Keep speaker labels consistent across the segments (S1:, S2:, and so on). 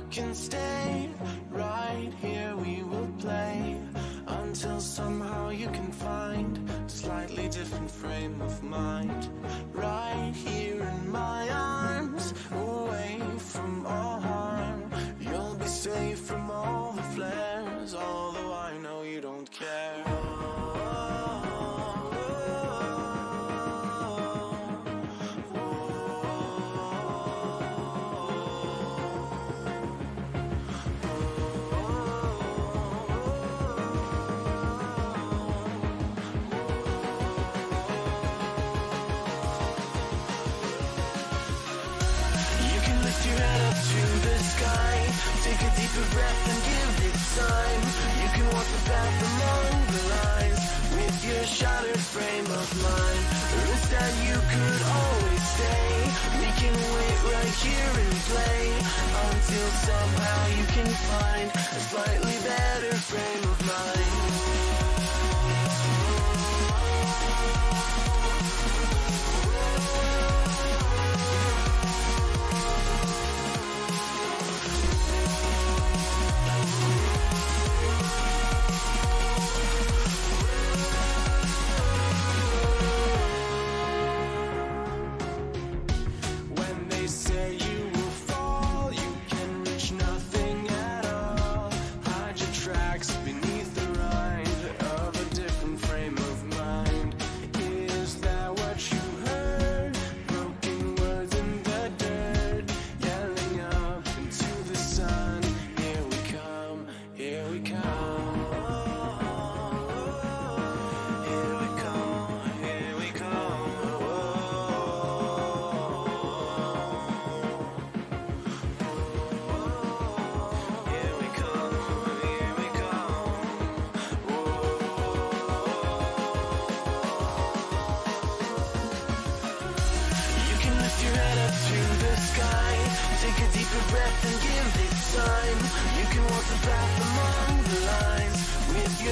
S1: can stay right here, we will play until somehow you can find a slightly different frame of mind. Right here in my arms, away from all harm, you'll be safe from all the flares, although I know you don't care. Take a deeper breath and give it time. You can walk the path along the lines with your shattered frame of mind. Or instead you could always stay. We can wait right here and play until somehow you can find a slightly better frame of mind.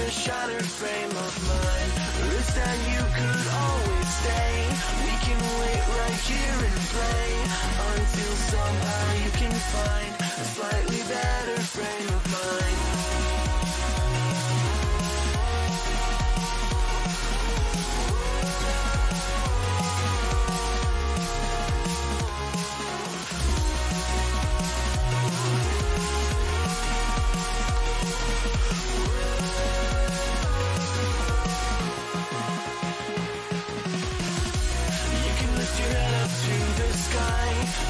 S1: Shattered frame of mind. Or instead you could always stay. We can wait right here and play until somehow you can find a slightly better frame of mind.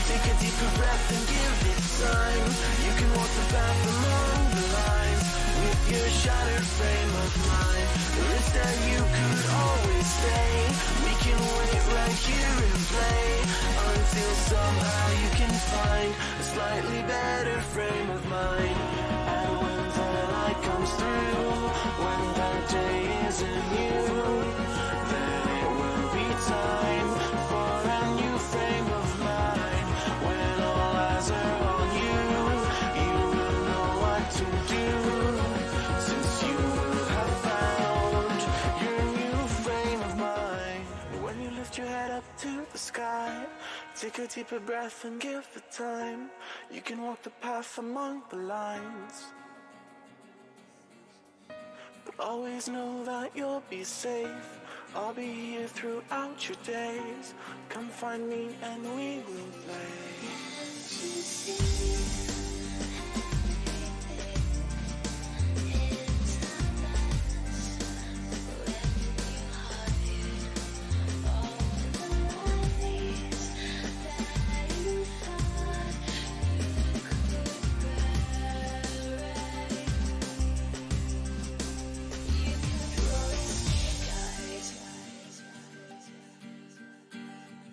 S1: Take a deeper breath and give it time. You can walk the path along the lines with your shattered frame of mind. Or instead you could always stay. We can wait right here and play until somehow you can find a slightly better frame of mind. And when the light comes through, when that day isn't new, then it will be time for a new frame of mind. When all eyes are on you, you will know what to do, since you have found your new frame of mind. When you lift your head up to the sky, take a deeper breath and give it time. You can walk the path among the lines, but always know that you'll be safe. I'll be here throughout your days. Come find me and we will play.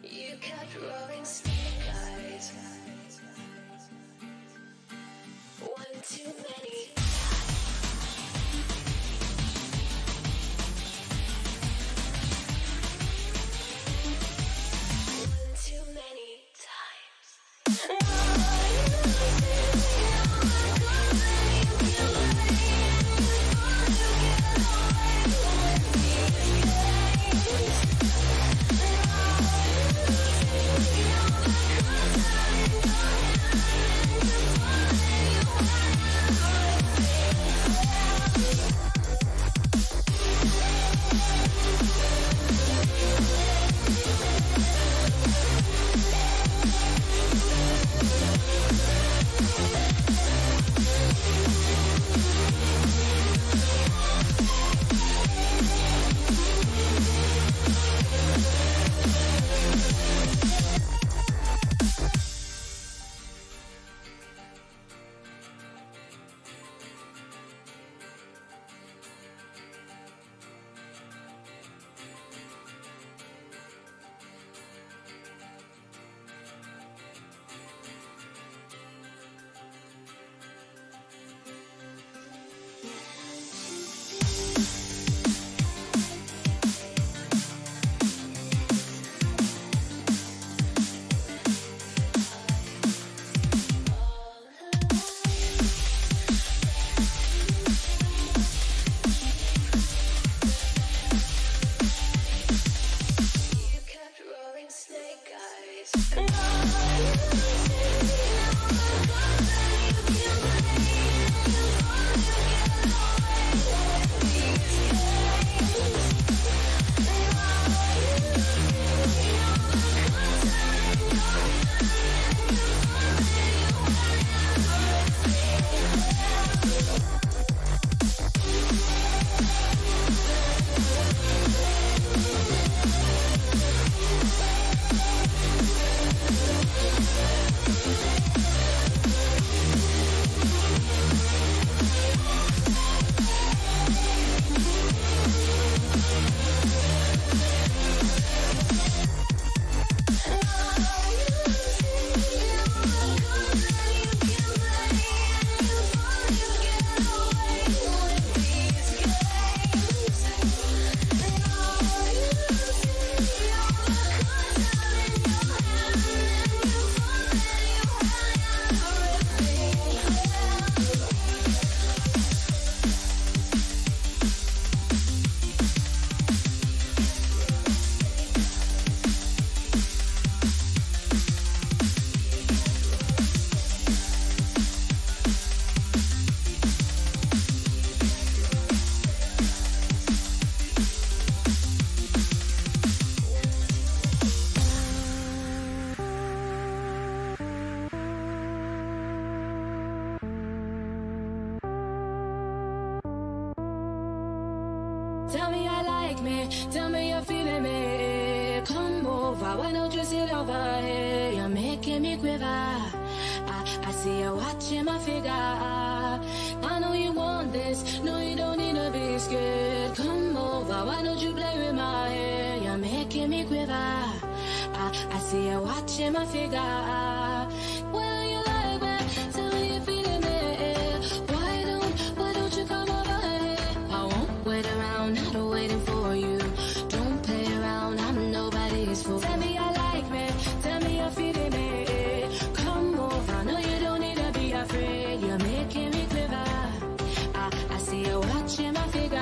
S2: You kept rolling snake eyes. One too many. One too many times.
S3: making me quiver. I see you watching my figure. I know you want this, no you don't need to be scared. Come over, why don't you play with my hair? You're making me quiver. I see you watching my figure. Well, you like me, tell me you're feeling it. Why don't you come over here? I won't wait around, not waiting for you. Don't play around, I'm nobody's fool. Tell me I like me, tell me you're feeling it. Come over, no you don't need to be afraid. You're making me quiver. I see you watching my figure.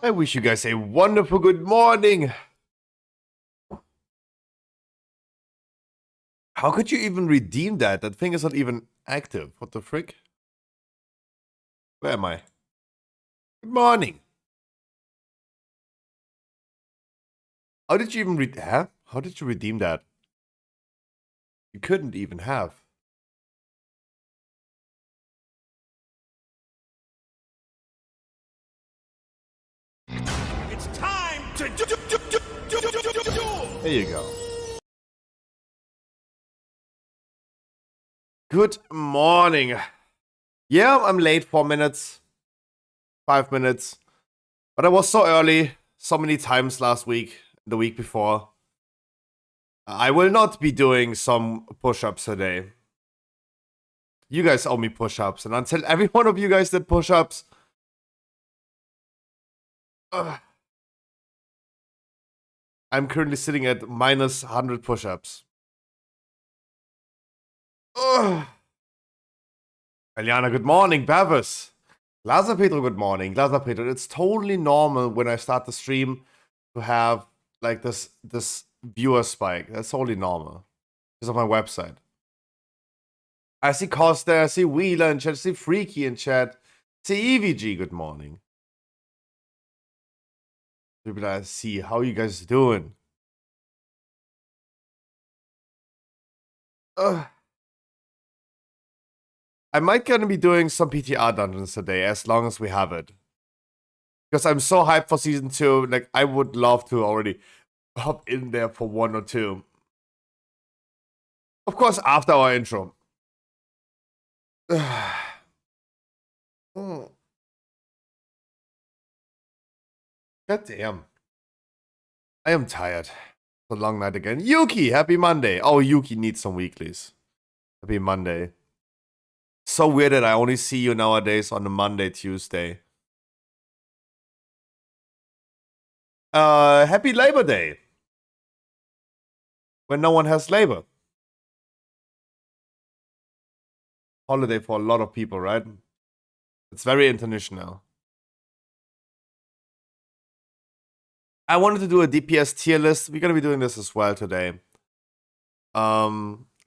S4: I wish you guys a wonderful good morning. How could you even redeem that? That thing is not even active. What the frick? Where am I? Good morning. How did you even How did you redeem that? You couldn't even have.
S5: It's time to do.
S4: There you go. Good morning. Yeah, I'm late 4 minutes. 5 minutes. But I was so early so many times last week, the week before. I will not be doing some push-ups today. You guys owe me push-ups, and until every one of you guys did push-ups, I'm currently sitting at minus 100 push-ups. Eliana, good morning. Bavis. Laza Pedro, good morning. Laza Pedro, it's totally normal when I start the stream to have like this viewer spike. That's totally normal. It's on my website. I see Costa, I see Wheeler in chat, I see Freaky in chat, I see EVG, good morning. People I see, how you guys doing? I might gonna be doing some PTR dungeons today, as long as we have it. Because I'm so hyped for season 2, like I would love to already hop in there for 1 or 2. Of course, after our intro. God damn. I am tired. It's a long night again. Yuki, happy Monday. Oh, Yuki needs some weeklies. Happy Monday. So weird that I only see you nowadays on a Monday, Tuesday. Happy Labor Day. when no one has labor. Holiday for a lot of people, right? It's very international. I wanted to do a DPS tier list. We're gonna be doing this as well today. I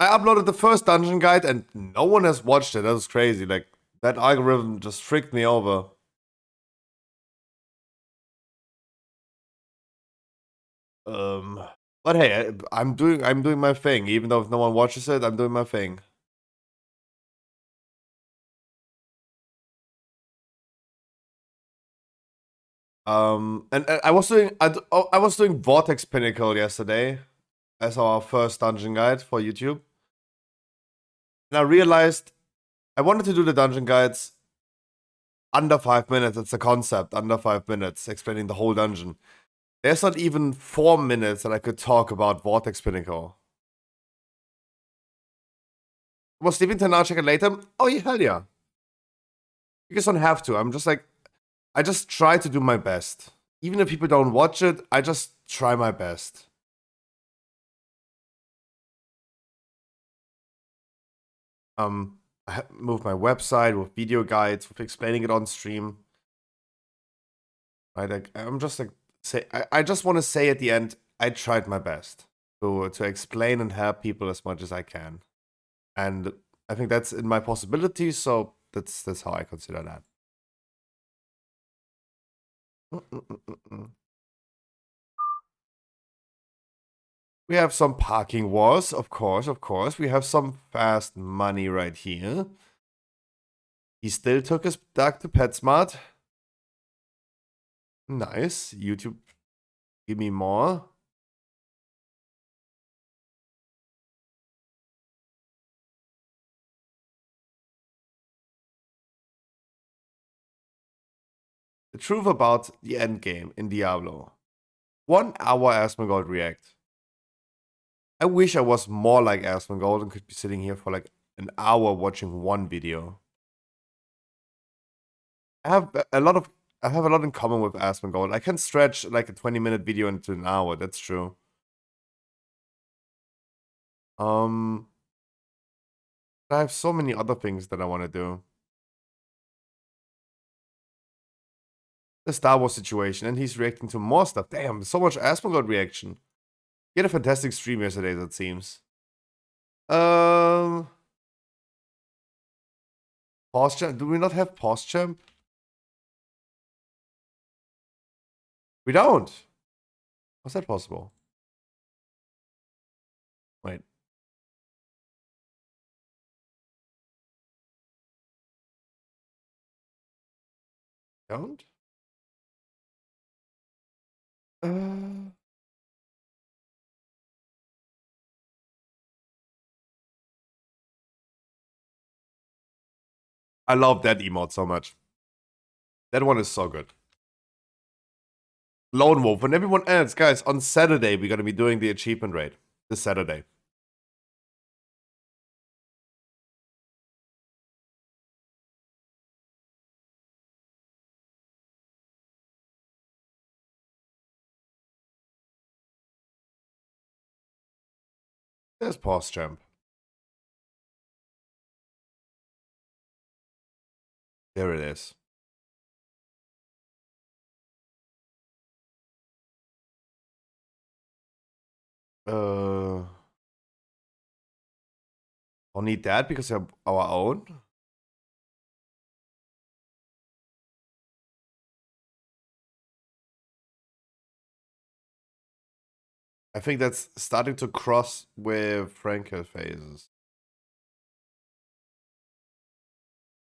S4: uploaded the first dungeon guide and no one has watched it. That was crazy. Like, that algorithm just freaked me over. But hey, I'm doing my thing. Even though if no one watches it, I'm doing my thing. And I was doing I was doing Vortex Pinnacle yesterday as our first dungeon guide for YouTube. And I realized I wanted to do the dungeon guides under 5 minutes. It's the concept, under 5 minutes, explaining the whole dungeon. There's not even 4 minutes that I could talk about Vortex Pinnacle. Was sleeping till now, check it later? Oh, yeah, hell yeah. You guys don't have to. I'm just like, I just try to do my best. Even if people don't watch it, I just try my best. I moved my website with video guides, with explaining it on stream. Right, like, I'm just like, I just want to say at the end, I tried my best to explain and help people as much as I can. And I think that's in my possibilities, so that's how I consider that. We have some parking wars, of course, of course. We have some fast money right here. He still took his duck to PetSmart. Nice. YouTube, give me more. The truth about the endgame in Diablo. 1 hour Asmongold React. I wish I was more like Asmongold and could be sitting here for like an hour watching one video. I have a lot in common with Asmongold. I can stretch like a 20-minute video into an hour, that's true. I have so many other things that I want to do. The Star Wars situation, and he's reacting to more stuff. Damn, so much Asmongold reaction. He had a fantastic stream yesterday, that seems. Pause champ. Do we not have pause champ? We don't. How's that possible? Wait. Don't? I love that emote so much. That one is so good. Lone Wolf and everyone else, guys, on Saturday we're gonna be doing the achievement raid. This Saturday. There's pause champ. There it is. Don't need that because they're our own. I think that's starting to cross with Frankel phases.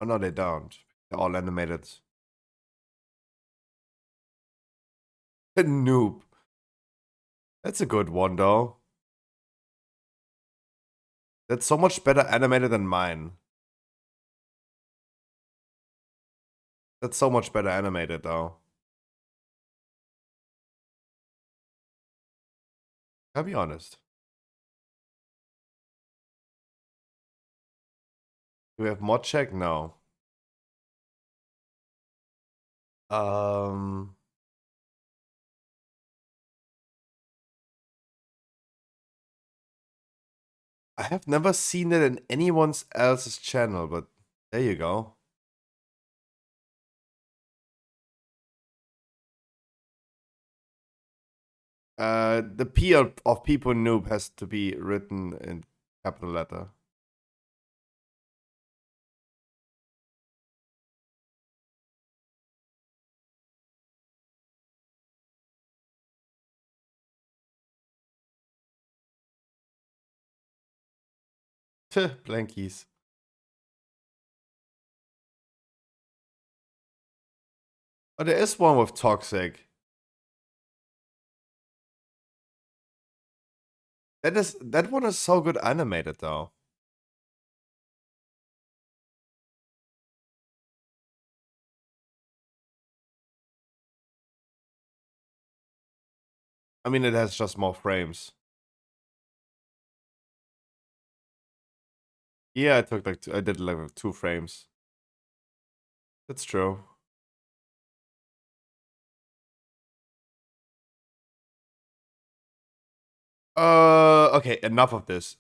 S4: Oh no, they don't. They're all animated. Noob. That's a good one though. That's so much better animated than mine. That's so much better animated though. I'll be honest. Do we have mod check? No. Um I have never seen it in anyone else's channel, but there you go. The P of people noob has to be written in capital letter. Blankies. Oh, there is one with toxic. That one is so good animated though. I mean, it has just more frames. Yeah, I took I did like 2 frames. That's true. Okay, enough of this.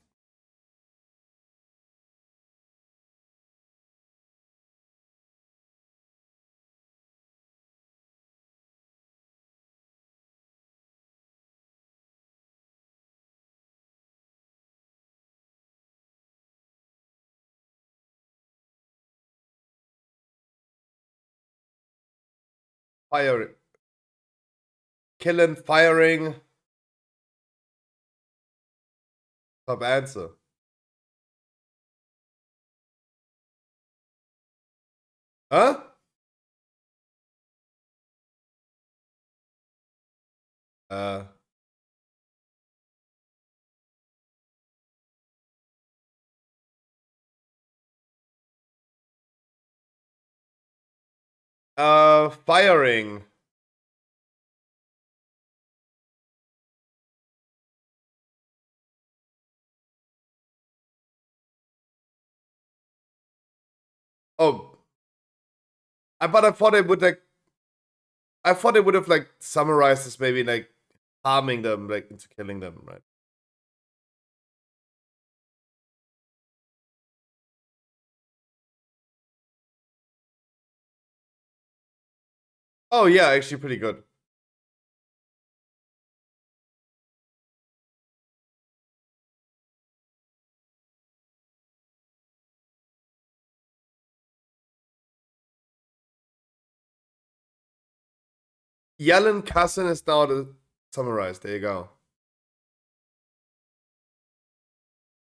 S4: Fire. Killing, firing. Top answer. Huh? Uh. Firing. Oh, but I thought it would like. I thought it would have like summarized this maybe like harming them like into killing them, right? Oh yeah, actually pretty good. Yellen Cousin is now the summarized. There you go.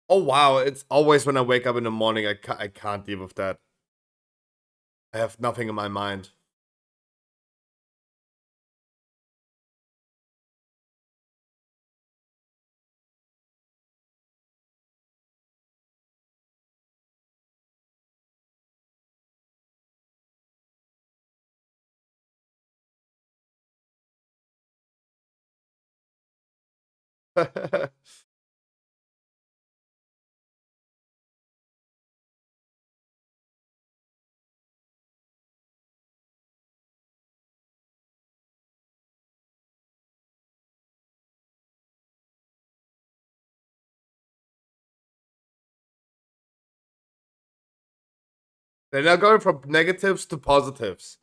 S4: Oh wow, it's always when I wake up in the morning. I can't deal with that. I have nothing in my mind. They're now going from negatives to positives.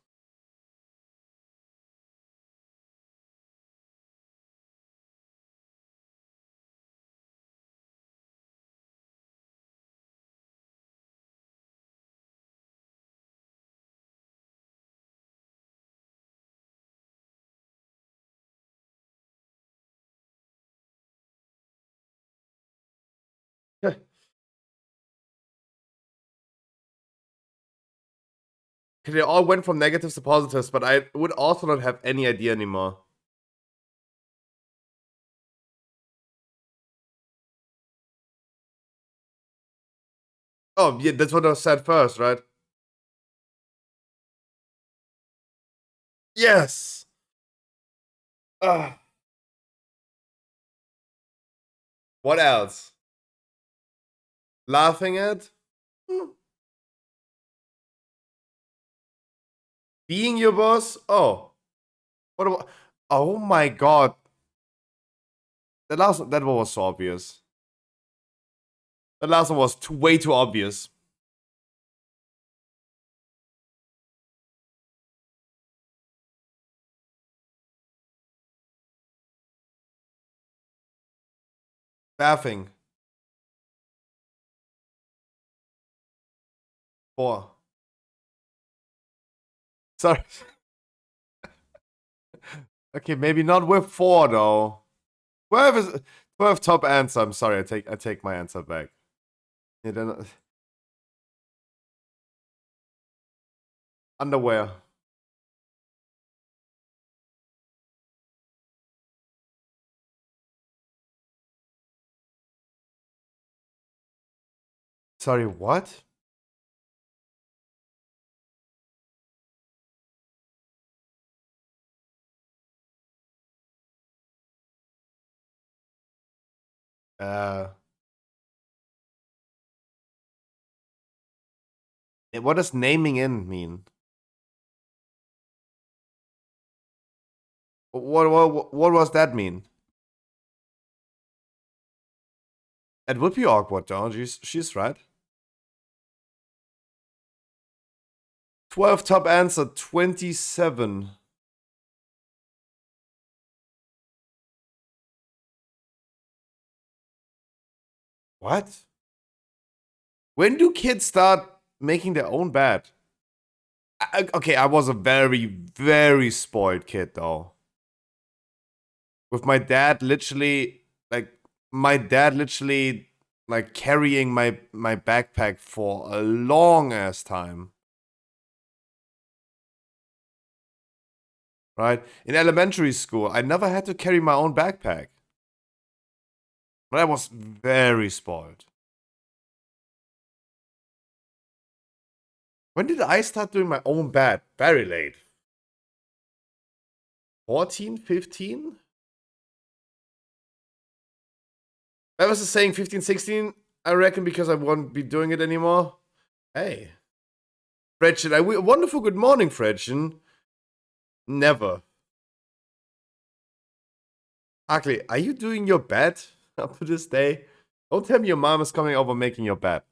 S4: They all went from negatives to positives, but I would also not have any idea anymore. Oh, yeah, that's what I said first, right? Yes. Ugh. What else? Laughing at? Hmm. Being your boss? Oh. What about? Oh my god. That one was so obvious. The last one was way too obvious. Bathing. 4. Sorry. Okay, maybe not with 4 though. 12 is 12 top answer. I'm sorry, I take my answer back. Yeah, then, underwear. Sorry, what? Uh, what does naming in mean? What was that mean? It would be awkward, though. She's right. 12 top answer, 27. What? When do kids start making their own bed? Okay, I was a very, very spoiled kid, though. With my dad literally, like, carrying my backpack for a long ass time. Right? In elementary school, I never had to carry my own backpack. But I was very spoiled. When did I start doing my own bed? Very late. 14, 15? I was just saying 15, 16, I reckon, because I won't be doing it anymore. Hey. Fredchen, a wonderful good morning, Fredchen. Never. Ugly, are you doing your bed up to this day? Don't tell me your mom is coming over making your bed.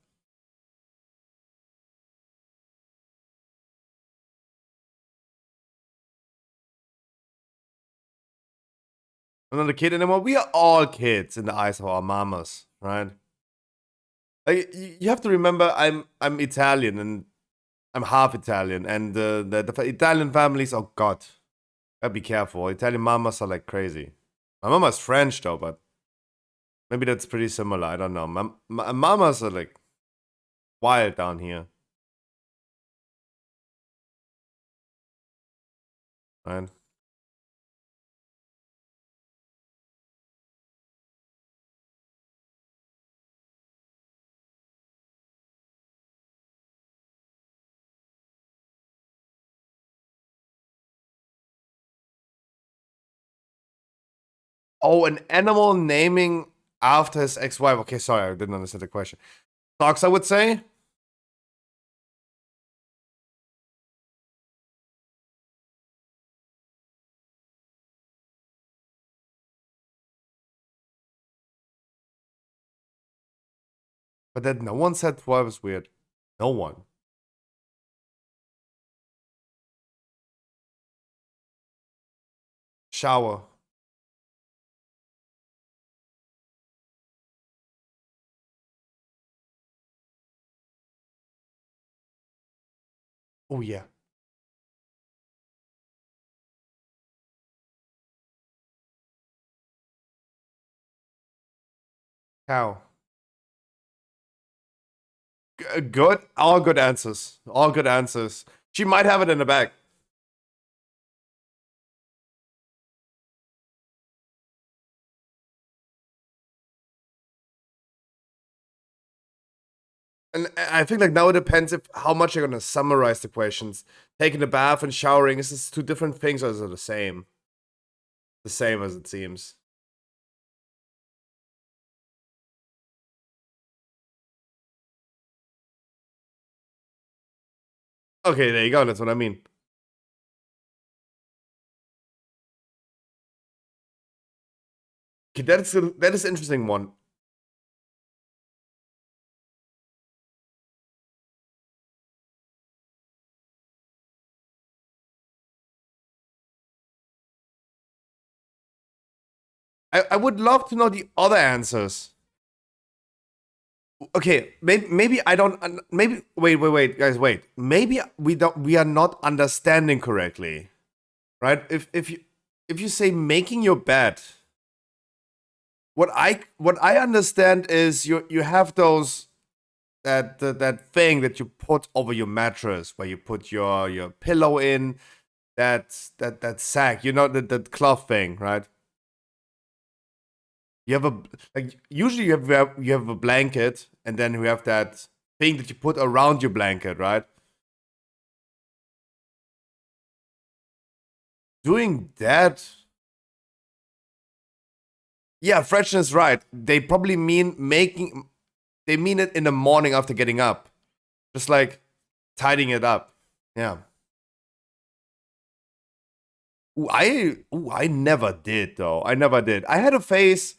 S4: I'm not a kid anymore. We are all kids in the eyes of our mamas, right? Like, you have to remember, I'm Italian and I'm half Italian, and the Italian families, oh god, gotta be careful. Italian mamas are like crazy. My mama's French though, but maybe that's pretty similar. I don't know. My mamas are like wild down here, right? Oh, an animal naming after his ex-wife. Okay, sorry, I didn't understand the question. Dogs, I would say. But then no one said 12 is weird. No one. Shower. Oh, yeah. Cow. Good. All good answers. All good answers. She might have it in the bag. And I think like now it depends if how much you're gonna summarize the questions. Taking a bath and showering, is this two different things or is it the same? The same as it seems. Okay, there you go. That's what I mean. Okay, that is an interesting one. I would love to know the other answers. Okay, maybe I don't. Maybe wait, guys, wait. Maybe we are not understanding correctly, right? If you say making your bed, what I understand is you have those that thing that you put over your mattress where you put your pillow in, that sack, that cloth thing, right? You have usually you have a blanket, and then you have that thing that you put around your blanket, right? Doing that, yeah, freshness is right. They probably mean making. They mean it in the morning after getting up, just like tidying it up. Yeah. I never did though. I never did. I had a phase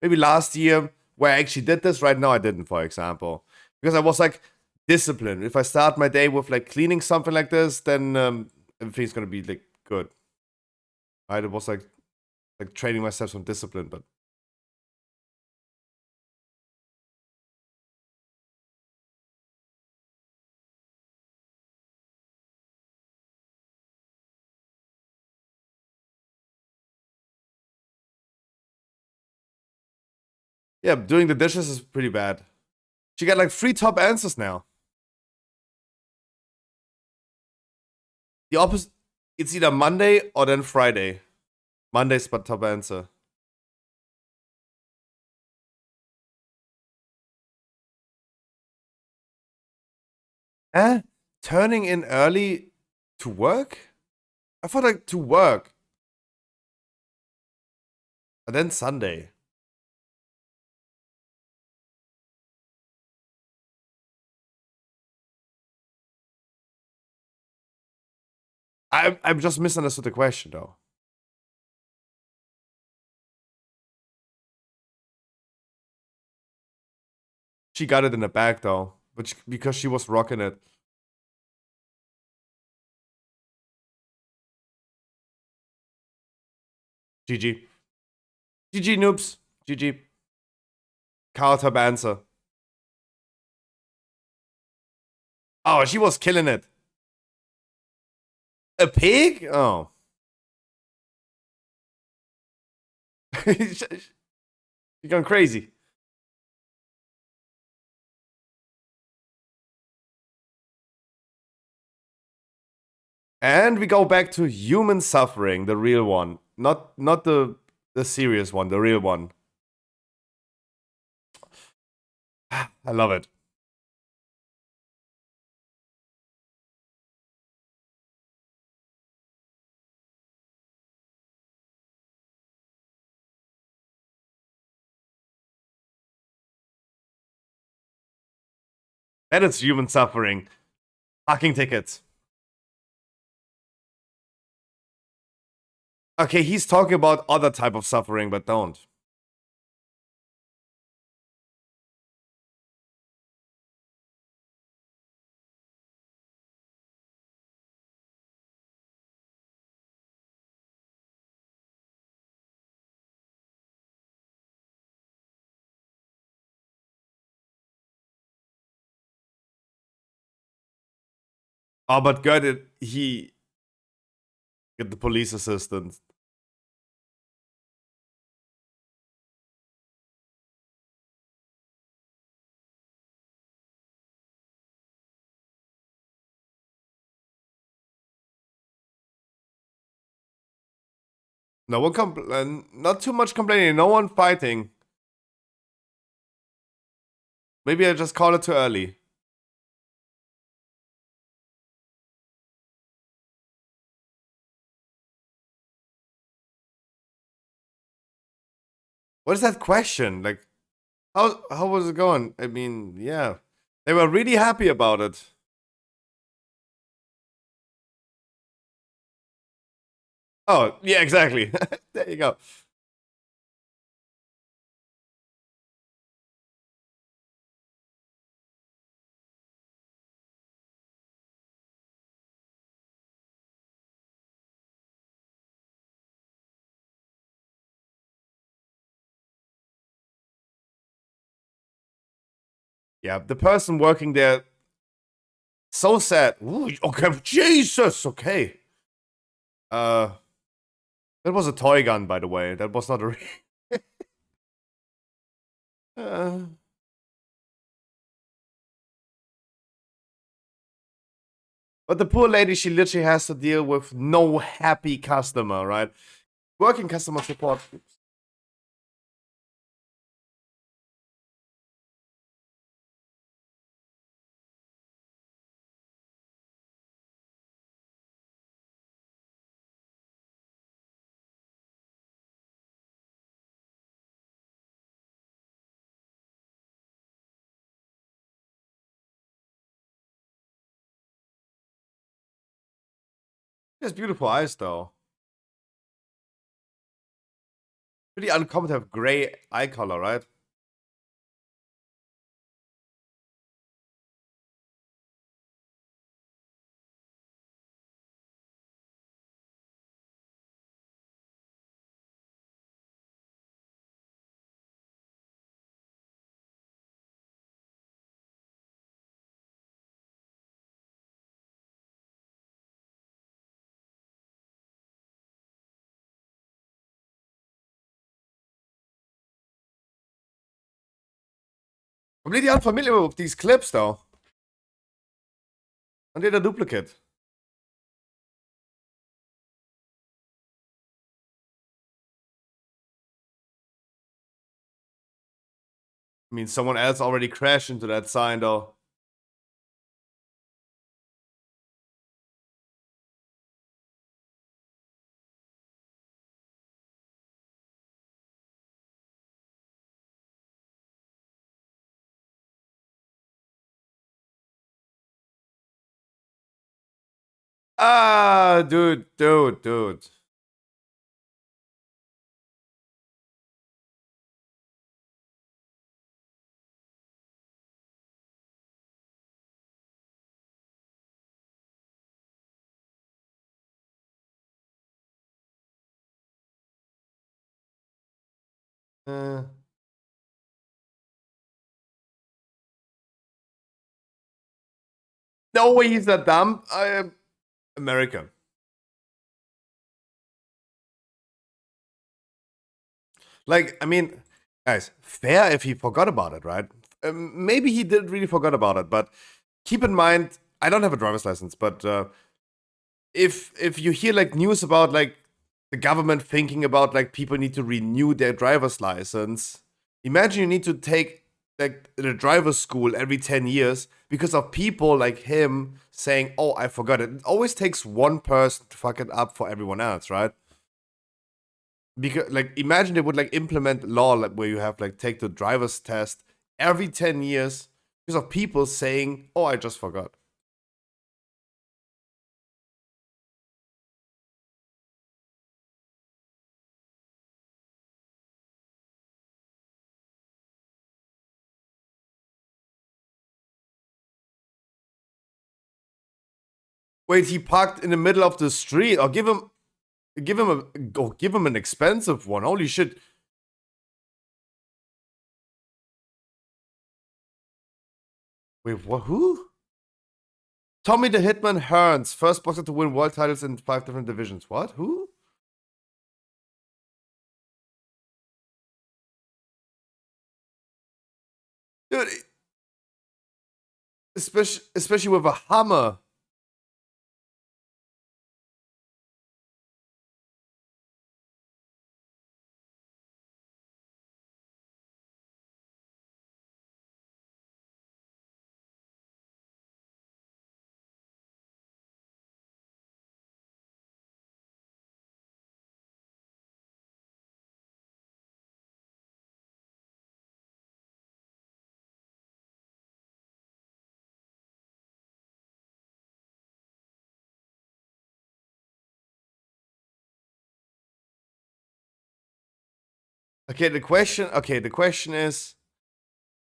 S4: maybe last year where I actually did this. Right now, I didn't, for example, because I was like disciplined. If I start my day with like cleaning something like this, then everything's gonna be like good. Right? It was like training myself some discipline, but yeah, doing the dishes is pretty bad. She got like 3 top answers now. The opposite. It's either Monday or then Friday. Monday's but top answer. Eh? Turning in early to work? I thought like to work. And then Sunday. I've just misunderstood the question though. She got it in the bag though, because she was rocking it. GG. GG noobs. GG. Carl top answer. Oh, she was killing it. A pig? Oh. She's going crazy. And we go back to human suffering, the real one. Not the serious one, the real one. I love it. That is human suffering. Parking tickets. Okay, he's talking about other type of suffering, but don't. Oh, but good, he get the police assistant. No one not too much complaining. No one fighting. Maybe I just called it too early. What is that question? Like, how was it going? I mean, yeah, they were really happy about it. Oh, yeah, exactly. There you go. Yeah, the person working there, so sad. Ooh, okay, Jesus, okay. That was a toy gun, by the way. That was not a uh, but the poor lady, she literally has to deal with no happy customer, right? Working customer support. He has beautiful eyes, though. Pretty uncommon to have gray eye color, right? Completely unfamiliar with these clips, though. And they're a duplicate. I mean, someone else already crashed into that sign, though. Ah, dude. Uh, no way he's that dumb. I am American. Like, I mean, guys, fair if he forgot about it, right? Maybe he did really forgot about it, but keep in mind, I don't have a driver's license, but if you hear like news about like the government thinking about like people need to renew their driver's license, imagine you need to take like the driver's school every 10 years because of people like him saying, oh, I forgot it. It always takes one person to fuck it up for everyone else, right? Because like imagine they would like implement law like, where you have like take the driver's test every 10 years because of people saying, oh, I just forgot. Wait, he parked in the middle of the street, or give him an expensive one. Holy shit. Wait, what? Who? Tommy the Hitman Hearns, first boxer to win world titles in 5 different divisions. What? Who? Dude, especially with a hammer. The question is,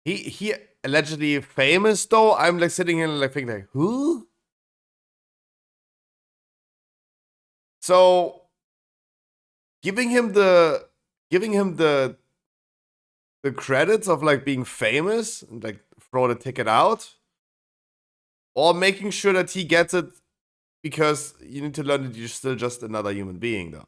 S4: he allegedly famous though. I'm like sitting here and like thinking like, who? So giving him the credits of like being famous and like throw the ticket out, or making sure that he gets it because you need to learn that you're still just another human being, though.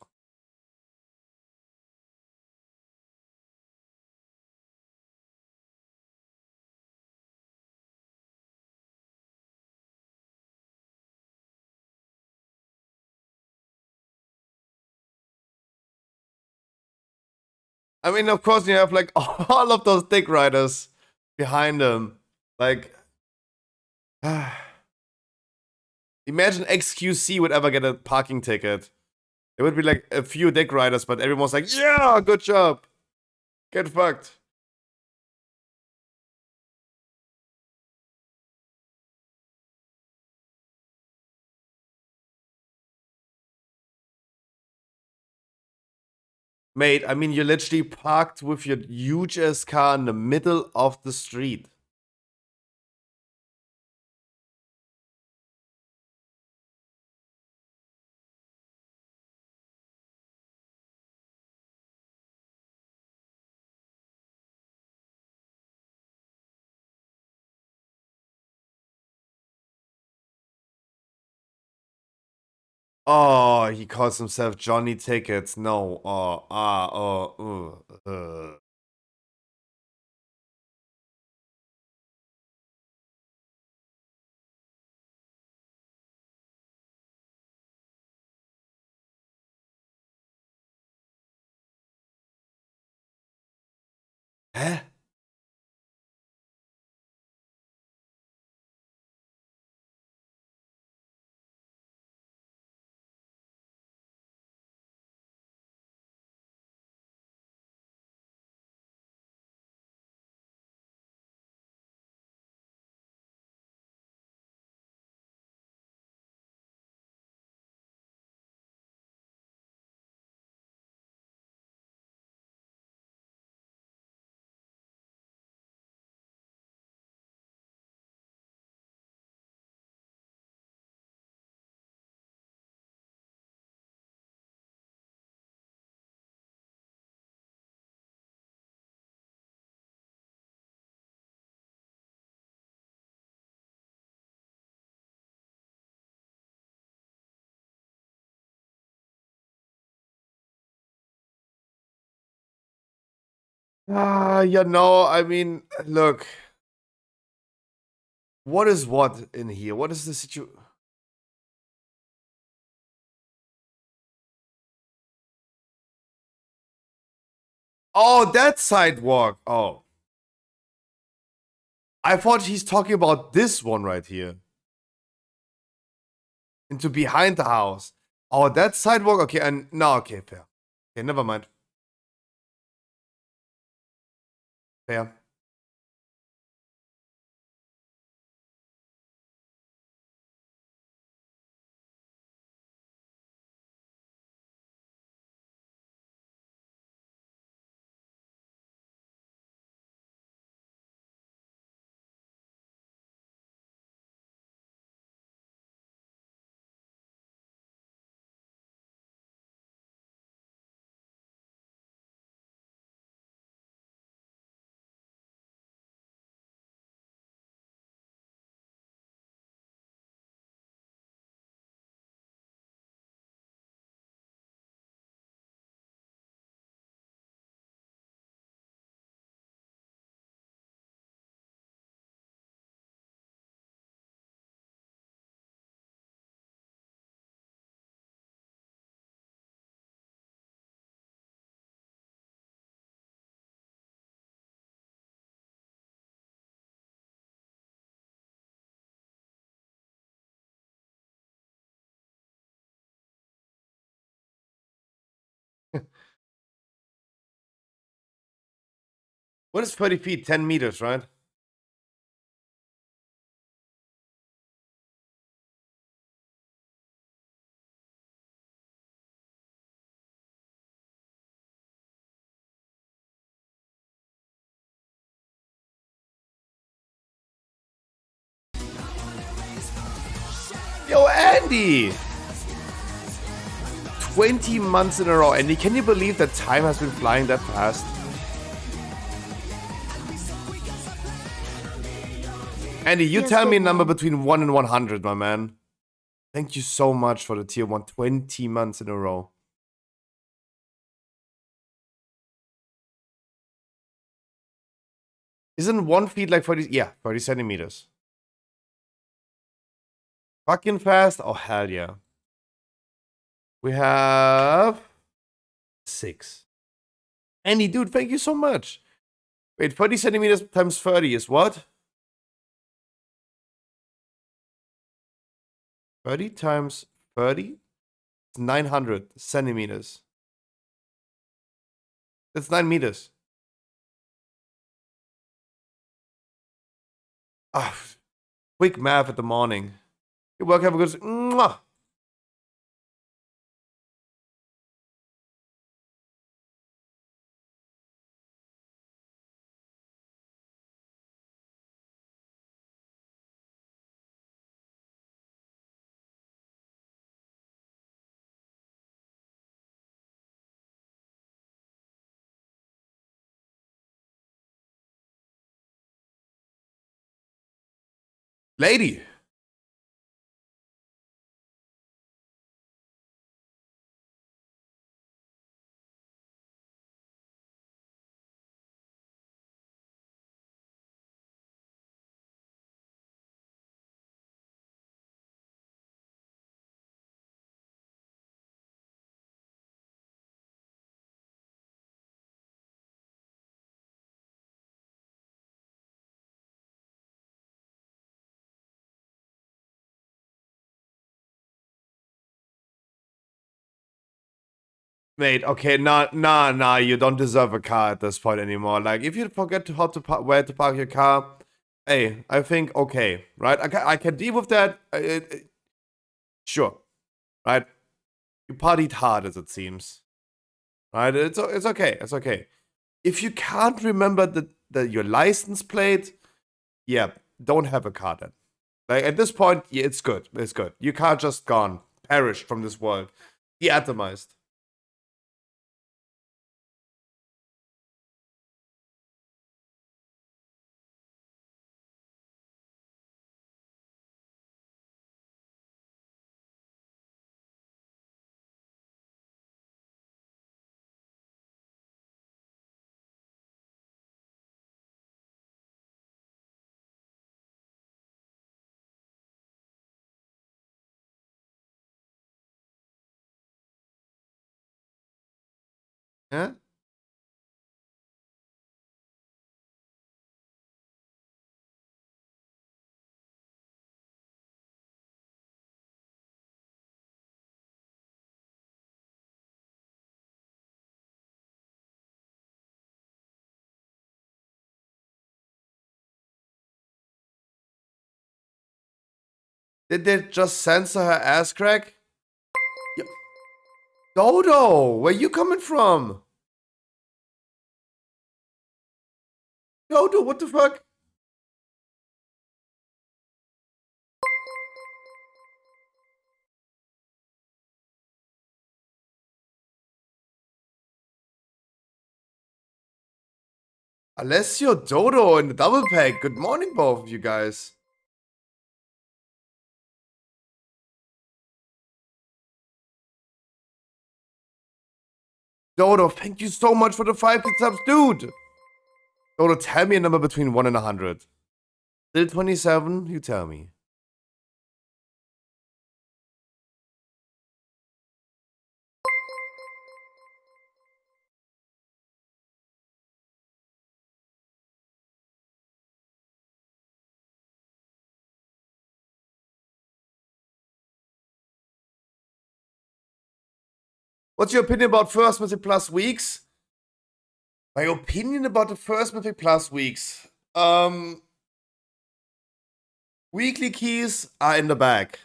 S4: I mean, of course, you have like all of those dick riders behind him. Like, imagine XQC would ever get a parking ticket. It would be like a few dick riders, but everyone's like, yeah, good job. Get fucked. Mate, I mean, you're literally parked with your huge ass car in the middle of the street. Oh, he calls himself Johnny Tickets. No. Hä? You know, I mean, look. What is what in here? What is the situation? Oh, that sidewalk. Oh. I thought he's talking about this one right here. Into behind the house. Oh, that sidewalk? Okay, and no, okay, fair. Okay, never mind. Fair. What is 30 feet? 10 meters, right? Yo, Andy! 20 months in a row. Andy, can you believe that time has been flying that fast? Andy, you
S5: Yes,
S4: tell me a
S5: good
S4: number
S5: man.
S4: between 1 and 100, my man. Thank you so much for the tier 1 20 months in a row. Isn't 1 feet like 40? Yeah, 40 centimeters. Fucking fast? Oh, hell yeah. We have 6. Andy, dude, thank you so much. Wait, 30 centimeters times 30 is what? 30 times 30? It's 900 centimeters. That's 9 meters. Ah, quick math at the morning. Good work, have a good... Mwah! Lady! Mate, okay, nah, you don't deserve a car at this point anymore. Like, if you forget to how to where to park your car, hey, I think okay, right? I can deal with that. Sure, right? You partied hard, as it seems, right? It's okay, it's okay. If you can't remember your license plate, yeah, don't have a car then. Like at this point, yeah, it's good, it's good. Your car just gone, perished from this world, deatomized. Yeah. Did they just censor her ass crack? Yo- Dodo, where you coming from? Dodo, what the fuck? Alessio, Dodo, and the double pack. Good morning, both of you guys. Dodo, thank you so much for the 5 subs, dude. Dodo, tell me a number between 1 and 100. Still 27? You tell me. What's your opinion about first Mythic Plus weeks? My opinion about the first Mythic Plus weeks. Weekly keys are in the bag.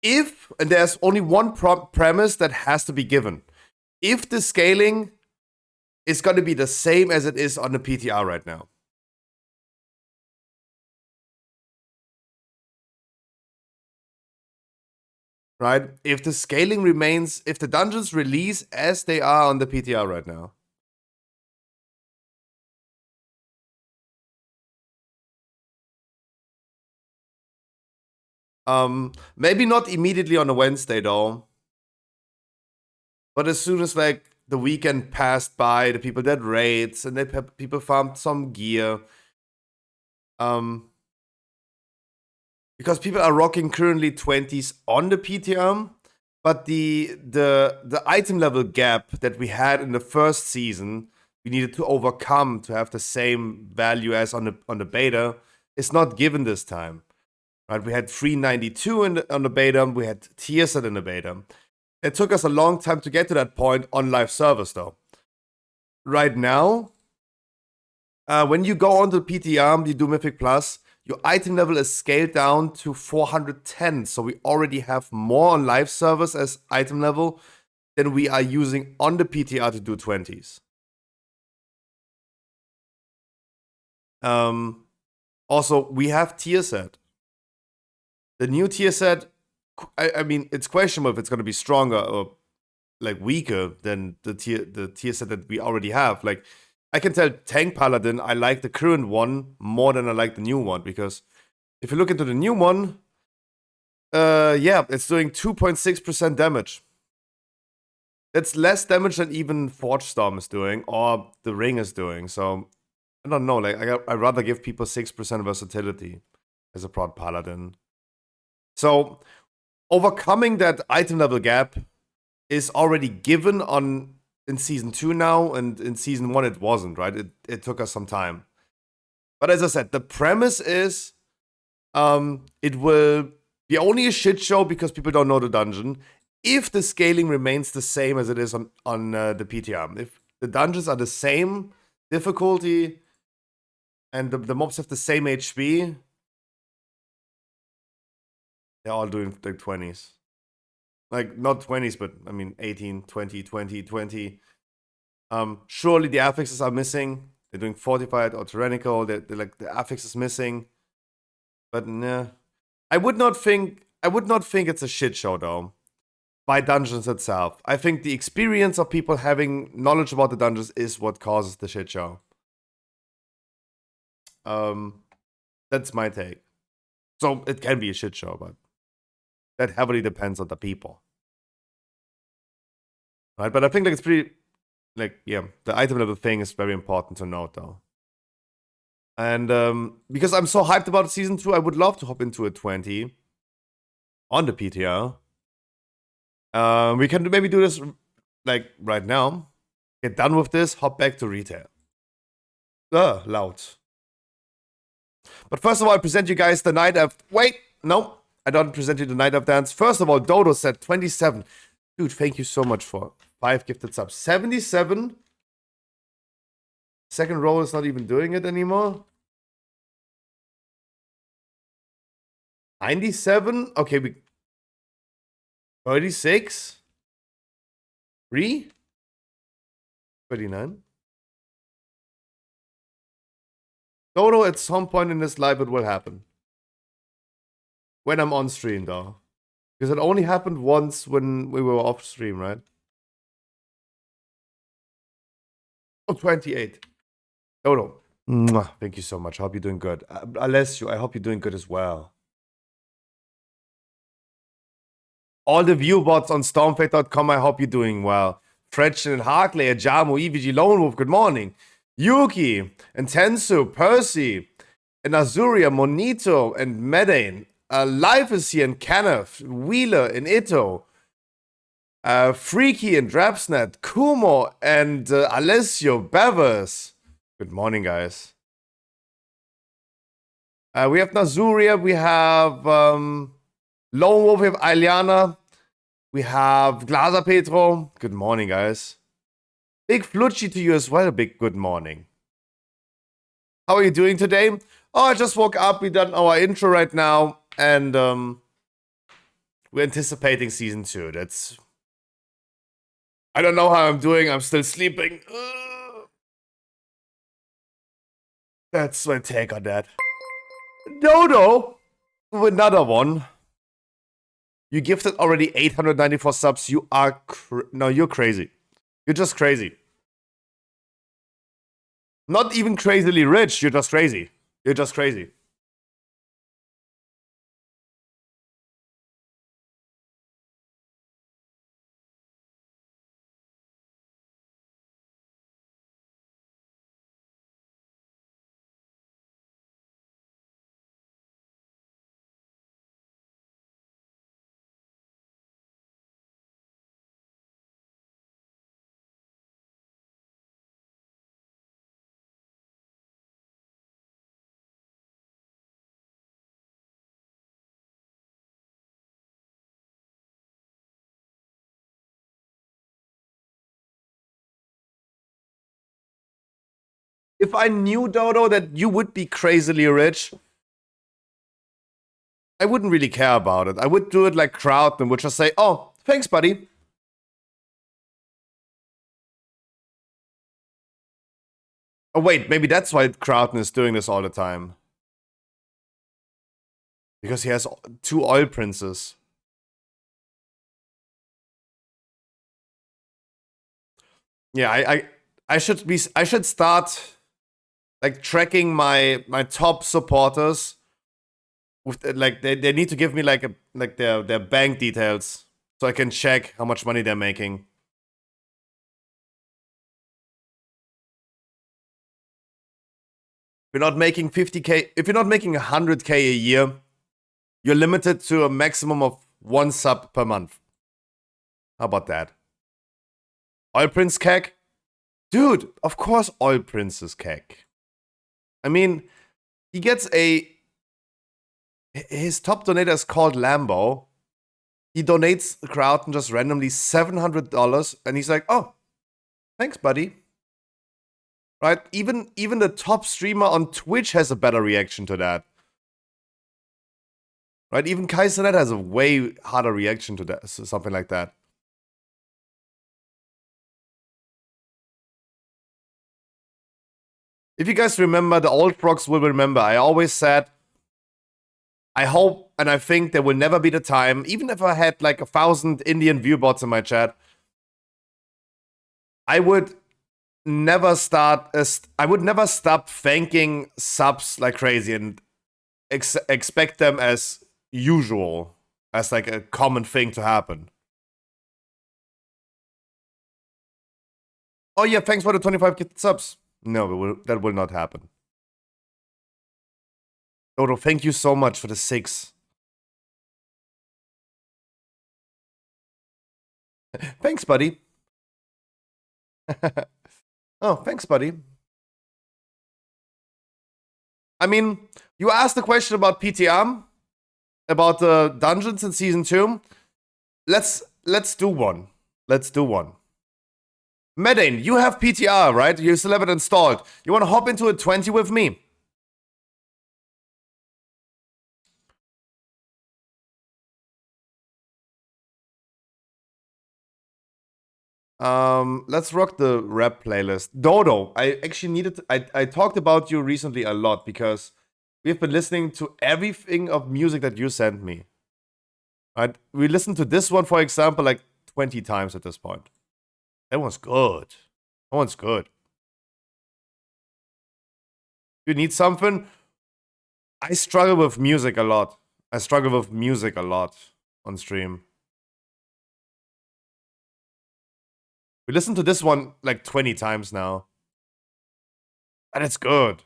S4: If, and there's only one premise that has to be given. If the scaling is going to be the same as it is on the PTR right now. Right? If the scaling remains, if the dungeons release as they are on the PTR right now. Maybe not immediately on a Wednesday though. But as soon as like the weekend passed by, the people did raids and people farmed some gear. Because people are rocking currently 20s on the PTR, but the item level gap that we had in the first season, we needed to overcome to have the same value as on the beta, is not given this time. Right? We had 392 on the beta, we had tier set in the beta. It took us a long time to get to that point on live servers though. Right now, when you go onto PTR, you do Mythic Plus, your item level is scaled down to 410. So we already have more on live servers as item level than we are using on the PTR to do 20s. Also, we have tier set. The new tier set, I mean, it's questionable if it's going to be stronger or like weaker than the tier set that we already have. Like, I can tell Tank Paladin, I like the current one more than I like the new one, because if you look into the new one, yeah, it's doing 2.6% damage. That's less damage than even Forge Storm is doing, or the Ring is doing. So, I don't know, like, I'd rather give people 6% versatility as a prod Paladin. So, overcoming that item level gap is already given in Season 2 now, and in Season 1 it wasn't, right? It took us some time. But as I said, the premise is it will be only a shit show because people don't know the dungeon if the scaling remains the same as it is on the PTR. If the dungeons are the same difficulty and the mobs have the same HP, they're all doing like 20s. Like, not 20s, but I mean 18, 20, 20, 20. Surely the affixes are missing. They're doing fortified or tyrannical. They're like, the affix is missing. But nah. I would not think it's a shit show though. By dungeons itself. I think the experience of people having knowledge about the dungeons is what causes the shit show. That's my take. So it can be a shit show, but that heavily depends on the people. Right? But I think like it's pretty, like, yeah, the item level thing is very important to note though. And because I'm so hyped about Season 2, I would love to hop into a 20 on the PTR. We can maybe do this like right now. Get done with this, hop back to retail. Loud. But first of all, I present you guys the night of... Wait, no. I don't present you the night of dance. First of all, Dodo said 27. Dude, thank you so much for 5 gifted subs. 77? Second row is not even doing it anymore. 97? Okay, we... 36? 3? 39? Dodo, at some point in this live, it will happen. When I'm on stream, though. Because it only happened once when we were off stream, right? Oh, 28. Dodo. Mwah. Thank you so much. I hope you're doing good. Alessio, I hope you're doing good as well. All the view bots on stormfate.com, I hope you're doing well. Fretchen and Harkley, Ajamu, EVG Lone Wolf, good morning. Yuki, Intensu, Percy, and Azuria, Monito, and Medane. Life is here in Kenneth, Wheeler, and Ito. Freaky and Drapsnet, Kumo, and Alessio, Bevers. Good morning, guys. We have Nazuria, we have Lone Wolf, we have Ailiana, we have Glaser Petro. Good morning, guys. Big Flucci to you as well, big good morning. How are you doing today? Oh, I just woke up, we done our intro right now, and we're anticipating Season 2. That's... I don't know how I'm doing, I'm still sleeping. That's my take on that. Dodo, with another one. You gifted already 894 subs. You are no, you're crazy. You're just crazy. Not even crazily rich. You're just crazy. You're just crazy. if I knew, Dodo, that you would be crazily rich, I wouldn't really care about it. I would do it like Crowd and would just say, oh, thanks, buddy. Oh, wait, maybe that's why Crowden is doing this all the time. Because he has 2 oil princes. Yeah, I should start like tracking my top supporters with like they need to give me like their bank details so I can check how much money they're making. If you're not making 50k, if you're not making 100k a year, you're limited to a maximum of 1 sub per month. How about that? Oil Prince Kek? Dude, of course Oil Prince is Kek. I mean, he gets his top donator is called Lambo. He donates the crowd and just randomly $700, and he's like, oh, thanks, buddy. Right? Even the top streamer on Twitch has a better reaction to that. Right? Even Kaisernet has a way harder reaction to that, something like that. If you guys remember, the old frogs will remember, I always said, I hope and I think there will never be the time, even if I had like 1,000 Indian viewbots in my chat, I would never stop thanking subs like crazy and expect them as usual, as like a common thing to happen. Oh yeah, thanks for the 25 subs. No, that will not happen. Dodo, thank you so much for the 6. Thanks, buddy. Oh, thanks, buddy. I mean, you asked the question about PTR, about the dungeons in Season 2. Let's do one. Let's do one. Medane, you have PTR, right? You still have it installed. You want to hop into a 20 with me? Let's rock the rap playlist. Dodo, I actually I talked about you recently a lot because we've been listening to everything of music that you sent me. Right? We listened to this one, for example, like 20 times at this point. That one's good. That one's good. You need something? I struggle with music a lot. I struggle with music a lot on stream. We listened to this one like 20 times now. And it's good.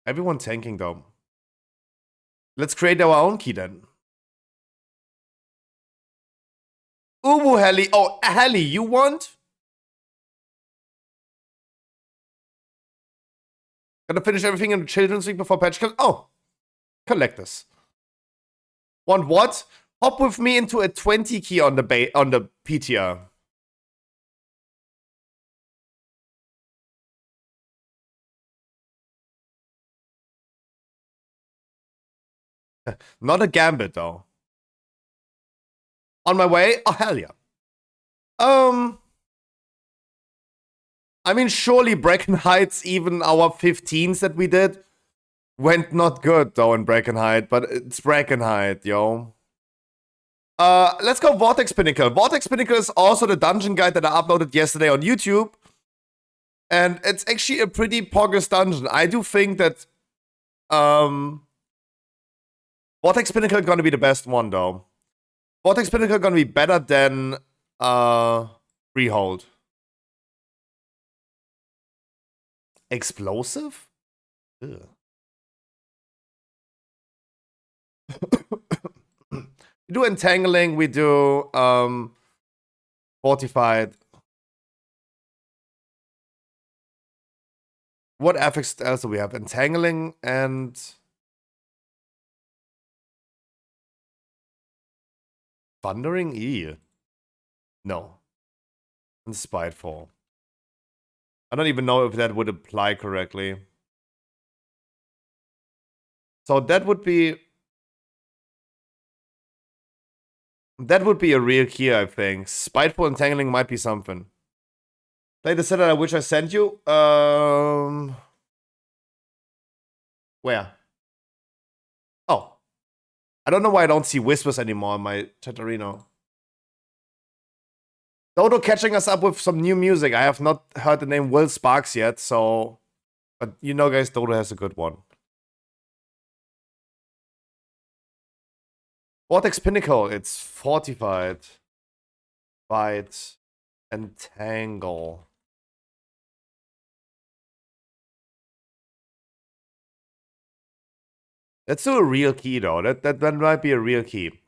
S4: Everyone tanking though. Let's create our own key then. Uwu Heli. Oh, Heli, you want? Gotta finish everything in the Children's Week before patch kill. Oh, collect this. Want what? Hop with me into a 20 key on the PTR. Not a gambit though. On my way? Oh hell yeah. I mean, surely Bracken Heights, even our 15s that we did, went not good though in Bracken Height, but it's Bracken Height, yo. Let's go Vortex Pinnacle. Vortex Pinnacle is also the dungeon guide that I uploaded yesterday on YouTube. And it's actually a pretty poggers dungeon. I do think that Vortex Pinnacle is gonna be the best one though. Vortex Pinnacle is gonna be better than Freehold. Explosive? Ugh. We do entangling, we do fortified. What affix else do we have? Entangling and Thundering E. No. And Spiteful. I don't even know if that would apply correctly. So that would be... That would be a real key, I think. Spiteful Entangling might be something. Play the set that I wish I sent you. Where? Oh. I don't know why I don't see whispers anymore in my Chatterino. Dodo catching us up with some new music. I have not heard the name Will Sparks yet, so... But you know, guys, Dodo has a good one. Vortex Pinnacle. It's Fortified. Bite. And Tangle. Let's do a real key, though. That might be a real key.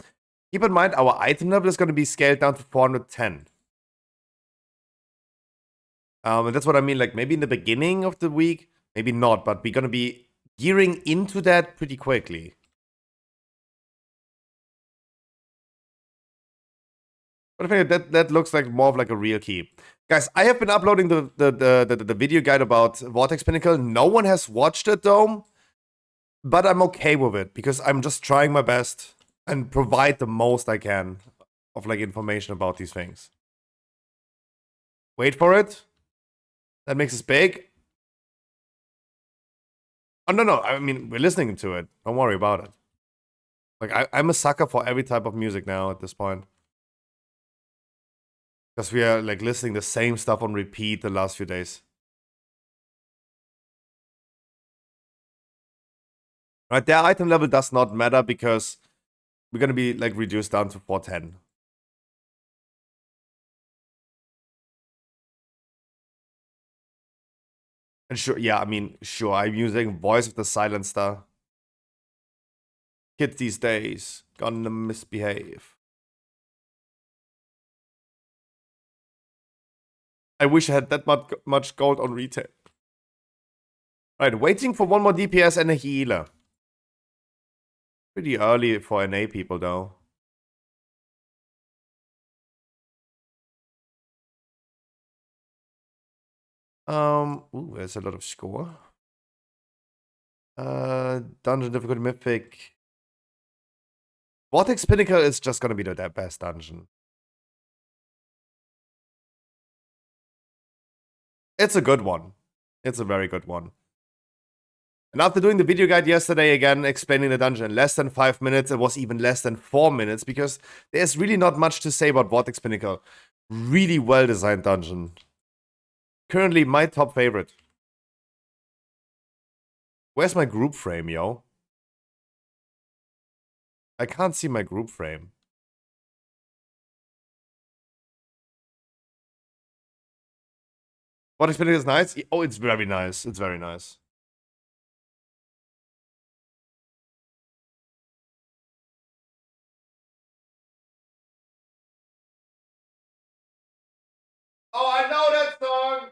S4: Keep in mind, our item level is going to be scaled down to 410. And that's what I mean. Like, maybe in the beginning of the week, maybe not, but we're going to be gearing into that pretty quickly. But I think that looks like more of like a real key. Guys, I have been uploading the video guide about Vortex Pinnacle. No one has watched it, though. But I'm okay with it, because I'm just trying my best and provide the most I can of like information about these things. Wait for it. That makes us big. Oh, no. I mean, we're listening to it. Don't worry about it. Like, I'm a sucker for every type of music now at this point. Because we are, like, listening the same stuff on repeat the last few days. Right, their item level does not matter because we're going to be, like, reduced down to 410. And sure, yeah, I mean, sure, I'm using Voice of the Silent Star. Kids these days, gonna misbehave. I wish I had that much gold on retail. Right, waiting for one more DPS and a healer. Pretty early for NA people, though. Ooh, there's a lot of score. Dungeon difficulty mythic. Vortex Pinnacle is just gonna be the best dungeon. It's a good one. It's a very good one. And after doing the video guide yesterday, again, explaining the dungeon in less than 5 minutes, it was even less than 4 minutes, because there's really not much to say about Vortex Pinnacle. Really well-designed dungeon. Currently, my top favorite. Where's my group frame, yo? I can't see my group frame. Vortex Pinnacle is nice? Oh, it's very nice. It's very nice. Oh, I know that song!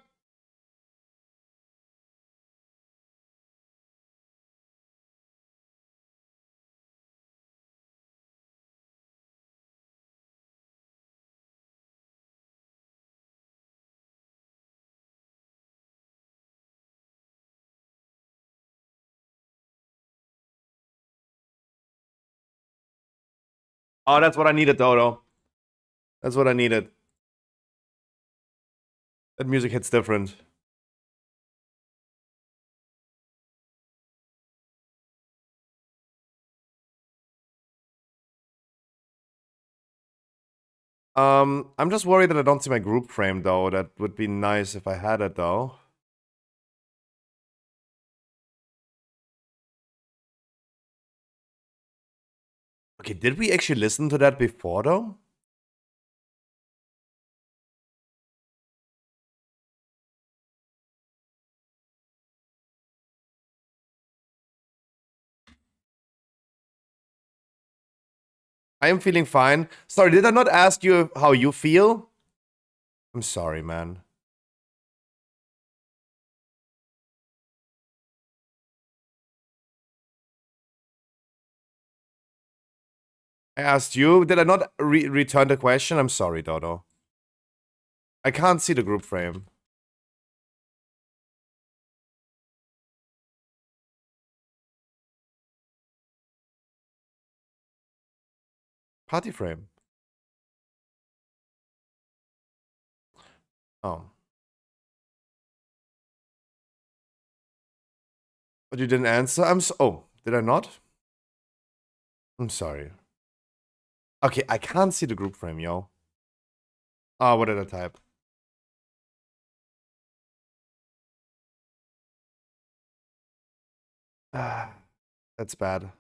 S4: Oh, that's what I needed, Dodo. That's what I needed. That music hits different. I'm just worried that I don't see my group frame, though. That would be nice if I had it, though. Okay, did we actually listen to that before, though? I am feeling fine. Sorry, did I not ask you how you feel? I'm sorry, man. I asked you. Did I not return the question? I'm sorry, Dodo. I can't see the group frame. Party frame. Oh. But you didn't answer? Oh, did I not? I'm sorry. Okay, I can't see the group frame, yo. Oh, what did I type? That's bad.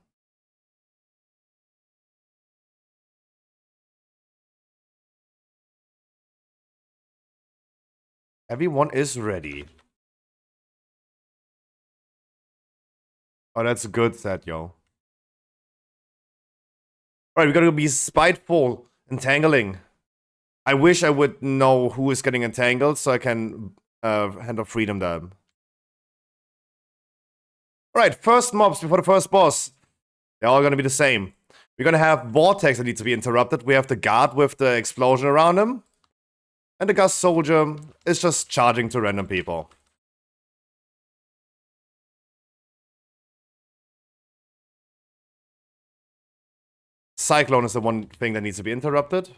S4: Everyone is ready. Oh, that's a good set, yo. Alright, we gotta be spiteful. Entangling. I wish I would know who is getting entangled so I can hand of freedom them. Alright, first mobs before the first boss. They're all gonna be the same. We're gonna have Vortex that needs to be interrupted. We have the guard with the explosion around him. And the Gust Soldier is just charging to random people. Cyclone is the one thing that needs to be interrupted.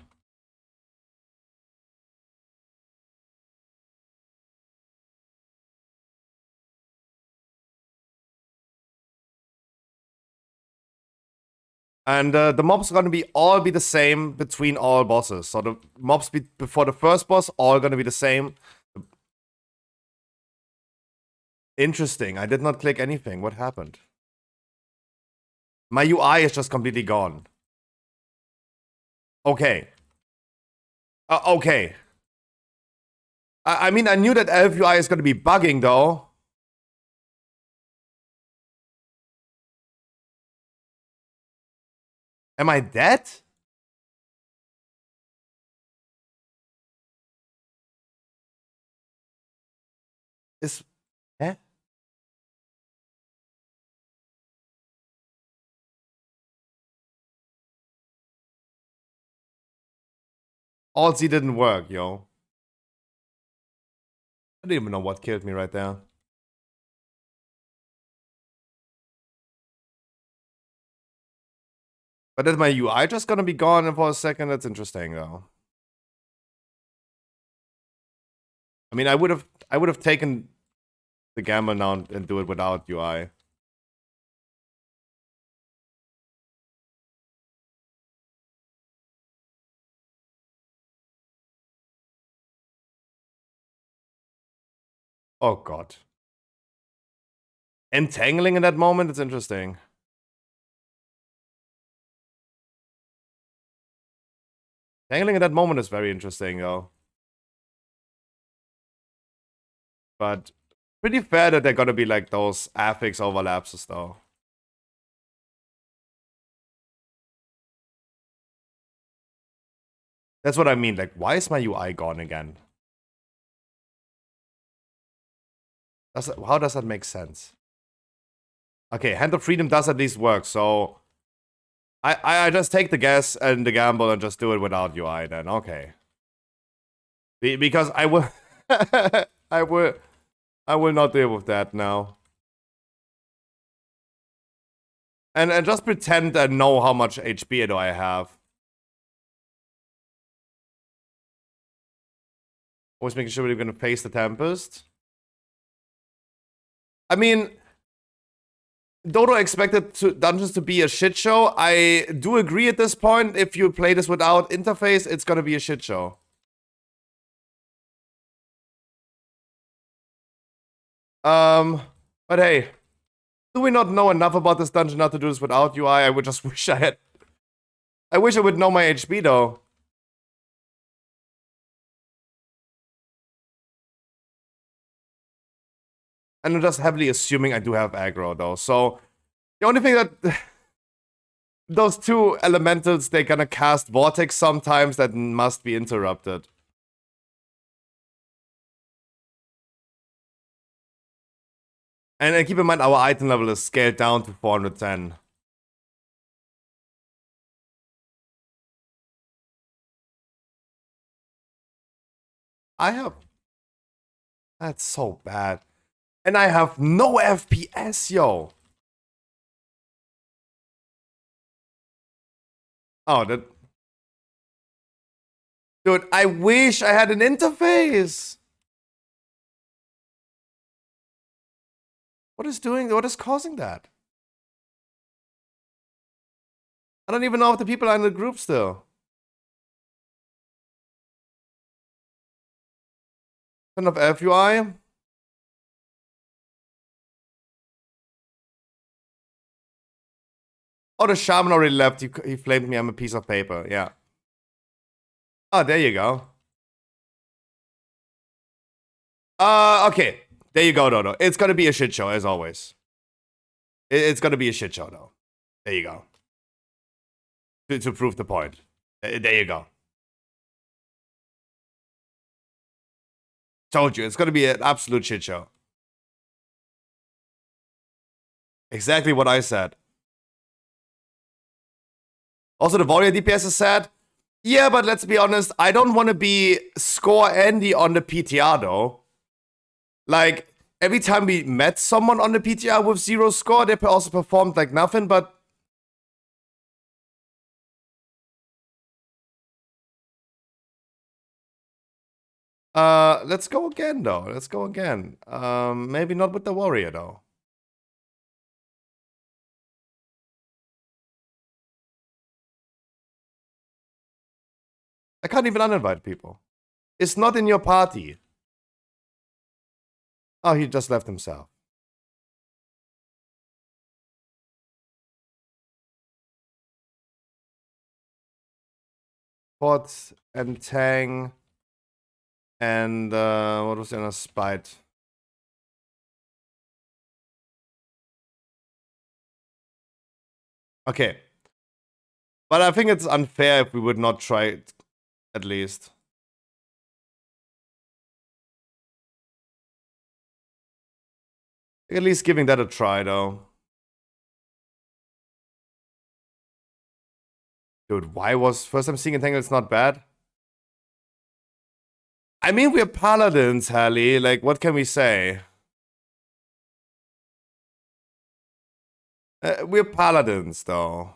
S4: And the mobs are gonna be all the same between all bosses. So the mobs before the first boss all gonna be the same. Interesting. I did not click anything. What happened? My UI is just completely gone. Okay. Okay. I mean, I knew that Elf UI is gonna be bugging though. Am I dead? Is... Eh? Alt Z didn't work, yo. I don't even know what killed me right there. But is my UI just gonna be gone for a second? That's interesting though. I mean, I would have taken the gamble now and do it without UI. Oh god. Entangling in that moment, it's interesting. Entangling in that moment is very interesting though. But pretty fair that they're gonna be like those affix overlaps though. That's what I mean. Like, why is my UI gone again? How does that make sense? Okay, Hand of Freedom does at least work, so I just take the guess and the gamble and just do it without UI then. Okay. Because I will I will not deal with that now. And just pretend I know how much HP do I have. Always making sure we're gonna face the Tempest. I mean, Dodo expected dungeons to be a shit show. I do agree at this point. If you play this without interface, it's gonna be a shit show. But hey, do we not know enough about this dungeon not to do this without UI? I would just wish I had. I wish I would know my HP though. And I'm just heavily assuming I do have aggro though. So the only thing that those two elementals, they're gonna cast Vortex sometimes that must be interrupted. And keep in mind, our item level is scaled down to 410. I have... That's so bad. And I have no FPS, yo. Oh, that... Dude, I wish I had an interface. What is causing that? I don't even know if the people are in the group still. Turn off Elf UI. Oh, the shaman already left. He flamed me. I'm a piece of paper. Yeah. Oh, there you go. Okay. There you go, Dodo. It's gonna be a shit show, as always. It's gonna be a shit show, though. There you go. To prove the point. There you go. Told you, it's gonna be an absolute shit show. Exactly what I said. Also, the Warrior DPS is sad. Yeah, but let's be honest, I don't want to be score Andy on the PTR, though. Like, every time we met someone on the PTR with 0 score, they also performed like nothing, but... let's go again, though. Let's go again. Maybe not with the Warrior, though. I can't even uninvite people. It's not in your party. Oh, he just left himself. Pot and Tang and what was the other? Spite. Okay. But I think it's unfair if we would not try it, at least. At least giving that a try, though. Dude, why was first time seeing Entangle? It's not bad. I mean, we're paladins, Hallie. Like, what can we say? We're paladins, though.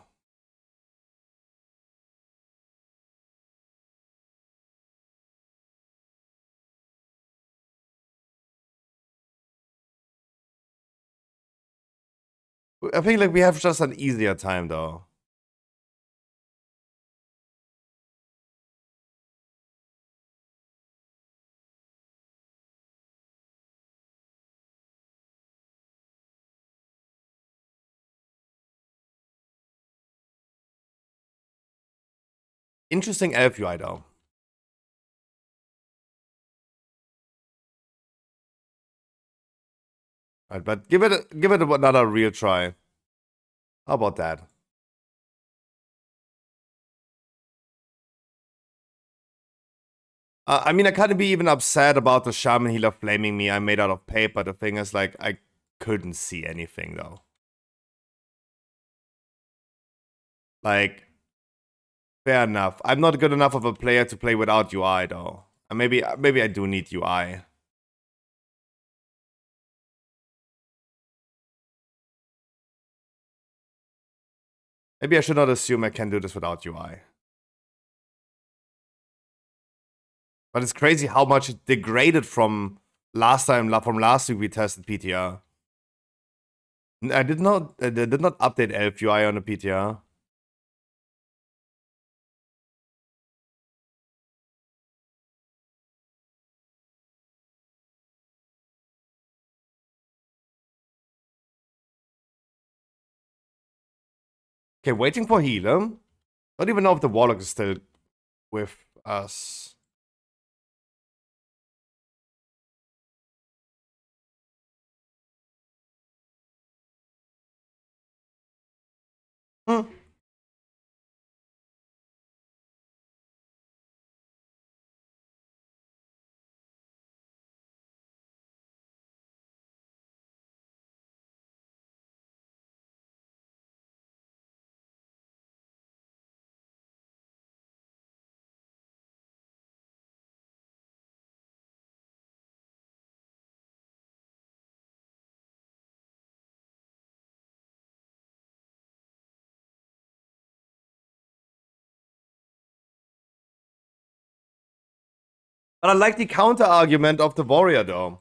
S4: I think like we have just an easier time, though. Interesting elf UI, though. Right, but give it another real try. How about that? I mean, I can't be even upset about the shaman healer flaming me. I made out of paper. The thing is, like, I couldn't see anything, though. Like, fair enough. I'm not good enough of a player to play without UI, though. And maybe I do need UI. Maybe I should not assume I can do this without UI. But it's crazy how much it degraded from last week we tested PTR. I did not update Elf UI on the PTR. Okay, waiting for healer. Don't even know if the Warlock is still with us. Hmm. But I like the counter argument of the warrior though.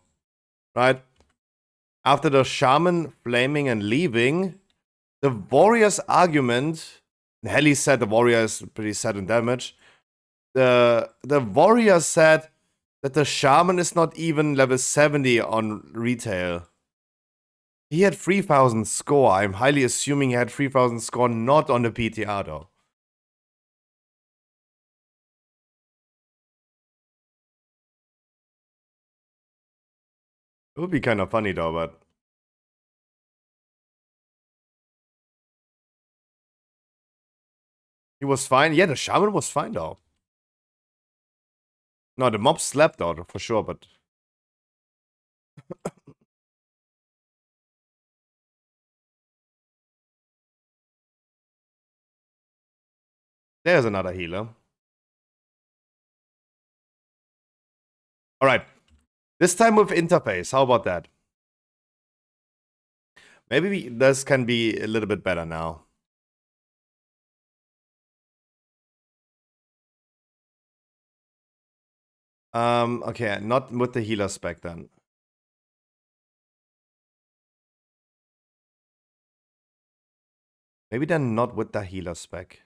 S4: Right? After the shaman flaming and leaving, the warrior's argument, Heli said the warrior is pretty set in damage. The warrior said that the shaman is not even level 70 on retail. He had 3000 score. I'm highly assuming he had 3000 score not on the PTR though. It would be kind of funny though, but... He was fine. Yeah, the shaman was fine though. No, the mob slept though, for sure, but... There's another healer. Alright. This time with interface. How about that? Maybe this can be a little bit better now. Okay, not with the healer spec then. Maybe then not with the healer spec.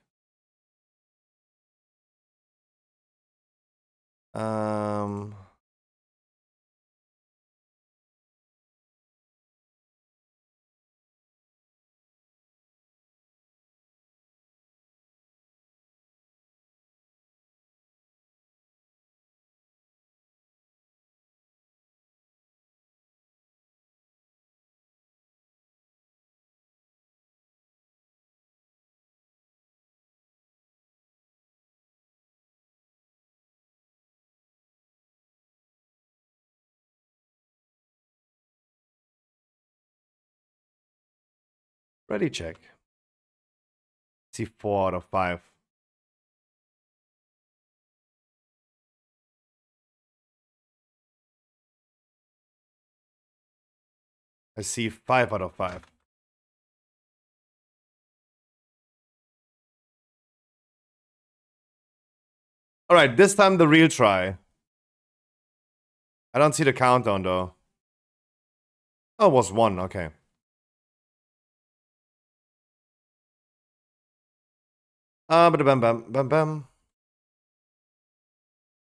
S4: Ready check. See 4 out of 5. I see 5 out of 5. Alright, this time the real try. I don't see the countdown though. Oh, it was 1, okay. Bam, bam, bam, bam.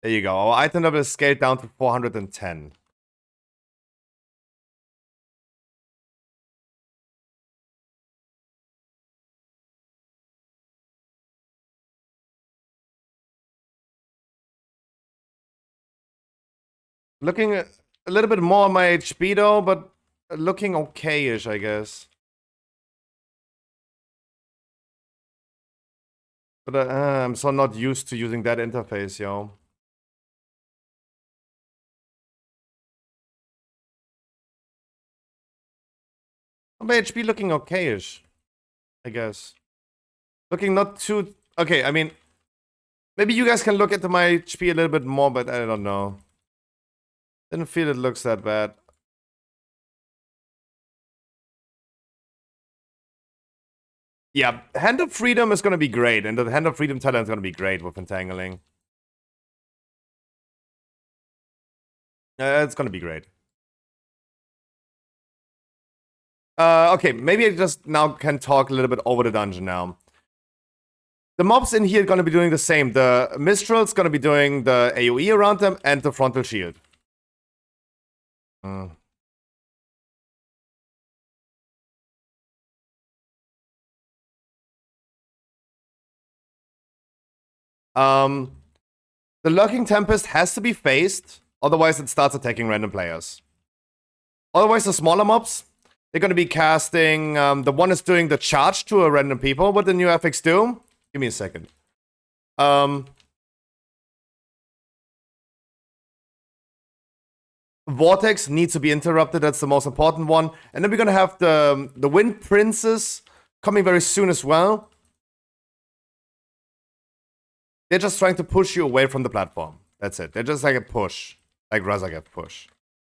S4: There you go. Our item level is scaled down to 410. Looking a little bit more on my HP though, but looking okay-ish, I guess. But I'm so not used to using that interface, yo. My HP looking okay-ish, I guess. Looking not too... Okay, I mean... Maybe you guys can look into my HP a little bit more, but I don't know. Didn't feel it looks that bad. Yeah, Hand of Freedom is going to be great, and the Hand of Freedom talent is going to be great with Entangling. It's going to be great. Okay, maybe I just now can talk a little bit over the dungeon now. The mobs in here are going to be doing the same. The Mistral's going to be doing the AoE around them and the frontal shield. The Lurking Tempest has to be phased, otherwise it starts attacking random players. Otherwise, the smaller mobs, they're going to be casting... the one is doing the charge to a random people. What the new FX do? Give me a second. Vortex needs to be interrupted. That's the most important one. And then we're going to have the Wind Princess coming very soon as well. They're just trying to push you away from the platform. That's it. They're just like a push. Like Razagev push.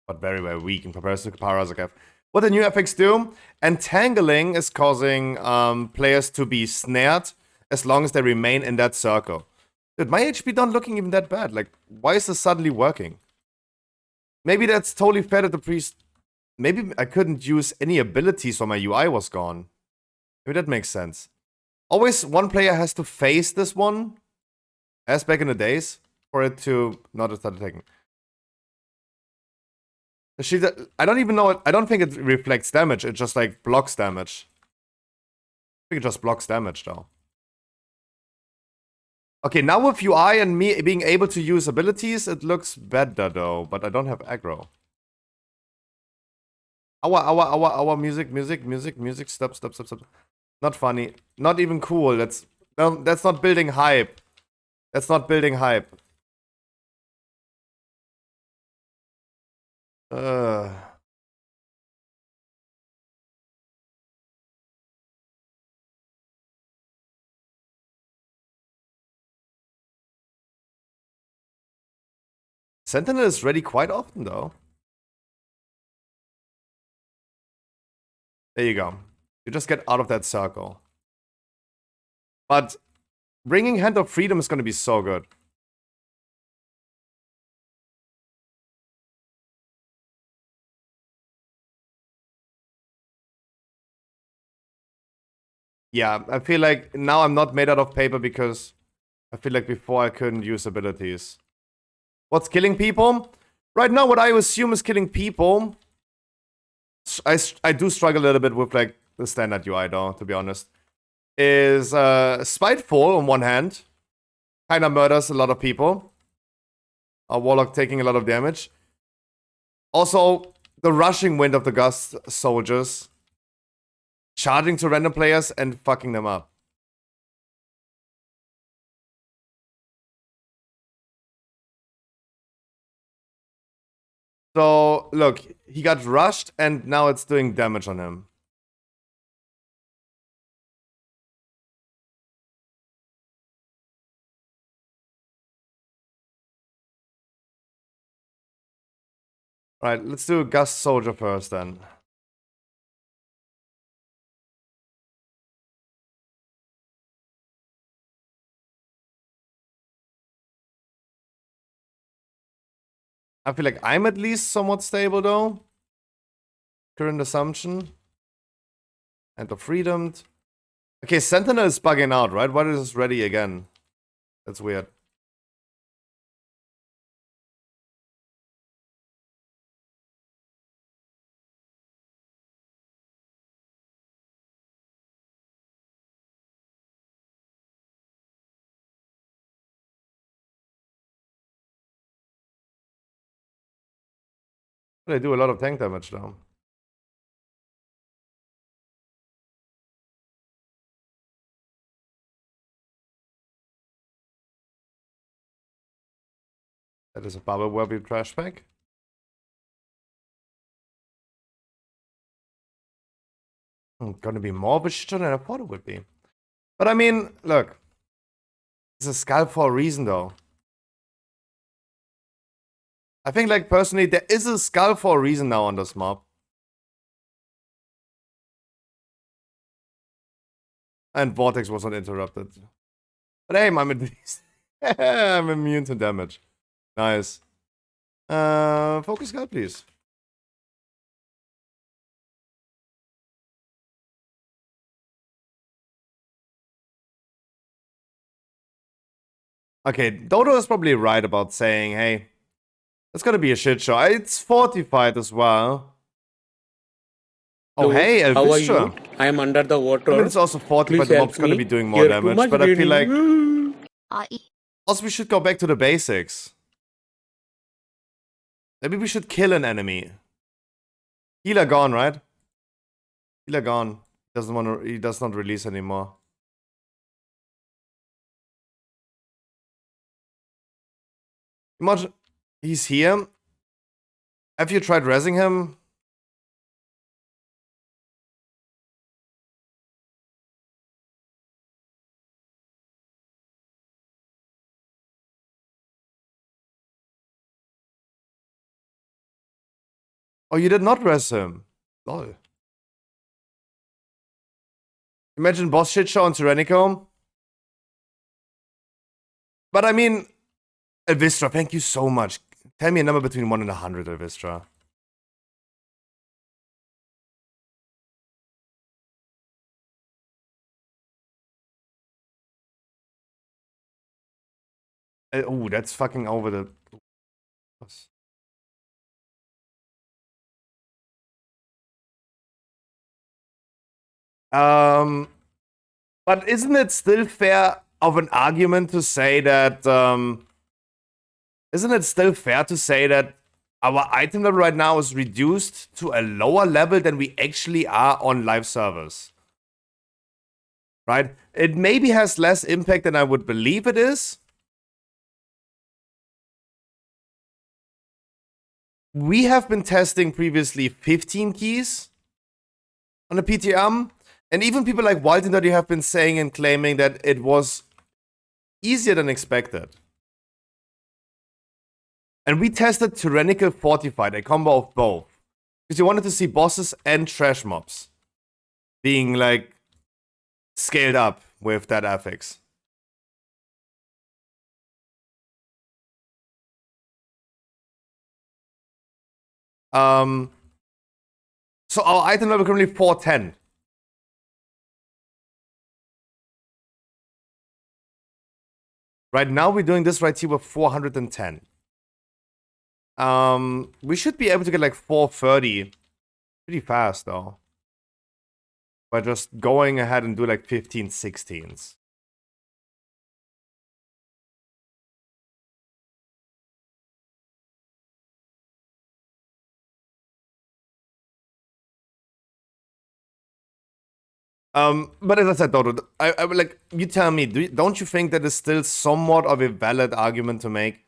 S4: But very, very weak in comparison to Razagev. What the new FX do? Entangling is causing players to be snared as long as they remain in that circle. Dude, my HP not looking even that bad. Like, why is this suddenly working? Maybe that's totally fair that the priest... Maybe I couldn't use any abilities when my UI was gone. Maybe that makes sense. Always one player has to face this one, as back in the days, for it to not start attacking. I don't even know it. I don't think it reflects damage. It just like blocks damage. I think it just blocks damage though. Okay, now with UI and me being able to use abilities, it looks better though. But I don't have aggro. Our music. Stop. Not funny. Not even cool. That's not building hype. That's not building hype. Sentinel is ready quite often though. There you go. You just get out of that circle. But bringing Hand of Freedom is going to be so good. Yeah, I feel like now I'm not made out of paper because I feel like before I couldn't use abilities. What's killing people? Right now, what I assume is killing people. I do struggle a little bit with like the standard UI though, to be honest. Is Spiteful on one hand. Kinda murders a lot of people. A Warlock taking a lot of damage. Also, the rushing wind of the Gust soldiers. Charging to random players and fucking them up. So, look, he got rushed and now it's doing damage on him. Alright, let's do Gust Soldier first then. I feel like I'm at least somewhat stable though. Current assumption. Hand of Freedom. Okay, Sentinel is bugging out, right? Why is this ready again? That's weird. They do a lot of tank damage though. That is a bubble worthy trash pack. Gonna be more of a shit than I thought it would be. But I mean, look. It's a skull for a reason though. I think like personally there is a skull for a reason now on this mob. And Vortex was not interrupted. But hey, I'm at least I'm immune to damage. Nice. Focus guard, please. Okay, Dodo is probably right about saying, hey, it's gonna be a shit show. It's fortified as well. Oh, hey,
S5: How are
S4: Elvistra.
S5: you? I am under the water.
S4: I mean, it's also fortified.
S5: Please
S4: The
S5: help
S4: mob's gonna
S5: me.
S4: be doing more
S5: Here, too
S4: damage,
S5: much
S4: but I feel like
S5: bleeding.
S4: also we should go back to the basics. Maybe we should kill an enemy. Healer gone, right? Healer gone. He does not release anymore. Imagine he's here. Have you tried rezzing him? Oh, you did not res him. Lol. Imagine boss shit show on Tyrannico. But I mean, Elvistra, thank you so much. Tell me a number between 1 and 100, Elvistra. Oh, that's fucking over the... But isn't it still fair of an argument to say that... isn't it still fair to say that our item level right now is reduced to a lower level than we actually are on live servers? Right? It maybe has less impact than I would believe it is. We have been testing previously 15 keys on the PTM, and even people like Wildinderdy have been saying and claiming that it was easier than expected. And we tested Tyrannical Fortified, a combo of both. Because you wanted to see bosses and trash mobs being like scaled up with that affix. So our item level currently 410. Right now we're doing this right here with 410. We should be able to get like 430 pretty fast though. By just going ahead and do like 15, 16s. But as I said, Dodo, I would like, you tell me, don't you think that is still somewhat of a valid argument to make?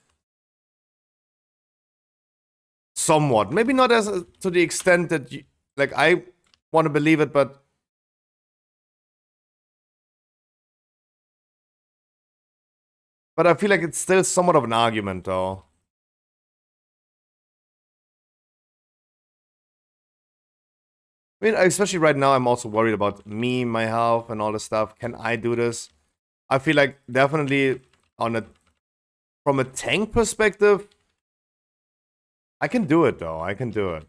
S4: Somewhat. Maybe not as to the extent that you, like, I want to believe it, but... But I feel like it's still somewhat of an argument, though. I mean, especially right now, I'm also worried about me, my health, and all this stuff. Can I do this? I feel like definitely from a tank perspective, I can do it though. I can do it.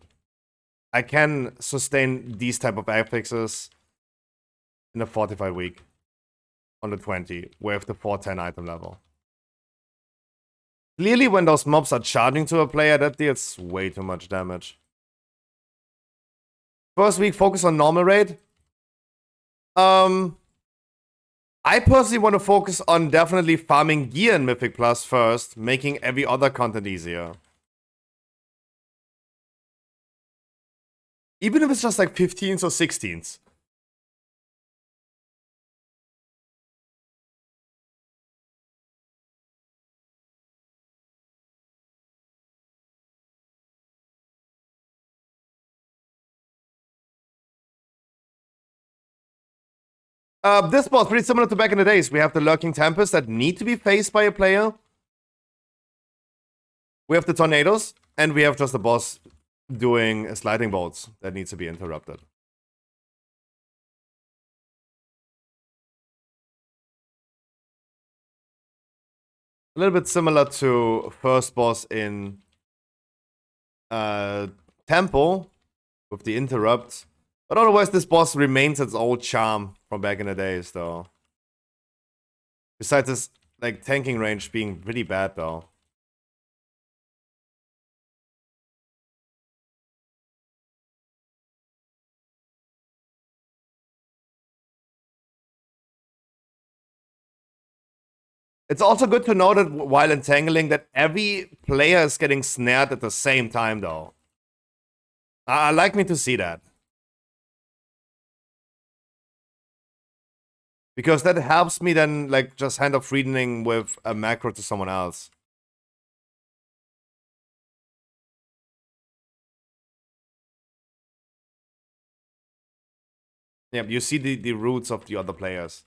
S4: I can sustain these type of affixes in the 45 week on the 20 with the 410 item level. Clearly, when those mobs are charging to a player, that deals way too much damage. First week, focus on normal raid. I personally want to focus on definitely farming gear in Mythic Plus first, making every other content easier. Even if it's just like 15s or 16s. This boss, pretty similar to back in the days. We have the Lurking Tempests that need to be faced by a player. We have the Tornadoes, and we have just the boss doing sliding bolts that needs to be interrupted. A little bit similar to first boss in Temple with the interrupts. But otherwise, this boss remains its old charm from back in the days, though. Besides this, like, tanking range being pretty bad, though. It's also good to know that while entangling, that every player is getting snared at the same time, though. I like me to see that. Because that helps me then, like, just hand off reasoning with a macro to someone else. Yeah, you see the roots of the other players.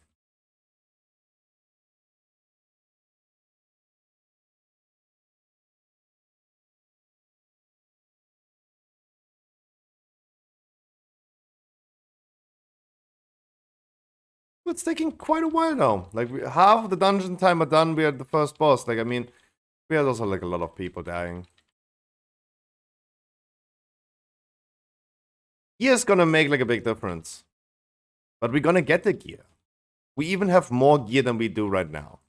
S4: it's taking quite a while now. Like, half of the dungeon time are done. We are the first boss. Like, I mean, we had also like a lot of people dying. Gear is gonna make like a big difference. But we're gonna get the gear. We even have more gear than we do right now.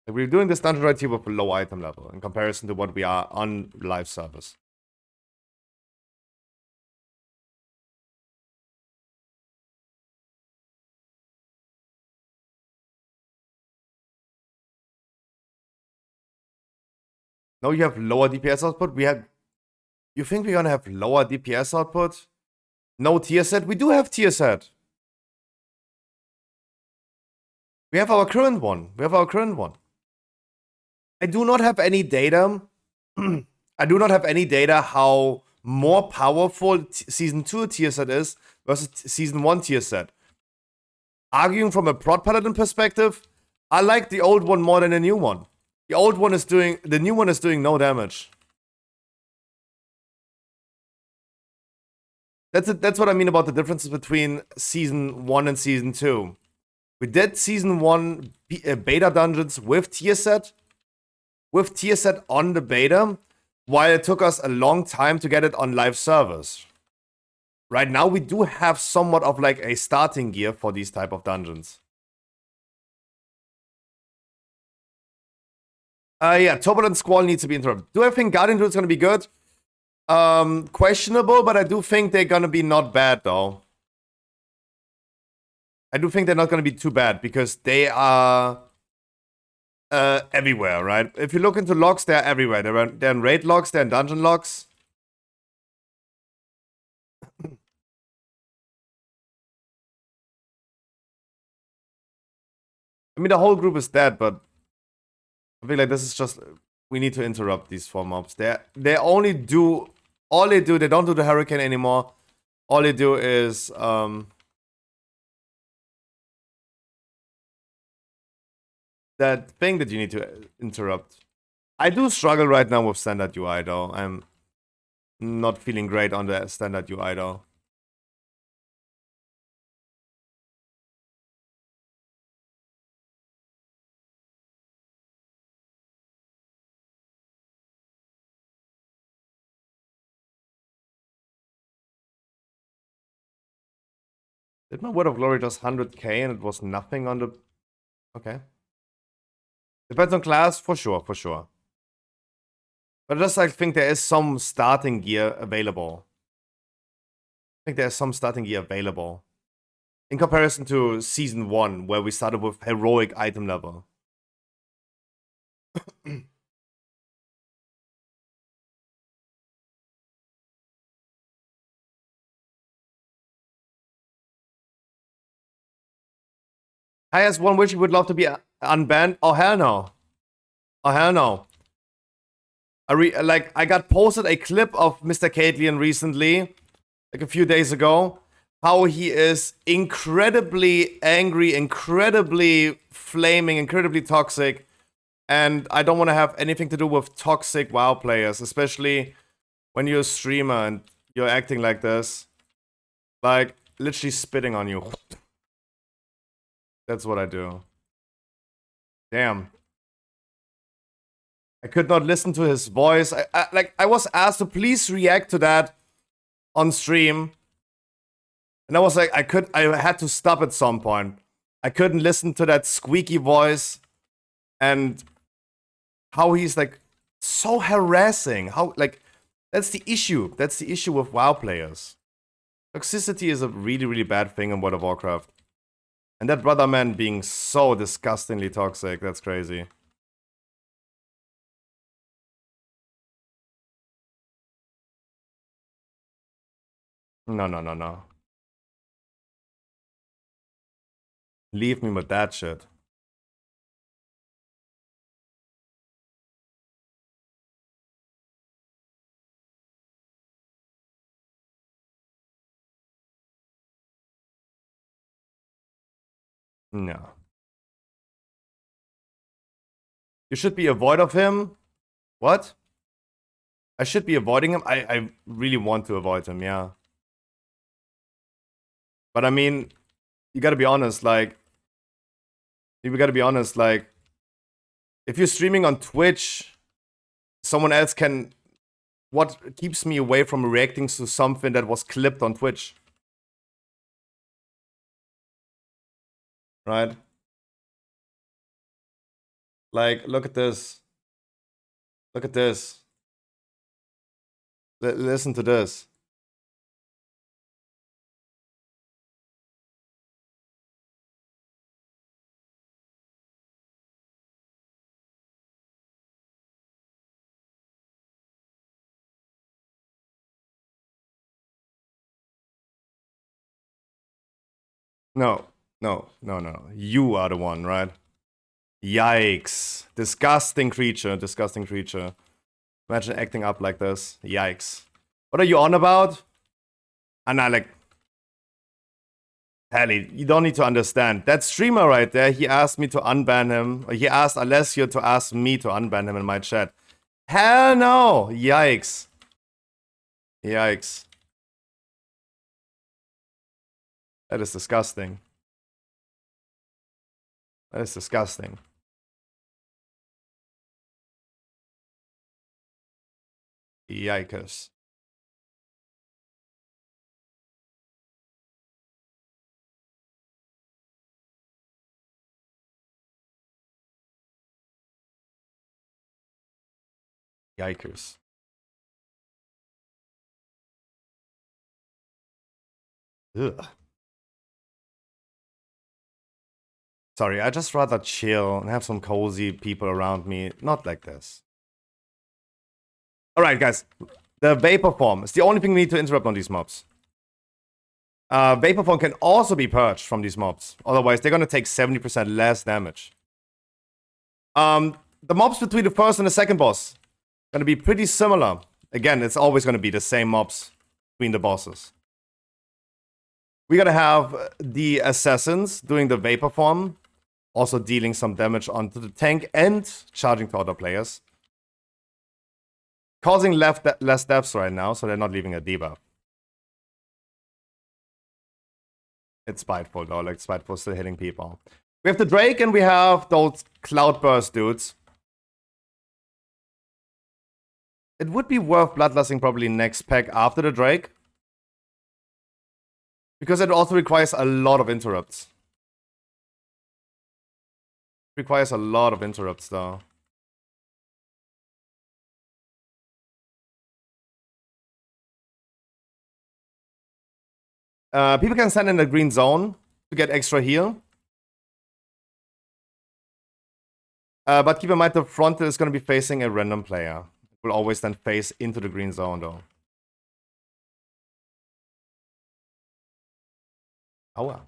S4: Like, we're doing this dungeon right here with a low item level in comparison to what we are on live service. No, you have lower DPS output. You think we're gonna have lower DPS output? No tier set? We do have tier set. We have our current one. I do not have any data. I do not have any data how more powerful Season 2 tier set is versus Season 1 tier set. Arguing from a prot paladin perspective, I like the old one more than the new one. The new one is doing no damage. That's what I mean about the differences between Season 1 and Season 2. We did Season 1 beta dungeons with tier set on the beta, while it took us a long time to get it on live servers. Right now, we do have somewhat of like a starting gear for these type of dungeons. Yeah, Turbulent Squall needs to be interrupted. Do I think Guardian Druid is gonna be good? Questionable, but I do think they're gonna be not bad though. I do think they're not gonna be too bad because they are everywhere, right? If you look into logs, they're everywhere. They're in raid logs, they're in dungeon logs. I mean, the whole group is dead, but I feel like this is just, we need to interrupt these 4 mobs. They only do, all they do, they don't do the hurricane anymore. All they do is that thing that you need to interrupt. I do struggle right now with standard UI though. I'm not feeling great on the standard UI though. Did my Word of Glory just 100k and it was nothing on the... Okay. Depends on class, for sure. But I just like think there is some starting gear available. I think there's some starting gear available. In comparison to Season 1, where we started with heroic item level. Highest one which you would love to be unbanned? Oh hell no. Oh hell no. I got posted a clip of Mr. Caitlyn recently, like a few days ago, how he is incredibly angry, incredibly flaming, incredibly toxic, and I don't want to have anything to do with toxic WoW players, especially when you're a streamer and you're acting like this. Like, literally spitting on you. That's what I do. Damn. I could not listen to his voice. I was asked to please react to that on stream. And I was like, I had to stop at some point. I couldn't listen to that squeaky voice and how he's like so harassing. How, like, that's the issue. That's the issue with WoW players. Toxicity is a really, really bad thing in World of Warcraft. And that brother man being so disgustingly toxic, that's crazy. No. Leave me with that shit. No. You should be avoid of him? What? I should be avoiding him? I really want to avoid him, yeah. But I mean, you gotta be honest, like, if you're streaming on Twitch, someone else can... What keeps me away from reacting to something that was clipped on Twitch? Right? Like, look at this. Look at this. Listen to this. No. You are the one, right? Yikes. Disgusting creature. Disgusting creature. Imagine acting up like this. Yikes. What are you on about? And I like... Helly, you don't need to understand. That streamer right there, he asked me to unban him. He asked Alessio to ask me to unban him in my chat. Hell no! Yikes. Yikes. That is disgusting. That is disgusting. Yikes. Yikers. Ugh. Sorry, I just rather chill and have some cozy people around me. Not like this. Alright, guys. The Vapor Form is the only thing we need to interrupt on these mobs. Vapor Form can also be purged from these mobs. Otherwise, they're gonna take 70% less damage. The mobs between the first and the second boss gonna be pretty similar. Again, it's always gonna be the same mobs between the bosses. We're gonna have the assassins doing the Vapor Form, also dealing some damage onto the tank and charging to other players. Causing less deaths right now, so they're not leaving a debuff. It's spiteful though, like spiteful still hitting people. We have the Drake and we have those Cloudburst dudes. It would be worth bloodlusting probably next pack after the Drake. Because it also requires a lot of interrupts. Requires a lot of interrupts though. People can stand in the green zone to get extra heal. But keep in mind the front is going to be facing a random player. It will always then face into the green zone though. Aua.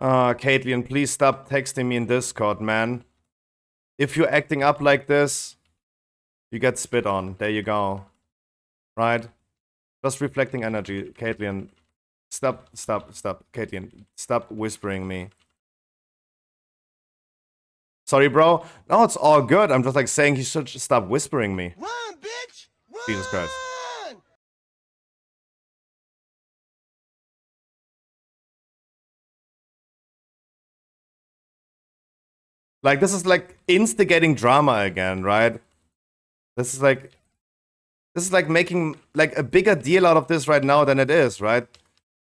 S4: Caitlyn, please stop texting me in Discord, man. If you're acting up like this, you get spit on. There you go. Right? Just reflecting energy. Caitlyn, stop. Caitlyn, stop whispering me. Sorry, bro. No, it's all good. I'm just like saying he should stop whispering me.
S1: Run, bitch! Run!
S4: Jesus Christ. Like, this is like instigating drama again, right? This is like making like a bigger deal out of this right now than it is, right?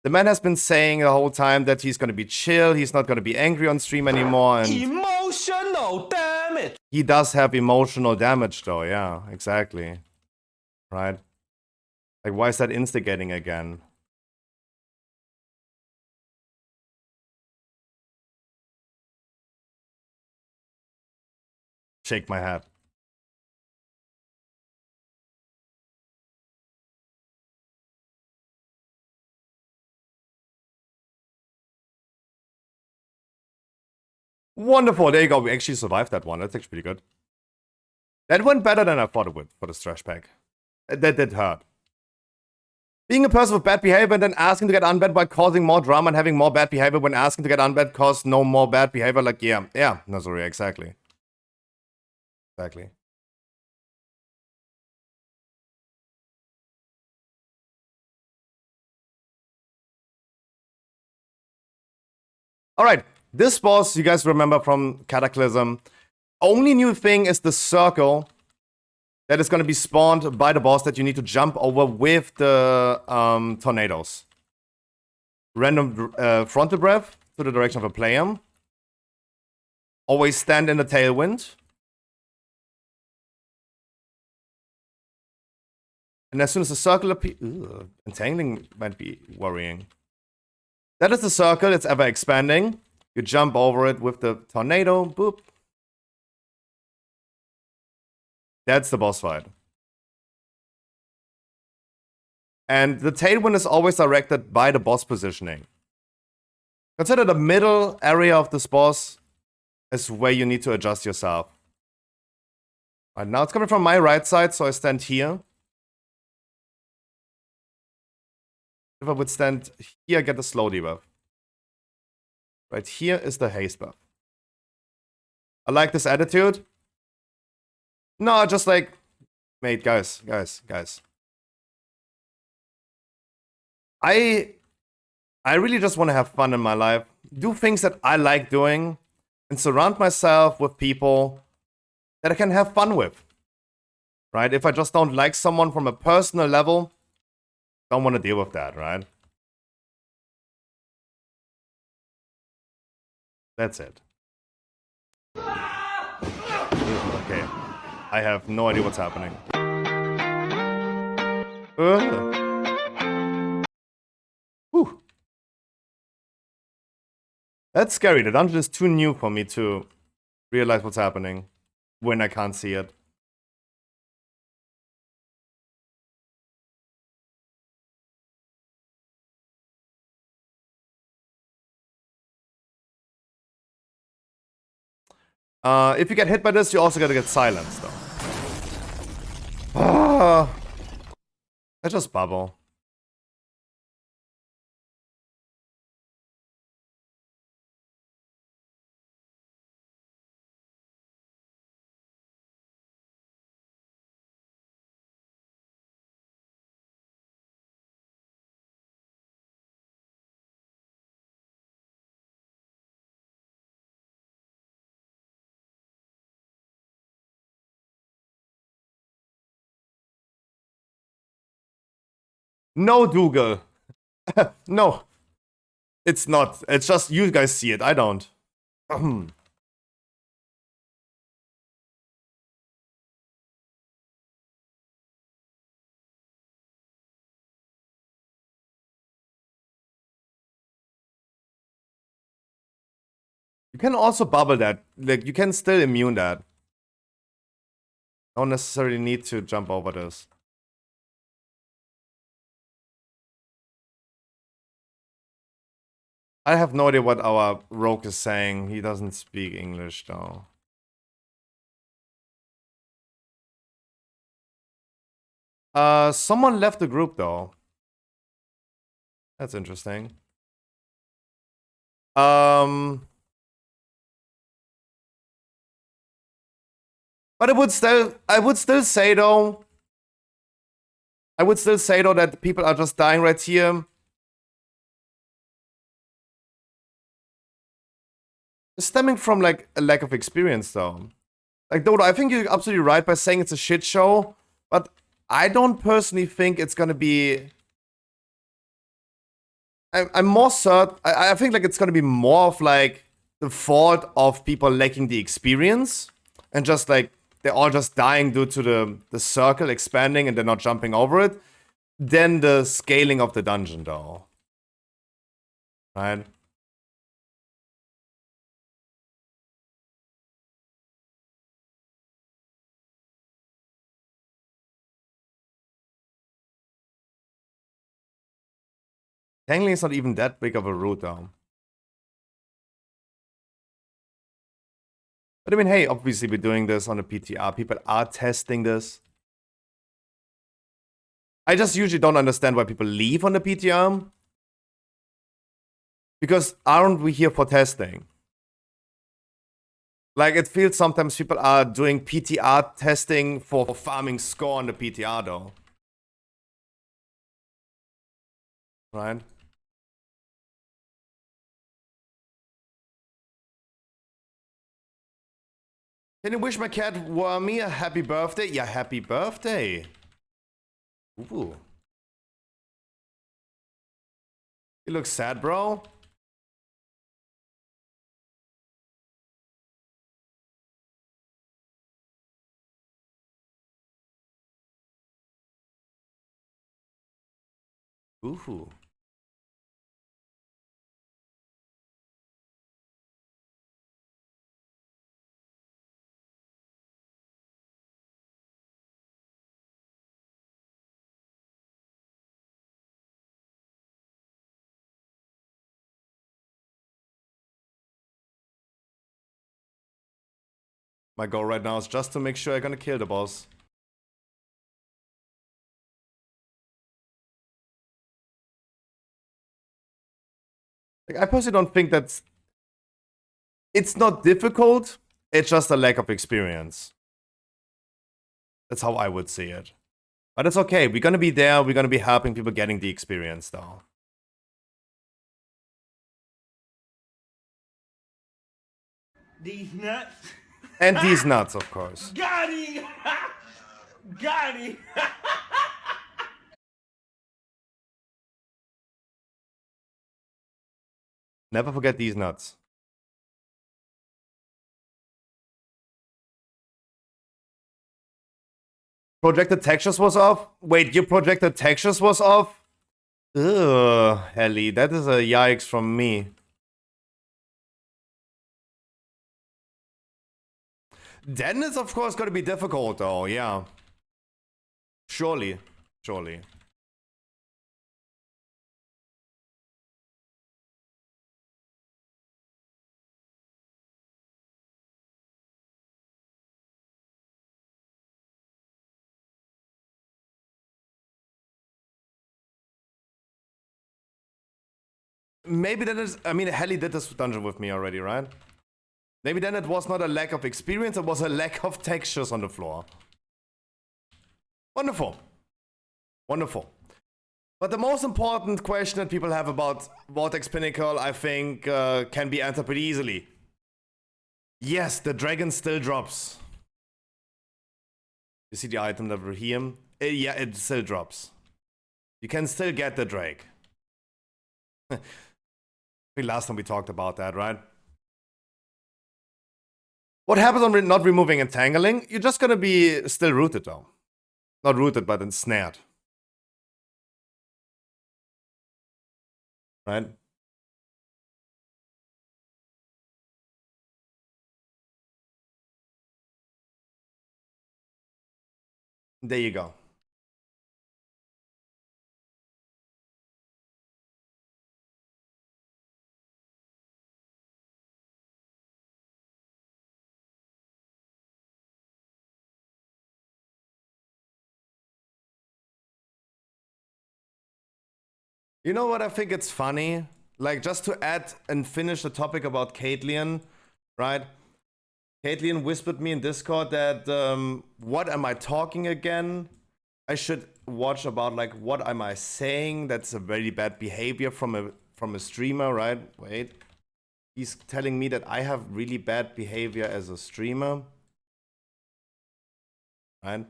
S4: The man has been saying the whole time that he's gonna be chill, he's not gonna be angry on stream anymore, and
S1: Emotional damage!
S4: he does have emotional damage though, yeah, exactly. Right? Like, why is that instigating again? Shake my head. Wonderful, there you go. We actually survived that one. That's actually pretty good. That went better than I thought it would for the trash pack. That did hurt. Being a person with bad behavior and then asking to get unbanned by causing more drama and having more bad behavior when asking to get unbanned cause no more bad behavior. Like, yeah, Nazoria, exactly. Exactly. Alright, this boss, you guys remember from Cataclysm. Only new thing is the circle that is going to be spawned by the boss that you need to jump over with the tornadoes. Random frontal breath to the direction of a player. Always stand in the tailwind. And as soon as the circle appears... Entangling might be worrying. That is the circle, it's ever expanding. You jump over it with the tornado. Boop. That's the boss fight. And the tailwind is always directed by the boss positioning. Consider the middle area of this boss is where you need to adjust yourself. Alright, now it's coming from my right side, so I stand here. If I would stand here, I get the slow debuff. Right here is the haste buff. I like this attitude. No, just like, mate, guys. I really just want to have fun in my life. Do things that I like doing. And surround myself with people that I can have fun with. Right? If I just don't like someone from a personal level, don't want to deal with that, right? That's it. Okay. I have no idea what's happening. Whew. That's scary. The dungeon is too new for me to realize what's happening when I can't see it. If you get hit by this, you also gotta get silenced, though. I just bubble. No, Dougal. No. It's not. It's just you guys see it. I don't. You can also bubble that. Like, you can still immune that. Don't necessarily need to jump over this. I have no idea what our rogue is saying. He doesn't speak English, though. Someone left the group, though. That's interesting. But I would still say though that people are just dying right here. Stemming from like a lack of experience though. Like Dodo, I think you're absolutely right by saying it's a shit show, but I don't personally think it's gonna be. I'm more certain. I think like it's gonna be more of like the fault of people lacking the experience and just like they're all just dying due to the circle expanding and they're not jumping over it, than the scaling of the dungeon though. Right? Tangling is not even that big of a route though. But I mean, hey, obviously we're doing this on a PTR. People are testing this. I just usually don't understand why people leave on the PTR. Because aren't we here for testing? Like, it feels sometimes people are doing PTR testing for farming score on the PTR, though. Right? Can you wish my cat Wormy a happy birthday? Yeah, happy birthday. Ooh. You look sad, bro. Ooh. My goal right now is just to make sure I'm gonna kill the boss. Like, I personally don't think that's... It's not difficult, it's just a lack of experience. That's how I would see it. But it's okay, we're gonna be there, we're gonna be helping people getting the experience, though.
S5: These nuts.
S4: And these nuts, of course.
S5: Got him. Got him.
S4: Never forget these nuts. Projected textures was off? Wait, your projected textures was off? Ugh, Helly, that is a yikes from me. Then it's of course gonna be difficult though, yeah. Surely. Surely. Maybe that is... I mean, Helly did this dungeon with me already, right? Maybe then it was not a lack of experience, it was a lack of textures on the floor. Wonderful. Wonderful. But the most important question that people have about Vortex Pinnacle, I think, can be answered pretty easily. Yes, the dragon still drops. You see the item level here? Yeah, it still drops. You can still get the Drake. I think last time we talked about that, right? What happens on not removing entangling? You're just gonna be still rooted though. Not rooted, but ensnared. Right? There you go. You know what I think it's funny? Like, just to add and finish the topic about Caitlyn, right? Caitlyn whispered me in Discord that, what am I talking again? I should watch about, like, what am I saying? That's a very bad behavior from a streamer, right? Wait. He's telling me that I have really bad behavior as a streamer. Right?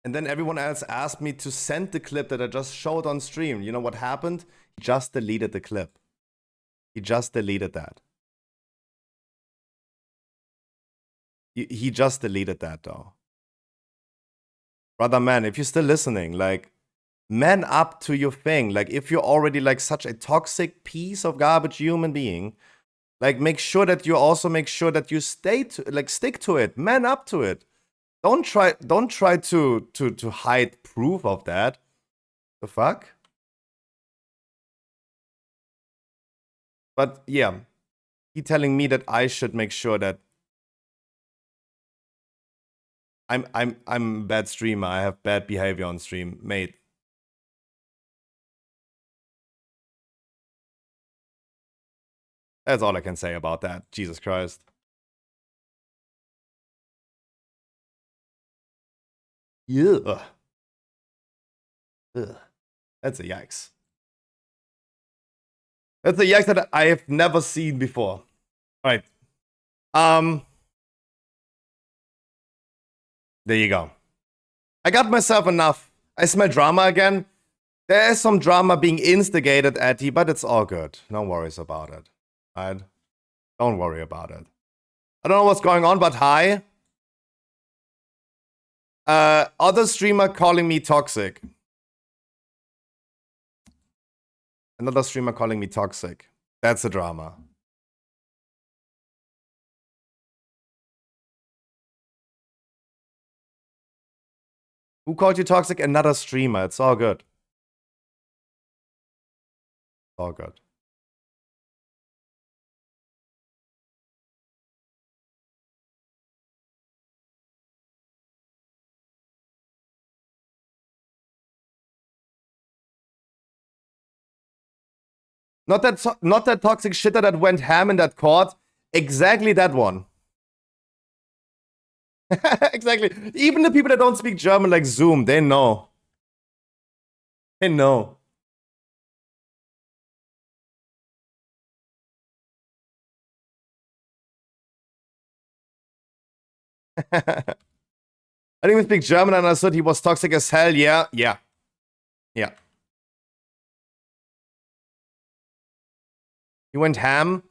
S4: And then everyone else asked me to send the clip that I just showed on stream. You know what happened? He just deleted the clip. He just deleted that. He just deleted that, though. Brother, man, if you're still listening, like, man up to your thing. Like, if you're already, like, such a toxic piece of garbage human being, like, make sure that you also make sure that you stick to it. Man up to it. Don't try to hide proof of that. The fuck? But yeah, he telling me that I should make sure that I'm a bad streamer. I have bad behavior on stream, mate. That's all I can say about that. Jesus Christ. Yeah. Ugh. That's a yikes. That's a yikes that I have never seen before. Alright. There you go. I got myself enough. I smell drama again. There is some drama being instigated at you, but it's all good. No worries about it. Right? Don't worry about it. I don't know what's going on, but hi. Other streamer calling me toxic. Another streamer calling me toxic. That's a drama. Who called you toxic? Another streamer. It's all good. It's all good. Not that toxic shitter that went ham in that court. Exactly that one. Exactly. Even the people that don't speak German like Zoom, they know. They know. I didn't even speak German and I thought he was toxic as hell. Yeah. He went ham.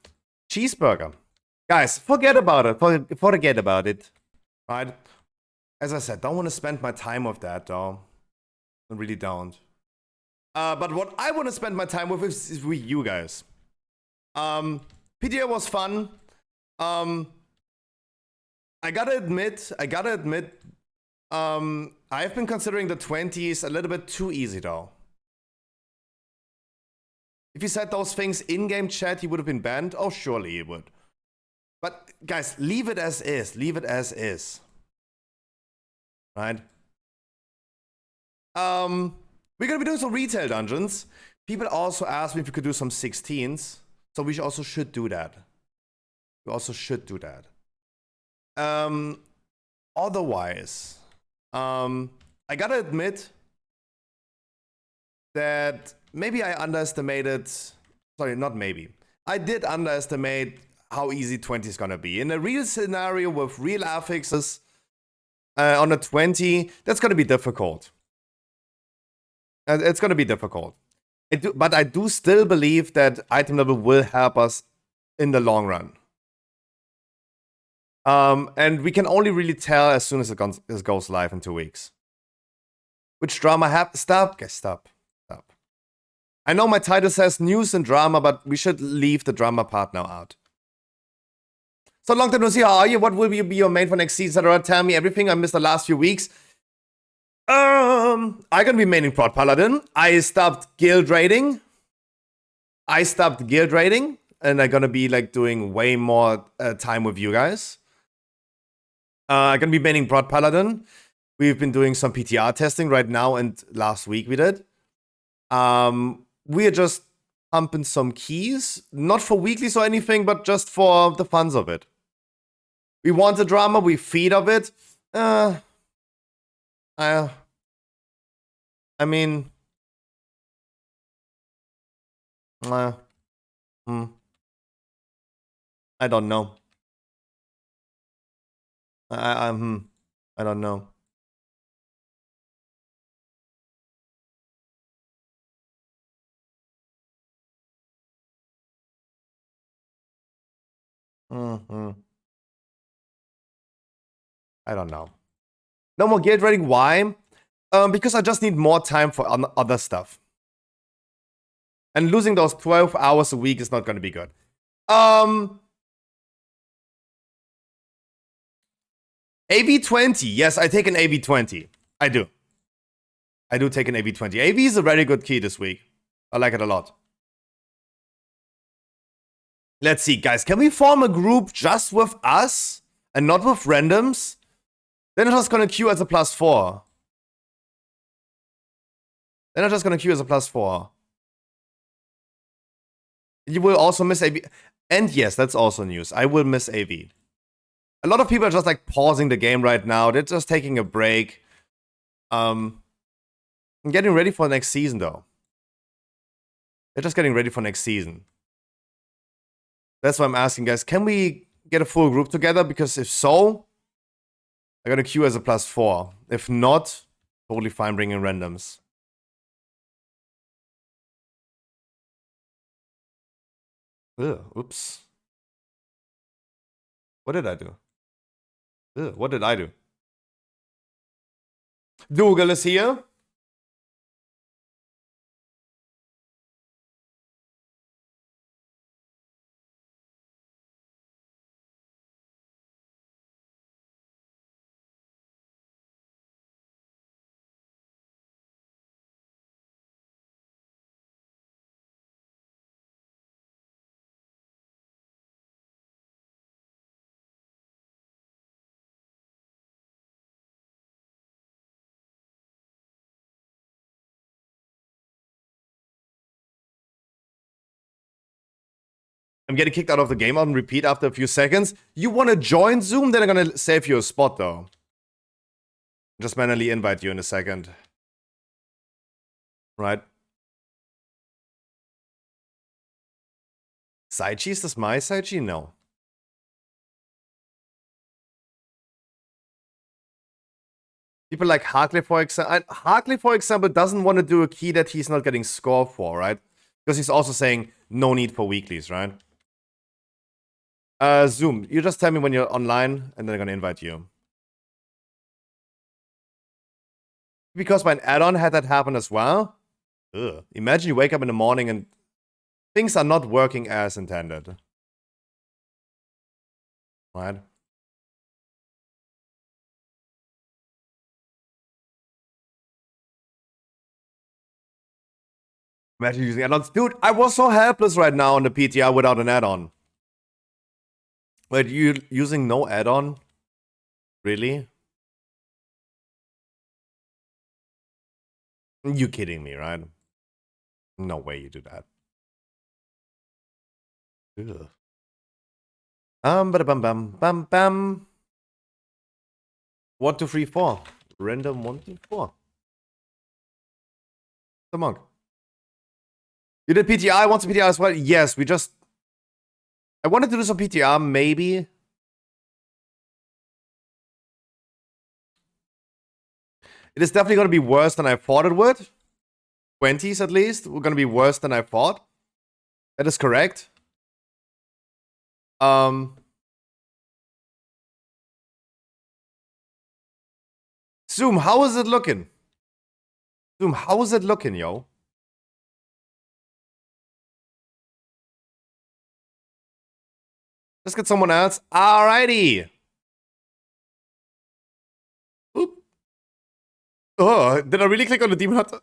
S4: Cheeseburger. Guys, forget about it. Forget about it. Right? As I said, don't want to spend my time with that, though. I really don't. But what I want to spend my time with is with you guys. PTA was fun. I gotta admit, I've been considering the 20s a little bit too easy, though. If he said those things in-game chat, he would have been banned. Oh, surely he would. But guys, leave it as is. Leave it as is. Right? We're gonna be doing some retail dungeons. People also asked me if we could do some 16s. So we also should do that. Otherwise, I gotta admit that maybe I underestimated. Sorry, not maybe. I did underestimate how easy 20 is gonna be. In a real scenario with real affixes on a 20, that's gonna be difficult. It's gonna be difficult. But I do still believe that item level will help us in the long run. And we can only really tell as soon as it goes live in 2 weeks. Which drama Stop, guys, stop. I know my title says news and drama, but we should leave the drama part now out. So long time no see, how are you? What will be your main for next season? Tell me everything I missed the last few weeks. I'm gonna be maining Prod Paladin. I stopped guild raiding. And I'm gonna be like doing way more time with you guys. I'm gonna be maining Prod Paladin. We've been doing some PTR testing right now, and last week we did. We are just pumping some keys, not for weeklies or anything, but just for the funs of it. We want the drama, we feed of it. I mean, I don't know. I don't know. I don't know. No more guild raiding. Why? Because I just need more time for other stuff. And losing those 12 hours a week is not going to be good. AV20. Yes, I take an AV20. I do. I do take an AV20. AV is a very good key this week. I like it a lot. Let's see, guys. Can we form a group just with us and not with randoms? Then I'm just gonna queue as a +4. Then I'm just gonna queue as a +4. You will also miss AV. And yes, that's also news. I will miss AV. A lot of people are just like pausing the game right now. They're just taking a break. I'm getting ready for next season though. They're just getting ready for next season. That's why I'm asking guys, can we get a full group together? Because if so, I got a queue as a +4. If not, totally fine bringing randoms. Ugh, oops. What did I do? Ugh, what did I do? Dougal is here. I'm getting kicked out of the game on repeat after a few seconds. You want to join Zoom? Then I'm gonna save you a spot though. Just manually invite you in a second. Right. Saichi, is this my Saichi? No. People like Harkley, for example. Harkley, for example, doesn't want to do a key that he's not getting score for, right? Because he's also saying no need for weeklies, right? Zoom, you just tell me when you're online, and then I'm gonna invite you. Because my add-on had that happen as well. Ugh. Imagine you wake up in the morning and things are not working as intended. Right? Imagine using add-ons. Dude, I was so helpless right now on the PTR without an add-on. Wait, you using no add-on? Really? You kidding me, right? No way you do that. Ugh. Bam bam bam bam. 1, 2, 3, 4. Random 1, 2, 4. The monk. You did PTR? I want some PTR as well. Yes, we just. I wanted to do some PTR, maybe. It is definitely going to be worse than I thought it would. 20s at least. We're going to be worse than I thought. That is correct. Zoom, how is it looking? Zoom, how is it looking, yo? Let's get someone else. Alrighty. Oop. Oh, did I really click on the Demon Hunter?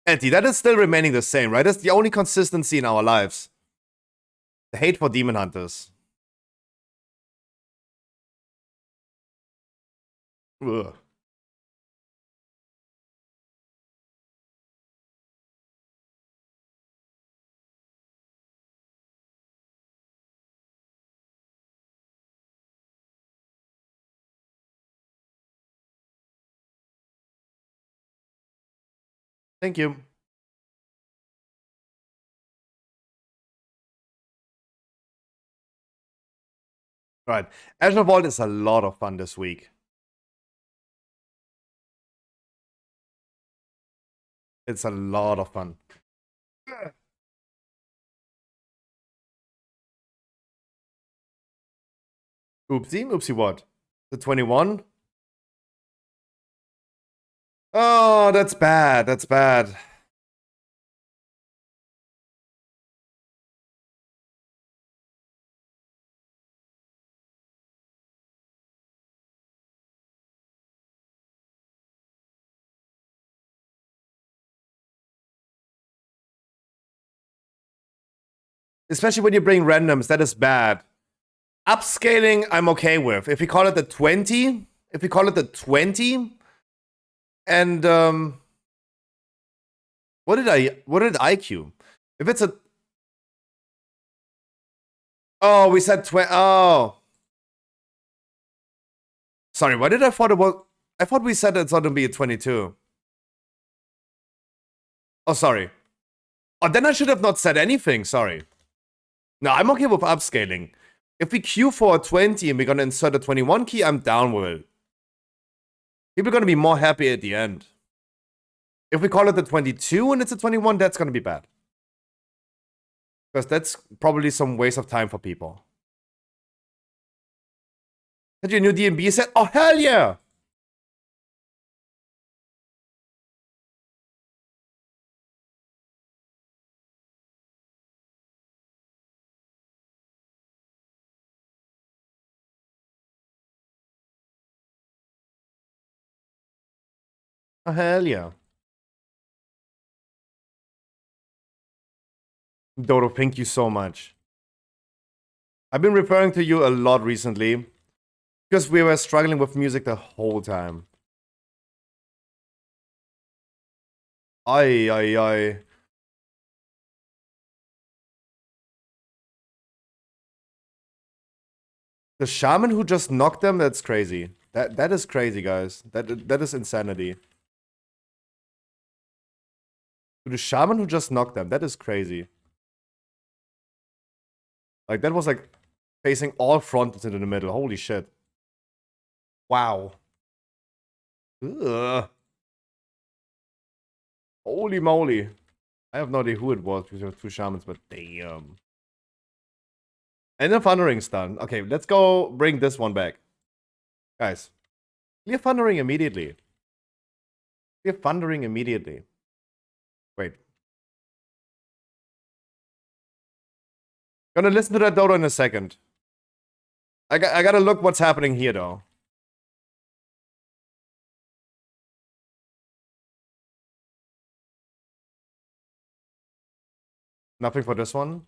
S4: Anti, that is still remaining the same, right? That's the only consistency in our lives. The hate for Demon Hunters. Ugh. Thank you. Right. Azure Vault is a lot of fun this week. It's a lot of fun. Oopsie. Oopsie what? The 21? Oh, that's bad. That's bad. Especially when you bring randoms, that is bad. Upscaling, I'm okay with. If we call it the 20, and what did I queue? If it's a oh, we said 20. Oh, sorry. What did I thought about? I thought we said it's going to be a 22. Oh, sorry. Oh, then I should have not said anything. Sorry. No, I'm okay with upscaling. If we queue for a 20 and we're gonna insert a 21 key, I'm down with it. People are gonna be more happy at the end. If we call it the 22 and it's a 21, that's gonna be bad. Because that's probably some waste of time for people. Had you a new DMB set? Oh, hell yeah! Oh, hell yeah. Dodo, thank you so much. I've been referring to you a lot recently. Because we were struggling with music the whole time. Ay, ay, ay. The shaman who just knocked them, that's crazy. That is crazy, guys. That is insanity. The shaman who just knocked them, that is crazy. Like, that was like facing all frontals into the middle. Holy shit. Wow. Ugh. Holy moly. I have no idea who it was because there were two shamans, but damn. And the Thundering's done. Okay, let's go bring this one back. Guys, clear Thundering immediately. Clear Thundering immediately. Wait. Gonna listen to that Dodo in a second. I gotta look what's happening here, though. Nothing for this one.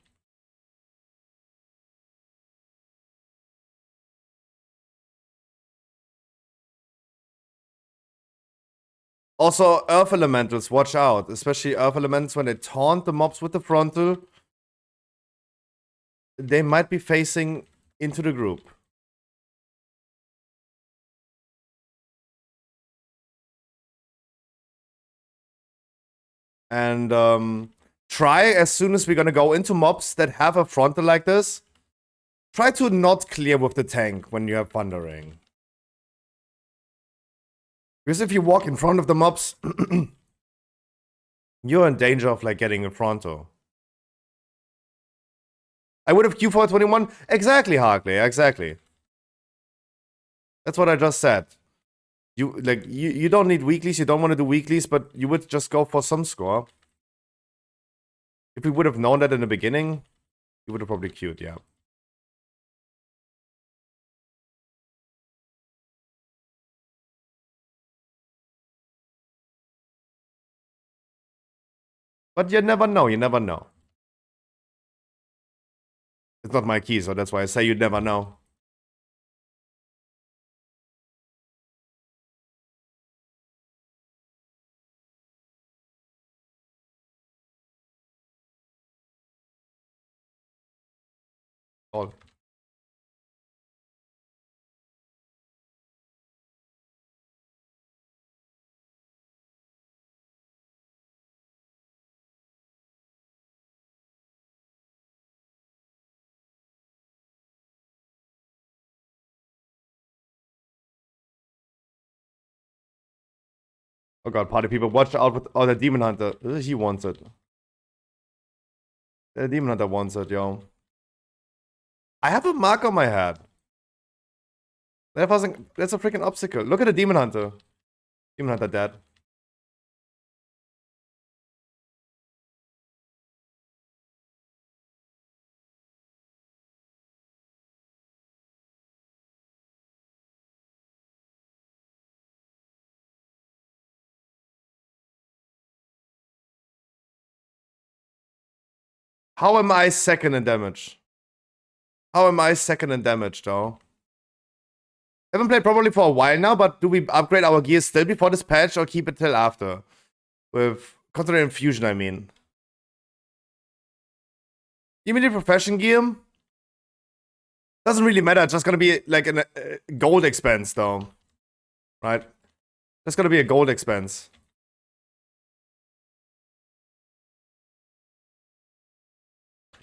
S4: Also, Earth Elementals, watch out. Especially Earth Elementals, when they taunt the mobs with the frontal, they might be facing into the group. And try, as soon as we're gonna go into mobs that have a frontal like this, try to not clear with the tank when you have Thundering. Because if you walk in front of the mobs, you're in danger of like getting a frontal. I would have Q421. Exactly, Harkley. Exactly. That's what I just said. You don't need weeklies. You don't want to do weeklies, but you would just go for some score. If we would have known that in the beginning, you would have probably queued, yeah. But you never know. You never know. It's not my key, so that's why I say you never know. All. Oh god, party people, watch out with the Demon Hunter. He wants it. The Demon Hunter wants it, yo. I have a mark on my head. That's a freaking obstacle. Look at the Demon Hunter. Demon Hunter dead. How am I second in damage? How am I second in damage, though? Haven't played properly for a while now, but do we upgrade our gear still before this patch or keep it till after? With concentrated infusion, I mean. You mean the profession gear? Doesn't really matter. It's just gonna be like a gold expense, though. Right? That's gonna be a gold expense.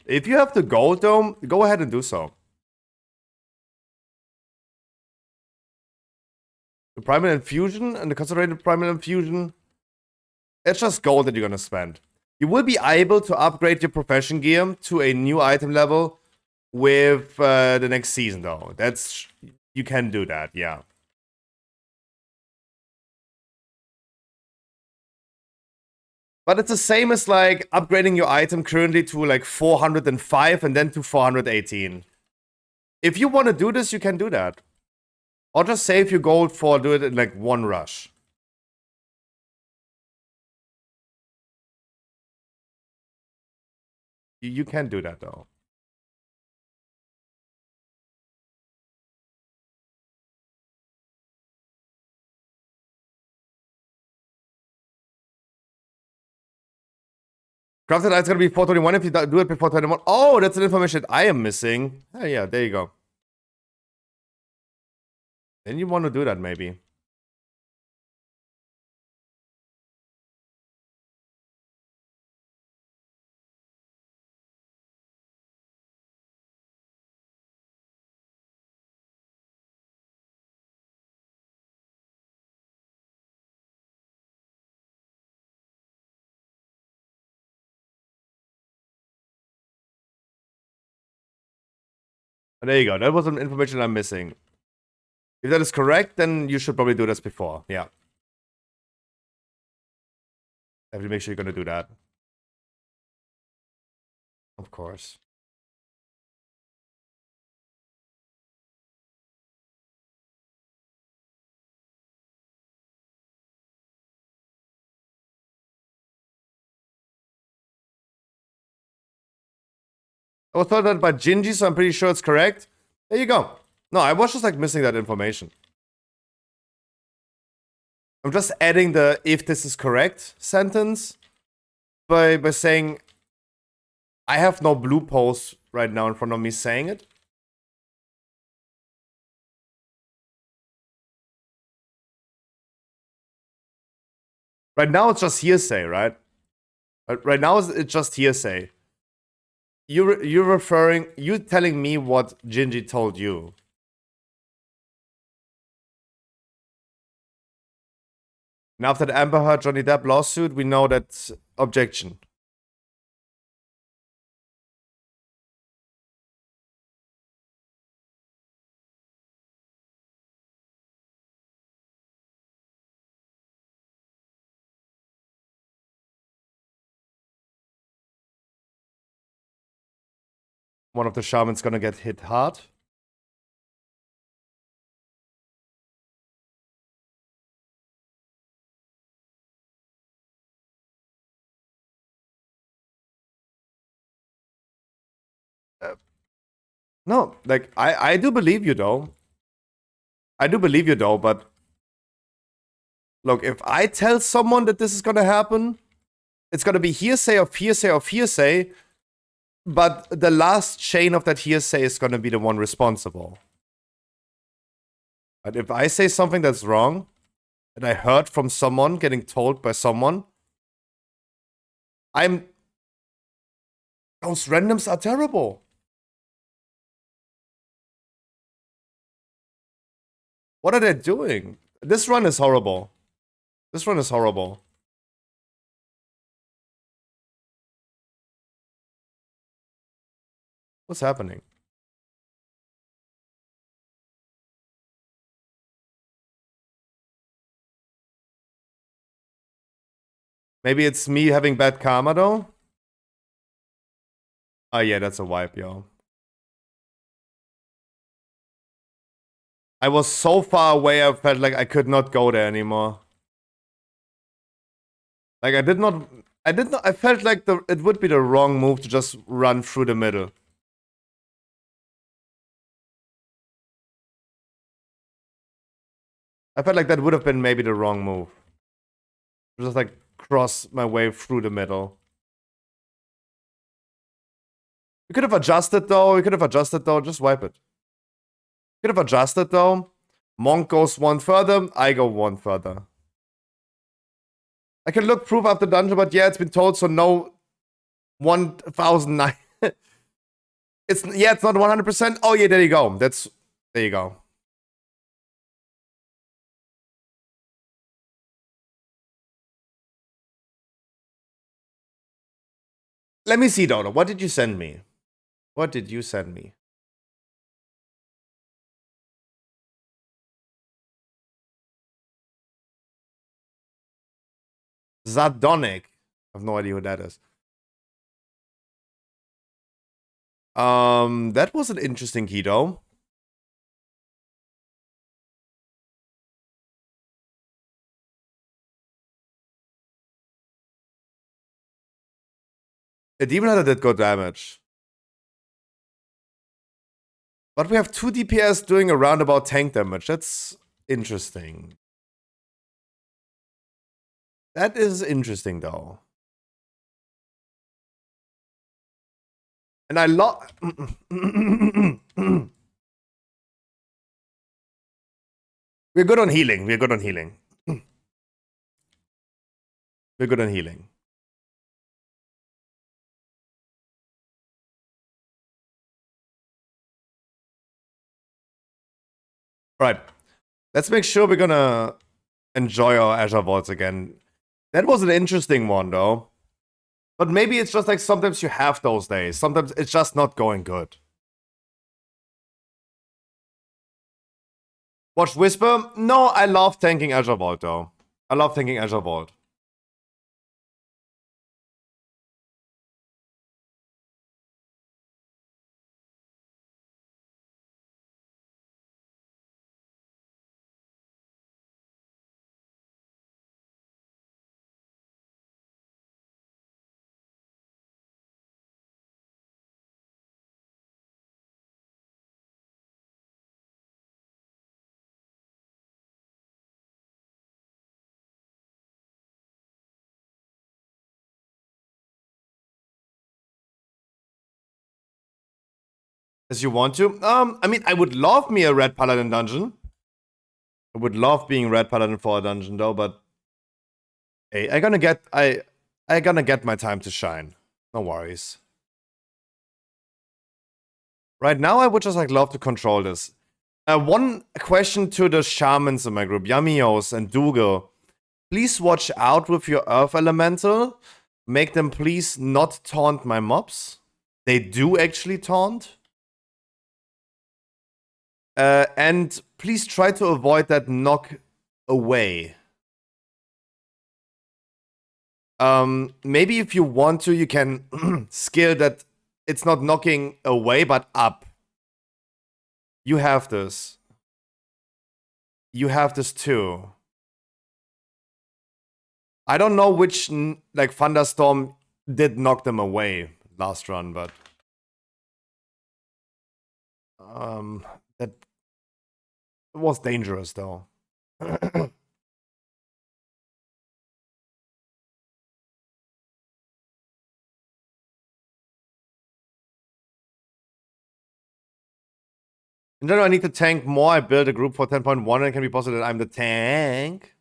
S4: If you have the gold, though, go ahead and do so. The primal infusion and the concentrated primal infusion, it's just gold that you're gonna spend. You will be able to upgrade your profession gear to a new item level with the next season, though. That's, you can do that, yeah. But it's the same as like upgrading your item currently to like 405 and then to 418. If you want to do this, you can do that. Or just save your gold for do it in like one rush. You can do that though. Crafted item's gonna be 421 if you do it before 21. Oh, that's an information that I am missing. Oh, yeah, there you go. Then you want to do that maybe. There you go. That was some information I'm missing. If that is correct, then you should probably do this before. Yeah. Have to make sure you're gonna do that. Of course. I was told that by Gingy, so I'm pretty sure it's correct. There you go. No, I was just like missing that information. I'm just adding the if this is correct sentence by saying I have no blue post right now in front of me saying it. Right now it's just hearsay, right? Right now it's just hearsay. You're telling me what Gingy told you. And after the Amber Heard Johnny Depp lawsuit, we know that objection. One of the shamans gonna get hit hard. No, like I do believe you though. I do believe you though, but look, if I tell someone that this is gonna happen, it's gonna be hearsay of hearsay of hearsay, but the last chain of that hearsay is gonna be the one responsible. But if I say something that's wrong, that I heard from someone getting told by someone, those randoms are terrible. What are they doing? This run is horrible. This run is horrible. What's happening? Maybe it's me having bad karma though? Oh yeah, that's a wipe, yo. I was so far away, I felt like I could not go there anymore. Like, I did not. I felt like it would be the wrong move to just run through the middle. I felt like that would have been maybe the wrong move. Just like cross my way through the middle. We could have adjusted though. Just wipe it. Could have adjusted though. Monk goes one further. I go one further. I can look proof after dungeon, but yeah, it's been told, so no 1009. It's not 100%. Oh yeah, there you go. There you go. Let me see, Dodo. What did you send me? What did you send me? Zardonic. I have no idea who that is. That was an interesting key, though. A Demon Hunter did good damage. But we have 2 DPS doing a roundabout tank damage. That's interesting. That is interesting, though. And I love... We're good on healing. We're good on healing. We're good on healing. Right. Let's make sure we're gonna enjoy our Azure Vaults again. That was an interesting one, though. But maybe it's just like sometimes you have those days. Sometimes it's just not going good. Watch Whisper? No, I love tanking Azure Vault, though. I love tanking Azure Vault. As you want to. I mean, I would love me a Red Paladin dungeon. I would love being Red Paladin for a dungeon, though, but... Hey, I gonna get my time to shine. No worries. Right now, I would just like love to control this. One question to the shamans in my group, Yamios and Dougal. Please watch out with your Earth Elemental. Make them please not taunt my mobs. They do actually taunt. And please try to avoid that knock away. Maybe if you want to, you can skill that it's not knocking away, but up. You have this. You have this too. I don't know which, like, Thunderstorm did knock them away last run, but... that was dangerous, though. In general, I need to tank more. I build a group for 10.1 and it can be possible that I'm the tank.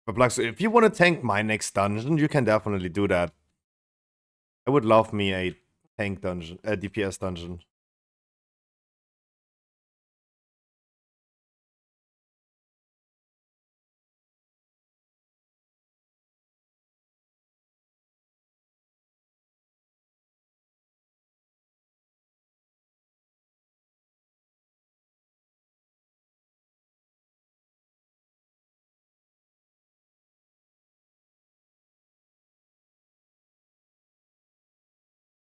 S4: But like, so if you want to tank my next dungeon, you can definitely do that. I would love me a tank dungeon, a DPS dungeon.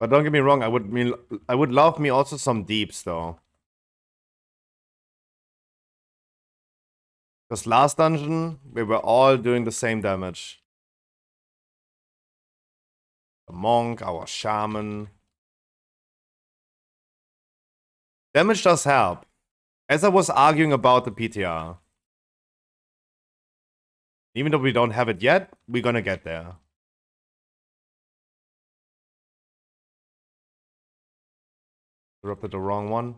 S4: But don't get me wrong, I would love me also some deeps though. Because last dungeon, we were all doing the same damage. The monk, our shaman. Damage does help. As I was arguing about the PTR. Even though we don't have it yet, we're gonna get there. Dropped the wrong one.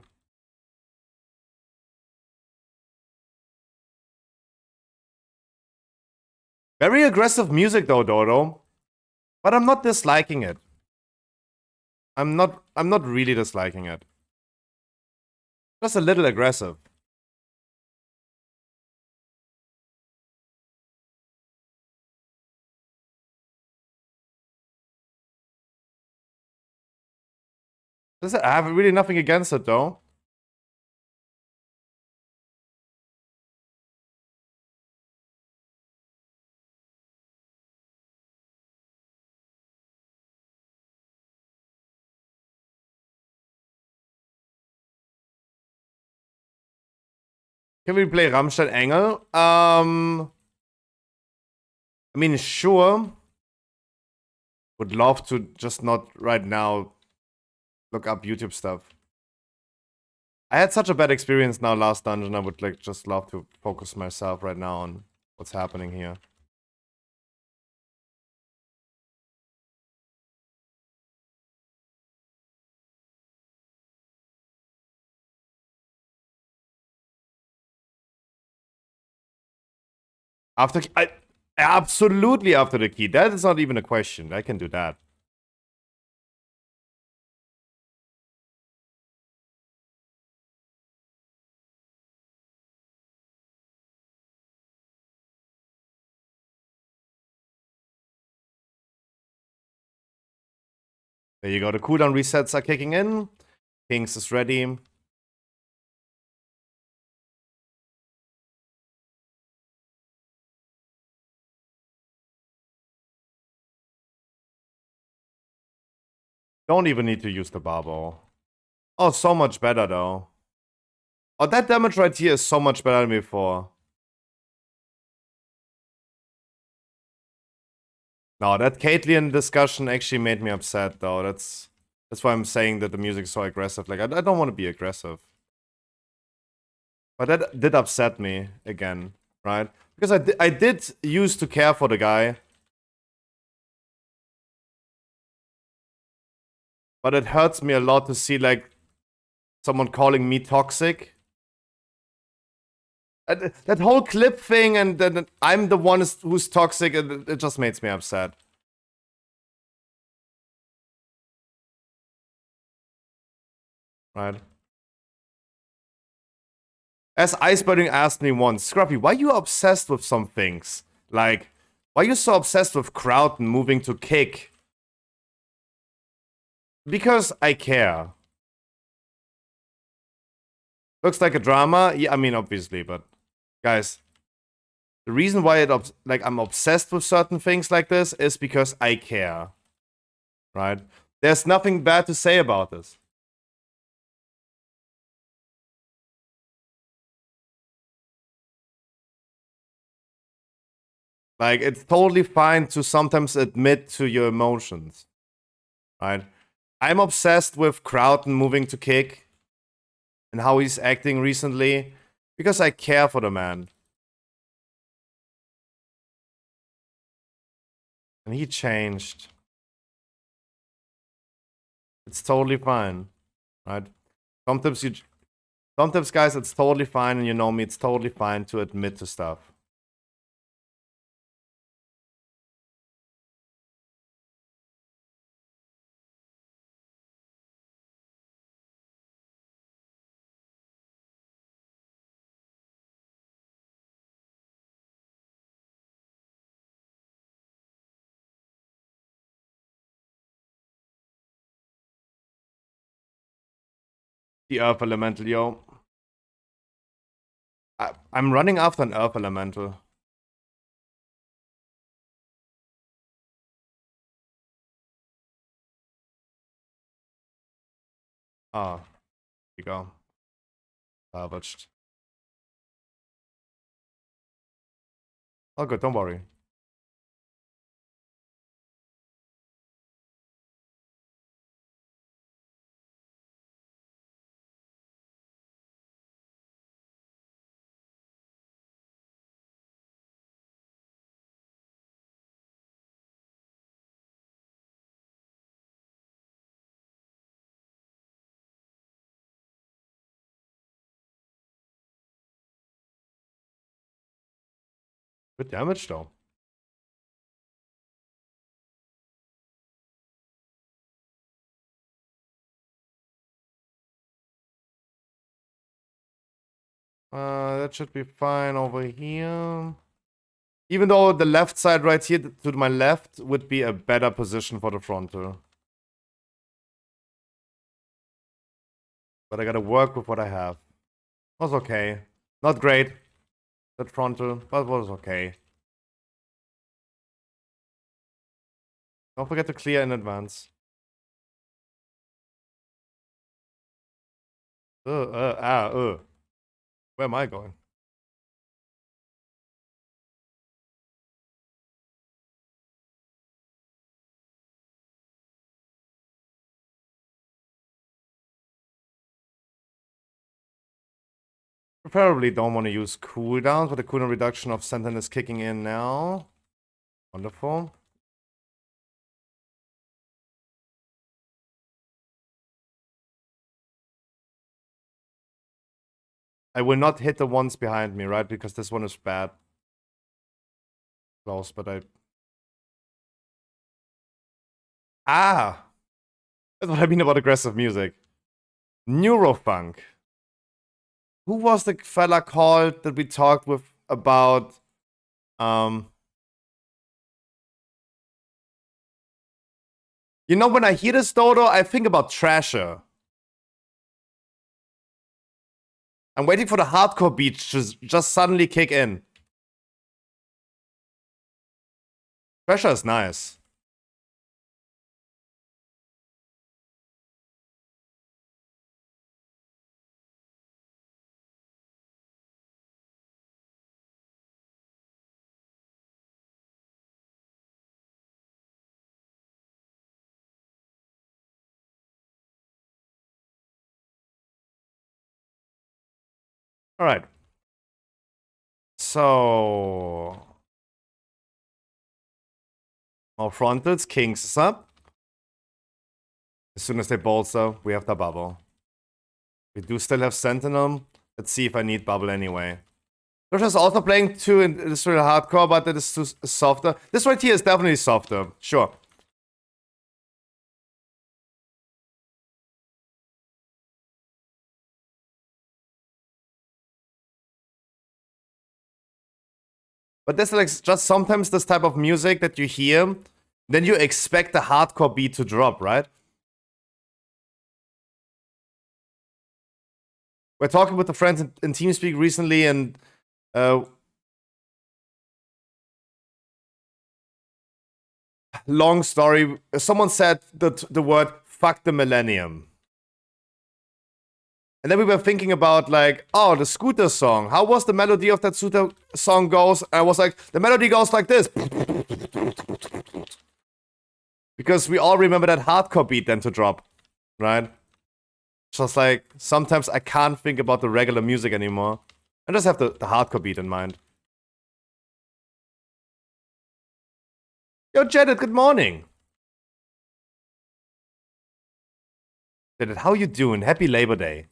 S4: Very aggressive music though, Dodo. But I'm not disliking it. I'm not really disliking it. Just a little aggressive. I have really nothing against it though. Can we play Rammstein Engel? I mean, sure. Would love to, just not right now look up YouTube stuff. I had such a bad experience now last dungeon. I would like just love to focus myself right now on what's happening here. Absolutely after the key. That is not even a question. I can do that. There you go. The cooldown resets are kicking in. Kings is ready. Don't even need to use the barbell. Oh, so much better though. Oh, that damage right here is so much better than before. No, that Caitlyn discussion actually made me upset though. That's why I'm saying that the music is so aggressive. Like, I don't want to be aggressive. But that did upset me again, right? Because I did used to care for the guy. But it hurts me a lot to see, like, someone calling me toxic. That whole clip thing, and then I'm the one who's toxic, it just makes me upset. Right? As Icebirding asked me once, Scruffy, why are you obsessed with some things? Like, why are you so obsessed with crowd and moving to kick? Because I care. Looks like a drama? Yeah, I mean, obviously, but guys, the reason why I'm obsessed with certain things like this is because I care. Right? There's nothing bad to say about this. Like, it's totally fine to sometimes admit to your emotions. Right? I'm obsessed with Crowton moving to kick and how he's acting recently because I care for the man. And he changed. It's totally fine. Right? Sometimes, guys, it's totally fine, and you know me, it's totally fine to admit to stuff. The Earth Elemental, yo. I'm running after an Earth Elemental. Ah, here you go. Salvaged. All good, don't worry. Good damage though. That should be fine over here. Even though the left side right here to my left would be a better position for the frontal. But I gotta work with what I have. Was okay. Not great, that frontal, but was okay. Don't forget to clear in advance. Where am I going? Preferably don't want to use cooldowns, but the cooldown reduction of Sentinel is kicking in now. Wonderful. I will not hit the ones behind me, right? Because this one is bad. Close, but I... Ah! That's what I mean about aggressive music. Neurofunk. Who was the fella called that we talked with about... You know, when I hear this Dodo, I think about Trasher. I'm waiting for the hardcore beat to just suddenly kick in. Trasher is nice. Alright. So... Our frontals, Kings is up. As soon as they bolster, we have the bubble. We do still have Sentinel. Let's see if I need bubble anyway. Josh also playing 2 in this really hardcore, but that is too softer. This right here is definitely softer. Sure. But there's like just sometimes this type of music that you hear, then you expect the hardcore beat to drop, right? We're talking with the friends in TeamSpeak recently, and long story. Someone said the word "fuck the millennium," and then we were thinking about like, oh, the Scooter song. How was the melody of that Scooter song goes? And I was like, the melody goes like this. Because we all remember that hardcore beat then to drop, right? Just like, sometimes I can't think about the regular music anymore. I just have the hardcore beat in mind. Yo, Janet, good morning. Janet, how you doing? Happy Labor Day.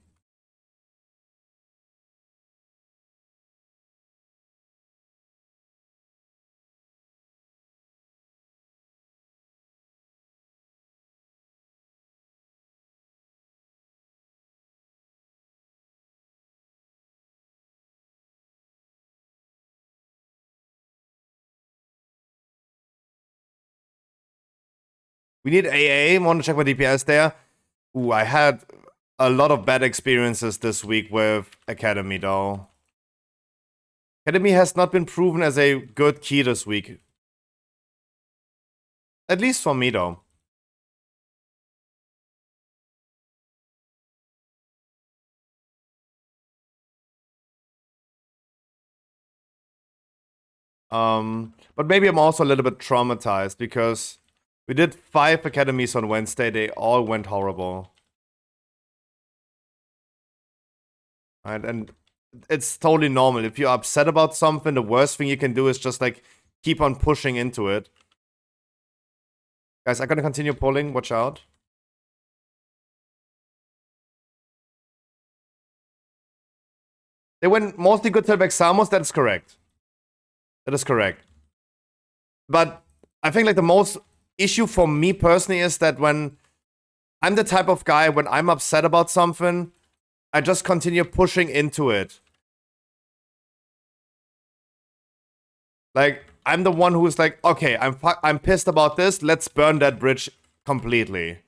S4: We need AA. Want to check my DPS there? Ooh, I had a lot of bad experiences this week with Academy, though. Academy has not been proven as a good key this week. At least for me, though. But maybe I'm also a little bit traumatized because we did 5 academies on Wednesday. They all went horrible. Right, and it's totally normal. If you're upset about something, the worst thing you can do is just like keep on pushing into it. Guys, I'm gonna continue pulling. Watch out. They went mostly good till Vexamos. That is correct. That is correct. But I think like the most issue for me personally is that when I'm the type of guy, when I'm upset about something, I just continue pushing into it. Like, I'm the one who's like, okay, I'm pissed about this. Let's burn that bridge completely.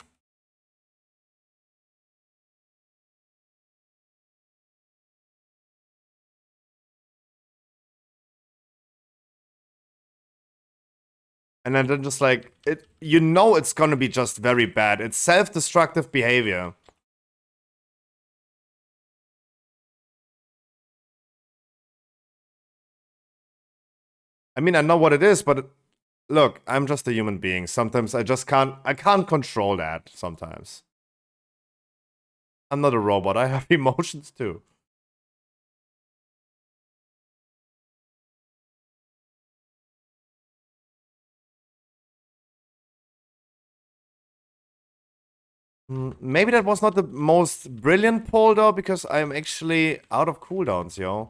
S4: And then just like, you know it's gonna be just very bad. It's self-destructive behavior. I mean, I know what it is, but look, I'm just a human being. Sometimes I can't control that sometimes. I'm not a robot. I have emotions too. Maybe that was not the most brilliant pull though, because I'm actually out of cooldowns, yo.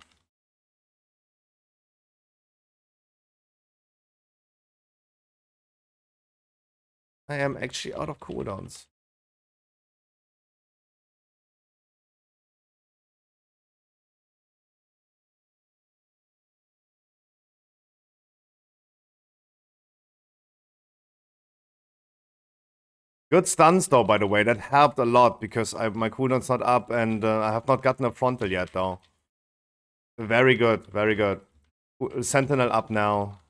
S4: I am actually out of cooldowns. Good stuns though, by the way. That helped a lot because my cooldown's not up and I have not gotten a frontal yet though. Very good, very good. Sentinel up now.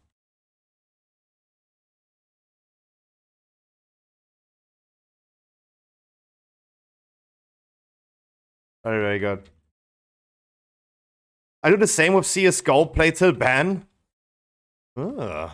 S4: Very, very good. I do the same with CSGO, play till ban. Ugh.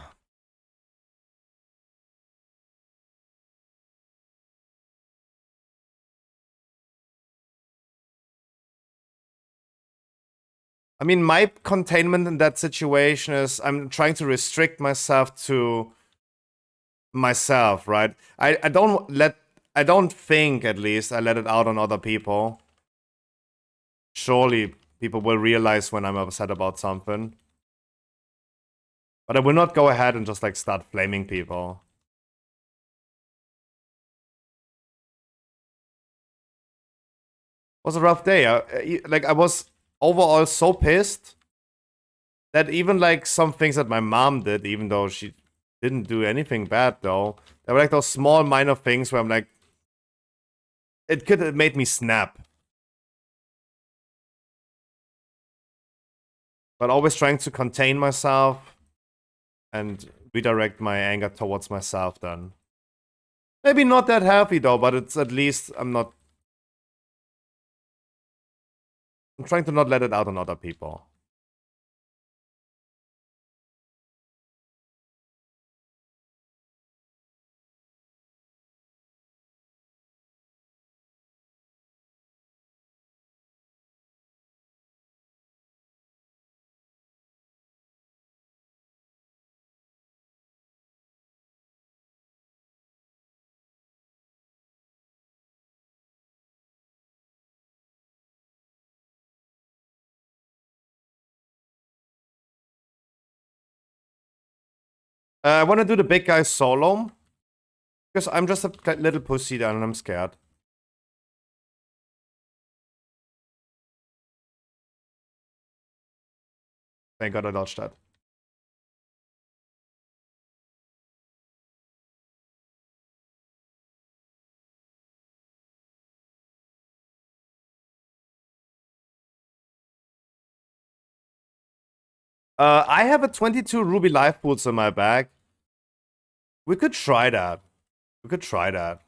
S4: I mean, my containment in that situation is I'm trying to restrict myself to myself, right? I don't think, at least, I let it out on other people. Surely people will realize when I'm upset about something. But I will not go ahead and just like start flaming people. It was a rough day. I was overall so pissed that even like some things that my mom did, even though she didn't do anything bad though, there were like those small minor things where I'm like, it could have made me snap. But always trying to contain myself and redirect my anger towards myself then. Maybe not that healthy though, but it's at least I'm trying to not let it out on other people. I want to do the big guy solo. Because I'm just a little pussy then and I'm scared. Thank God I dodged that. I have a 22 ruby life pools in my bag. We could try that. We could try that.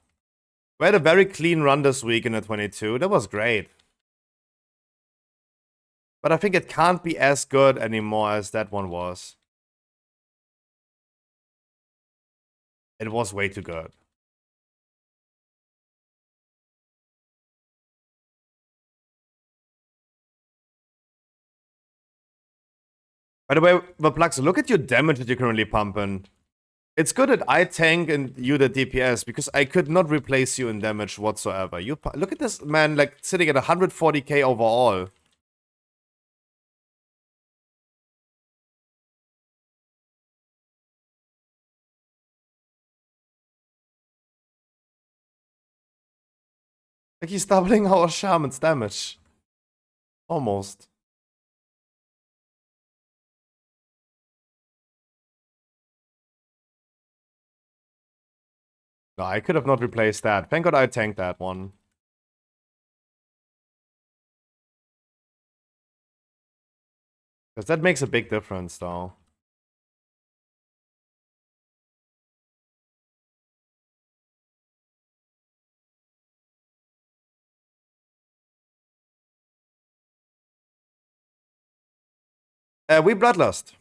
S4: We had a very clean run this week in the 22. That was great. But I think it can't be as good anymore as that one was. It was way too good. By the way, Verplux, look at your damage that you're currently pumping. It's good that I tank and you the DPS, because I could not replace you in damage whatsoever. You look at this man, like, sitting at 140k overall. Like, he's doubling our shaman's damage. Almost. No, I could have not replaced that. Thank God I tanked that one. Because that makes a big difference, though. We Bloodlust.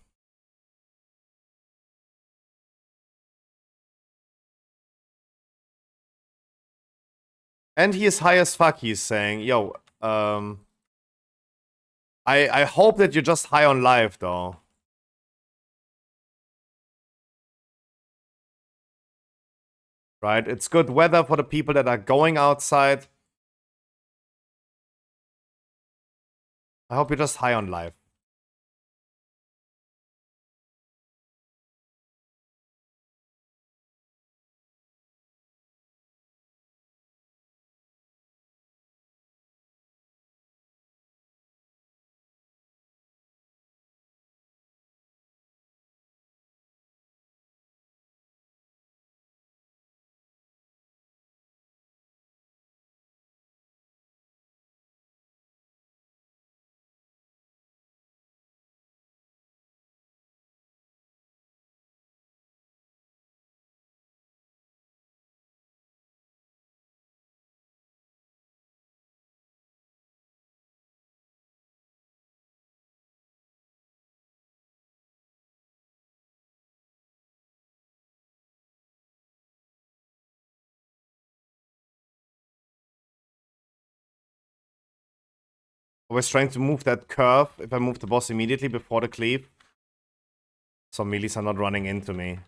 S4: And he is high as fuck, he's saying. Yo, I hope that you're just high on life, though. Right? It's good weather for the people that are going outside. I hope you're just high on life. I was trying to move that curve if I move the boss immediately before the cleave. So melees are not running into me.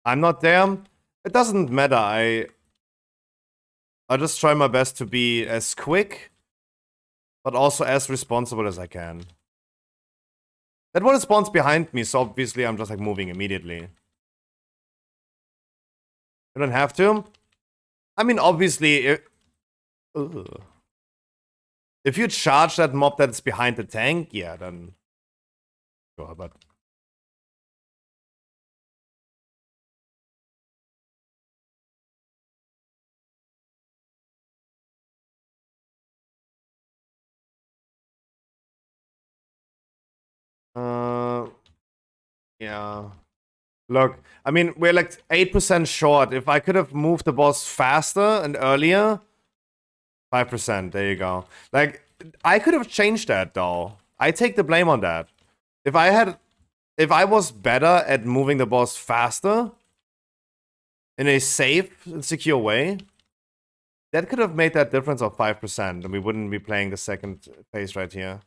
S4: I'm not there. It doesn't matter. I just try my best to be as quick, but also as responsible as I can. That one spawns behind me, so obviously I'm just like moving immediately. You don't have to. I mean, obviously, if you charge that mob that's behind the tank, yeah, then sure, but yeah. Look, I mean, we're like 8% short. If I could have moved the boss faster and earlier, 5%, there you go. Like, I could have changed that, though. I take the blame on that. If I was better at moving the boss faster, in a safe and secure way, that could have made that difference of 5%, and we wouldn't be playing the second phase right here.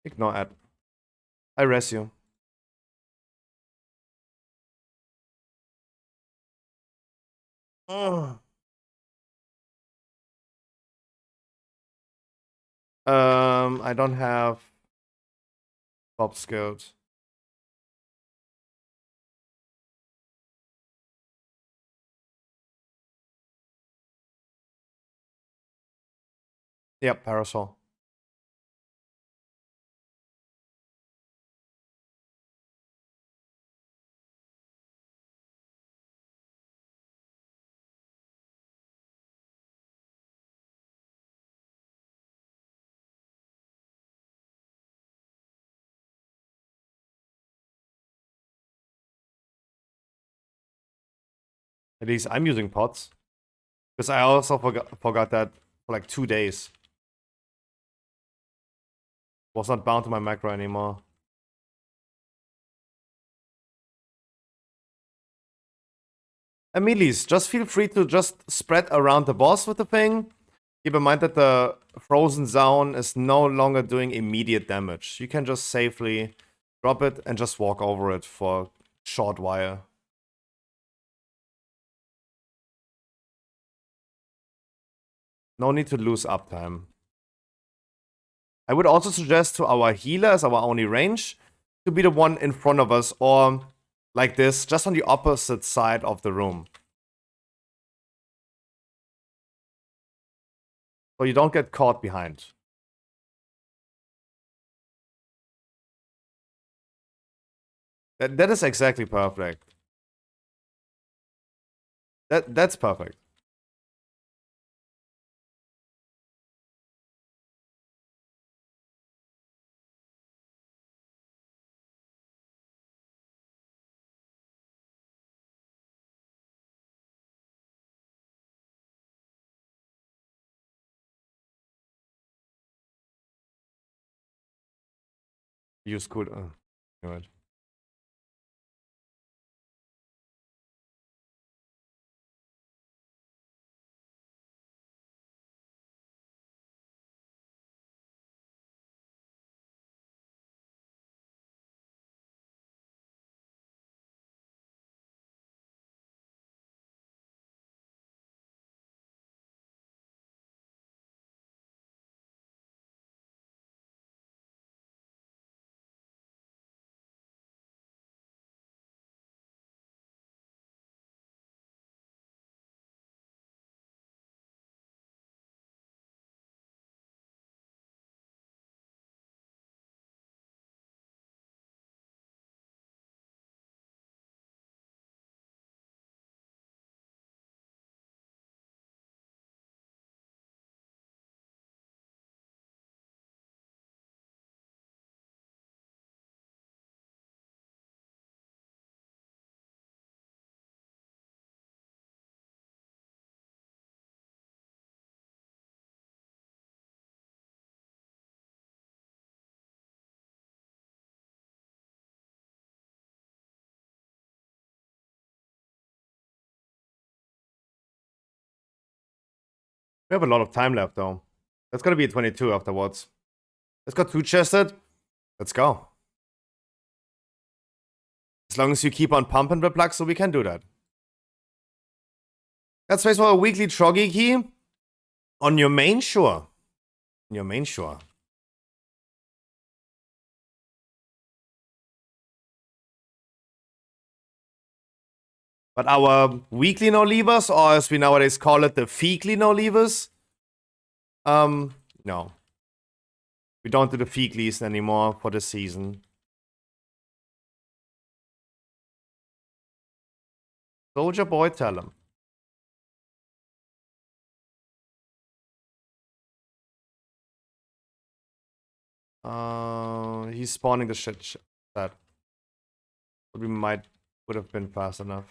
S4: Ignore that. I res you. Oh. I don't have top skills. Yep, parasol. At least I'm using pots. Because I also forgot that for like 2 days. Was not bound to my macro anymore. Amelies, just feel free to just spread around the boss with the thing. Keep in mind that the frozen zone is no longer doing immediate damage. You can just safely drop it and just walk over it for a short while. No need to lose uptime. I would also suggest to our healer as our only range to be the one in front of us, or like this, just on the opposite side of the room. So you don't get caught behind. That is exactly perfect. That's perfect. Use cool. Right. We have a lot of time left, though. That's gonna be a 22 afterwards. Let's go 2-chested. Let's go. As long as you keep on pumping the plug, so we can do that. That's space for a weekly Troggy key. On your main, sure. On your main, sure. But our weekly no levers, or as we nowadays call it, the feekly no levers, no. We don't do the feeklies anymore for this season. Soldier boy, tell him. He's spawning the shit that. But we would have been fast enough.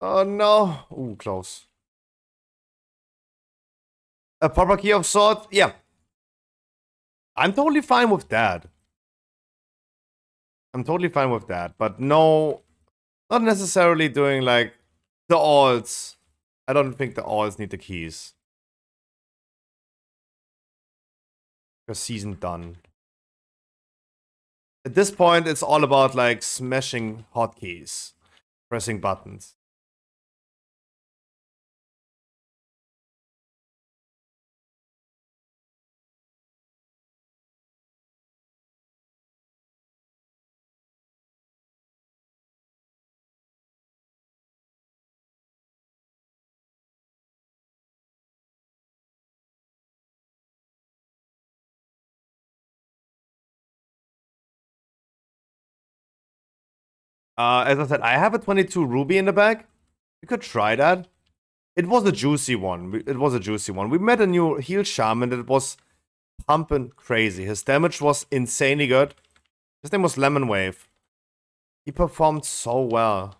S4: Oh no. Ooh, close. A proper key of sword? Yeah. I'm totally fine with that. I'm totally fine with that. But no, not necessarily doing like the alts. I don't think the alts need the keys. Because season done. At this point, it's all about like smashing hotkeys, pressing buttons. As I said, I have a 22 ruby in the bag. We could try that. It was a juicy one. It was a juicy one. We met a new heal shaman that was pumping crazy. His damage was insanely good. His name was Lemon Wave. He performed so well.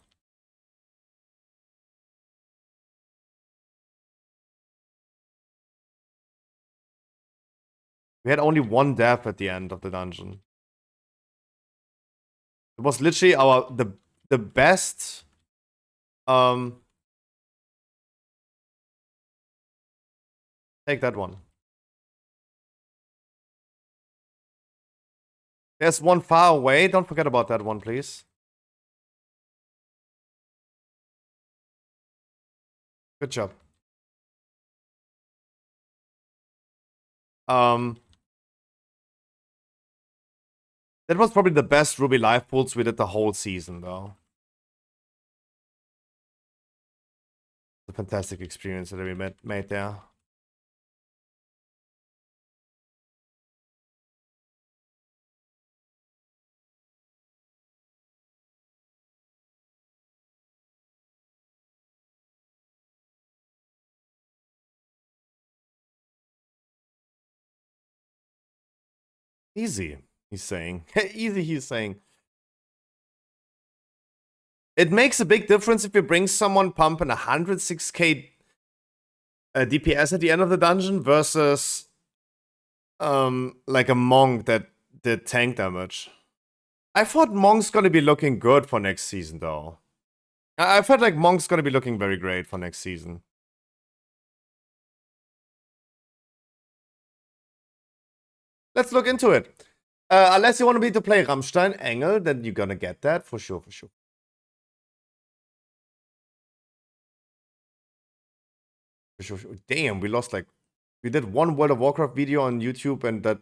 S4: We had only one death at the end of the dungeon. It was literally the best take that one. There's one far away. Don't forget about that one, please. Good job. That was probably the best Ruby live pools we did the whole season, though. A fantastic experience that we made there. Easy, he's saying. Easy, he's saying. It makes a big difference if you bring someone pumping 106k DPS at the end of the dungeon versus like a monk that did tank damage. I thought Monk's gonna be looking good for next season, though. I felt like Monk's gonna be looking very great for next season. Let's look into it. Unless you want me to play Rammstein Engel, then you're gonna get that for sure, for sure. For sure, for sure. Damn, we lost like... We did one World of Warcraft video on YouTube and that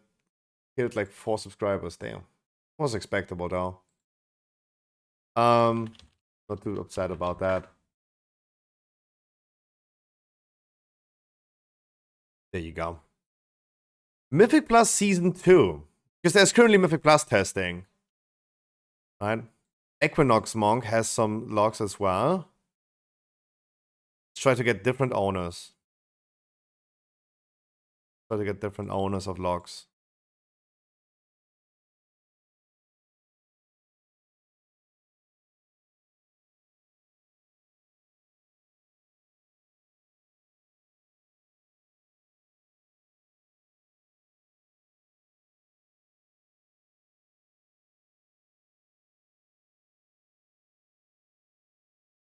S4: killed like 4 subscribers. Damn. Was expectable, though. Not too upset about that. There you go. Mythic Plus Season 2. Because there's currently Mythic Plus testing. Right? Equinox Monk has some logs as well. Let's try to get different owners. Try to get different owners of logs.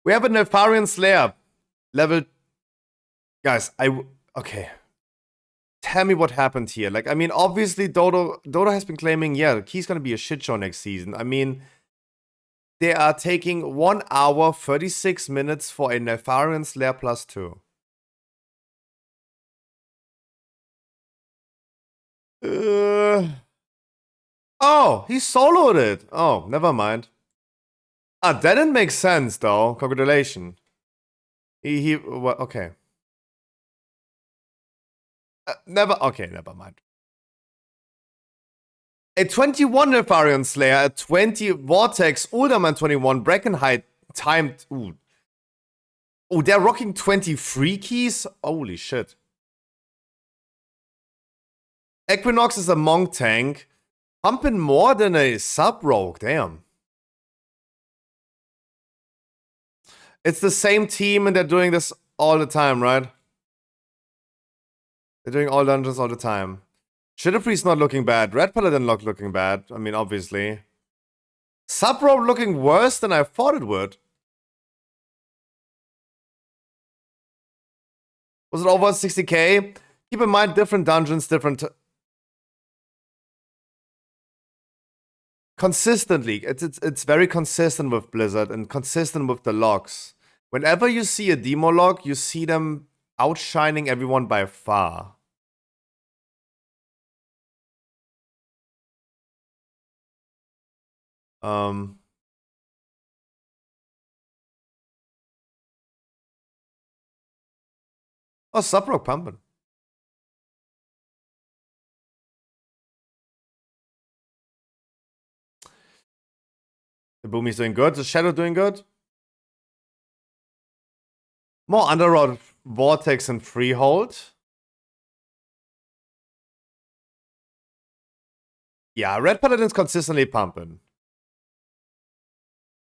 S4: We have a Nefarian Slayer. Level... Guys, okay. Tell me what happened here. Like, I mean, obviously Dodo has been claiming, yeah, Key's gonna be a shit show next season. I mean, they are taking 1 hour, 36 minutes for a Nefarian Slayer +2. Oh, he soloed it. Oh, never mind. Ah, that didn't make sense, though. Congratulations. Well, okay. Never mind. A 21 Nefarian Slayer, a 20 Vortex, Ultraman 21, Brackenhide timed. Ooh. Oh, they're rocking 23 keys? Holy shit. Equinox is a monk tank. Pumping more than a sub-rogue, damn. It's the same team and they're doing this all the time, right? They're doing all dungeons all the time. Shitter Priest not looking bad. Red Paladin not looking bad. I mean, obviously. Sub-rogue looking worse than I thought it would. Was it over 60k? Keep in mind, different dungeons, different... Consistently. It's very consistent with Blizzard and consistent with the logs. Whenever you see a demo log, you see them outshining everyone by far. Oh, Sub-Rogue pumping. The Boomy's doing good. The Shadow doing good. More Underworld, Vortex, and Freehold. Yeah, Red Paladin's consistently pumping.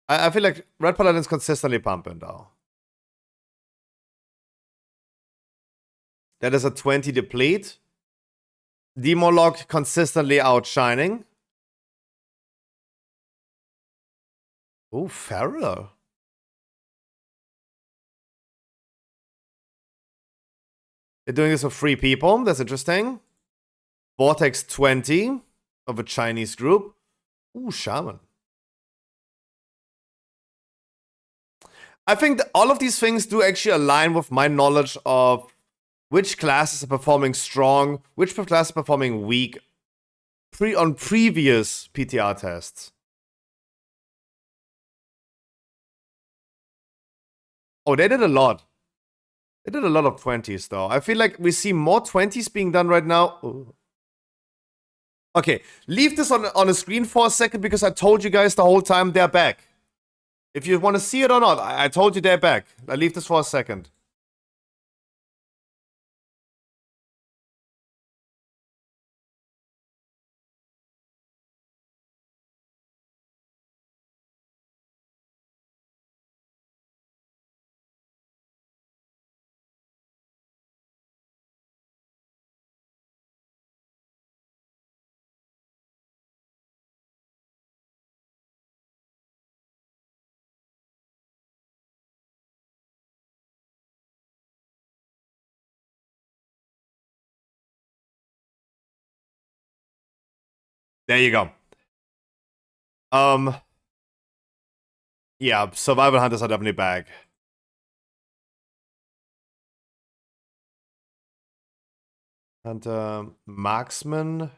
S4: I feel like Red Paladin's consistently pumping, though. That is a 20 deplete. Demolog consistently outshining. Oh, Feral. They're doing this for 3 people. That's interesting. Vortex 20 of a Chinese group. Ooh, Shaman. I think that all of these things do actually align with my knowledge of which classes are performing strong, which classes are performing weak on previous PTR tests. Oh, they did a lot. They did a lot of 20s, though. I feel like we see more 20s being done right now. Ooh. Okay, leave this on a screen for a second because I told you guys the whole time they're back. If you want to see it or not, I told you they're back. I leave this for a second. There you go. Yeah, survival hunters are definitely back. And marksman.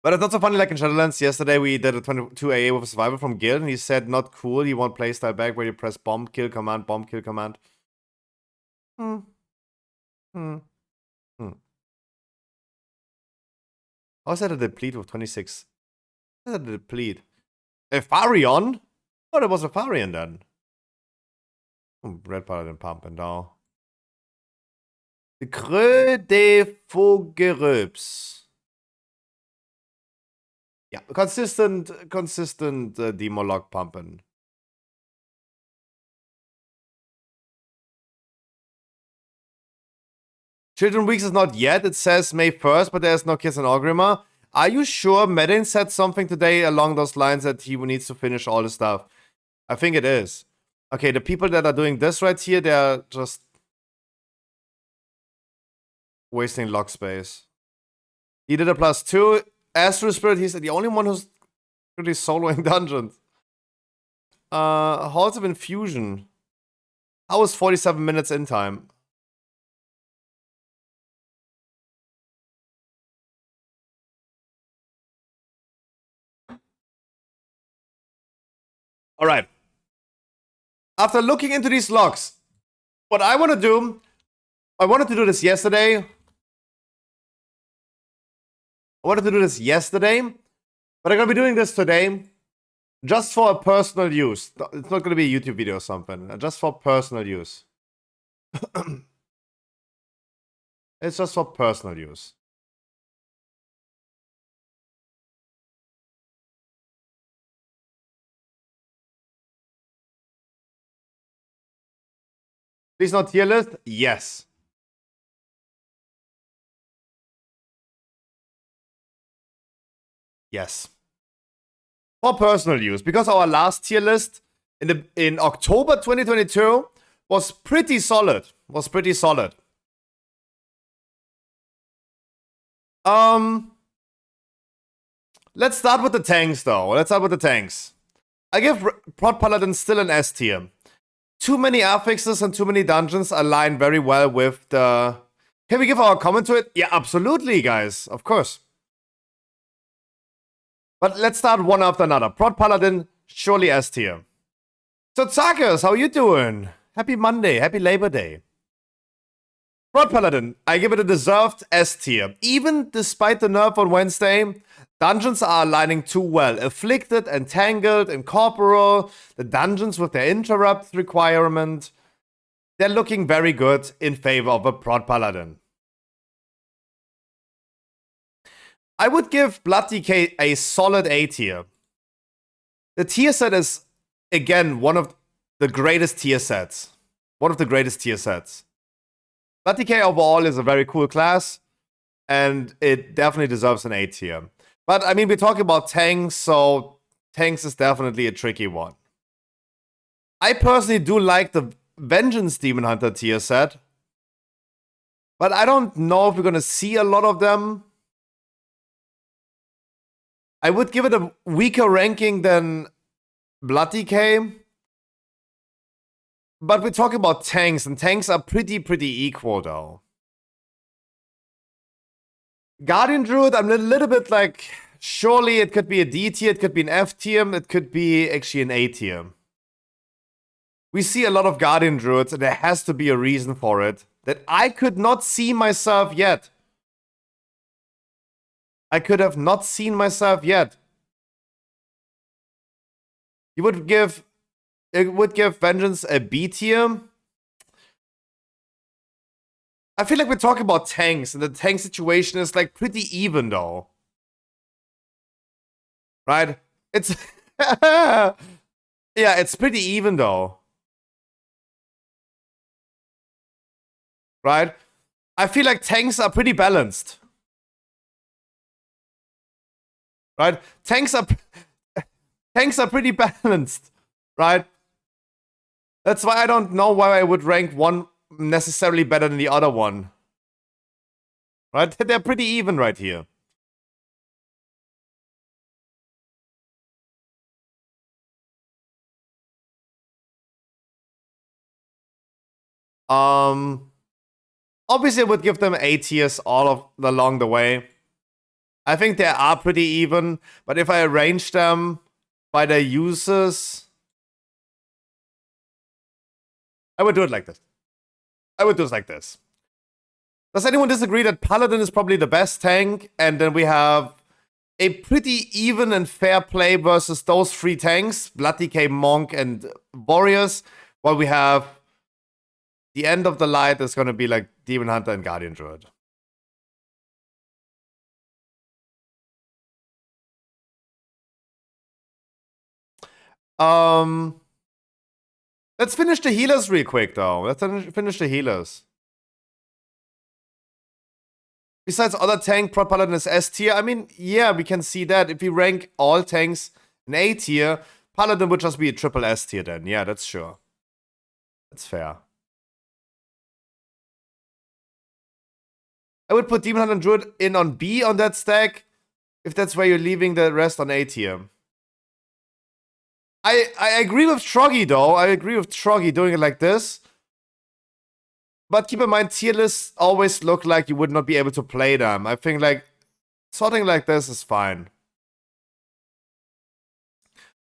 S4: But it's not so funny like in Shadowlands. Yesterday we did a 22 AA with a survivor from guild and he said not cool, he won't playstyle back where you press bomb kill command, bomb kill command. How is that a deplete with 26? How is that a deplete? A Farion? Oh, that was a Farion then. Red Paladin pumping down. The Creux des Faugeröps. Yeah, consistent Demolog pumping. Children Weeks is not yet. It says May 1st, but there's no Kiss and Orgrimmar. Are you sure Medin said something today along those lines that he needs to finish all the stuff? I think it is. Okay, the people that are doing this right here, they're just wasting lock space. He did a +2. Astral Spirit, he's the only one who's really soloing dungeons. Halls of Infusion. How was 47 minutes in time? All right. After looking into these logs, what I want to do, I wanted to do this yesterday. But I'm going to be doing this today just for personal use. It's not going to be a YouTube video or something. Just for personal use. It's just for personal use. Please not tier list? Yes. Yes. For personal use. Because our last tier list in October 2022 was pretty solid. Let's start with the tanks, though. I give Prod Paladin still an S tier. Too many affixes and too many dungeons align very well with the... Can we give our comment to it? Yeah, absolutely, guys. Of course. But let's start one after another. Prod Paladin, surely S tier. So, Tsakis, how you doing? Happy Monday. Happy Labor Day. Prod Paladin, I give it a deserved S tier. Even despite the nerf on Wednesday, Dungeons are aligning too well. Afflicted, Entangled, Incorporeal, the dungeons with their interrupt requirement, they're looking very good in favor of a Prot Paladin. I would give Blood Decay a solid A tier. The tier set is, again, one of the greatest tier sets. One of the greatest tier sets. Blood Decay overall is a very cool class, and it definitely deserves an A tier. But, I mean, we're talking about tanks, so tanks is definitely a tricky one. I personally do like the Vengeance Demon Hunter tier set, but I don't know if we're going to see a lot of them. I would give it a weaker ranking than Blood Decay. But we're talking about tanks, and tanks are pretty equal, though. Guardian Druid, I'm a little bit like, surely it could be a D tier, it could be an F tier, it could be actually an A tier. We see a lot of Guardian Druids, and there has to be a reason for it that I could not see myself yet. I could have not seen myself yet. It would give Vengeance a B tier. I feel like we're talking about tanks, and the tank situation is like pretty even though. Right? It's yeah, it's pretty even though. Right? I feel like tanks are pretty balanced. Right? Tanks are pretty balanced. Right? That's why I don't know why I would rank one necessarily better than the other one. Right? They're pretty even right here. Obviously I would give them A tiers along the way. I think they are pretty even, but if I arrange them by their uses, I would do it like this. I would do it like this. Does anyone disagree that Paladin is probably the best tank, and then we have a pretty even and fair play versus those three tanks, Blood Decay, Monk, and Warriors, while we have the end of the light is going to be like Demon Hunter and Guardian Druid. Let's finish the healers real quick, though. Let's finish the healers. Besides other tank, Prot Paladin is S tier. I mean, yeah, we can see that. If we rank all tanks in A tier, Paladin would just be a triple S tier then. Yeah, that's sure. That's fair. I would put Demon Hunter and Druid in on B on that stack, if that's where you're leaving the rest on A tier. I agree with Troggy, though. I agree with Troggy doing it like this. But keep in mind, tier lists always look like you would not be able to play them. I think, like, sorting like this is fine.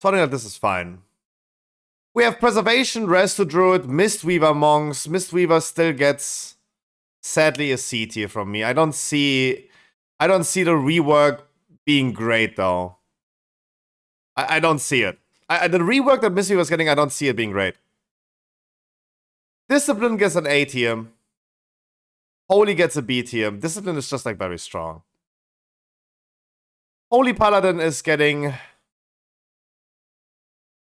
S4: Sorting like this is fine. We have Preservation, Resto Druid, Mistweaver Monks. Mistweaver still gets, sadly, a C tier from me. I don't see the rework being great, though. I don't see it. The rework that Mistweaver was getting, I don't see it being great. Discipline gets an A tier. Holy gets a B tier. Discipline is just like very strong. Holy Paladin is getting...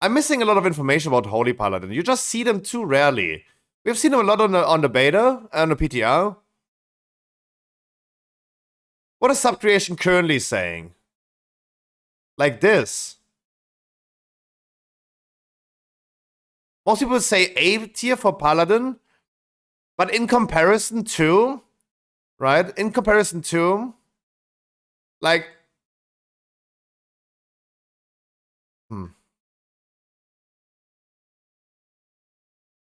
S4: I'm missing a lot of information about Holy Paladin. You just see them too rarely. We've seen them a lot on the beta, on the PTR. What is Subcreation currently saying? Like this. Most people say A tier for Paladin, but in comparison to, right? In comparison to, like,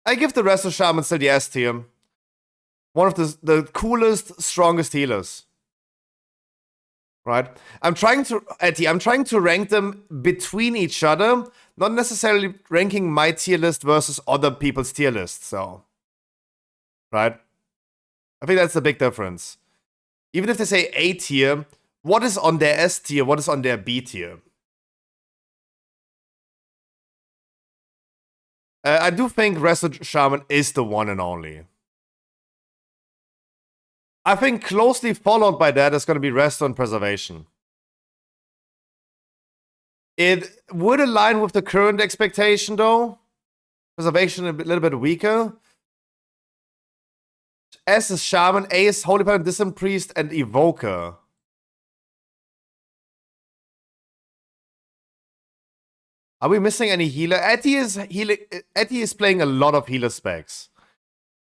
S4: I give the rest of Shaman still the S tier. One of the coolest, strongest healers. Right? I'm trying to rank them between each other, not necessarily ranking my tier list versus other people's tier lists, so. Right? I think that's the big difference. Even if they say A tier, what is on their S tier, what is on their B tier. I do think Resto Shaman is the one and only. I think closely followed by that is going to be Resto and Preservation. It would align with the current expectation though. Preservation a little bit weaker. S is Shaman, A is Holy Paladin, Distant Priest, and Evoker. Are we missing any healer? Etty is playing a lot of healer specs.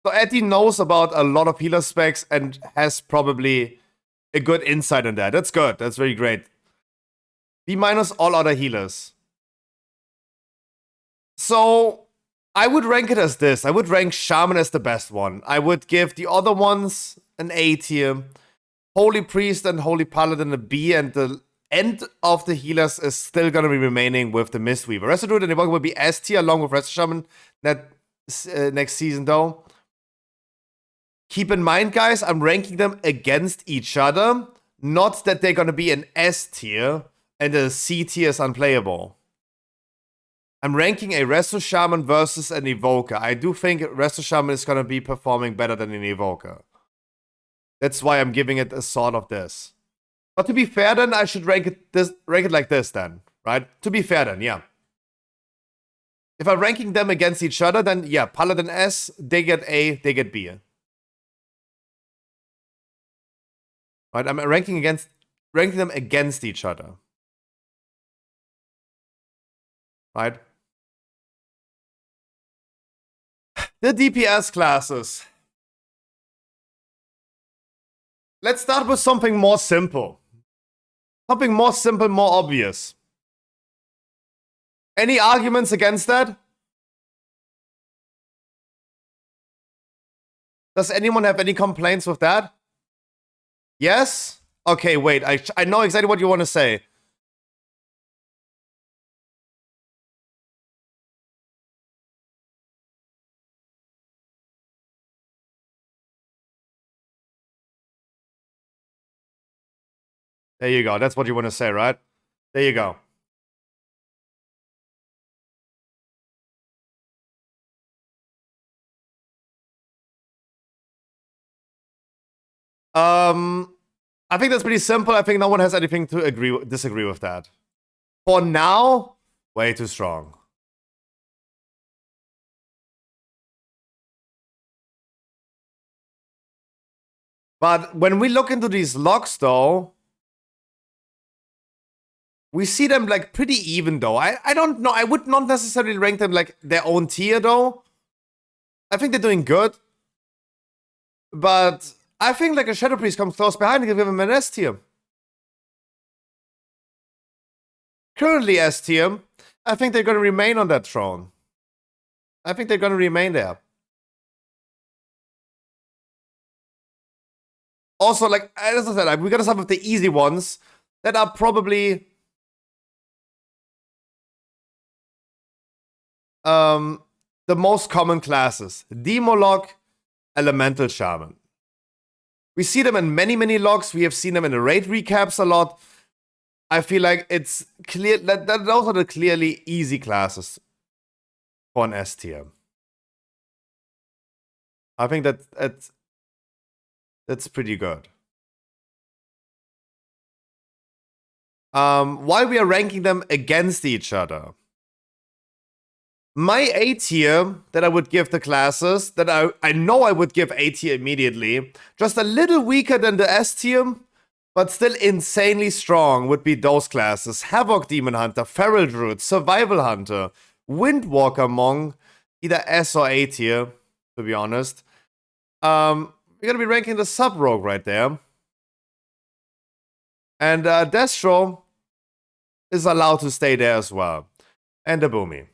S4: So Etty knows about a lot of healer specs and has probably a good insight on that. That's good. That's very great. B minus all other healers. So I would rank it as this. I would rank Shaman as the best one. I would give the other ones an A tier. Holy Priest and Holy Paladin a B, and the end of the healers is still going to be remaining with the Mistweaver. Resto Druid and Evoker will be S tier along with Resto Shaman next season though. Keep in mind, guys, I'm ranking them against each other. Not that they're going to be an S tier and the C tier is unplayable. I'm ranking a Resto Shaman versus an Evoker. I do think Resto Shaman is going to be performing better than an Evoker. That's why I'm giving it a sort of this. But to be fair then, I should rank it like this then, right? To be fair then, yeah. If I'm ranking them against each other, then yeah, Paladin S, they get A, they get B. Right, I'm ranking them against each other. Right? The DPS classes. Let's start with something more simple. Something more simple, more obvious. Any arguments against that? Does anyone have any complaints with that? Yes? Okay, wait. I know exactly what you want to say. There you go. That's what you want to say, right? There you go. I think that's pretty simple. I think no one has anything to disagree with that. For now, way too strong. But when we look into these logs, though, we see them like pretty even, though. I don't know. I would not necessarily rank them like their own tier, though. I think they're doing good. But I think like a Shadow Priest comes close behind and give him an S tier. Currently S tier. I think they're going to remain on that throne. I think they're going to remain there. Also, like, as I said, we got some of the easy ones that are probably the most common classes. Demolog, Elemental Shaman. We see them in many, many logs. We have seen them in the raid recaps a lot. I feel like it's clear that those are the clearly easy classes for an S tier. I think that's pretty good. While we are ranking them against each other, my A tier that I would give the classes, that I know I would give A tier immediately, just a little weaker than the S tier, but still insanely strong, would be those classes. Havoc Demon Hunter, Feral Druid, Survival Hunter, Windwalker Monk, either S or A tier, to be honest. We're gonna be ranking the Sub-Rogue right there. And Destro is allowed to stay there as well. And the Boomy.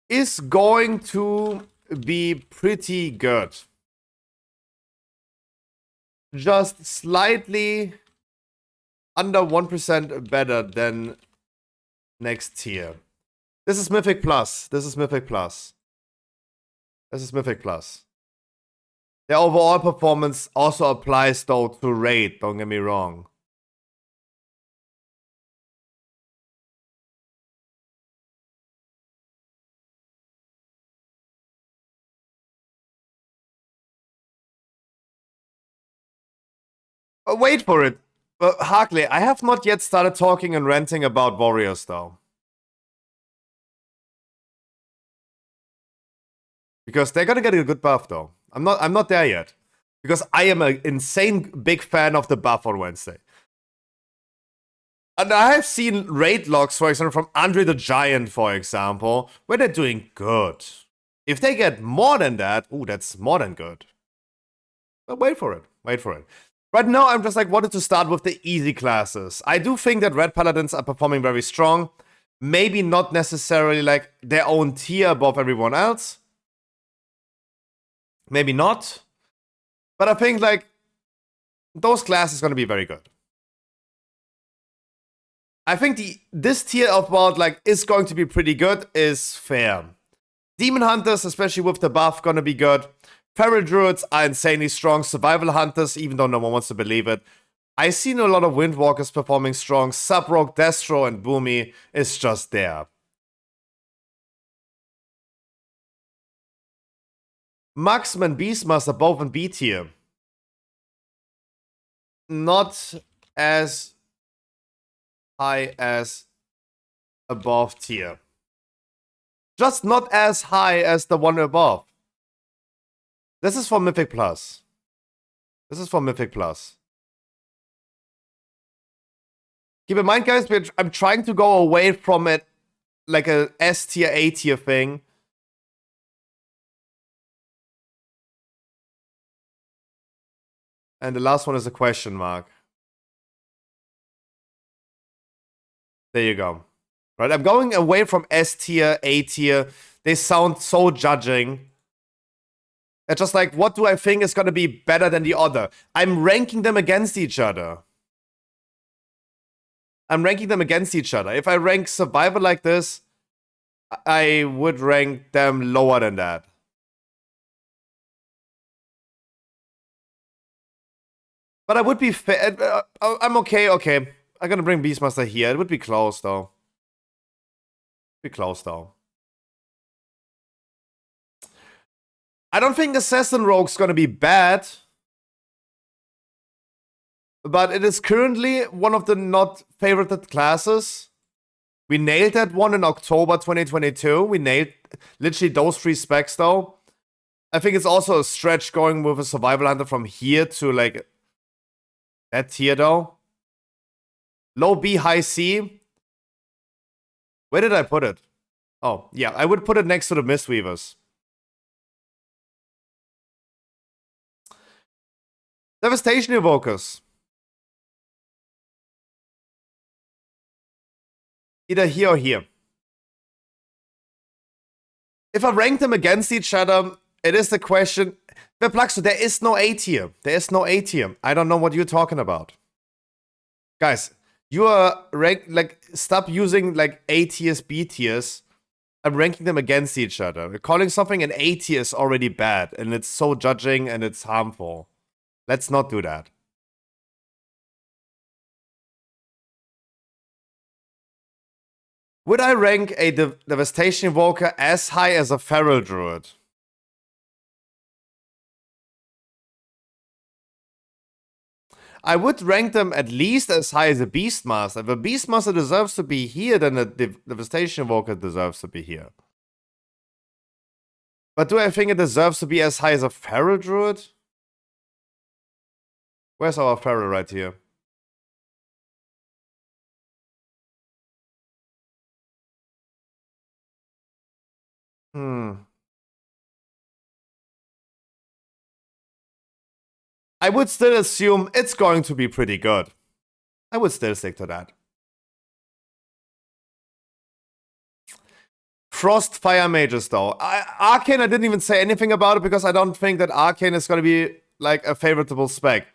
S4: Is going to be pretty good. Just slightly under 1% better than next tier. This is Mythic Plus. This is Mythic Plus. This is Mythic Plus. Their overall performance also applies though to raid, don't get me wrong. Wait for it. Harkley, I have not yet started talking and ranting about warriors though. Because they're gonna get a good buff though. I'm not there yet. Because I am an insane big fan of the buff on Wednesday. And I have seen raid logs, for example, from Andre the Giant, for example, where they're doing good. If they get more than that, ooh, that's more than good. But wait for it. Wait for it. Right now, I'm just like wanted to start with the easy classes. I do think that Red Paladins are performing very strong. Maybe not necessarily like their own tier above everyone else. Maybe not. But I think like those classes are going to be very good. I think this tier of WoD like is going to be pretty good is fair. Demon Hunters, especially with the buff, gonna be good. Feral Druids are insanely strong. Survival Hunters, even though no one wants to believe it. I've seen a lot of Windwalkers performing strong. Subrogue, Destro, and Boomy is just there. Marksman, Beastmaster, both in B tier. Not as high as above tier. Just not as high as the one above. This is for Mythic Plus. This is for Mythic Plus. Keep in mind, guys, I'm trying to go away from it like a S tier, A tier thing. And the last one is a question mark. There you go. Right, I'm going away from S tier, A tier. They sound so judging. It's just like, what do I think is going to be better than the other? I'm ranking them against each other. I'm ranking them against each other. If I rank Survivor like this, I would rank them lower than that. But I would be fair. I'm okay. I'm gonna bring Beastmaster here. It would be close though. Be close though. I don't think Assassin Rogue's gonna be bad. But it is currently one of the not favorited classes. We nailed that one in October 2022. We nailed literally those 3 specs though. I think it's also a stretch going with a Survival Hunter from here to like that tier though. Low B, high C. Where did I put it? Oh, yeah, I would put it next to the Mistweavers. Devastation Evokers. Either here or here. If I rank them against each other, it is the question. Perpluxo, there is no A tier. There is no A tier. I don't know what you're talking about. Guys, you are stop using like A tiers, B tiers. I'm ranking them against each other. Calling something an A tier is already bad, and it's so judging and it's harmful. Let's not do that. Would I rank a Devastation Invoker as high as a Feral Druid? I would rank them at least as high as a Beastmaster. If a Beastmaster deserves to be here, then a Devastation Invoker deserves to be here. But do I think it deserves to be as high as a Feral Druid? Where's our Feral right here? I would still assume it's going to be pretty good. I would still stick to that. Frost Fire Mages, though. Arcane, I didn't even say anything about it because I don't think that Arcane is going to be like a favorable spec.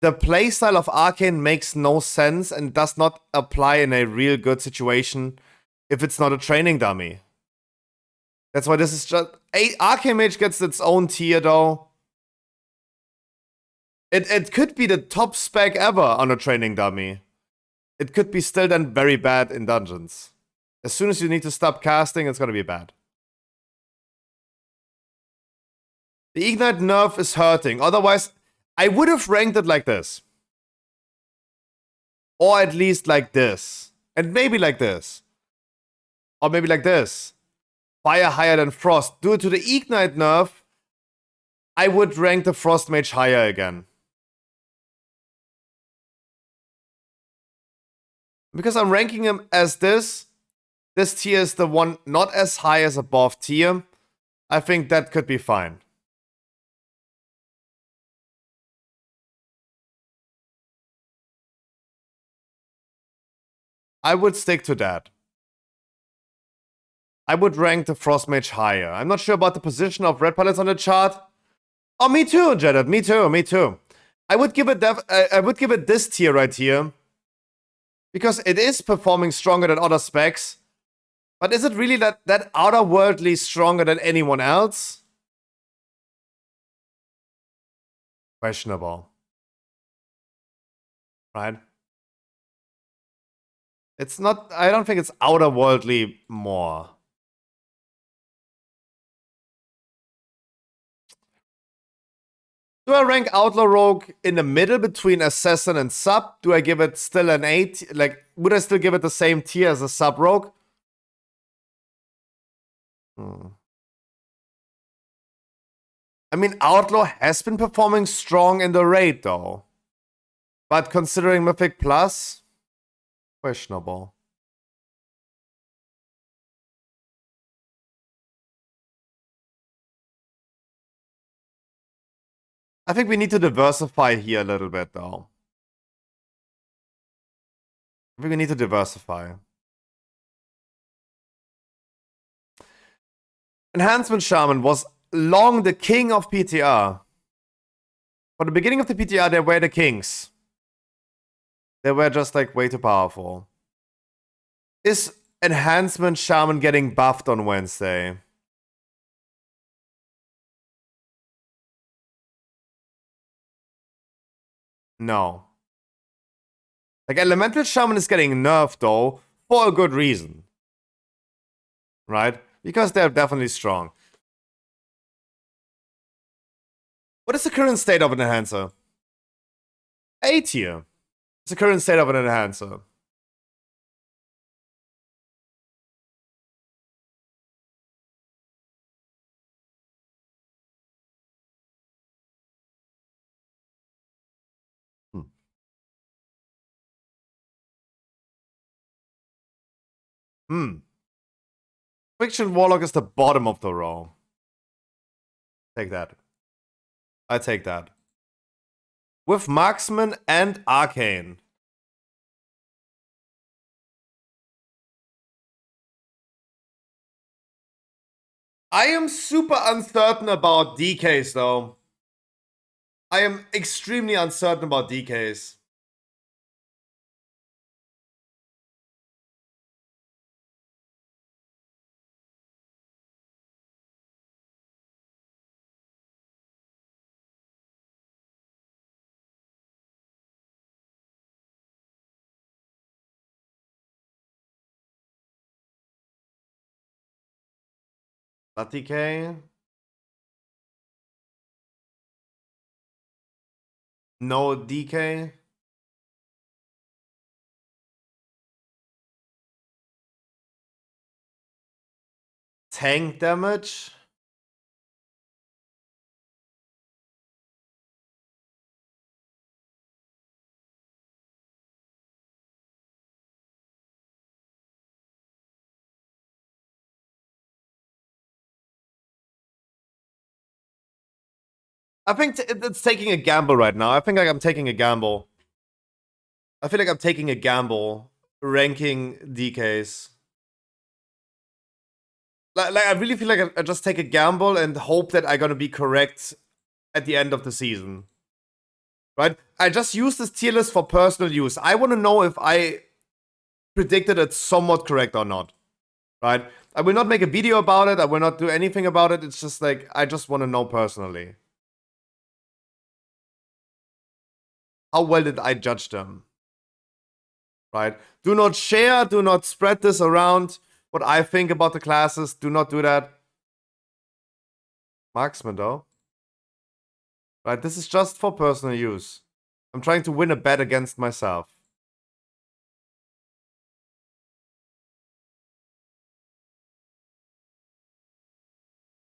S4: The playstyle of Arcane makes no sense and does not apply in a real good situation if it's not a training dummy. That's why this is just... Arcane Mage gets its own tier, though. It could be the top spec ever on a training dummy. It could be still then very bad in dungeons. As soon as you need to stop casting, it's gonna be bad. The Ignite nerf is hurting. Otherwise, I would have ranked it like this. Or at least like this. And maybe like this. Or maybe like this. Fire higher than Frost. Due to the Ignite nerf, I would rank the Frost Mage higher again. Because I'm ranking him as this tier is the one not as high as above tier. I think that could be fine. I would stick to that. I would rank the Frost Mage higher. I'm not sure about the position of red pellets on the chart. Oh, me too, Jeddah. Me too. I would give it this tier right here. Because it is performing stronger than other specs. But is it really that outerworldly stronger than anyone else? Questionable. Right? It's not... I don't think it's outerworldly more. Do I rank Outlaw Rogue in the middle between Assassin and Sub? Do I give it still an 8? Like, would I still give it the same tier as a Sub Rogue? I mean, Outlaw has been performing strong in the raid, though. But considering Mythic Plus, questionable. I think we need to diversify here a little bit, though. I think we need to diversify. Enhancement Shaman was long the king of PTR. For the beginning of the PTR, they were the kings. They were just like way too powerful. Is Enhancement Shaman getting buffed on Wednesday? No. Like, Elemental Shaman is getting nerfed, though, for a good reason. Right? Because they're definitely strong. What is the current state of an Enhancer? A tier. It's the current state of an Enhancer. Fiction Warlock is the bottom of the row. Take that. I take that. With Marksman and Arcane. I am super uncertain about DKs, though. I am extremely uncertain about DKs. Not DK. No DK. Tank damage. I think it's taking a gamble right now. I think like I'm taking a gamble. I feel like I'm taking a gamble ranking DKs. Like I really feel like I just take a gamble and hope that I'm gonna be correct at the end of the season. Right? I just use this tier list for personal use. I want to know if I predicted it somewhat correct or not. Right? I will not make a video about it. I will not do anything about it. It's just like, I just want to know personally. How well did I judge them? Right? Do not share, do not spread this around. What I think about the classes, do not do that. Marksman though. Right, this is just for personal use. I'm trying to win a bet against myself.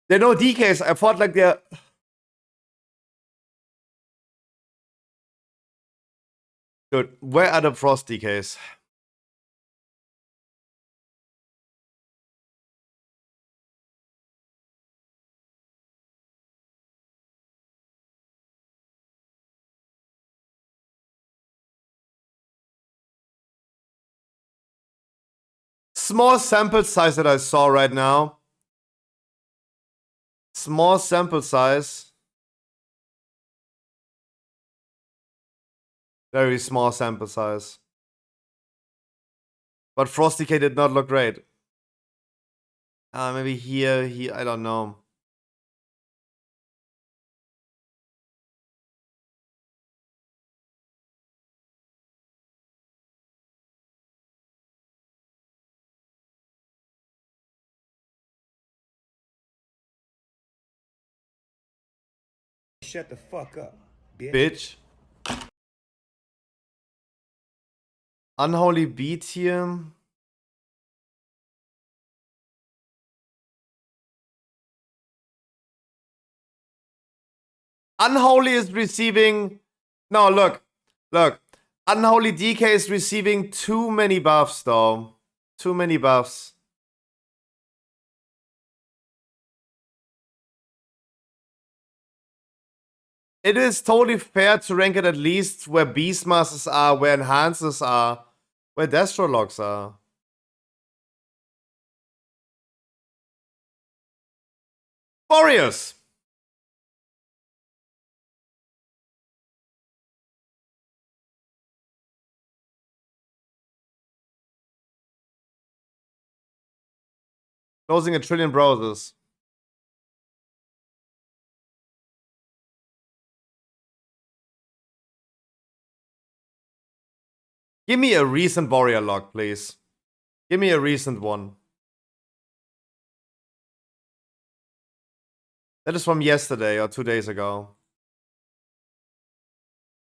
S4: There are no DKs. I thought like they're... Dude, where are the Frost DKs? Small sample size that I saw right now. Small sample size. Very small sample size. But Frost DK did not look great. Maybe here, I don't know.
S6: Shut the fuck up,
S4: Bitch. Unholy Beat hier. Unholy is receiving... No, look. Look. Unholy DK is receiving too many buffs, though. Too many buffs. It is totally fair to rank it at least where Beastmasters are, where Enhancers are, where Destrologs are. Warriors! Closing a trillion browsers. Give me a recent warrior log, please. Give me a recent one. That is from yesterday or 2 days ago.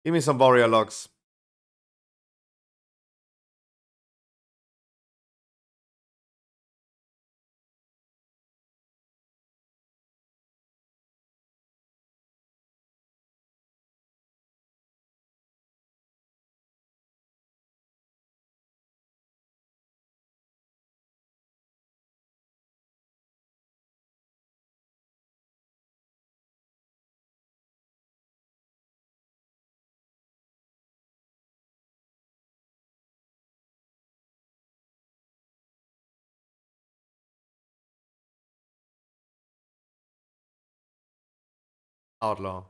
S4: Give me some warrior logs. Outlaw.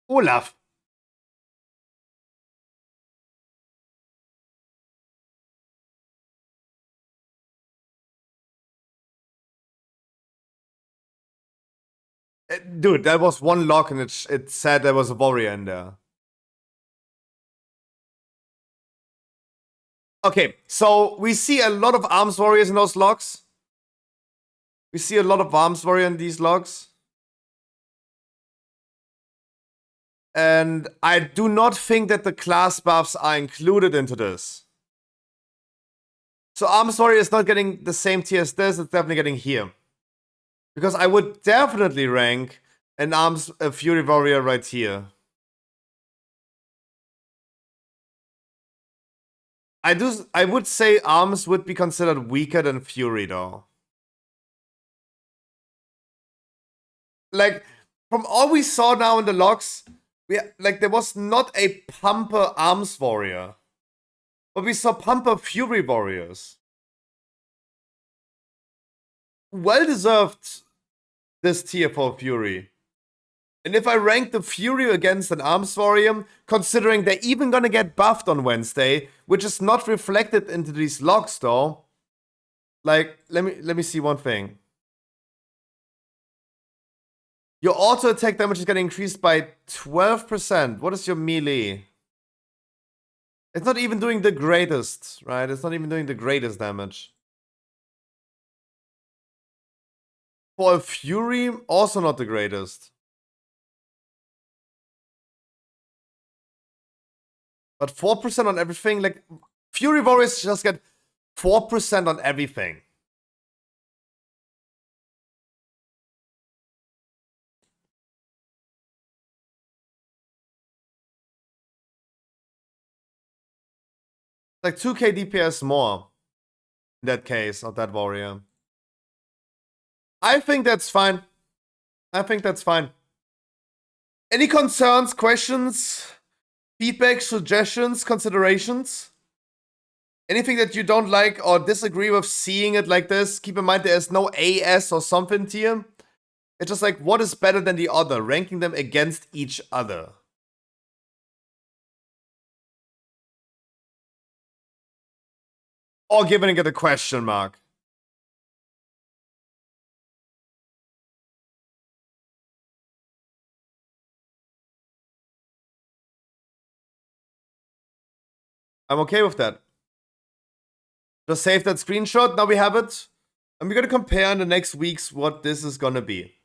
S4: Olaf. Dude, that was one log and it said there was a warrior in there. Okay, so we see a lot of arms warriors in those logs. We see a lot of arms warrior in these logs. And I do not think that the class buffs are included into this. So arms warrior is not getting the same tier as this, it's definitely getting here. Because I would definitely rank an arms fury warrior right here. I would say arms would be considered weaker than fury though. Like, from all we saw now in the logs, there was not a pumper arms warrior. But we saw pumper fury warriors. Well deserved this tier for fury. And if I rank the Fury against an Arms Warrior, considering they're even gonna get buffed on Wednesday, which is not reflected into these logs though. Like, let me see one thing. Your auto attack damage is getting increased by 12%. What is your melee? It's not even doing the greatest, right? It's not even doing the greatest damage. For a Fury, also not the greatest. But 4% on everything, like, Fury Warriors just get 4% on everything. Like 2k DPS more in that case of that warrior. I think that's fine. I think that's fine. Any concerns, questions, feedback, suggestions, considerations? Anything that you don't like or disagree with seeing it like this? Keep in mind there's no AS or something tier. It's just like, what is better than the other? Ranking them against each other. Or giving it a question mark. I'm okay with that. Just save that screenshot. Now we have it. And we're going to compare in the next weeks what this is going to be.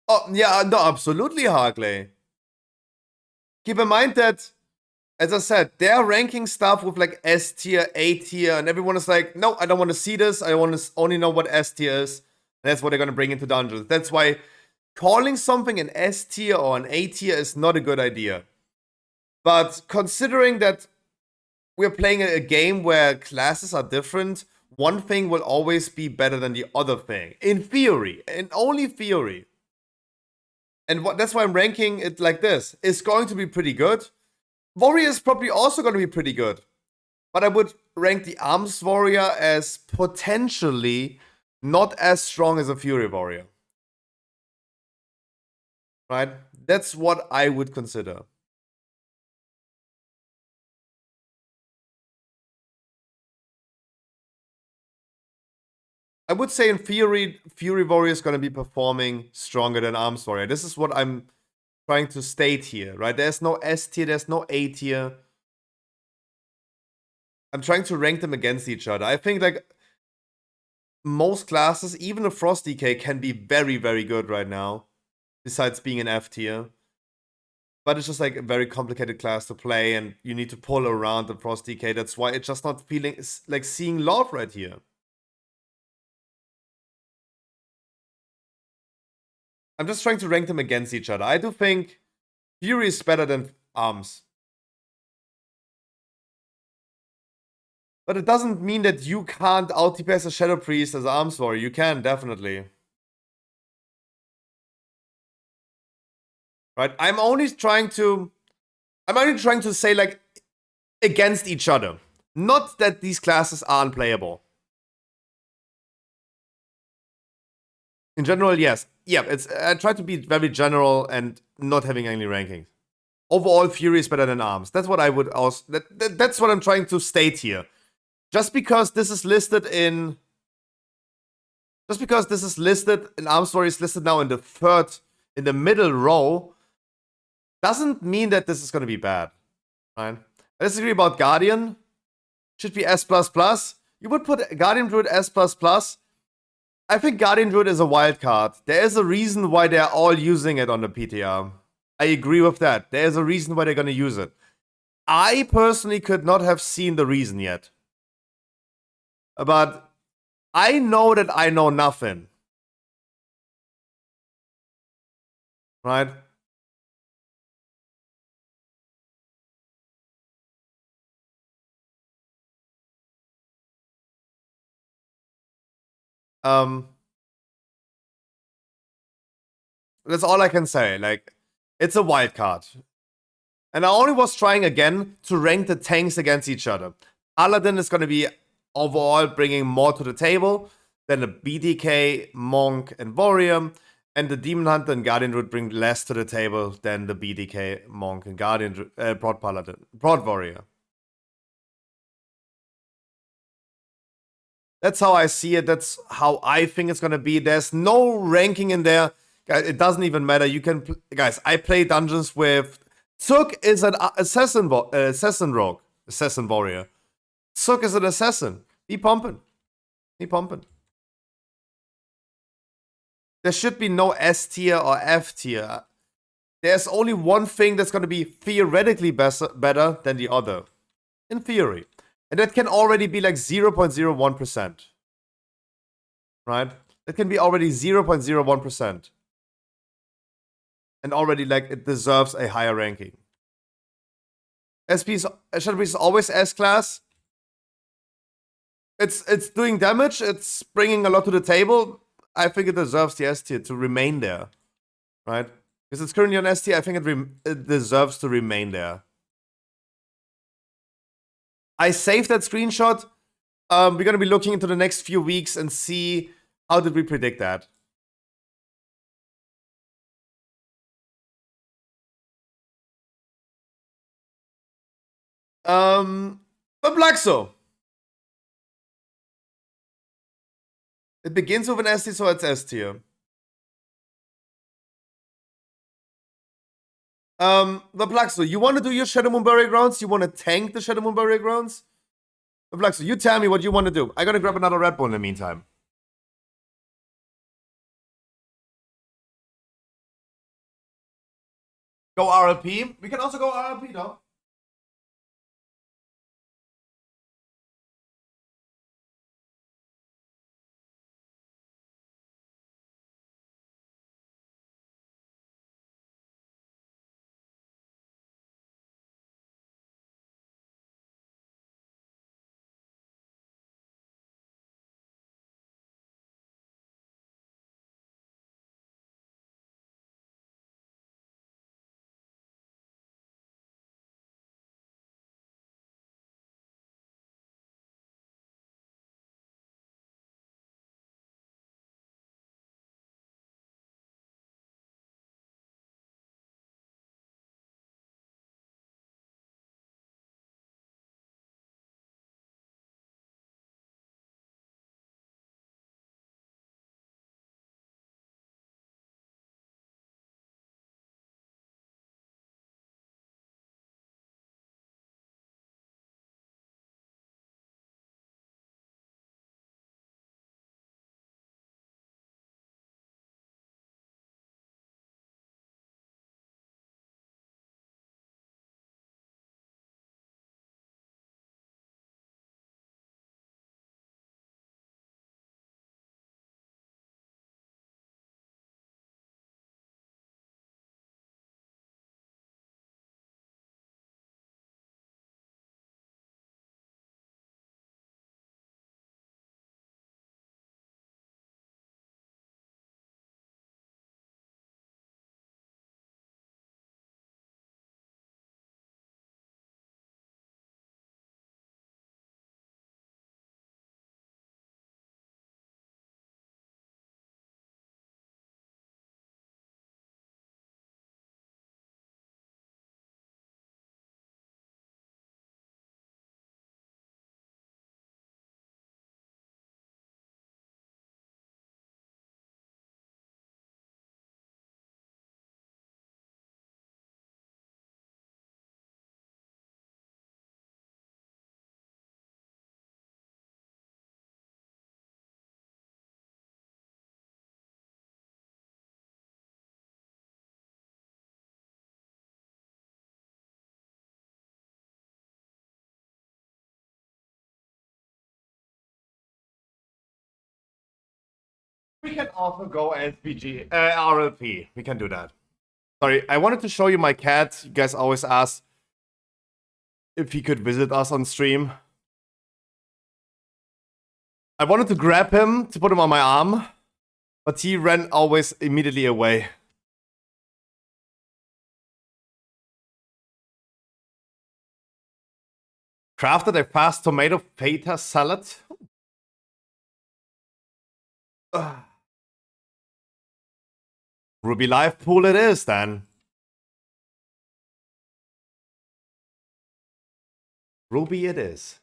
S4: Oh, yeah, no, absolutely, Harkley. Keep in mind that, as I said, they're ranking stuff with like S tier, A tier, and everyone is like, no, I don't want to see this. I want to only know what S tier is. And that's what they're going to bring into dungeons. That's why calling something an S tier or an A tier is not a good idea. But considering that we're playing a game where classes are different, one thing will always be better than the other thing. In theory, in only theory. And that's why I'm ranking it like this. It's going to be pretty good. Warrior is probably also going to be pretty good. But I would rank the Arms Warrior as potentially not as strong as a Fury Warrior. Right? That's what I would consider. I would say in theory, Fury Warrior is going to be performing stronger than Arms Warrior. This is what I'm trying to state here, right? There's no S tier, there's no A tier. I'm trying to rank them against each other. I think like most classes, even a Frost DK, can be very, very good right now. Besides being an F tier. But it's just like a very complicated class to play and you need to pull around the Frost DK. That's why it's just not feeling like seeing love right here. I'm just trying to rank them against each other. I do think Fury is better than Arms. But it doesn't mean that you can't out-DPS a Shadow Priest as Arms Warrior. You can, definitely. Right? I'm only trying to say, like, against each other. Not that these classes are unplayable. In general, yes. Yeah, I try to be very general and not having any rankings. Overall, Fury is better than Arms. That's what I would also... That's what I'm trying to state here. Just because this is listed in... Just because this is listed in Arms Warrior is listed now in the middle row, doesn't mean that this is going to be bad. Right? I disagree about Guardian. Should be S++. You would put Guardian Druid S++. I think Guardian Druid is a wild card. There is a reason why they're all using it on the PTR. I agree with that. There is a reason why they're going to use it. I personally could not have seen the reason yet. But I know that I know nothing. Right? That's all I can say. Like, it's a wild card. And I only was trying again to rank the tanks against each other. Paladin is going to be overall bringing more to the table than the BDK, Monk, and Warrior. And the Demon Hunter and Guardian would bring less to the table than the BDK, Monk, and Guardian, Broad Paladin, Broad Warrior. That's how I see it. That's how I think it's gonna be. There's no ranking in there. Guys, it doesn't even matter. You can, guys, I play dungeons with... Zook is an assassin rogue. Assassin warrior. Zook is an assassin. Be pumping. Be pumping. There should be no S tier or F tier. There's only one thing that's going to be theoretically better than the other. In theory. And that can already be like 0.01%. Right? That can be already 0.01%. And already like it deserves a higher ranking. Shadow Priest is always S class. It's doing damage. It's bringing a lot to the table. I think it deserves the S tier to remain there, right? Because it's currently on S tier. I think it deserves to remain there. I saved that screenshot. We're gonna be looking into the next few weeks and see how did we predict that. But Blaxo. It begins with an S tier, so it's S tier. The Blaxo, you want to do your Shadow Moon Burial Grounds? You want to tank the Shadow Moon Burial Grounds? The Blaxo, you tell me what you want to do. I gotta grab another Red Bull in the meantime. Go RLP. We can also go RLP though. We can also go SPG, RLP. We can do that. Sorry, I wanted to show you my cat. You guys always ask if he could visit us on stream. I wanted to grab him to put him on my arm, but he ran always immediately away. Crafted a fast tomato feta salad. Ruby Live Pool it is then. Ruby it is.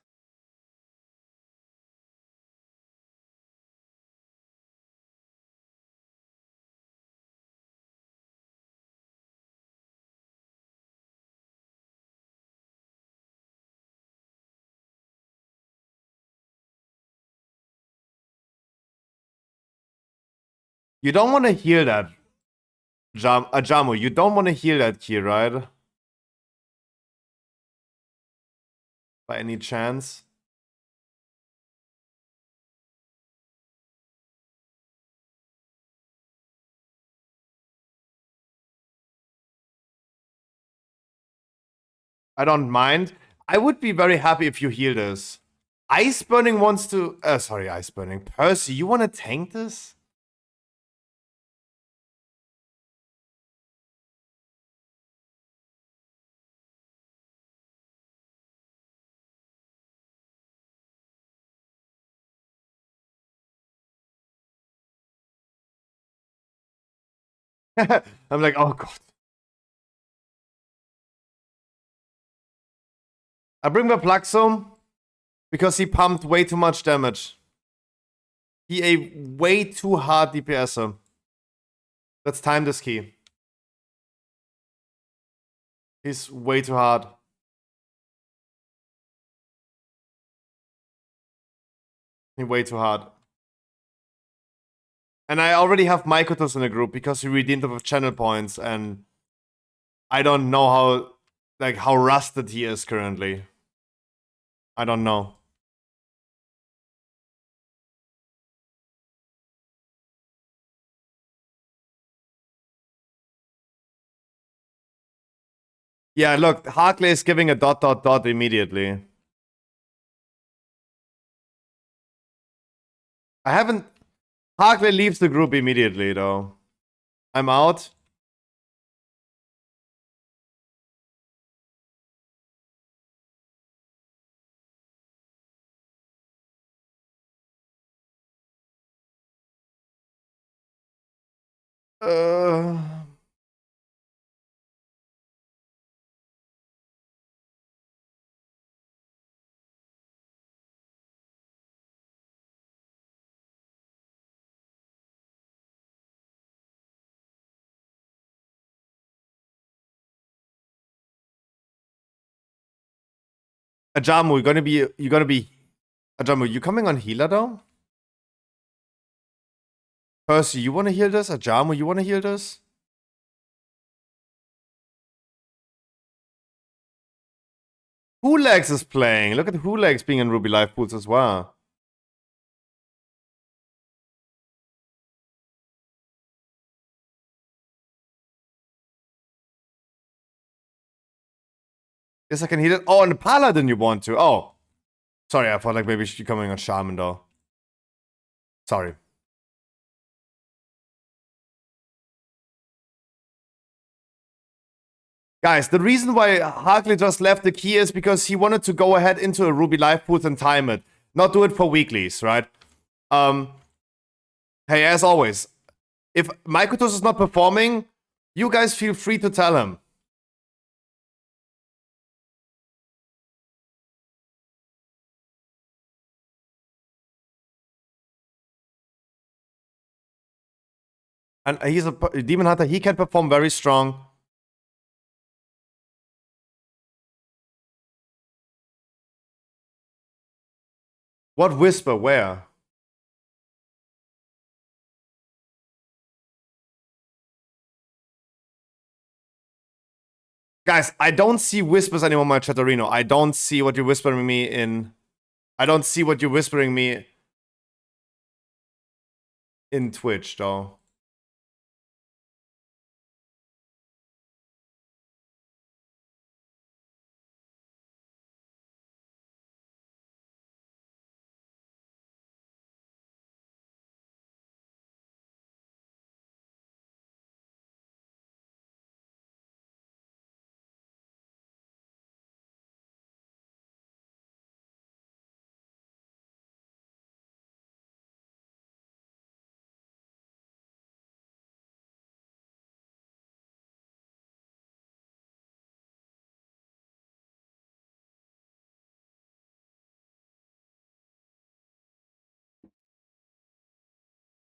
S4: You don't want to hear that, Jamu. You don't want to hear that key, right? By any chance? I don't mind. I would be very happy if you heal this. Ice Burning wants to... sorry, Ice Burning. Percy, you want to tank this? I'm like, oh god. I bring my Plaxome because he pumped way too much damage. He a way too hard DPSer. Let's time this key. He's way too hard. He's way too hard. And I already have Mykotos in the group because he redeemed him with channel points, and I don't know how rusted he is currently. I don't know. Yeah, look, Harkley is giving a ... immediately. I haven't... Harkley leaves the group immediately, though. I'm out. Ajamu, you're gonna be... Ajamu, you coming on healer, though? Percy, you wanna heal this? Ajamu, you wanna heal this? Hulax is playing. Look at Hulax being in Ruby Live pools as well. Yes, I can heal it. Oh, and Paladin you want to. Oh. Sorry, I thought like maybe you're coming on Shaman, though. Sorry. Guys, the reason why Harkley just left the key is because he wanted to go ahead into a Ruby Live pool and time it. Not do it for weeklies, right? Hey, as always, if Mykotos is not performing, you guys feel free to tell him. And he's a Demon Hunter, he can perform very strong. What whisper? Where? Guys, I don't see whispers anymore, my Chatterino. I don't see what you're whispering me in. I don't see what you're whispering me in Twitch, though.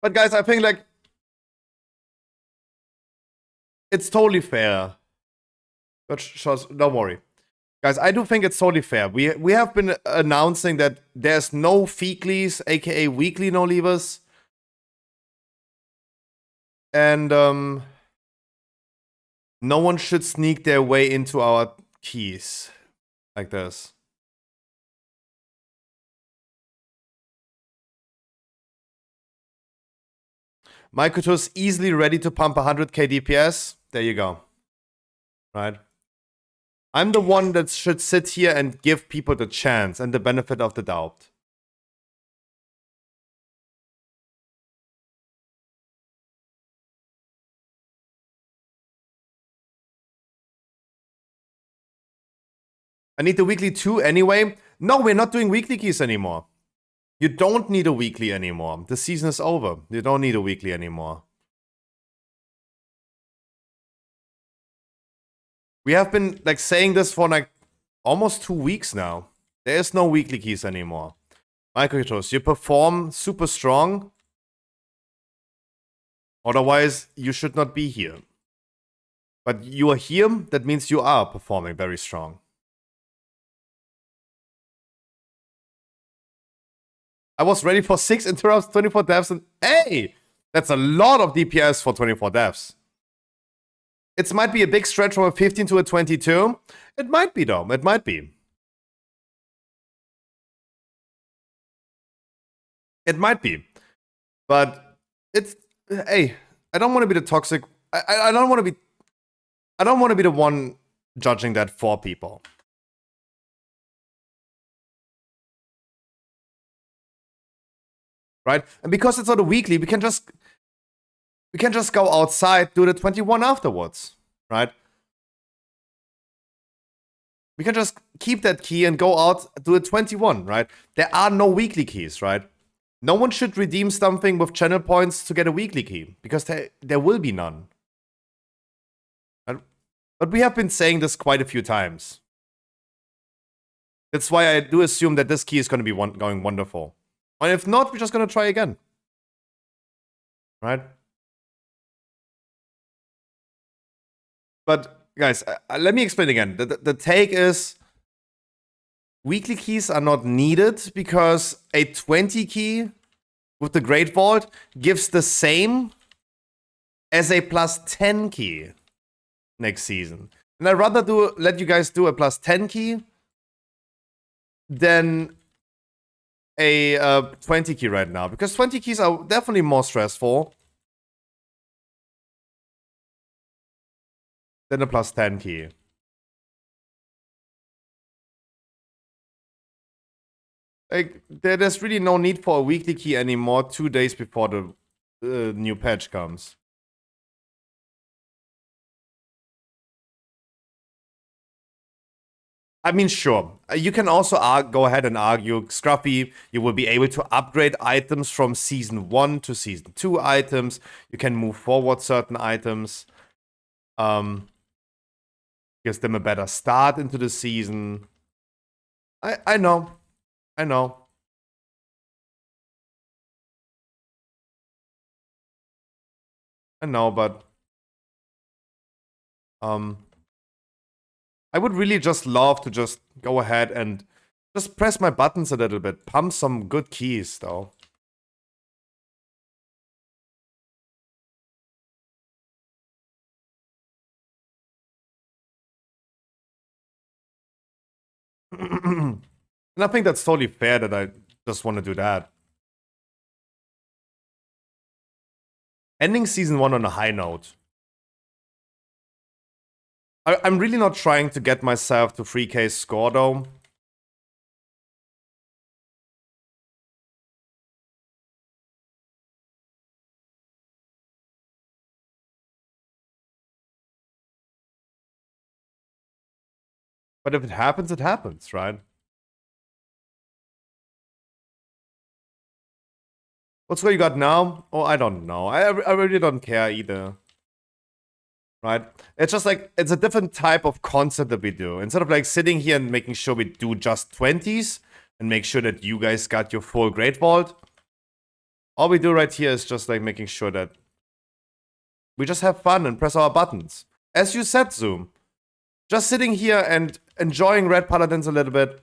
S4: But guys, I think like it's totally fair. But don't worry. Guys, I do think it's totally fair. We have been announcing that there's no weeklies, aka weekly no levers. And no one should sneak their way into our keys like this. Mykotos easily ready to pump 100k DPS. There you go. Right? I'm the one that should sit here and give people the chance and the benefit of the doubt. I need the weekly too anyway. No, we're not doing weekly keys anymore. You don't need a weekly anymore. The season is over. You don't need a weekly anymore. We have been like saying this for like almost 2 weeks now. There is no weekly keys anymore. Mykotos, you perform super strong. Otherwise, you should not be here. But you are here, that means you are performing very strong. I was ready for 6 interrupts, 24 deaths, and hey! That's a lot of DPS for 24 deaths. It might be a big stretch from a 15 to a 22. It might be though, it might be. It might be. But it's, hey, I don't want to be the toxic, I don't want to be, I don't want to be the one judging that for people. Right? And because it's not a weekly, we can just go outside, do the 21 afterwards, right? We can just keep that key and go out, do a 21, right? There are no weekly keys, right? No one should redeem something with channel points to get a weekly key, because there will be none. But we have been saying this quite a few times. That's why I do assume that this key is going to be going wonderful. And if not, we're just going to try again. Right? But guys, let me explain again. The take is weekly keys are not needed because a 20 key with the Great Vault gives the same as a plus 10 key next season. And I'd rather let you guys do a plus 10 key than a 20 key right now, because 20 keys are definitely more stressful than a plus 10 key. Like, there's really no need for a weekly key anymore 2 days before the new patch comes. I mean, sure. You can also go ahead and argue, Scruffy, you will be able to upgrade items from Season 1 to Season 2 items. You can move forward certain items. Gives them a better start into the season. I know. I know. I know, but I would really just love to just go ahead and just press my buttons a little bit. Pump some good keys, though. And I think that's totally fair that I just want to do that. Ending Season 1 on a high note. I'm really not trying to get myself to 3k score, though. But if it happens, right? What's what you got now? Oh, I don't know. I really don't care either. Right? It's just like, it's a different type of concept that we do. Instead of like sitting here and making sure we do just 20s and make sure that you guys got your full Great Vault, All we do right here is just like making sure that we just have fun and press our buttons. As you said, Zoom. Just sitting here and enjoying Red Paladins a little bit.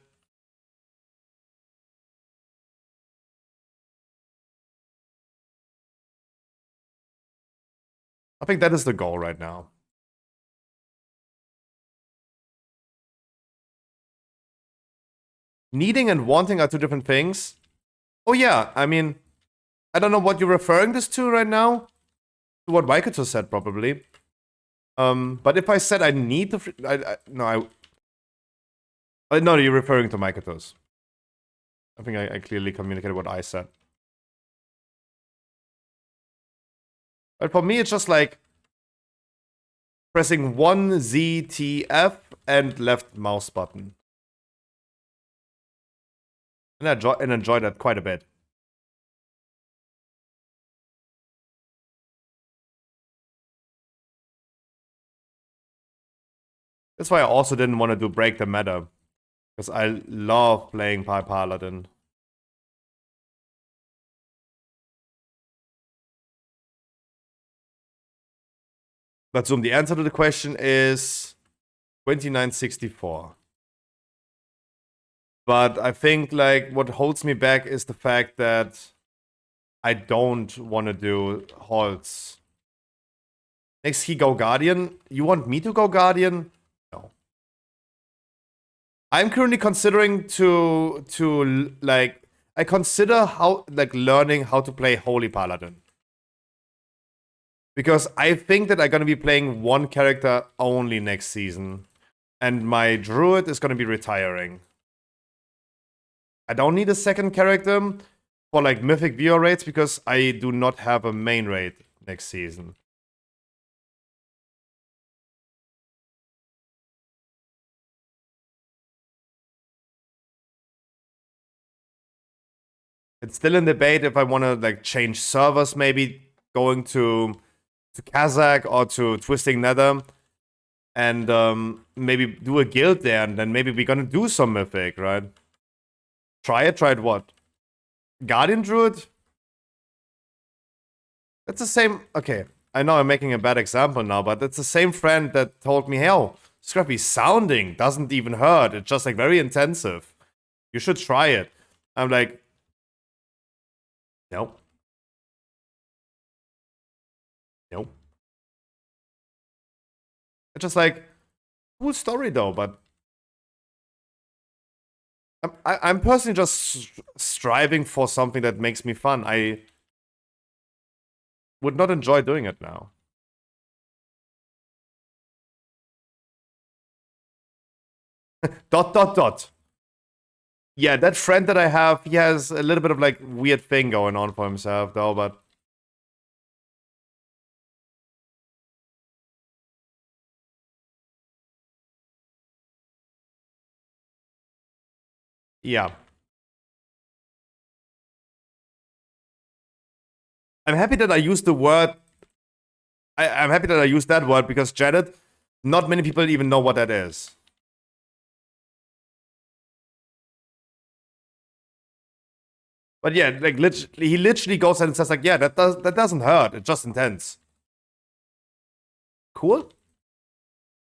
S4: I think that is the goal right now. Needing and wanting are two different things. Oh yeah, I mean, I don't know what you're referring this to right now. To what Waikato said, probably. But if I said I need to... no, you're referring to Maikoto's. I think I clearly communicated what I said. But for me, it's just like pressing 1 Z, T, F, and left mouse button. And I enjoy that quite a bit. That's why I also didn't want to do Break the Meta. Because I love playing Paladin. But Zoom, the answer to the question is 2964. But I think like what holds me back is the fact that I don't want to do halts. Next he go Guardian. You want me to go Guardian? No. I'm currently considering to like I consider how like learning how to play Holy Paladin. Because I think that I'm gonna be playing one character only next season. And my druid is gonna be retiring. I don't need a second character for like mythic viewer rates because I do not have a main raid next season. It's still in debate if I want to like change servers, maybe going to Kazakh or to Twisting Nether, and maybe do a guild there, and then maybe we're gonna do some mythic, right? Try it what? Guardian Druid? That's the same. Okay, I know I'm making a bad example now, but it's the same friend that told me, hell, Scrappy sounding doesn't even hurt. It's just like very intensive. You should try it. I'm like, nope. Nope. It's just like, cool story though, but I'm personally just striving for something that makes me fun. I would not enjoy doing it now. Dot. Yeah, that friend that I have, he has a little bit of like weird thing going on for himself though, but yeah. I'm happy that I used the word. I'm happy that I used that word because Janet, not many people even know what that is. But yeah, like he literally goes and says like, yeah, that doesn't hurt. It's just intense. Cool.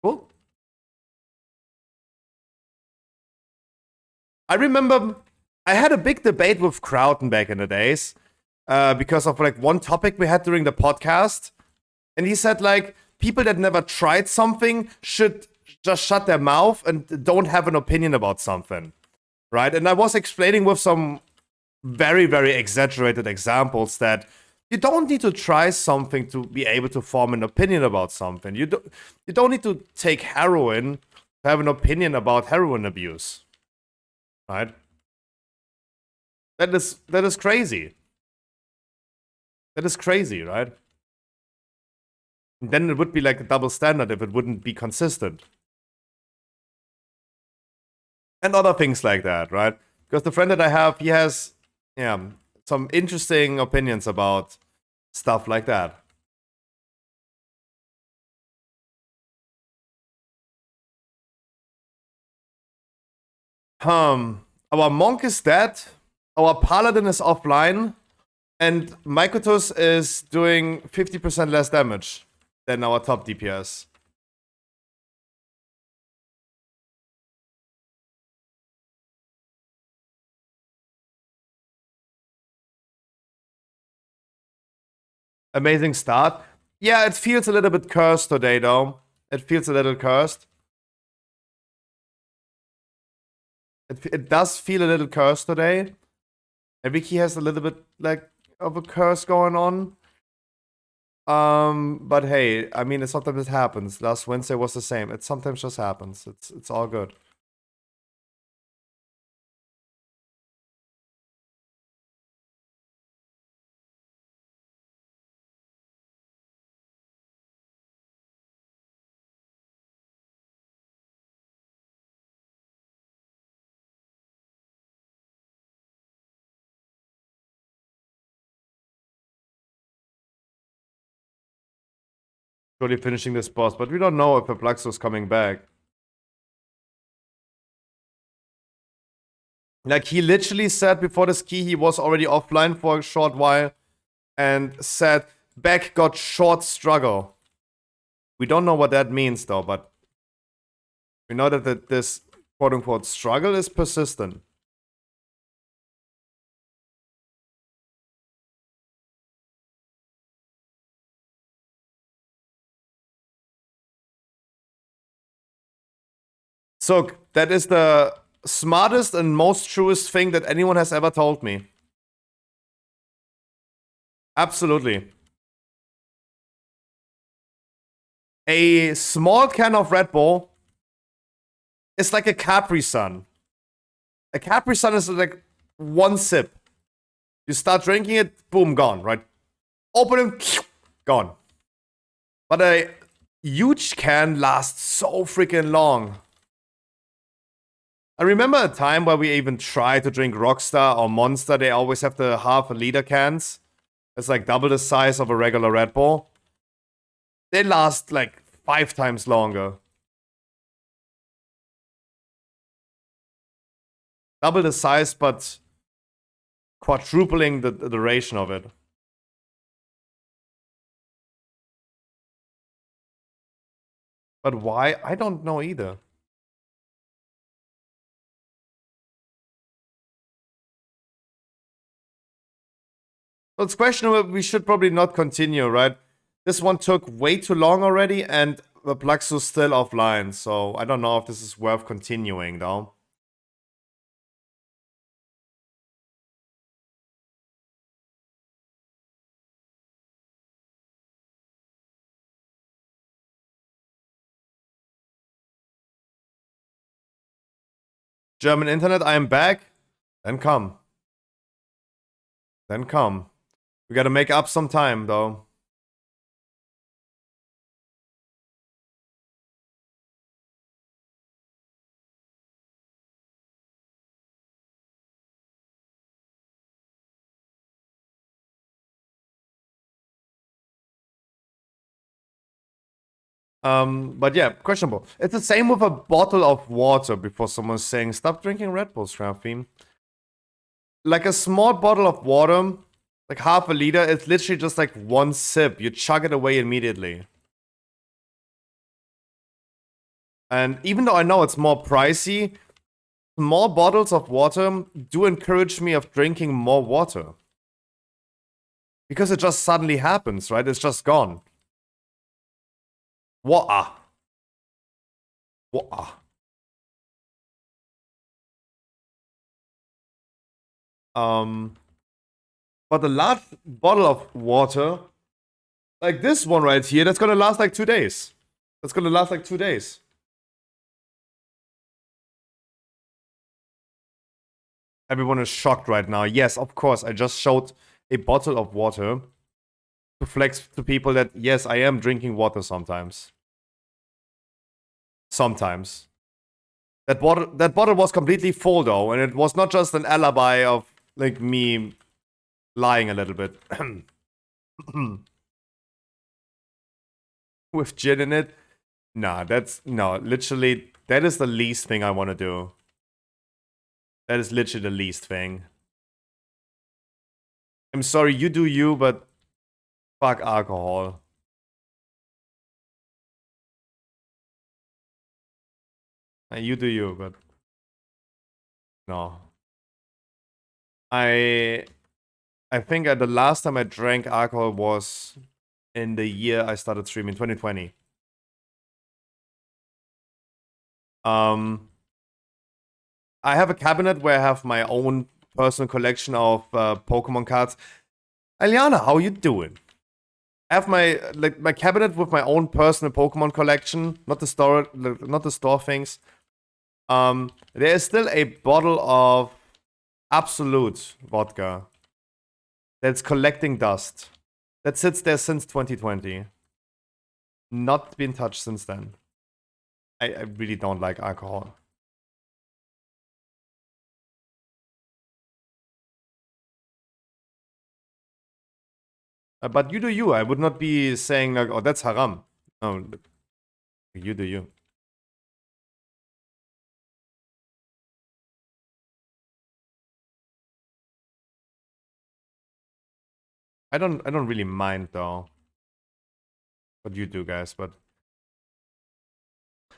S4: Cool. I remember I had a big debate with Crowton back in the days because of like one topic we had during the podcast. And he said like, people that never tried something should just shut their mouth and don't have an opinion about something. Right? And I was explaining with some very, very exaggerated examples that you don't need to try something to be able to form an opinion about something. You don't need to take heroin to have an opinion about heroin abuse. Right? That is crazy. That is crazy, right? And then it would be like a double standard if it wouldn't be consistent. And other things like that, right? Because the friend that I have, he has some interesting opinions about stuff like that. Our monk is dead. Our paladin is offline. And Mykotos is doing 50% less damage than our top DPS. Amazing start. Yeah, it feels a little bit cursed today, though. It feels a little cursed. It does feel a little cursed today. And Vicky has a little bit, like, of a curse going on. But hey, I mean, sometimes it happens. Last Wednesday was the same. It sometimes just happens. It's all good. Surely finishing this boss, but we don't know if the Fluxus coming back. Like, he literally said before this key he was already offline for a short while and said, back got short struggle. We don't know what that means, though, but we know that this quote-unquote struggle is persistent. So, that is the smartest and most truest thing that anyone has ever told me. Absolutely. A small can of Red Bull is like a Capri Sun. A Capri Sun is like one sip. You start drinking it, boom, gone, right? Open it, gone. But a huge can lasts so freaking long. I remember a time where we even tried to drink Rockstar or Monster. They always have the half-a-liter cans. It's like double the size of a regular Red Bull. They last like 5 times longer. Double the size, but quadrupling the duration of it. But why? I don't know either. Well, it's questionable. We should probably not continue, right? This one took way too long already, and the Pluxus still offline, so I don't know if this is worth continuing, though. German internet, I am back. Then come. Then come. We gotta make up some time, though. But yeah, questionable. It's the same with a bottle of water before someone's saying, stop drinking Red Bull, Shraffin. Like a small bottle of water, like half a liter, it's literally just like one sip. You chug it away immediately. And even though I know it's more pricey, small bottles of water do encourage me of drinking more water. Because it just suddenly happens, right? It's just gone. Water. Water. But the large bottle of water, like this one right here, that's gonna last like 2 days. That's gonna last like 2 days. Everyone is shocked right now. Yes, of course, I just showed a bottle of water to flex to people that, yes, I am drinking water sometimes. Sometimes. That bottle was completely full though, and it was not just an alibi of like me lying a little bit. With gin in it? Nah, literally, that is the least thing I want to do. That is literally the least thing. I'm sorry, you do you, but fuck alcohol. You do you, but no. I think the last time I drank alcohol was in the year I started streaming, 2020. I have a cabinet where I have my own personal collection of Pokemon cards. Aliana, how you doing? I have my cabinet with my own personal Pokemon collection, not the store things. There is still a bottle of Absolute vodka that's collecting dust that sits there since 2020. Not been touched since then. I really don't like alcohol. But you do you. I would not be saying like, oh, that's haram. No, you do you. I don't really mind though. What you do, guys, but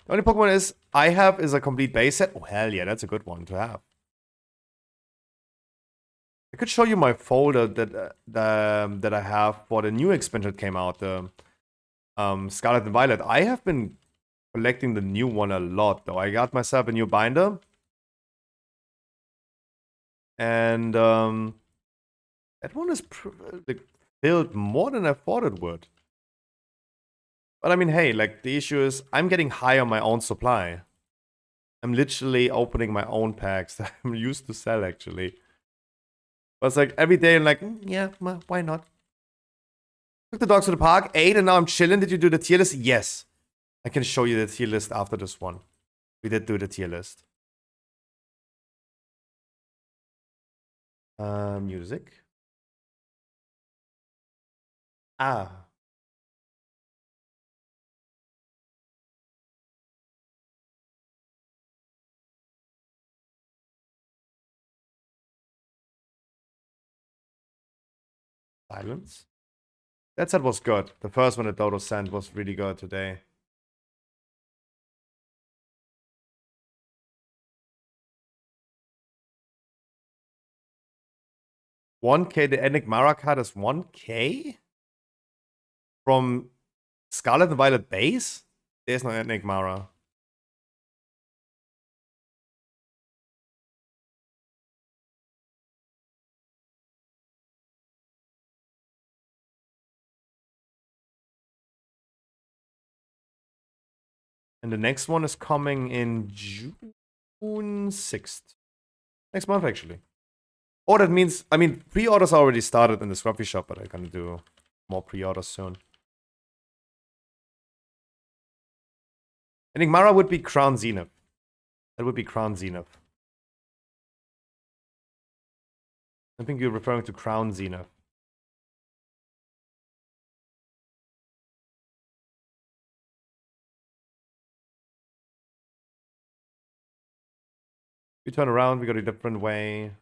S4: the only Pokemon I have is a complete base set. Oh hell yeah, that's a good one to have. I could show you my folder that I have for the new expansion that came out, the Scarlet and Violet. I have been collecting the new one a lot though. I got myself a new binder. And that one is like, filled more than I thought it would. But I mean, hey, like the issue is I'm getting high on my own supply. I'm literally opening my own packs that I'm used to sell actually. But it's like every day I'm like, yeah, why not? Took the dogs to the park, ate, and now I'm chilling. Did you do the tier list? Yes. I can show you the tier list after this one. We did do the tier list. Music. Ah. Silence. That set was good. The first one that Dodo sent was really good today. $1K, the Enigmara card is $1K? From Scarlet and Violet base? There's no Enigmara. And the next one is coming in June 6th. Next month, actually. Oh, that means, I mean, pre-orders already started in the Scruffy shop, but I'm gonna do more pre-orders soon. Enigmara would be Crown Zenith. That would be Crown Zenith. I think you're referring to Crown Zenith. We turn around, we go a different way.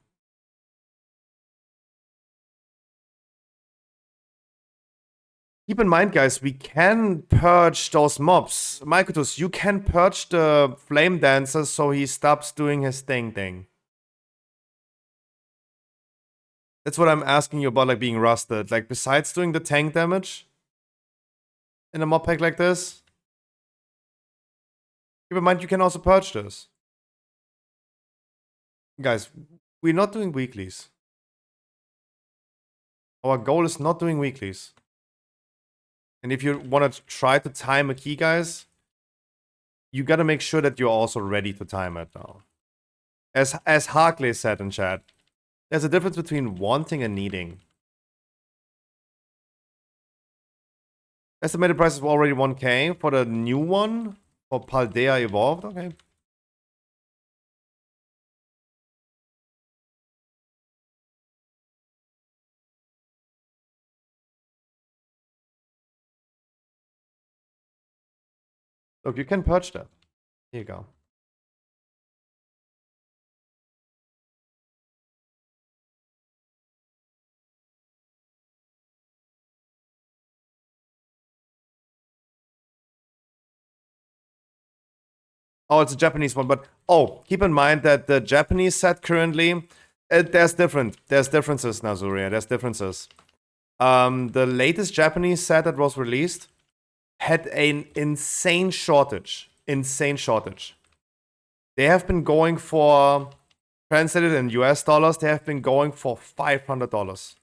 S4: Keep in mind, guys, we can purge those mobs. Mykotus, you can purge the Flame Dancer so he stops doing his thing. That's what I'm asking you about, like, being rusted. Like, besides doing the tank damage in a mob pack like this, keep in mind you can also purge this. Guys, we're not doing weeklies. Our goal is not doing weeklies. And if you want to try to time a key, guys, you gotta make sure that you're also ready to time it now. As Harkley said in chat, there's a difference between wanting and needing. Estimated price is already 1K for the new one for Paldea Evolved. Okay. Look, you can purge that. Here you go. Oh, it's a Japanese one, but keep in mind that the Japanese set currently, there's differences, Nazuria. There's differences. The latest Japanese set that was released had an insane shortage. Insane shortage. They have been going for, translated in US dollars, they have been going for $500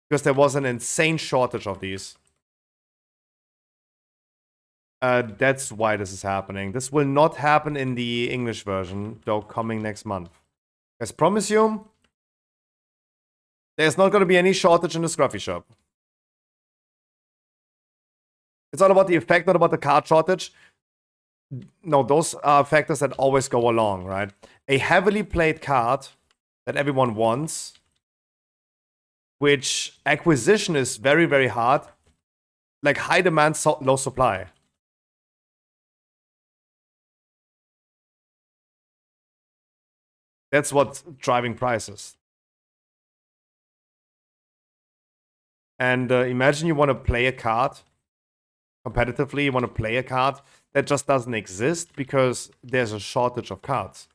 S4: because there was an insane shortage of these. That's why this is happening. This will not happen in the English version, though, coming next month. I promise you, there's not going to be any shortage in the Scruffy shop. It's all about the effect, not about the card shortage. No, those are factors that always go along, right? A heavily played card that everyone wants, which acquisition is very, very hard. Like high demand, low supply. That's what's driving prices. And imagine you want to play a card competitively, you want to play a card that just doesn't exist because there's a shortage of cards.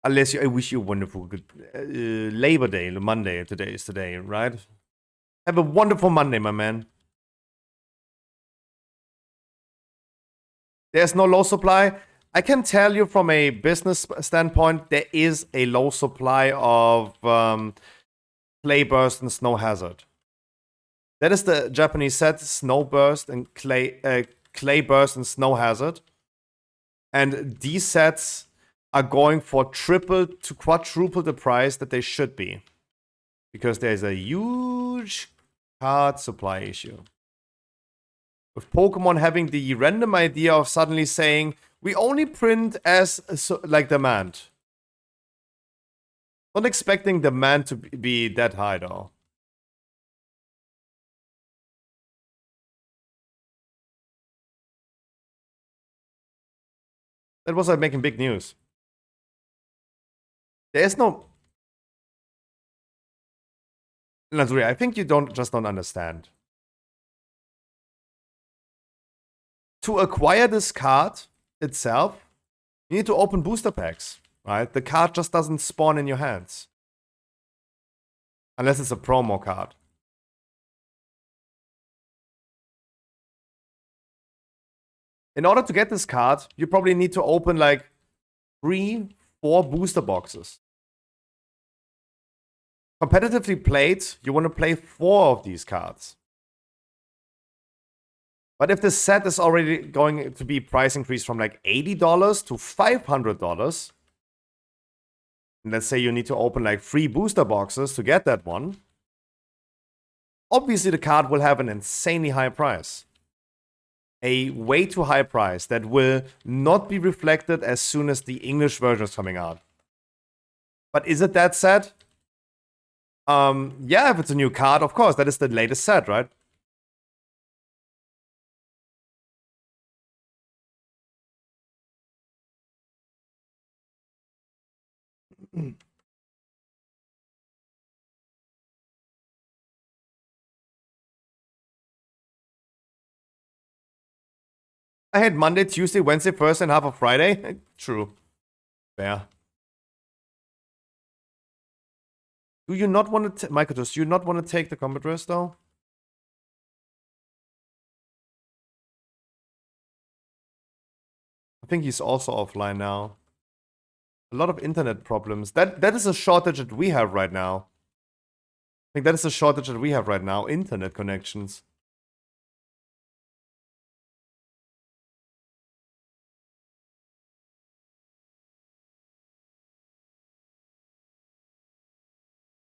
S4: Unless I wish you a wonderful good Labor Day, Monday. Today is today, right? Have a wonderful Monday, my man. There's no low supply. I can tell you from a business standpoint, there is a low supply of Clay Burst and Snow Hazard. That is the Japanese set, Snow Burst and Clay Burst and Snow Hazard. And these sets are going for triple to quadruple the price that they should be. Because there's a huge card supply issue. With Pokemon having the random idea of suddenly saying, we only print as like demand. Not expecting demand to be that high though. That was like making big news. There's no... Nazuri, I think you don't understand. To acquire this card itself, you need to open booster packs, right? The card just doesn't spawn in your hands. Unless it's a promo card. In order to get this card, you probably need to open like 3-4 booster boxes. Competitively played, you want to play 4 of these cards. But if the set is already going to be price increase from like $80 to $500, and let's say you need to open like 3 booster boxes to get that one, obviously the card will have an insanely high price. A way too high price that will not be reflected as soon as the English version is coming out. But is it that set? Yeah, if it's a new card, of course, that is the latest set, right? I had Monday, Tuesday, Wednesday, Thursday, and half of Friday. True. Fair. Do you not want to, Michael, do you not want to take the combat rest though? I think he's also offline now. A lot of internet problems. That is a shortage that we have right now. I think that is a shortage that we have right now. Internet connections.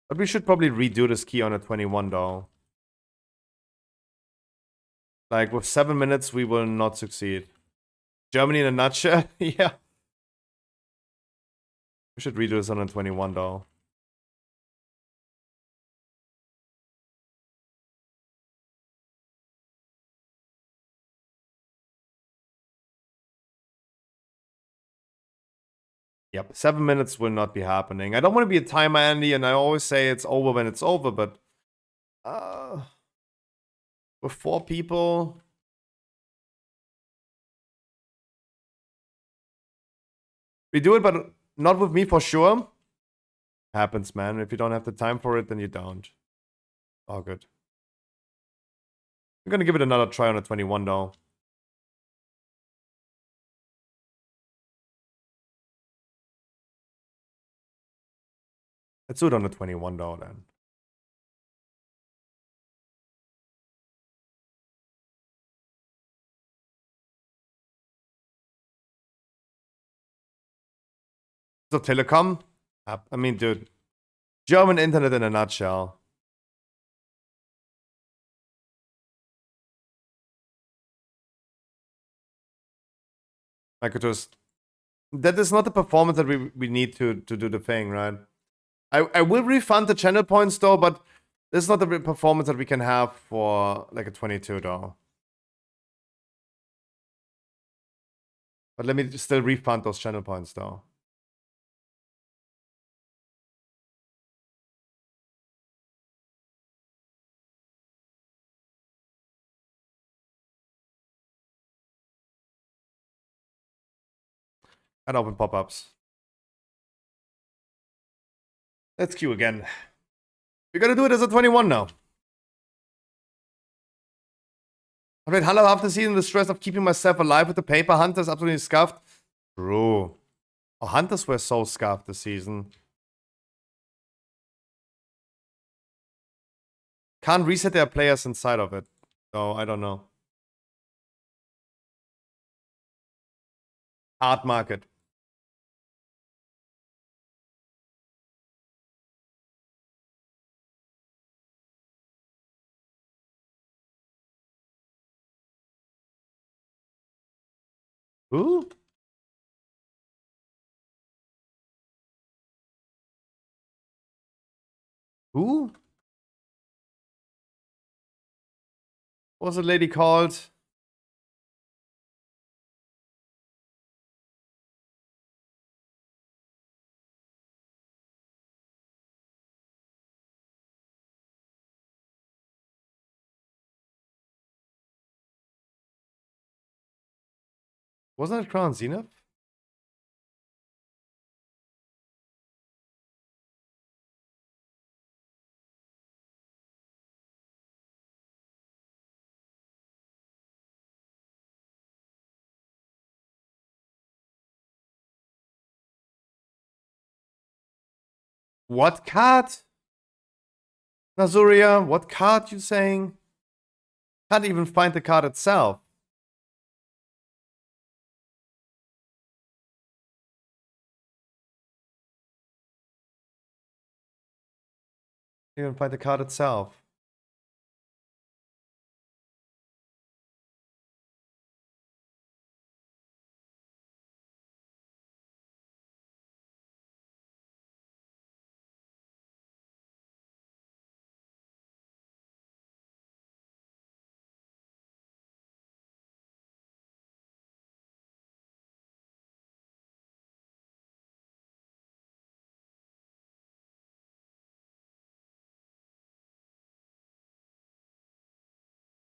S4: But we should probably redo this key on a 21 though. Like with 7 minutes, we will not succeed. Germany in a nutshell? Yeah. We should redo this on a 21 though. Yep, 7 minutes will not be happening. I don't want to be a timer, Andy, and I always say it's over when it's over, but with 4 people. We do it, but not with me for sure. Happens, man. If you don't have the time for it, then you don't. All good. I'm gonna give it another try on a 21 though. Let's do it on the 21 though then. So Telekom? I mean, dude. German internet in a nutshell. I could just... That is not the performance that we need to do the thing, right? I will refund the channel points though, but this is not the performance that we can have for like a 22 though. But let me still refund those channel points though. And open pop-ups. Let's queue again. We gotta do it as a 21 now. I played Hunter half the season. The stress of keeping myself alive with the paper hunters absolutely scuffed. True. Oh, hunters were so scuffed this season. Can't reset their players inside of it. So I don't know. Hard market. Who? Who? What was the lady called? Wasn't it Crown Zenith? What card? Nazuria, what card you saying? Can't even find the card itself. Can't even find the card itself.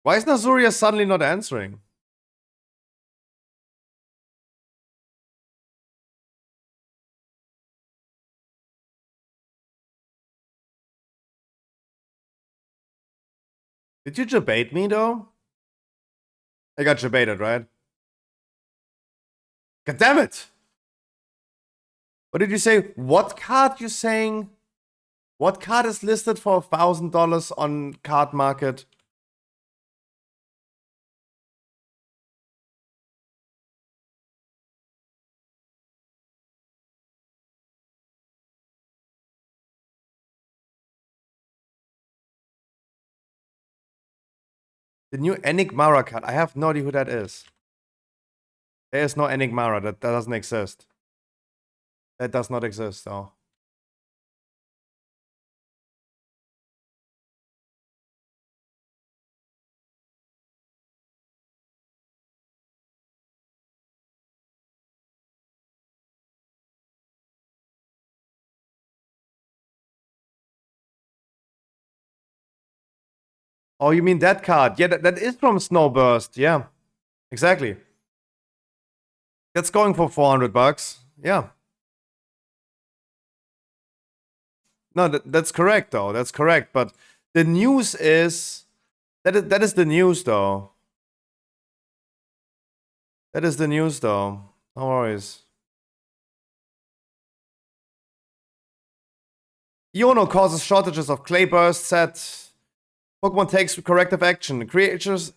S4: Why is Nazuria suddenly not answering? Did you debate me though? I got debated, right? God damn it! What did you say? What card you saying? What card is listed for $1,000 on card market? The new Enigmara card. I have no idea who that is. There is no Enigmara. That doesn't exist. That does not exist, though. Oh, you mean that card? Yeah, that is from Snowburst. Yeah, exactly. That's going for $400. Yeah. No, that's correct though. That's correct. But the news is that is the news though. That is the news though. No worries. Iono causes shortages of clay burst set. Pokemon takes corrective action. Creatures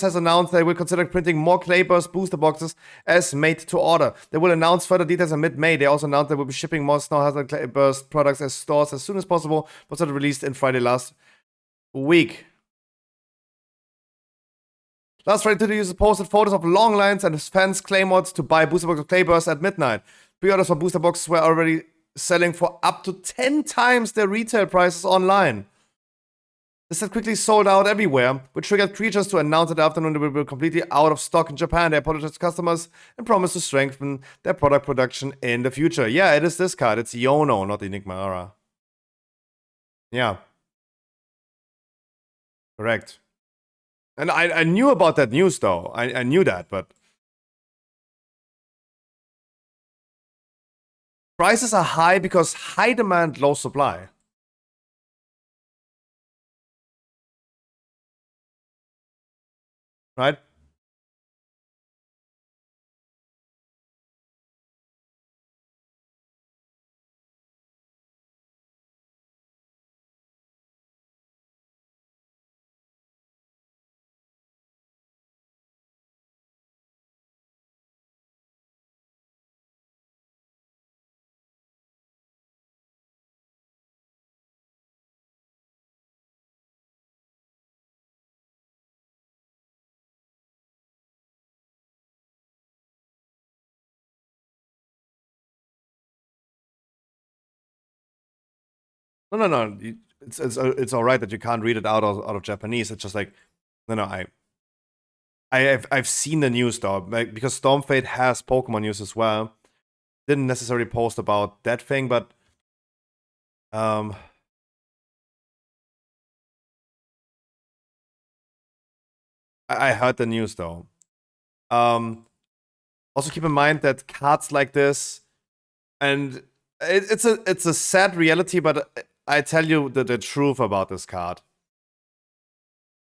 S4: has announced they will consider printing more clay burst booster boxes as made to order. They will announce further details in mid-May. They also announced they will be shipping more Snow Hazard clay burst products as stores as soon as possible. Was released in Friday last week. Last Friday, the user posted photos of long lines and fans clamored to buy booster box of clay burst at midnight. Pre-orders for booster boxes were already selling for up to 10 times their retail prices online. The set quickly sold out everywhere, which triggered Creatures to announce that afternoon they will be completely out of stock in Japan. They apologized to customers and promised to strengthen their product production in the future. Yeah, it is this card. It's Iono, not Enigma Ara. Yeah. Correct. And I knew about that news, though. I knew that, but prices are high because high demand, low supply. Right? No. It's all right that you can't read it out of Japanese. It's just like, no. I've seen the news though, like, because Stormfade has Pokemon news as well. Didn't necessarily post about that thing, but I heard the news though. Also keep in mind that cards like this, and it's a sad reality, but I tell you the truth about this card.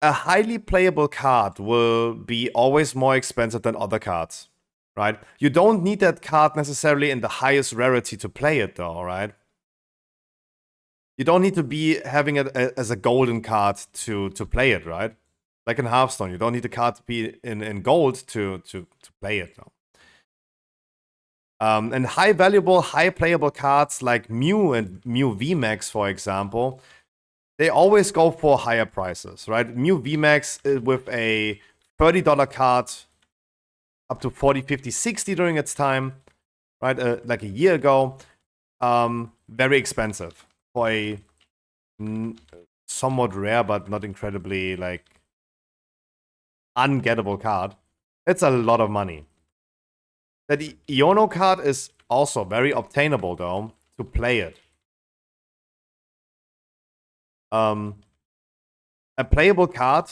S4: A highly playable card will be always more expensive than other cards, right? You don't need that card necessarily in the highest rarity to play it though, right? You don't need to be having it as a golden card to play it, right? Like in Hearthstone, you don't need the card to be in gold to play it though. And high valuable, high playable cards like Mew and Mew VMAX, for example, they always go for higher prices, right? Mew VMAX with a $30 card up to 40, 50, 60 during its time, right? Like a year ago. Very expensive for a somewhat rare but not incredibly like ungettable card. It's a lot of money. The Iono card is also very obtainable though to play it. A playable card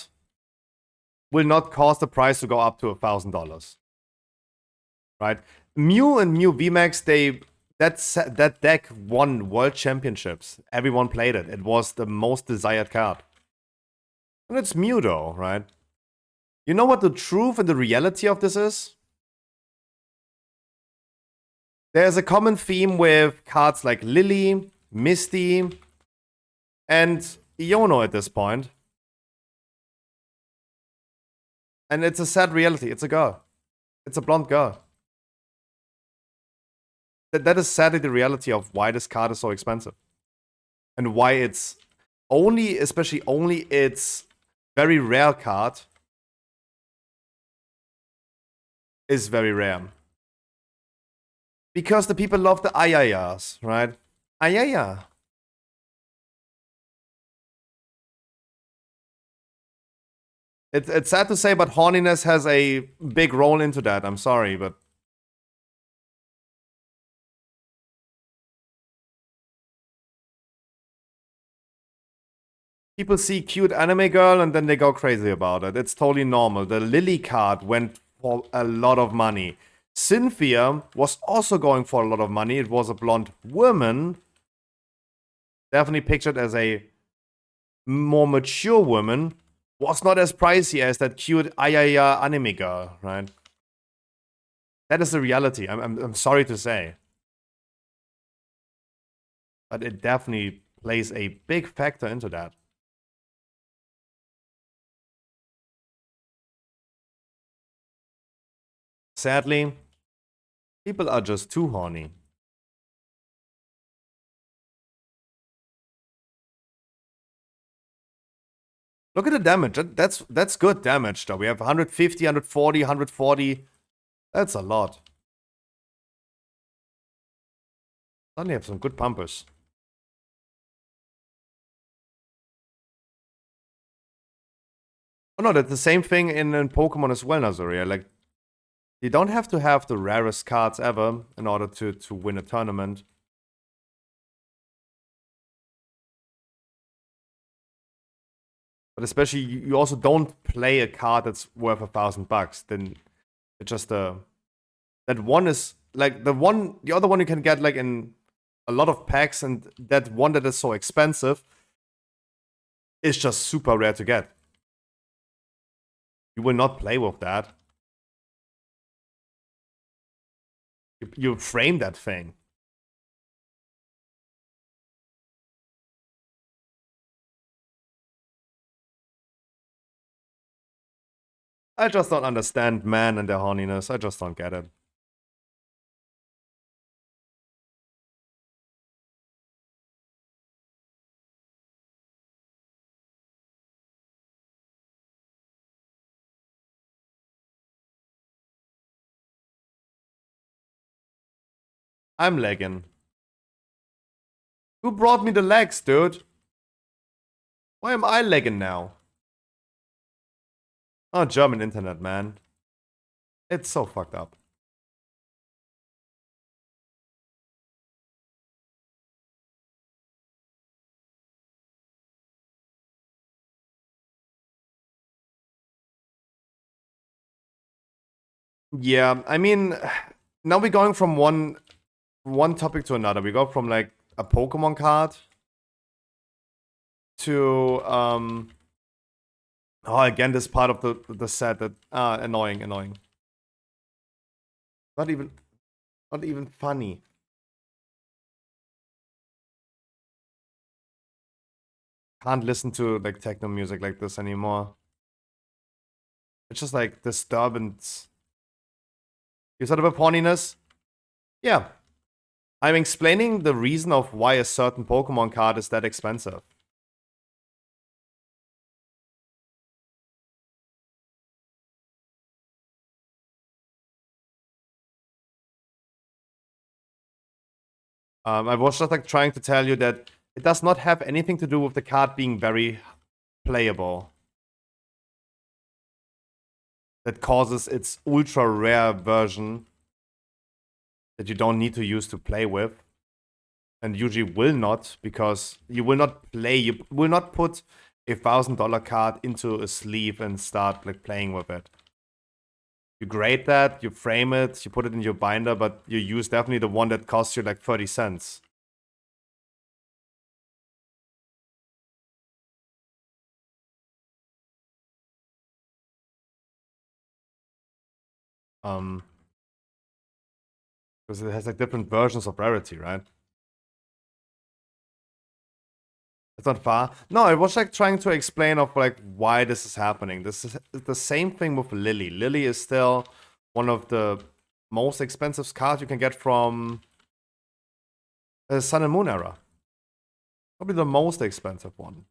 S4: will not cause the price to go up to $1,000. Right? Mew and Mew VMAX, that deck won world championships. Everyone played it. It was the most desired card. And it's Mew though, right? You know what the truth and the reality of this is? There's a common theme with cards like Lily, Misty, and Iono at this point. And it's a sad reality. It's a girl. It's a blonde girl. That is sadly the reality of why this card is so expensive. And why it's especially only its very rare card is very rare. Because the people love the Ayayas, right? Ayaya. It's sad to say, but horniness has a big role into that. I'm sorry, but People see cute anime girl and then they go crazy about it. It's totally normal. The Lily card went for a lot of money. Cynthia was also going for a lot of money. It was a blonde woman. Definitely pictured as a more mature woman. Was not as pricey as that cute Ayaya anime girl, right? That is the reality. I'm sorry to say. But it definitely plays a big factor into that. Sadly, people are just too horny. Look at the damage. That's good damage, though. We have 150, 140, 140. That's a lot. Suddenly have some good pumpers. Oh no, that's the same thing in Pokemon as well, Nazoria. Like, you don't have to have the rarest cards ever in order to win a tournament. But especially, you also don't play a card that's worth $1,000. Then it's just that one is like the other one you can get like in a lot of packs, and that one that is so expensive is just super rare to get. You will not play with that. You frame that thing. I just don't understand men and their horniness. I just don't get it. I'm lagging. Who brought me the legs, dude? Why am I lagging now? Oh, German internet, man. It's so fucked up. Yeah, I mean, now we're going from one topic to another. We go from like a Pokemon card to oh, again, this part of the set that annoying. Not even funny. Can't listen to like techno music like this anymore. It's just like disturbance. You sort of a horniness? Yeah. I'm explaining the reason of why a certain Pokemon card is that expensive. I was just like trying to tell you that it does not have anything to do with the card being very playable. That causes its ultra rare version that you don't need to use to play with. And usually will not, because you will not play, you will not put a $1,000 card into a sleeve and start like playing with it. You grade that, you frame it, you put it in your binder, but you use definitely the one that costs you like 30 cents. Because it has like different versions of rarity, right? It's not far. No, I was like trying to explain of like why this is happening. This is the same thing with Lily. Lily is still one of the most expensive cards you can get from the Sun and Moon era. Probably the most expensive one.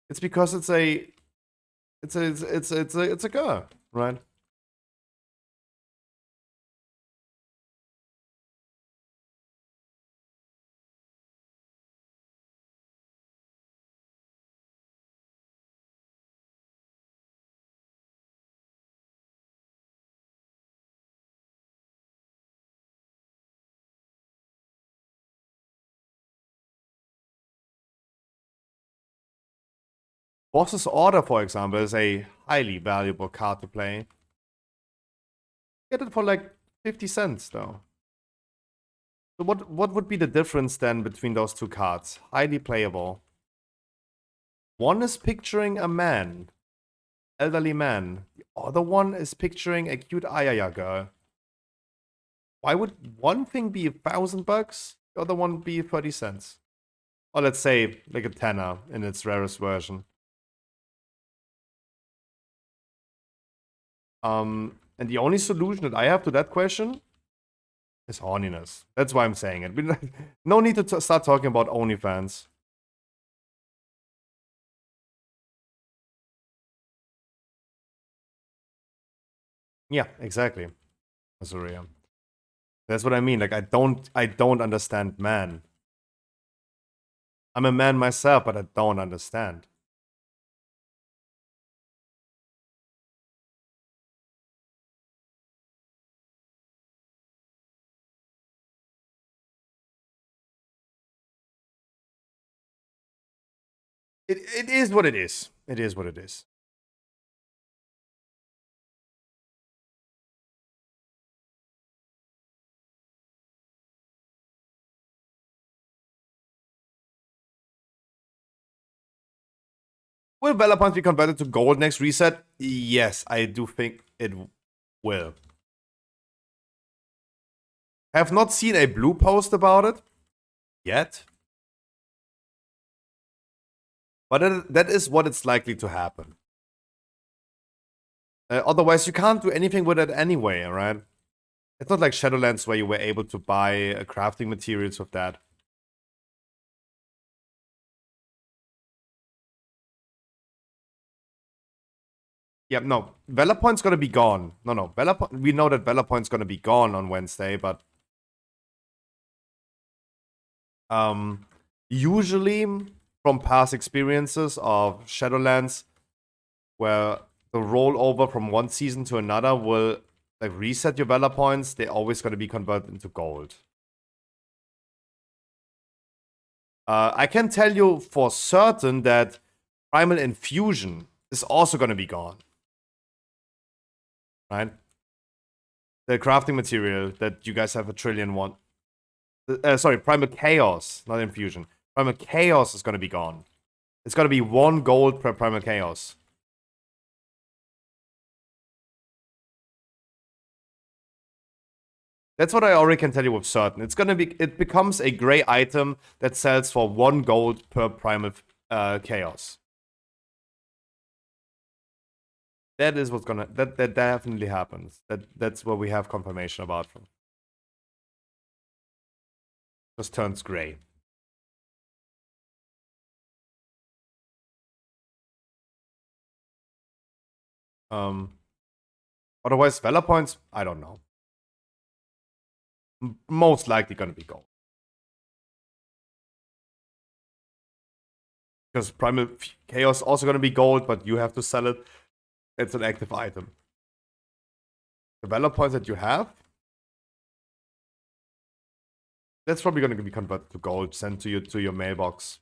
S4: It's because it's a girl, right? Boss's Order, for example, is a highly valuable card to play. Get it for like 50 cents, though. So what would be the difference then between those two cards? Highly playable. One is picturing a man, elderly man. The other one is picturing a cute Ayaya girl. Why would one thing be $1,000? The other one be 30 cents? Or let's say like a tenner in its rarest version. And the only solution that I have to that question is horniness. That's why I'm saying it. No need to start talking about OnlyFans. Yeah, exactly. Azuria. That's what I mean. Like I don't understand man. I'm a man myself, but I don't understand. It is what it is. It is what it is. Will Valorant be converted to gold next reset? Yes, I do think it will. Have not seen a blue post about it yet. But that is what it's likely to happen. Otherwise, you can't do anything with it anyway, right? It's not like Shadowlands where you were able to buy crafting materials with that. Yeah, no. Valor Point's gonna be gone. No. We know that Valor Point's gonna be gone on Wednesday, but usually from past experiences of Shadowlands, where the rollover from one season to another will like reset your Valor Points, they're always gonna be converted into gold. I can tell you for certain that Primal Infusion is also gonna be gone. Right? The crafting material that you guys have a trillion one. Sorry, Primal Chaos, not Infusion. Primal Chaos is going to be gone. It's going to be 1 gold per Primal Chaos. That's what I already can tell you with certain. It becomes a gray item that sells for 1 gold per Primal Chaos. That is what's gonna that definitely happens. That's what we have confirmation about from. Just turns gray. Otherwise, Valor Points, I don't know. Most likely gonna be gold. Because Primal Chaos also gonna be gold, but you have to sell it. It's an active item. The Valor Points that you have, that's probably gonna be converted to gold, sent to your mailbox.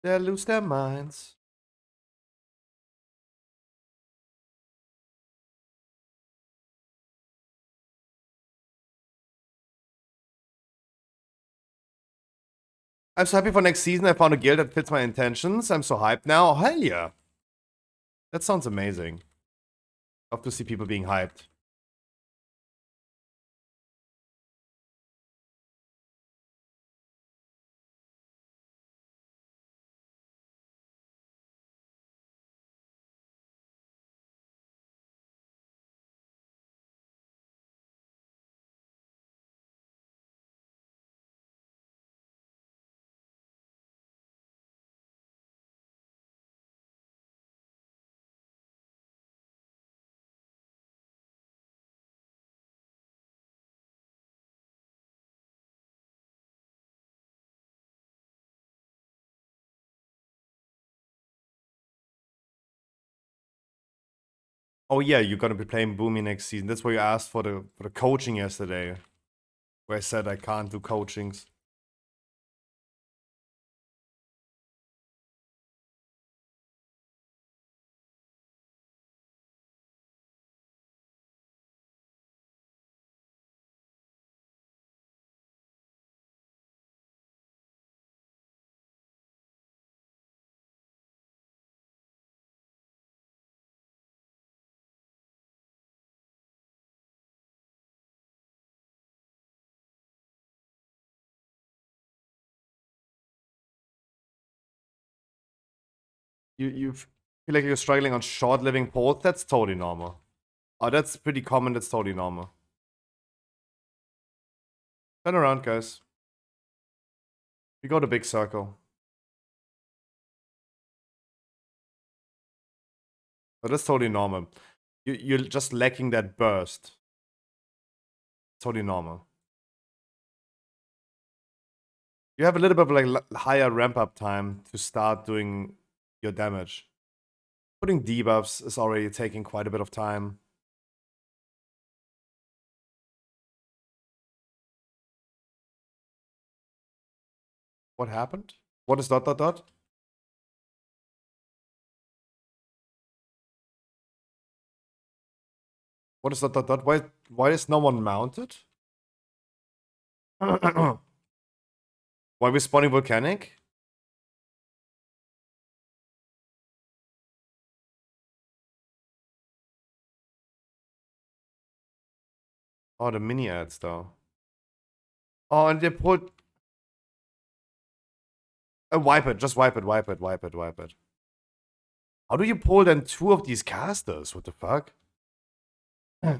S4: They lose their minds. I'm so happy for next season. I found a guild that fits my intentions. I'm so hyped now. Hell yeah. That sounds amazing. Love to see people being hyped. Oh yeah, you're gonna be playing Boomy next season. That's why you asked for the coaching yesterday. Where I said I can't do coachings. You feel like you're struggling on short living ports? That's totally normal. Oh, that's pretty common. That's totally normal. Turn around, guys. We go to big circle. But that's totally normal. You're just lacking that burst. Totally normal. You have a little bit of like higher ramp up time to start doing your damage. Putting debuffs is already taking quite a bit of time. What happened? What is dot dot dot? What is dot dot dot? Why is no one mounted? Why we spawning volcanic? Oh, the mini ads though. Oh, and they put wipe it, just wipe it, wipe it, wipe it, wipe it. How do you pull then two of these casters? What the fuck? Hmm.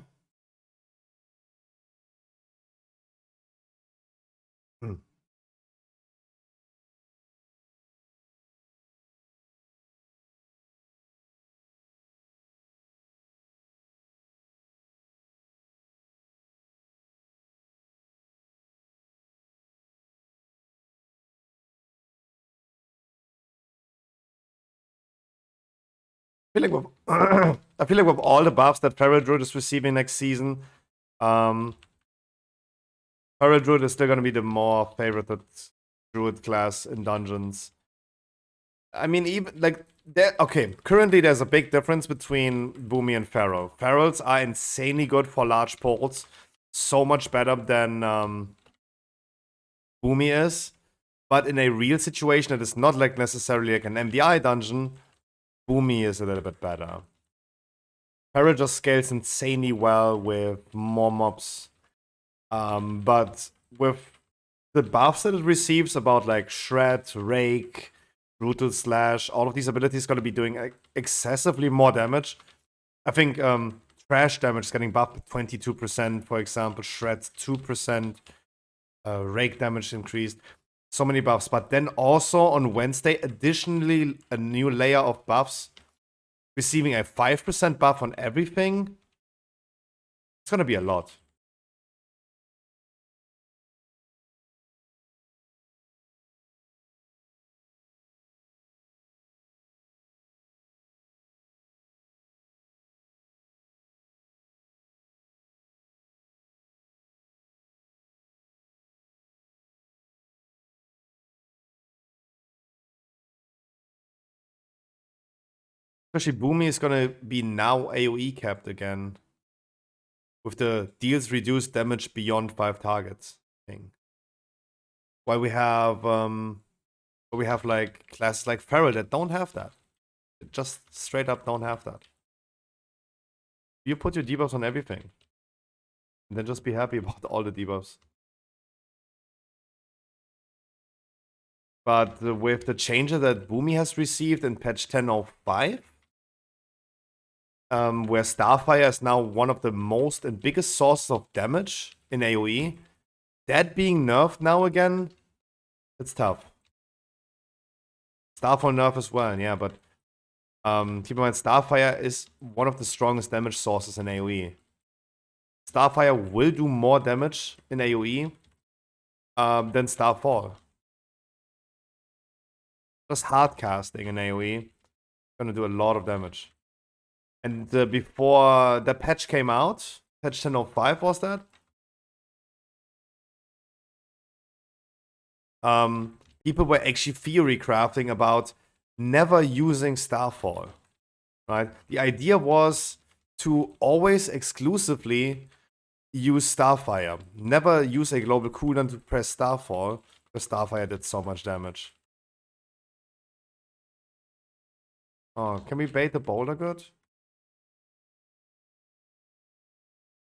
S4: I feel like with I feel like with all the buffs that Feral Druid is receiving next season, Feral Druid is still gonna be the more favorited Druid class in dungeons. I mean, even like okay, currently there's a big difference between Boomy and Feral. Ferals are insanely good for large ports, so much better than Boomy is. But in a real situation that is not like necessarily like an MDI dungeon, Boomy is a little bit better. Feral just scales insanely well with more mobs. But with the buffs that it receives about like Shred, Rake, Brutal Slash, all of these abilities going to be doing excessively more damage. I think Trash damage is getting buffed 22%, for example. Shred 2%. Rake damage increased. So many buffs. But then also on Wednesday, additionally, a new layer of buffs. Receiving a 5% buff on everything. It's going to be a lot. Especially Boomy is gonna be now AoE capped again. With the deals reduced damage beyond 5 targets thing. Why we have like classes like Feral that don't have that. Just straight up don't have that. You put your debuffs on everything. And then just be happy about all the debuffs. But with the changes that Boomy has received in patch 10.05, where Starfire is now one of the most and biggest sources of damage in AoE, that being nerfed now again, it's tough. Starfall nerf as well, yeah, but keep in mind, Starfire is one of the strongest damage sources in AoE. Starfire will do more damage in AoE than Starfall. Just hard casting in AoE gonna do a lot of damage. And before the patch came out, patch 10.05 was that? People were actually theory crafting about never using Starfall, right? The idea was to always exclusively use Starfire. Never use a global cooldown to press Starfall, because Starfire did so much damage. Oh, can we bait the boulder good?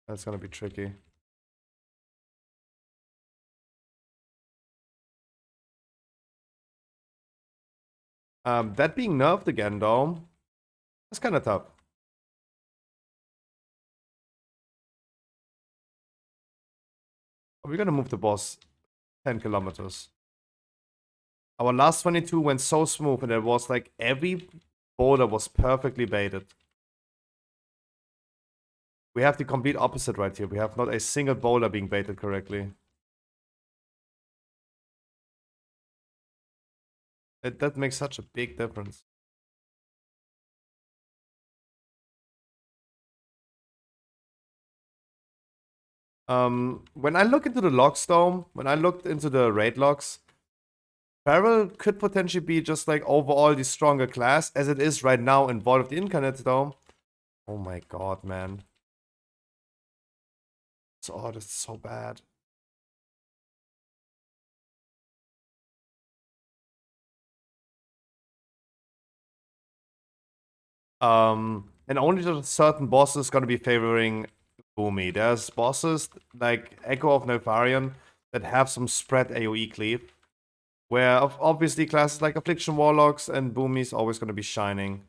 S4: That's gonna be tricky. That being nerfed again, though, that's kind of tough. We're gonna move the boss 10 kilometers. Our last 22 went so smooth, and it was like every boulder was perfectly baited. We have the complete opposite right here. We have not a single boulder being baited correctly. That makes such a big difference. When I look into the logs though, when I looked into the raid logs, Feral could potentially be just like overall the stronger class as it is right now in VoD of the Incarnate though. Oh my god, man. Oh, this is so bad. And only just certain bosses gonna be favoring Boomy. There's bosses like Echo of Neltharion that have some spread AoE cleave. Where obviously classes like Affliction Warlocks and Boomy is always gonna be shining.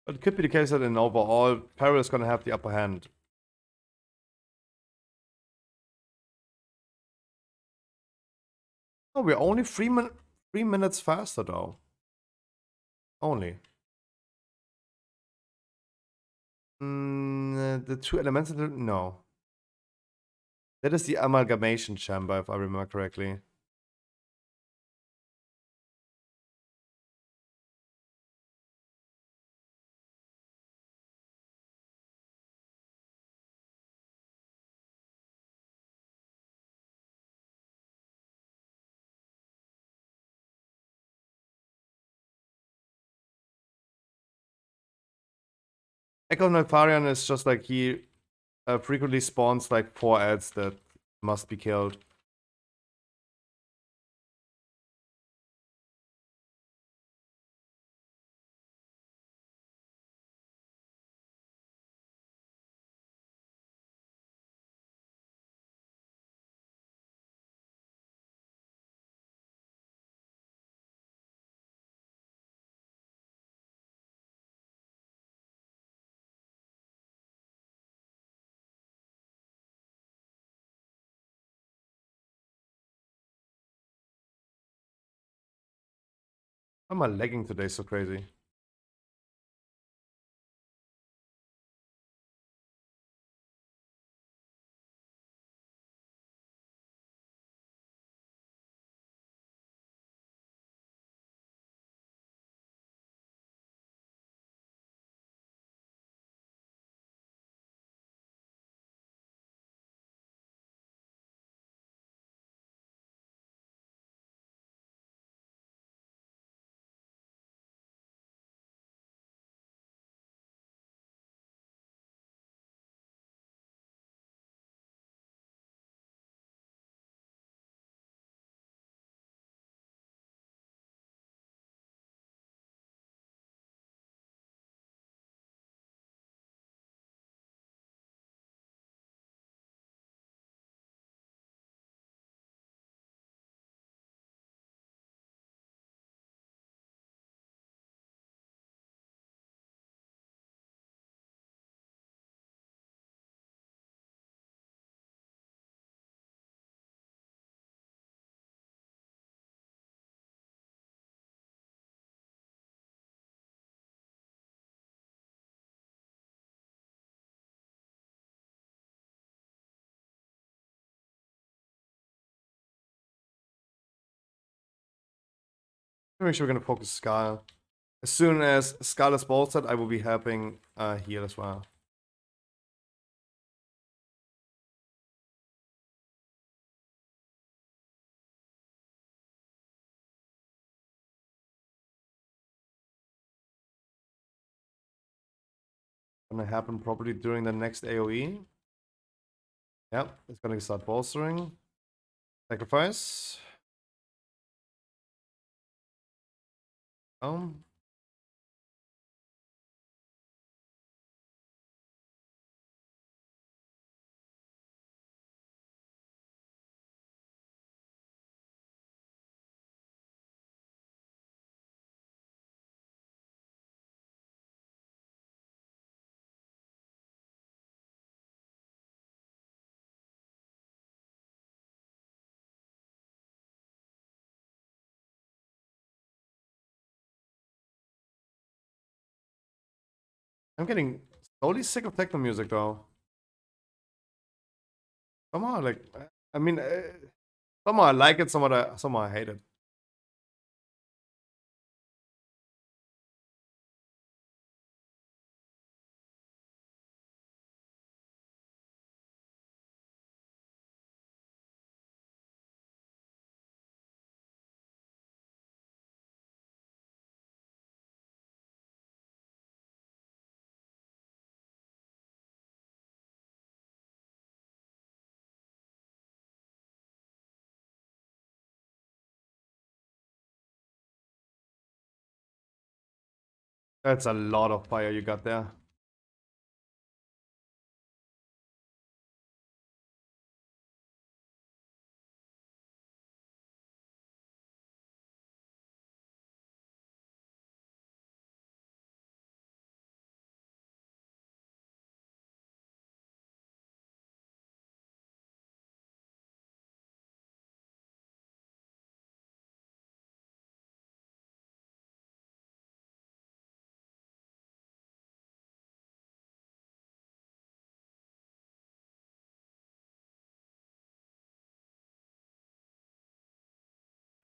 S4: But it could be the case that in overall, Peril is gonna have the upper hand. Oh, we're only 3 minutes faster though. Only. The two elements, no. That is the amalgamation chamber, if I remember correctly. Echo Neltharion is just like he frequently spawns like 4 ads that must be killed. Why am I lagging today so crazy? Make sure we're gonna focus Skull. As soon as Skull is bolstered, I will be helping heal as well. Gonna happen probably during the next AoE. Yep, it's gonna start bolstering. Sacrifice. Um. I'm getting slowly sick of techno music though. Somehow, like, I mean, somehow I like it, somehow I hate it. That's a lot of fire you got there.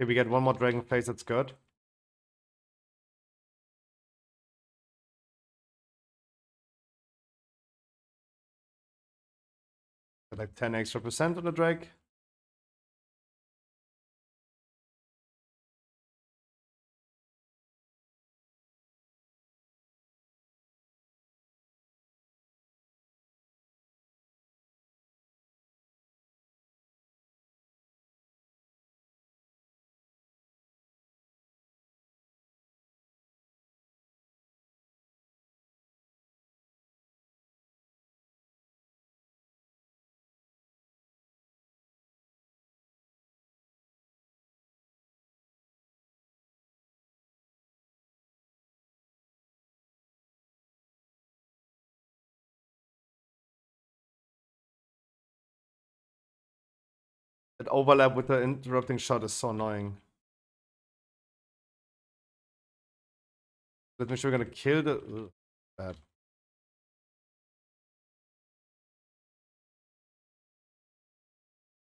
S4: Okay, we get one more dragon face, that's good. Got like 10 extra percent on the drake. That overlap with the interrupting shot is so annoying. Let's make sure we're gonna kill the... Ugh, bad.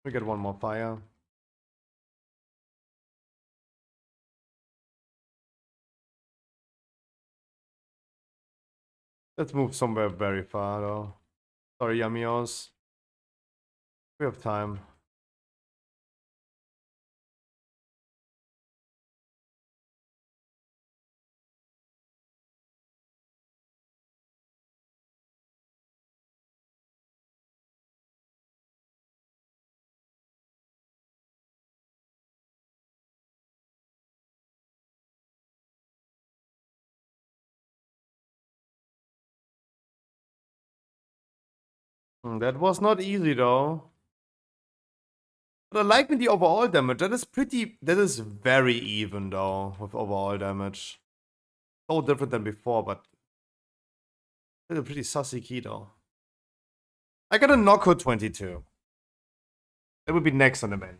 S4: We get one more fire. Let's move somewhere very far though. Sorry, Yamios. We have time. That was not easy though. But I like with the overall damage. That is very even though with overall damage. So different than before, but it's a pretty sussy key though. I got a Knockout 22. That would be next on the menu.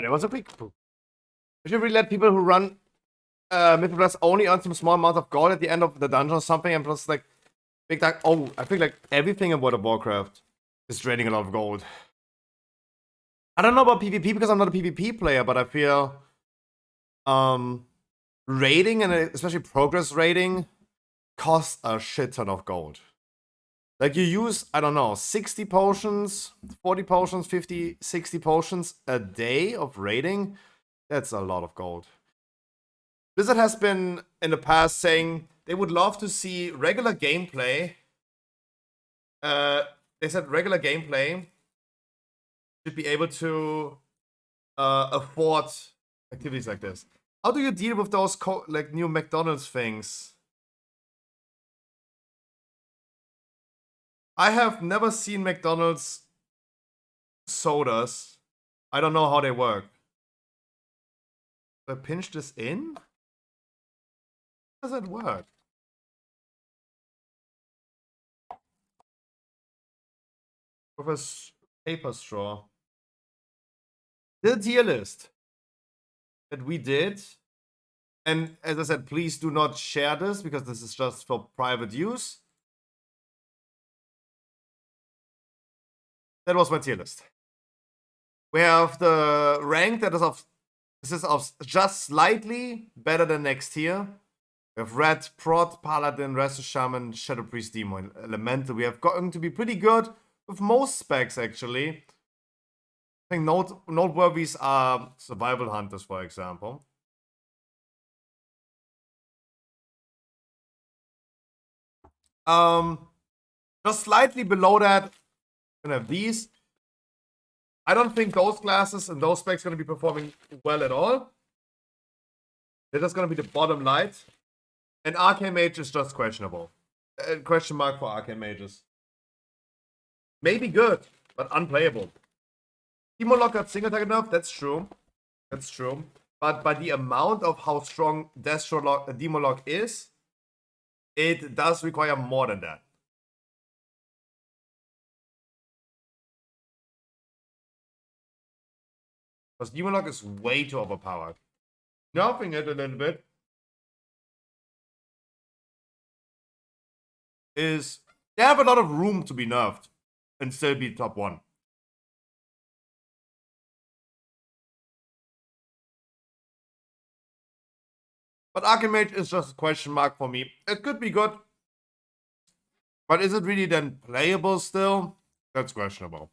S4: But it was a big poop. We should really let people who run Mythic Plus only earn some small amount of gold at the end of the dungeon or something, and plus like big dark. Oh, I think like everything in World of Warcraft is draining a lot of gold. I don't know about PvP because I'm not a PvP player, but I feel raiding and especially progress raiding costs a shit ton of gold. Like you use, I don't know, 60 potions, 40 potions, 50, 60 potions a day of raiding. That's a lot of gold. Blizzard has been in the past saying they would love to see regular gameplay. They said regular gameplay should be able to afford activities like this. How do you deal with those like new McDonald's things? I have never seen McDonald's sodas. I don't know how they work. Do I pinch this in? How does that work? With a paper straw. The tier list that we did. And as I said, please do not share this because this is just for private use. That was my tier list. We have the rank that is of just slightly better than next tier. We have Red, Prot, Paladin, Resto Shaman, Shadow Priest, Demon, Elemental. We have gotten to be pretty good with most specs actually. I think noteworthies are Survival Hunters, for example. Just slightly below that, we're gonna have these. I don't think those classes and those specs gonna be performing well at all. They're just gonna be the bottom light. And Arcane Mage is just questionable. Question mark for Arcane Mages. Maybe good, but unplayable. Demon Lock got single target enough, that's true. That's true. But by the amount of how strong Demon Lock is, it does require more than that. Because Demon Lock is way too overpowered. Nerfing it a little bit is they have a lot of room to be nerfed and still be top 1. But Arcane Mage is just a question mark for me. It could be good. But is it really then playable still? That's questionable.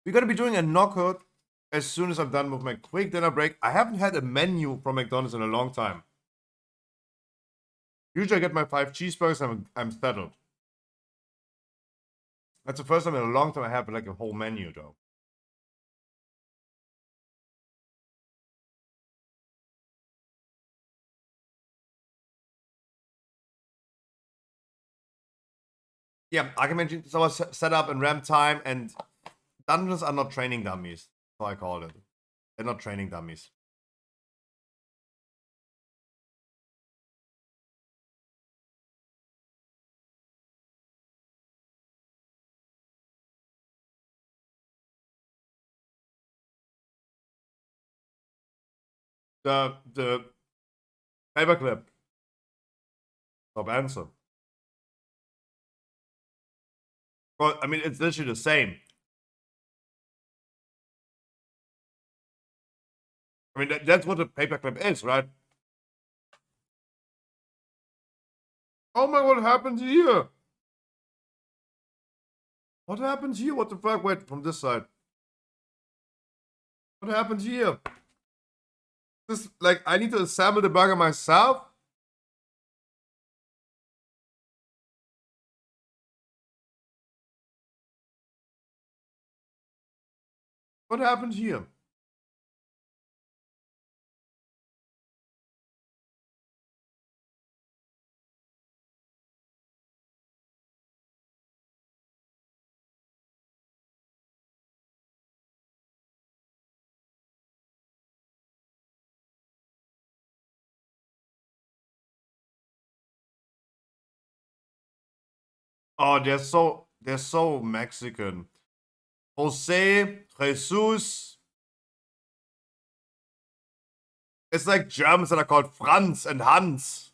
S4: We're gonna be doing a knockout as soon as I'm done with my quick dinner break. I haven't had a menu from McDonald's in a long time. Usually I get my 5 cheeseburgers and I'm settled. That's the first time in a long time I have like a whole menu though. Yeah, Arcane Mage is always set up in RAM time, and dungeons are not training dummies. That's how I call it. They're not training dummies. The paperclip. Top answer. Well, I mean, it's literally the same. I mean, that's what a paperclip is, right? Oh my, what happened here? What happened here? What the fuck? Wait, from this side. What happened here? This, like, I need to assemble the burger myself? What happened here? Oh, they're so Mexican. Jose, Jesus. It's like Germans that are called Franz and Hans.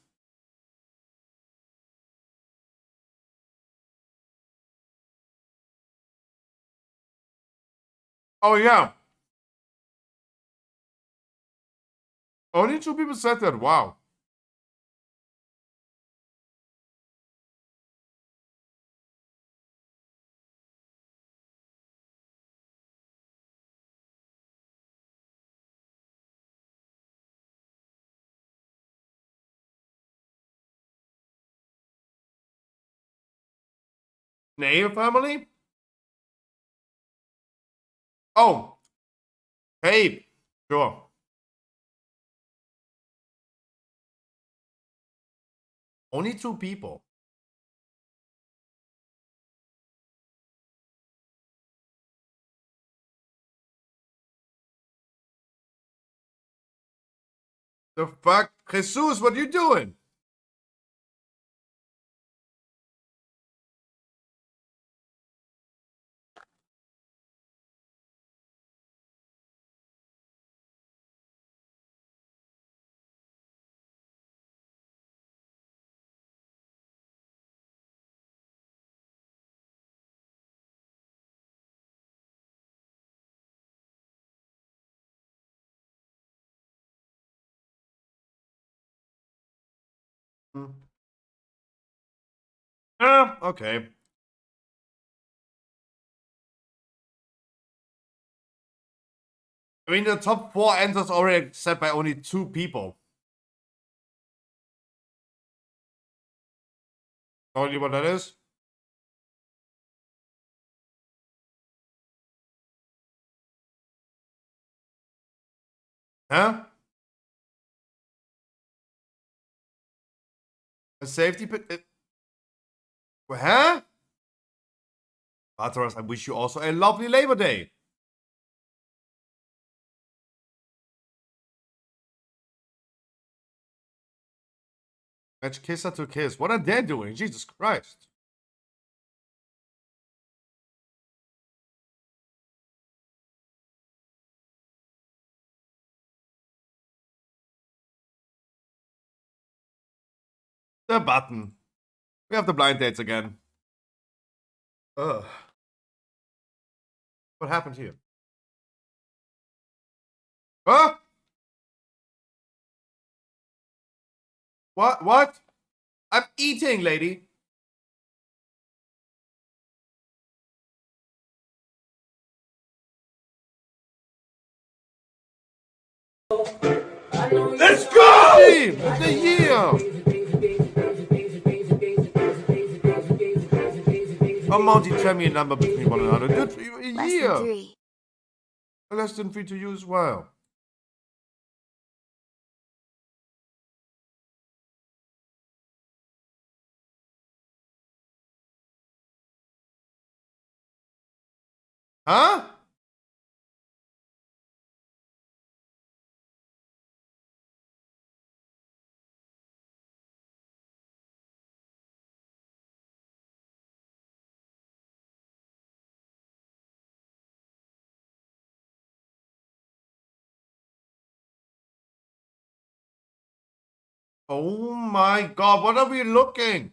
S4: Oh, yeah. Only 2 people said that. Wow. Nail family? Oh. Hey. Sure. Only 2 people. The fuck? Jesus, what are you doing? Okay. I mean, the top 4 answers already said by only 2 people. Only what that is? Huh? A safety pit? Huh? Bartaros, I wish you also a lovely Labor Day. Match kisser to kiss. What are they doing? Jesus Christ. The button. We have the blind dates again. Ugh. What happened here? Huh? What? What? I'm eating, lady.
S5: Let's go!
S4: Team of the year. A multi-champion number between one another. Good for you. A
S6: Less
S4: year.
S6: than 3.
S4: Less than 3 to use. Wow. Huh? Oh my god, what are we looking?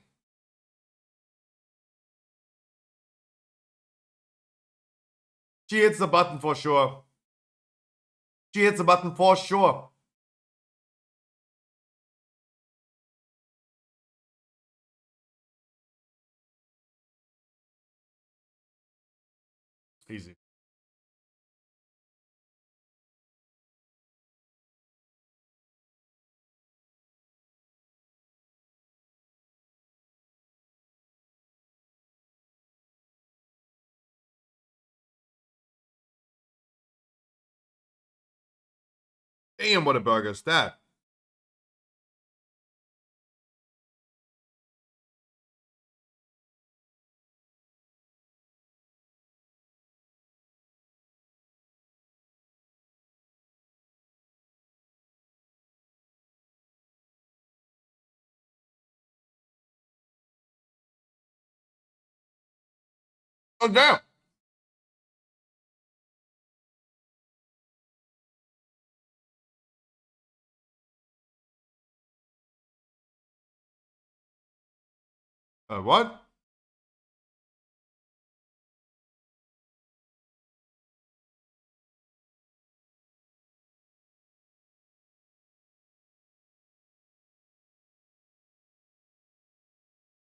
S4: She hits the button for sure. She hits the button for sure. Easy. Damn, what a burger is that? Oh damn! What?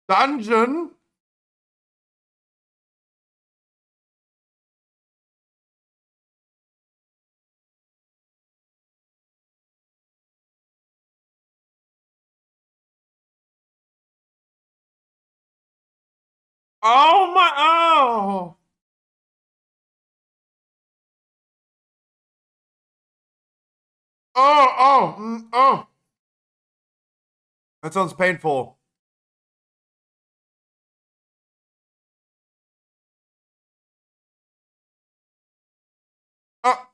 S4: Dungeon? Oh my, oh! Oh! That sounds painful. Oh!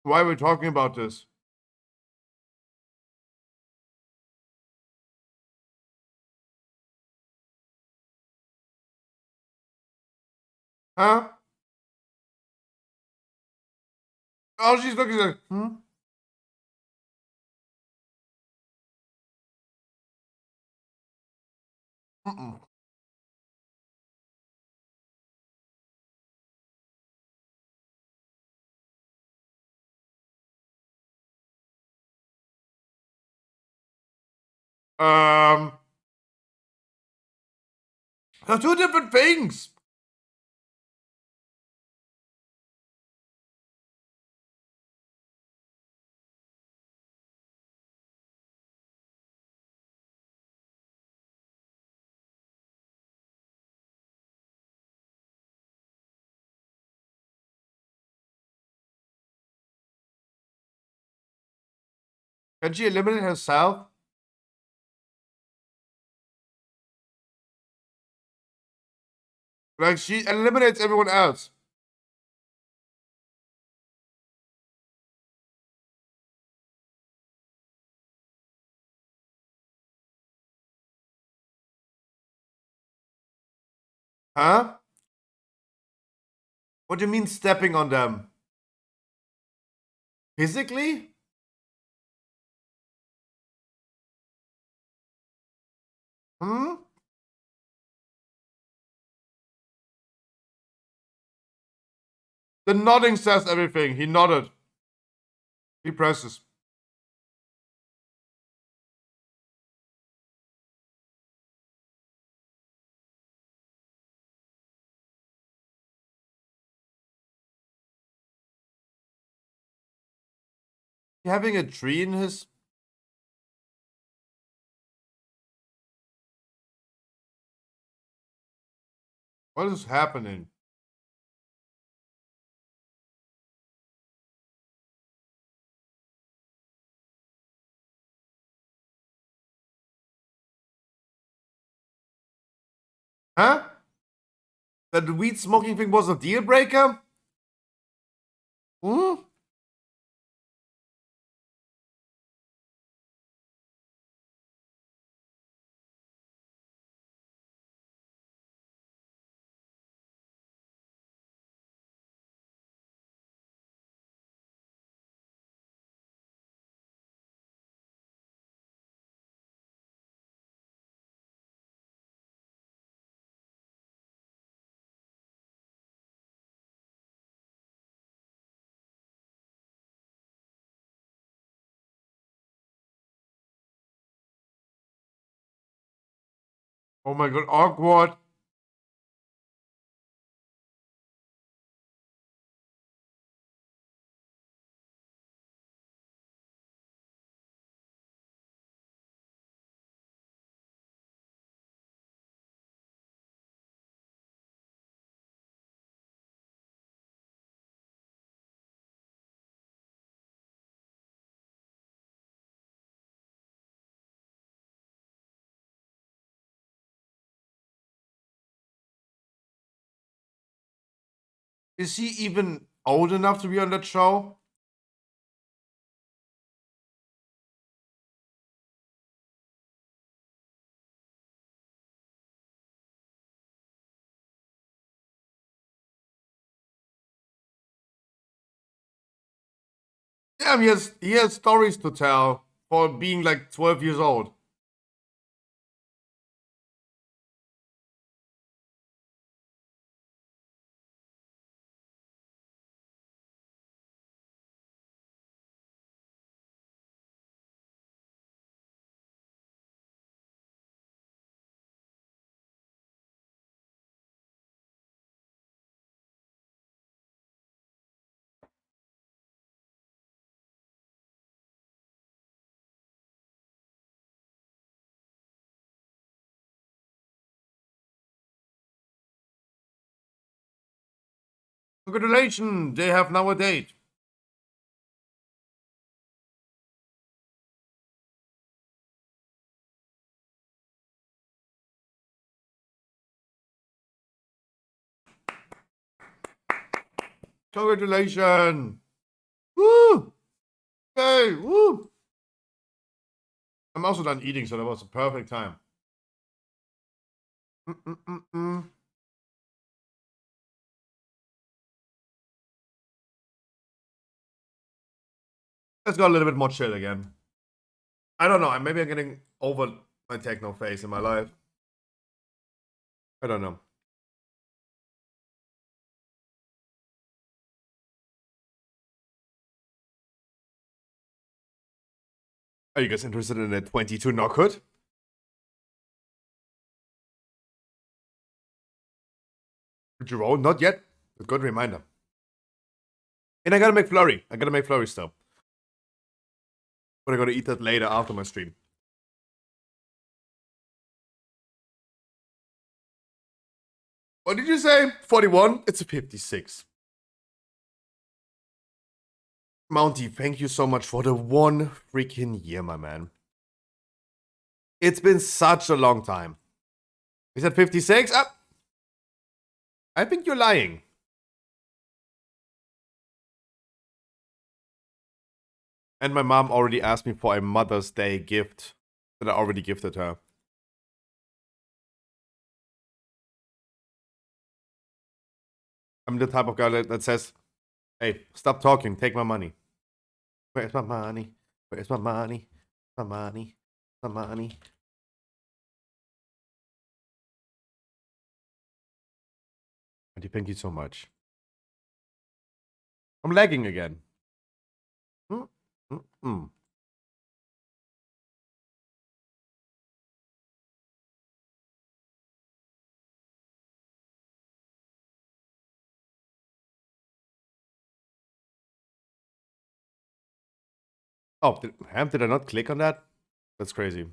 S4: Why are we talking about this? Huh? Oh, she's looking like, Mm-mm. They're two different things. Can she eliminate herself? Like, she eliminates everyone else. Huh? What do you mean stepping on them? Physically? Hmm? The nodding says everything. He nodded. He presses. Having a tree in his... What is happening? Huh? That the weed smoking thing was a deal breaker? Hmm? Oh my god, awkward. Is he even old enough to be on that show? Yeah, he has stories to tell for being like 12 years old. Congratulations, they have now a date. Congratulations. Woo! Hey, woo! I'm also done eating, so that was a perfect time. Mm-mm-mm-mm. Let's go a little bit more chill again. I don't know. Maybe I'm getting over my techno phase in my life. I don't know. Are you guys interested in a 22 knockhood? Did you roll? Not yet. But good reminder. And I gotta make flurry. I gotta make flurry still. But I gotta eat that later after my stream. What did you say? 41? It's a 56. Mounty, thank you so much for the 1 freaking year, my man. It's been such a long time. Is that 56? I think you're lying. And my mom already asked me for a Mother's Day gift that I already gifted her. I'm the type of guy that says, hey, stop talking, take my money. Where's my money? Where's my money? My money? My money? Auntie, thank you so much. I'm lagging again. Mm-mm. Oh, did I not click on that? That's crazy.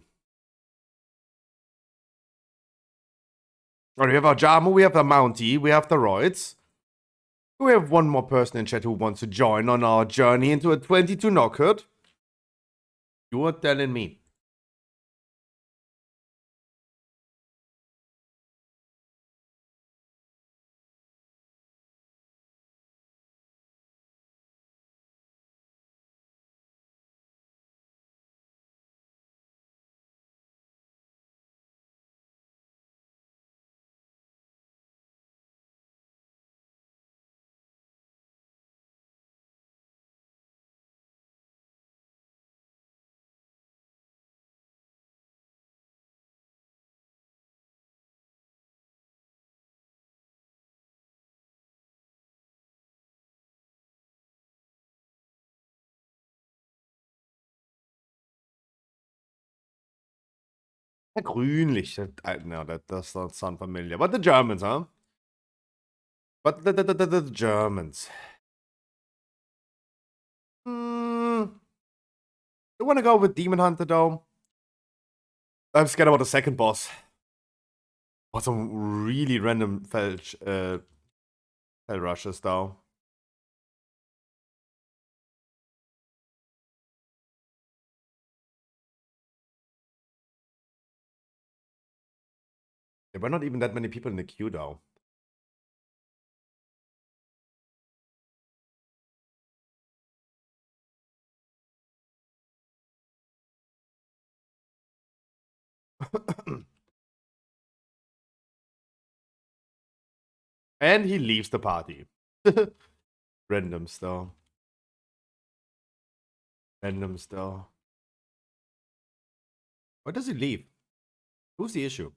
S4: Alright, we have our Jamu, we have the Mountie, we have the Roids. We have one more person in chat who wants to join on our journey into a 22 knockhood. You are telling me. Grünlich. No, that does not sound familiar. But the Germans, huh? But the Germans. I want to go with Demon Hunter, though. I'm scared about the second boss. What some really random fell rushes, though. There were not even that many people in the queue, though. And he leaves the party. Randoms, though. Random still. Why does he leave? Who's the issue?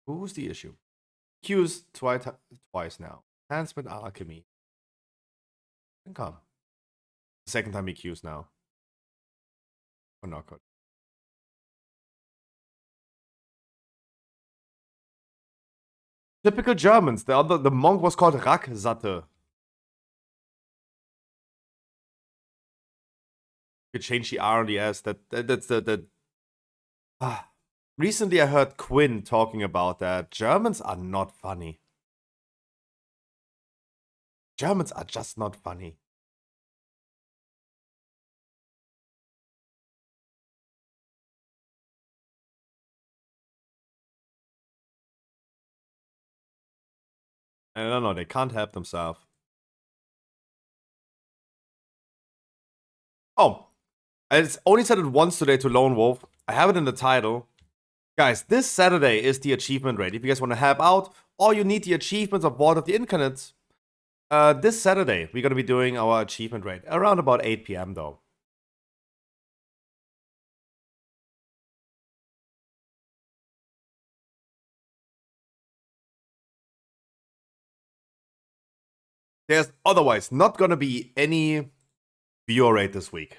S4: Who's the issue? Q's twice now. Enhancement alchemy. Then come. The second time he Q's now. Oh, not good. Typical Germans. The monk was called Racksatte. You could change the R and the S. That's the. Recently, I heard Quinn talking about that. Germans are not funny. Germans are just not funny. I don't know. They can't help themselves. Oh, I only said it once today to Lone Wolf. I have it in the title. Guys, this Saturday is the achievement raid. If you guys want to help out, or you need the achievements of VoD of the Incarnates, this Saturday we're going to be doing our achievement raid. Around about 8 p.m. though. There's otherwise not going to be any viewer raid this week.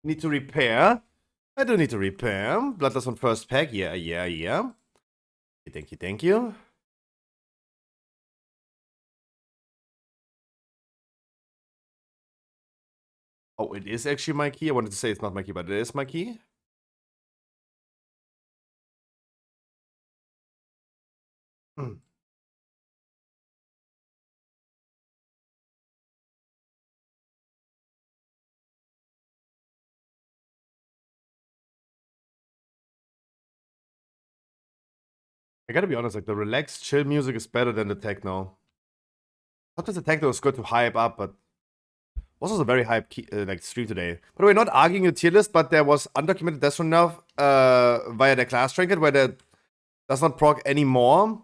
S4: Need to repair. I do need to repair. Bloodlust on first pack. Yeah. Thank you. Oh, it is actually my key. I wanted to say it's not my key, but it is my key. I gotta be honest, like the relaxed, chill music is better than the techno. Sometimes the techno is good to hype up, but was also a very hype like stream today. By the way, not arguing a tier list, but there was undocumented Destro nerf via the class trinket where that does not proc anymore.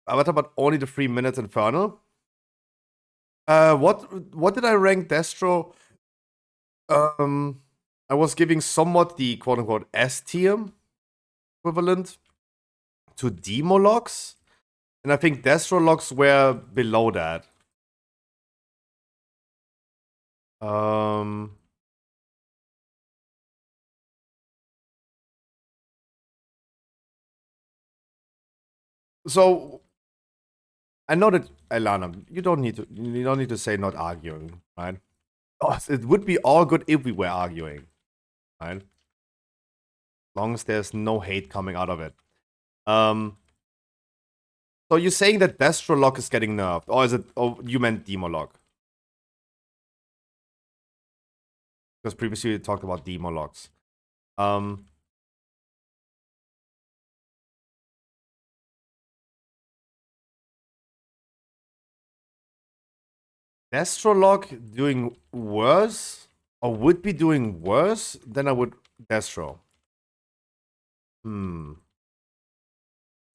S4: What about only the 3 minutes Infernal? What did I rank Destro? I was giving somewhat the quote unquote S tier equivalent to demo logs, and I think Destro logs were below that. So I know that Elana, you don't need to say not arguing, right? Oh, it would be all good if we were arguing, right? As long as there's no hate coming out of it. So you're saying that Destro lock is getting nerfed, or is it? Oh, you meant demo lock? Because previously we talked about demo locks. Destro lock doing worse, or would be doing worse than I would Destro.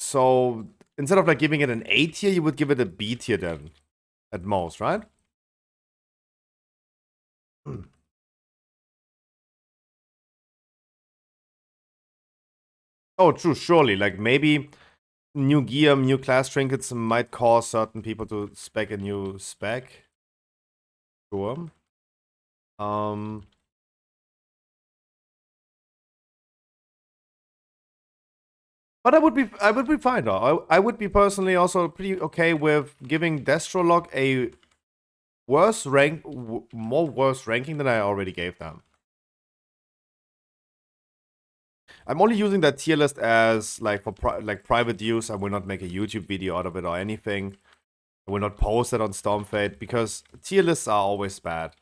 S4: So instead of like giving it an A tier, you would give it a B tier then, at most, right? Oh, true, surely. Like maybe new gear, new class trinkets might cause certain people to spec a new spec. Sure. But I would be fine though. I would be personally also pretty okay with giving Destrolog a worse rank, more worse ranking than I already gave them. I'm only using that tier list as like for private use. I will not make a YouTube video out of it or anything. I will not post it on Stormfate because tier lists are always bad.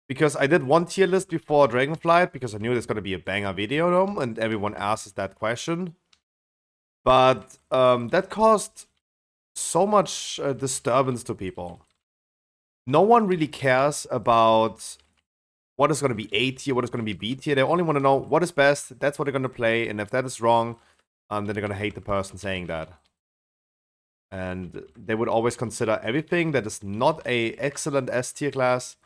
S4: Because I did one tier list before Dragonflight because I knew there's gonna be a banger video and everyone asks that question. But that caused so much disturbance to people. No one really cares about what is going to be A tier, what is going to be B tier. They only want to know what is best. That's what they're going to play. And if that is wrong, then they're going to hate the person saying that. And they would always consider everything that is not a excellent S tier class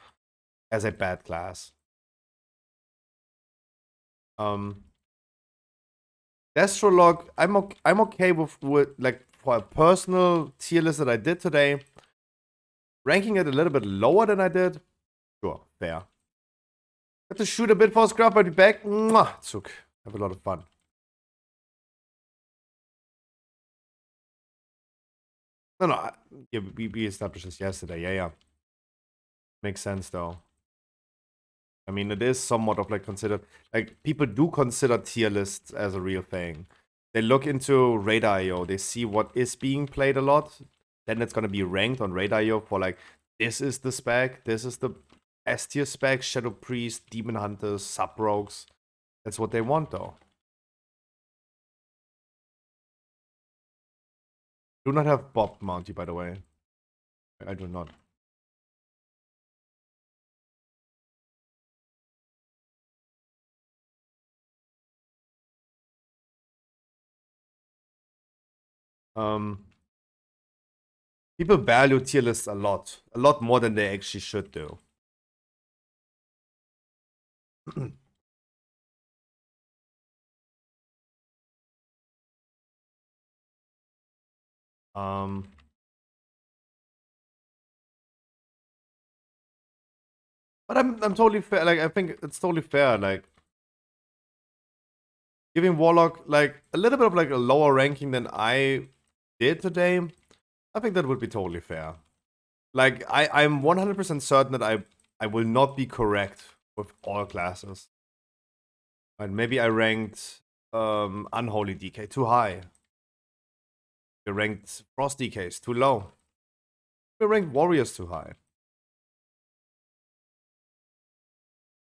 S4: as a bad class. Destrolog, I'm okay with like for a personal tier list that I did today. Ranking it a little bit lower than I did. Sure, fair. Have to shoot a bit for scrub, but be back. Mwah, Zug. Have a lot of fun. No, yeah, we established this yesterday. Yeah. Makes sense though. I mean, it is somewhat of like considered, like people do consider tier lists as a real thing. They look into Raid.io, they see what is being played a lot. Then it's gonna be ranked on Raid.io for like, this is the spec, this is the S tier spec, Shadow Priest, Demon Hunters, Sub Rogues. That's what they want though. Do not have Bob Mounty, by the way. I do not. People value tier lists a lot more than they actually should do. But I'm totally fair. Like I think it's totally fair. Like giving Warlock like a little bit of like a lower ranking than I did today. I think that would be totally fair. Like I'm 100% certain that I will not be correct with all classes. And maybe I ranked Unholy DK too high. We ranked Frost DKs too low. We ranked Warriors too high.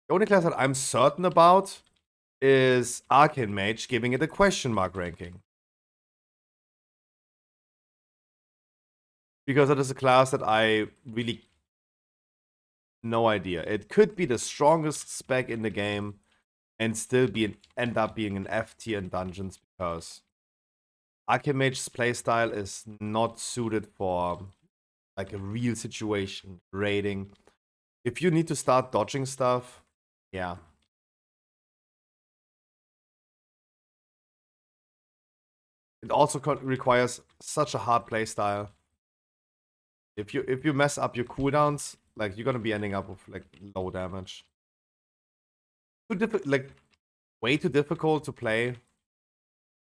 S4: The only class that I'm certain about is Arcane Mage, giving it a question mark ranking. Because it is a class that I really... No idea. It could be the strongest spec in the game and still end up being an F tier in dungeons because Arcane Mage's playstyle is not suited for like a real situation, raiding. If you need to start dodging stuff, yeah. It also requires such a hard playstyle. If you mess up your cooldowns, like you're gonna be ending up with like low damage. Like way too difficult to play,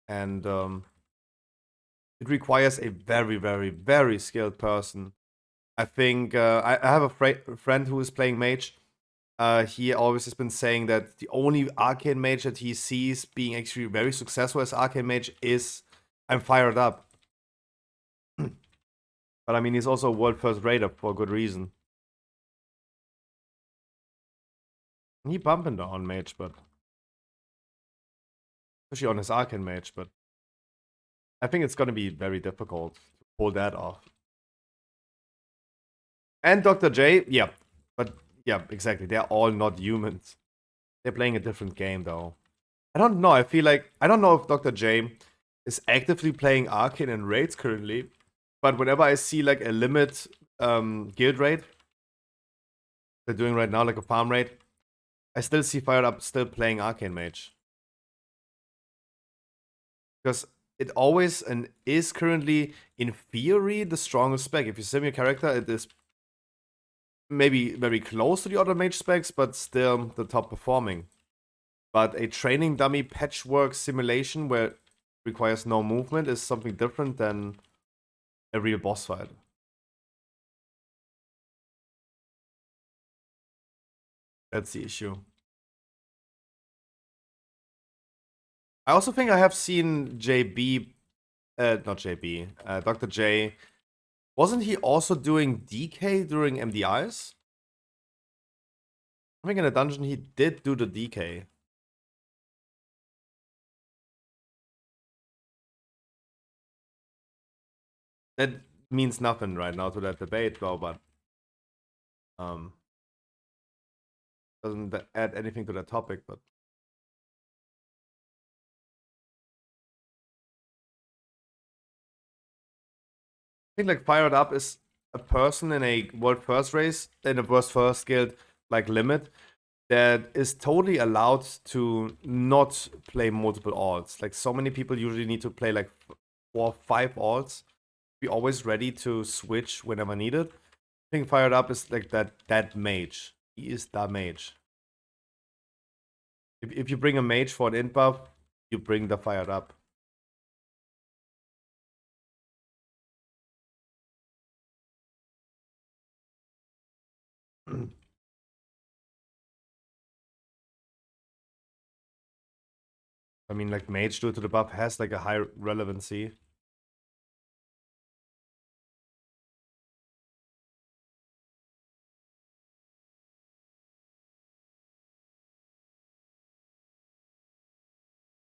S4: and it requires a very, very, very skilled person. I think I have a friend who is playing mage. He always has been saying that the only arcane mage that he sees being actually very successful as arcane mage is I'm fired up. But I mean, he's also a world first raider for a good reason. He bumping on mage, but especially on his arcane mage, but I think it's gonna be very difficult to pull that off. And Dr. J, yeah, but yeah, exactly. They're all not humans. They're playing a different game though. I don't know. I feel like I don't know if Dr. J is actively playing arcane and raids currently, but whenever I see like a limit guild raid they're doing right now, like a farm raid, I still see Fired Up still playing Arcane Mage. Because it always and is currently, in theory, the strongest spec. If you sim your character, it is maybe very close to the other mage specs, but still the top performing. But a training dummy patchwork simulation where it requires no movement is something different than a real boss fight. That's the issue. I also think I have seen JB, not JB, Dr. J. Wasn't he also doing DK during MDIs? I think in a dungeon he did do the DK. That means nothing right now to that debate, though, but doesn't add anything to that topic, but I think like Fired Up is a person in a World First race, in a World First guild like Limit, that is totally allowed to not play multiple alts. Like so many people usually need to play like 4 or 5 alts. Be always ready to switch whenever needed. I think Fired Up is like that mage. He is that mage. If you bring a mage for an int buff, you bring the Fired Up. I mean, like mage due to the buff has like a high relevancy.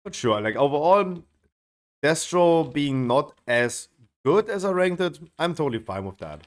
S4: But sure, like overall, Destro being not as good as I ranked it, I'm totally fine with that.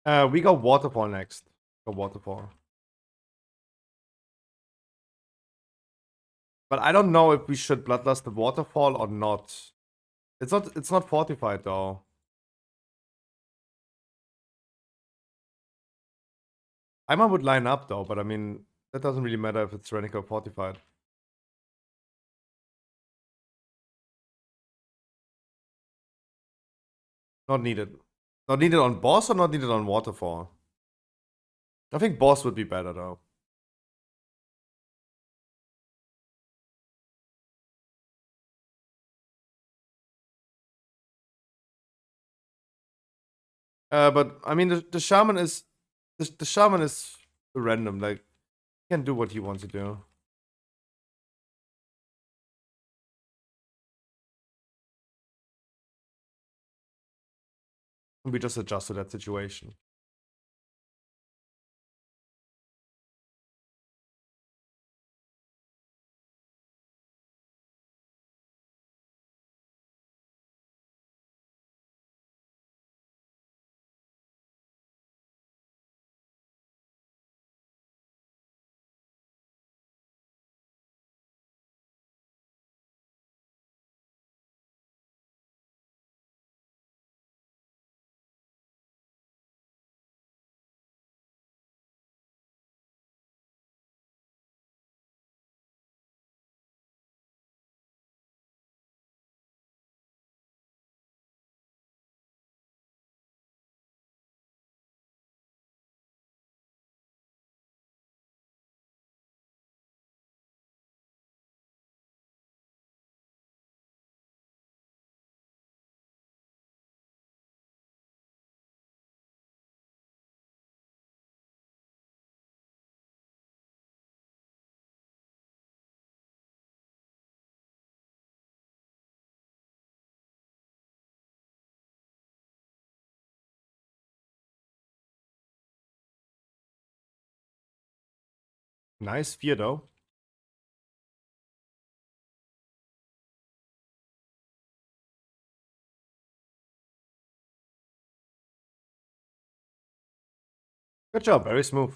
S4: We got Waterfall next. Got Waterfall. But I don't know if we should Bloodlust the Waterfall or not. It's not fortified though. Aimer would line up though, but I mean that doesn't really matter if it's tyrannical or fortified. Not needed. Not needed on boss or not needed on Waterfall? I think boss would be better though. But I mean the shaman is the shaman is random. Like he can do what he wants to do. We just adjust to that situation. Nice 4 though. Good job, very smooth.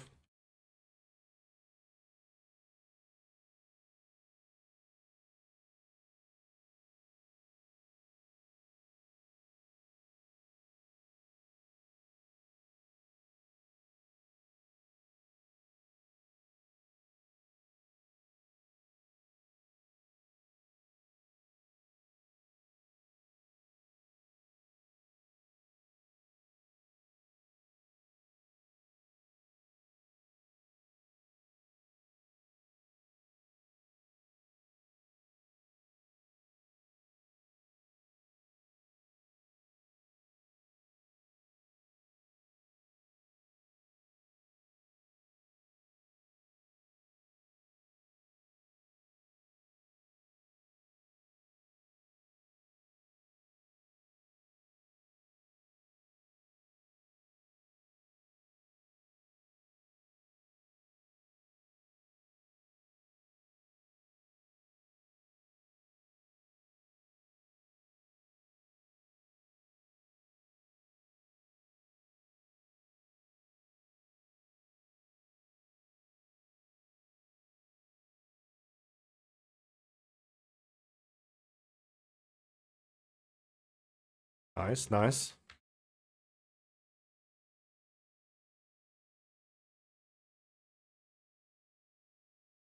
S4: Nice, nice.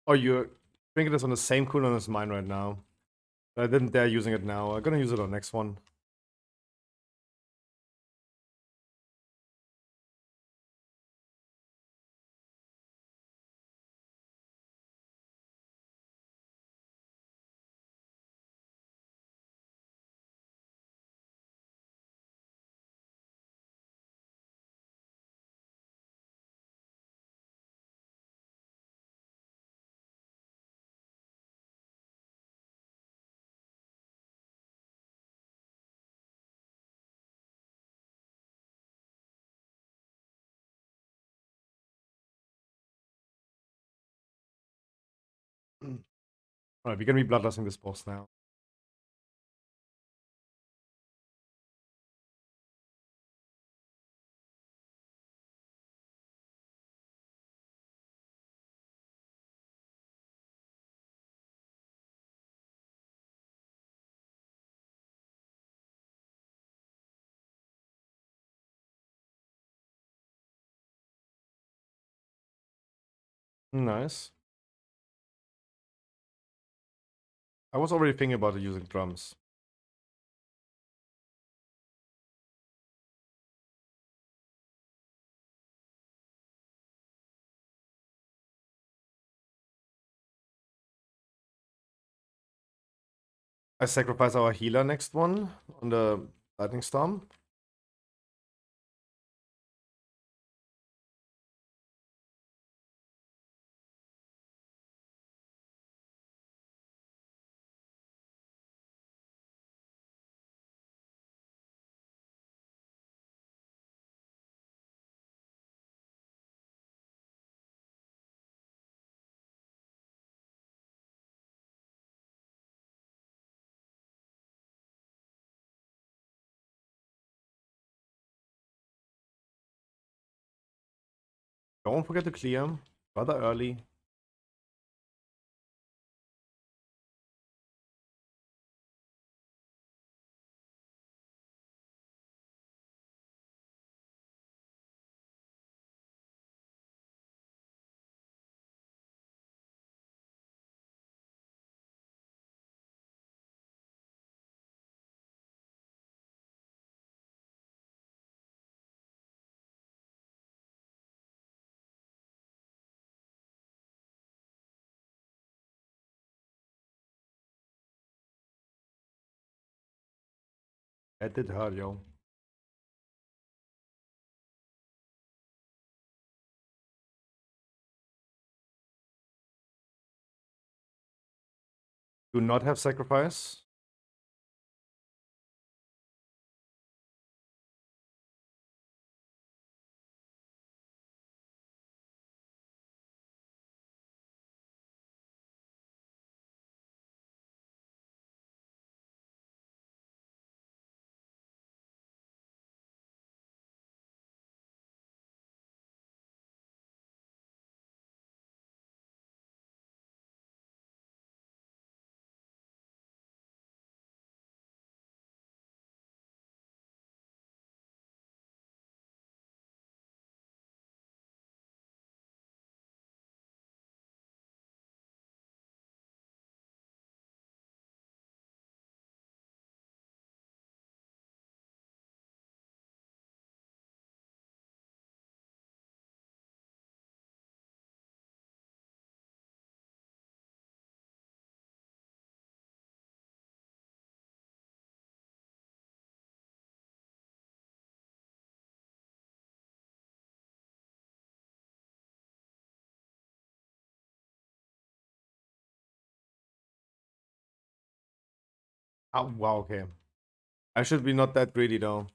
S4: Oh, you're drinking this on the same cooldown as mine right now. I didn't dare using it now. I'm gonna use it on the next one. Alright, we're gonna be bloodlusting this boss now. Nice. I was already thinking about using drums. I sacrifice our healer next one on the lightning storm. Don't forget to clear. Rather early. That did hurt, yo. Do not have sacrifice. Oh, wow, okay. I should be not that greedy though.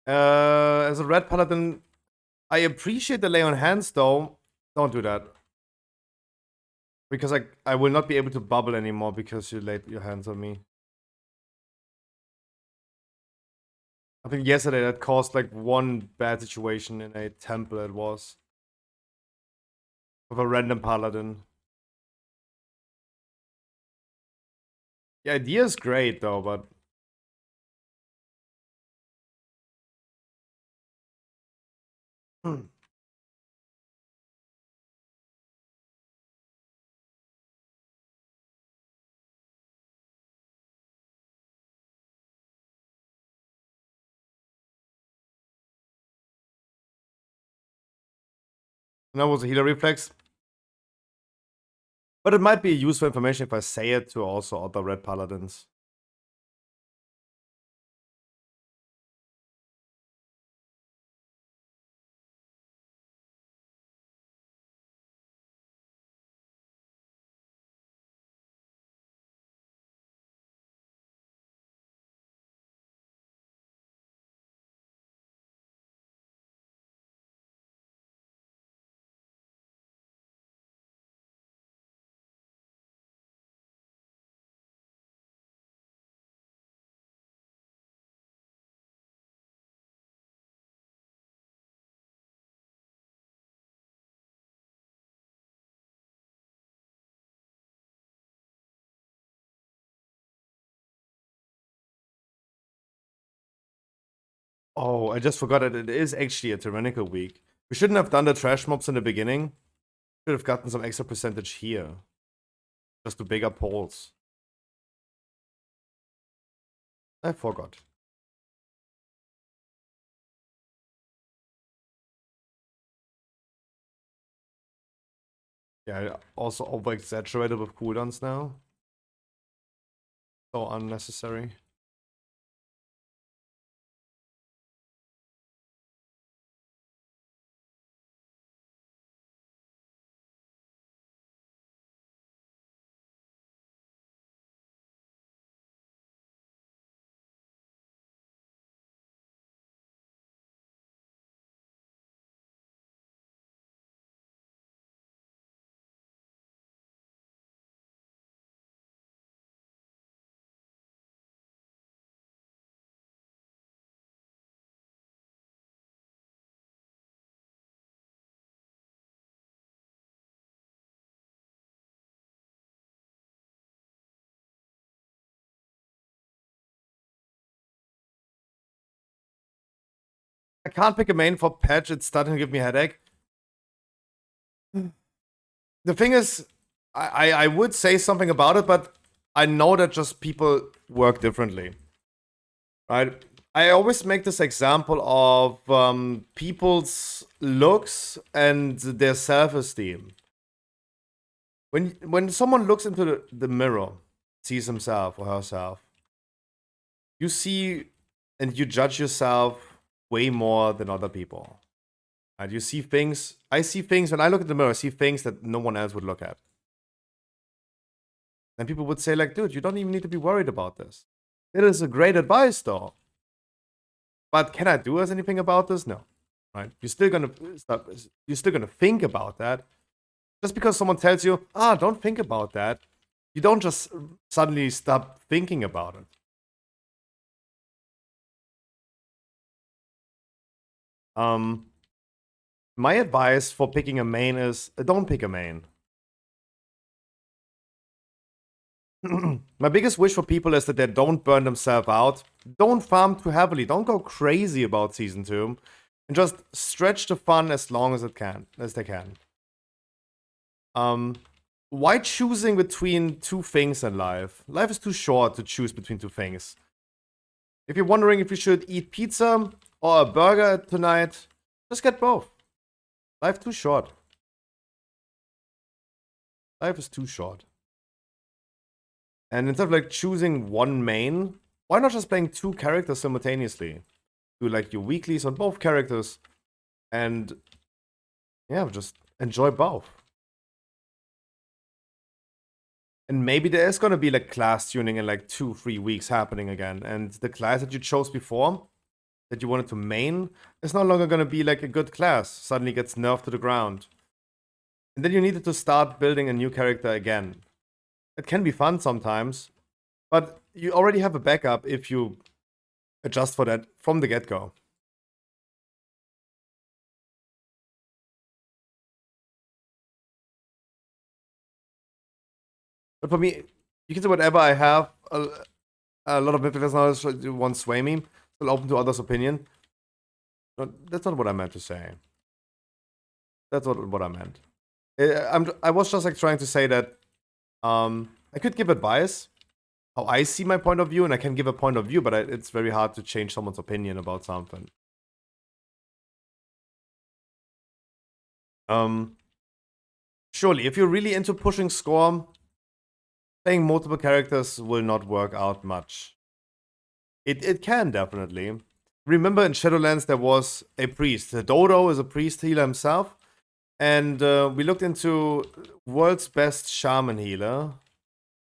S4: As a red paladin, I appreciate the lay on hands though. Don't do that. Because I will not be able to bubble anymore because you laid your hands on me. I think yesterday that caused like one bad situation in a temple it was. With a random paladin. The idea is great though, but that was a healer reflex. But it might be useful information if I say it to also other red paladins. Oh, I just forgot that it is actually a tyrannical week. We shouldn't have done the trash mobs in the beginning. Should have gotten some extra percentage here. Just to bigger polls. I forgot. Yeah, I also over exaggerated with cooldowns now. So unnecessary. I can't pick a main for patch. It's starting to give me a headache. The thing is, I would say something about it, but I know that just people work differently. Right? I always make this example of people's looks and their self-esteem. When someone looks into the mirror, sees himself or herself, you see and you judge yourself way more than other people. And you see things, I see things, when I look at the mirror, I see things that no one else would look at. And people would say like, dude, you don't even need to be worried about this. It is a great advice though. But can I do anything about this? No. Right? You're still gonna think about that. Just because someone tells you, don't think about that, you don't just suddenly stop thinking about it. My advice for picking a main is don't pick a main. My biggest wish for people is that they don't burn themselves out. Don't farm too heavily. Don't go crazy about Season 2. And just stretch the fun as long as they can. Why choosing between two things in life? Life is too short to choose between two things. If you're wondering if you should eat pizza or a burger tonight, just get both. Life too short. Life is too short. And instead of like choosing one main, why not just playing two characters simultaneously? Do like your weeklies on both characters and yeah, just enjoy both. And maybe there is gonna be like class tuning in like 2-3 weeks happening again. And the class that you chose before, that you wanted to main, is no longer gonna be like a good class. Suddenly gets nerfed to the ground. And then you needed to start building a new character again. It can be fun sometimes, but you already have a backup if you adjust for that from the get-go. But for me, you can say whatever I have. A lot of mythical knowledge won't sway me. Still open to others' opinion. No, that's not what I meant to say. That's not what I meant. I was just like trying to say that I could give advice, how I see my point of view, and I can give a point of view, but it's very hard to change someone's opinion about something. Surely, if you're really into pushing score, playing multiple characters will not work out much. It can definitely. Remember in Shadowlands there was a priest. Dodo is a priest healer himself. And we looked into world's best shaman healer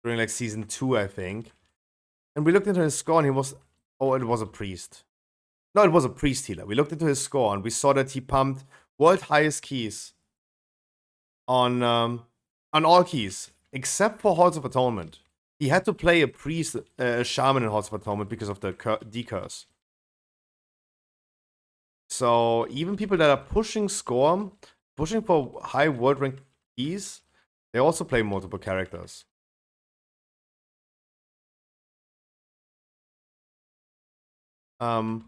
S4: during like season 2, I think. And we looked into his score and he was... Oh, it was a priest. No, it was a priest healer. We looked into his score and we saw that he pumped world highest keys on all keys, except for Halls of Atonement. He had to play a priest, a shaman in Halls of Atonement because of the decurse. So even people that are pushing score, pushing for high world rank keys, they also play multiple characters. So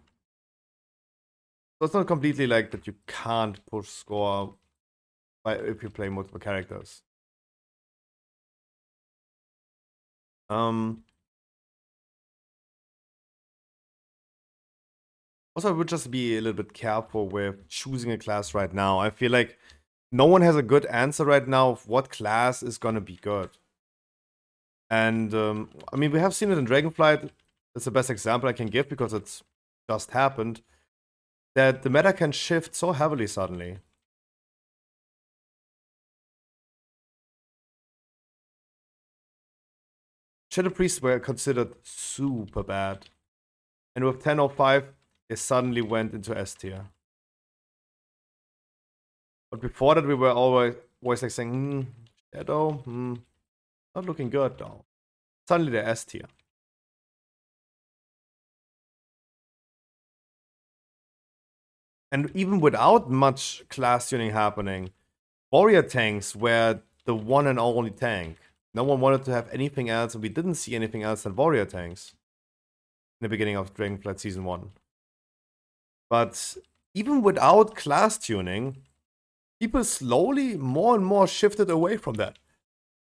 S4: it's not completely like that you can't push score if you play multiple characters. Also, I would just be a little bit careful with choosing a class right now. I feel like no one has a good answer right now of what class is gonna be good. And I mean, we have seen it in Dragonflight. It's the best example I can give because it's just happened. That the meta can shift so heavily suddenly. Shadow Priests were considered super bad. And with 10.05, they suddenly went into S tier. But before that, we were always like saying, Shadow, not looking good though. Suddenly they're S tier. And even without much class tuning happening, warrior tanks were the one and only tank. No one wanted to have anything else, and we didn't see anything else than warrior tanks in the beginning of Dragonflight Season 1. But even without class tuning, people slowly more and more shifted away from that.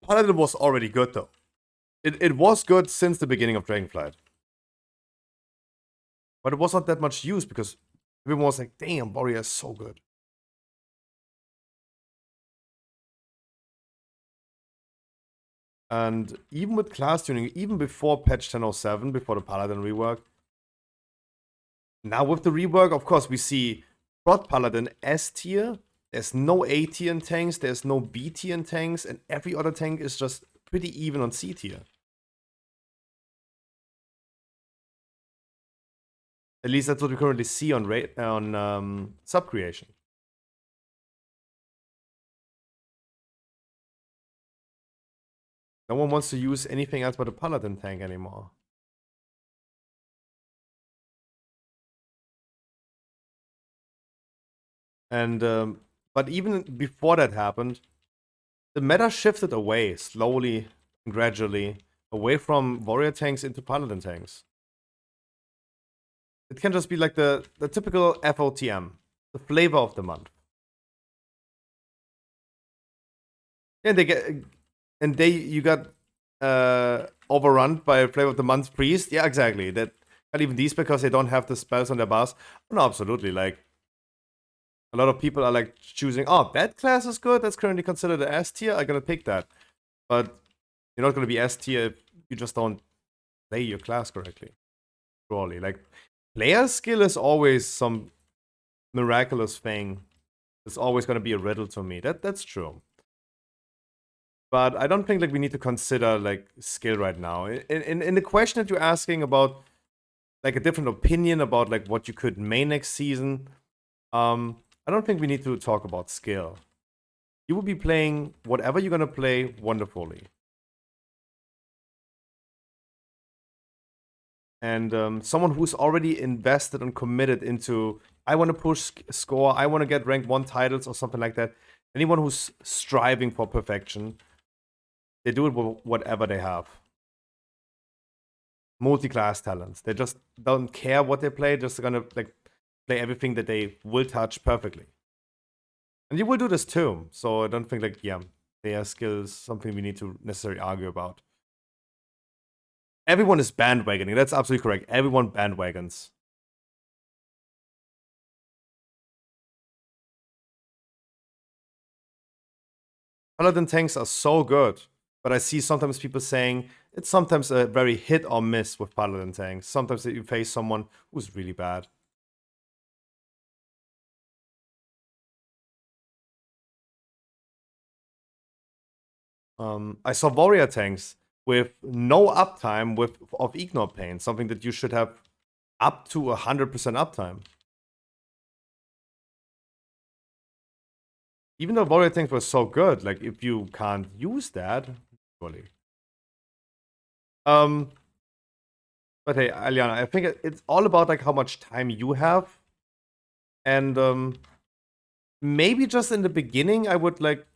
S4: Paladin was already good though. It was good since the beginning of Dragonflight. But it was not that much used because everyone was like, damn, warrior is so good. And even with class tuning, even before patch 10.07, before the Paladin rework, now with the rework, of course, we see Prot Paladin S tier. There's no A tier in tanks, there's no B tier in tanks, and every other tank is just pretty even on C tier. At least that's what we currently see on sub creation. No one wants to use anything else but a Paladin tank anymore. And but even before that happened, the meta shifted away slowly and gradually away from warrior tanks into Paladin tanks. It can just be like the typical FOTM, the flavor of the month. And you got overrun by Flavor of the Month Priest. Yeah, exactly. That not even these because they don't have the spells on their bars. No, absolutely. Like a lot of people are like choosing, oh, that class is good. That's currently considered an S tier. I'm gonna pick that. But you're not gonna be S tier if you just don't play your class correctly. Surely. Like player skill is always some miraculous thing. It's always gonna be a riddle to me. That's true. But I don't think like we need to consider like skill right now. In the question that you're asking about like a different opinion about like what you could main next season, I don't think we need to talk about skill. You will be playing whatever you're gonna play wonderfully. And someone who's already invested and committed into, I want to push score, I want to get ranked 1 titles or something like that. Anyone who's striving for perfection, they do it with whatever they have. Multi-class talents. They just don't care what they play, just gonna like play everything that they will touch perfectly. And you will do this too. So I don't think like, yeah, their skill is something we need to necessarily argue about. Everyone is bandwagoning. That's absolutely correct. Everyone bandwagons. Paladin tanks are so good, but I see sometimes people saying it's sometimes a very hit or miss with Paladin tanks. Sometimes you face someone who's really bad. I saw warrior tanks with no uptime of ignore pain, something that you should have up to 100% uptime. Even though warrior tanks were so good, like if you can't use that, surely. But hey, Aliana, I think it's all about like how much time you have, and maybe just in the beginning, I would like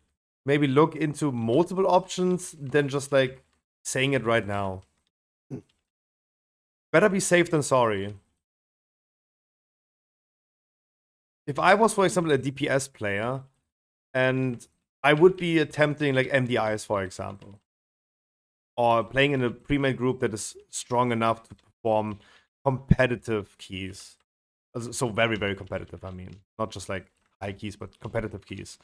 S4: maybe look into multiple options than just like saying it right now. Better be safe than sorry. If I was, for example, a DPS player, and I would be attempting like MDIs, for example, or playing in a pre-made group that is strong enough to perform competitive keys. So very, very competitive, I mean. Not just like high keys, but competitive keys.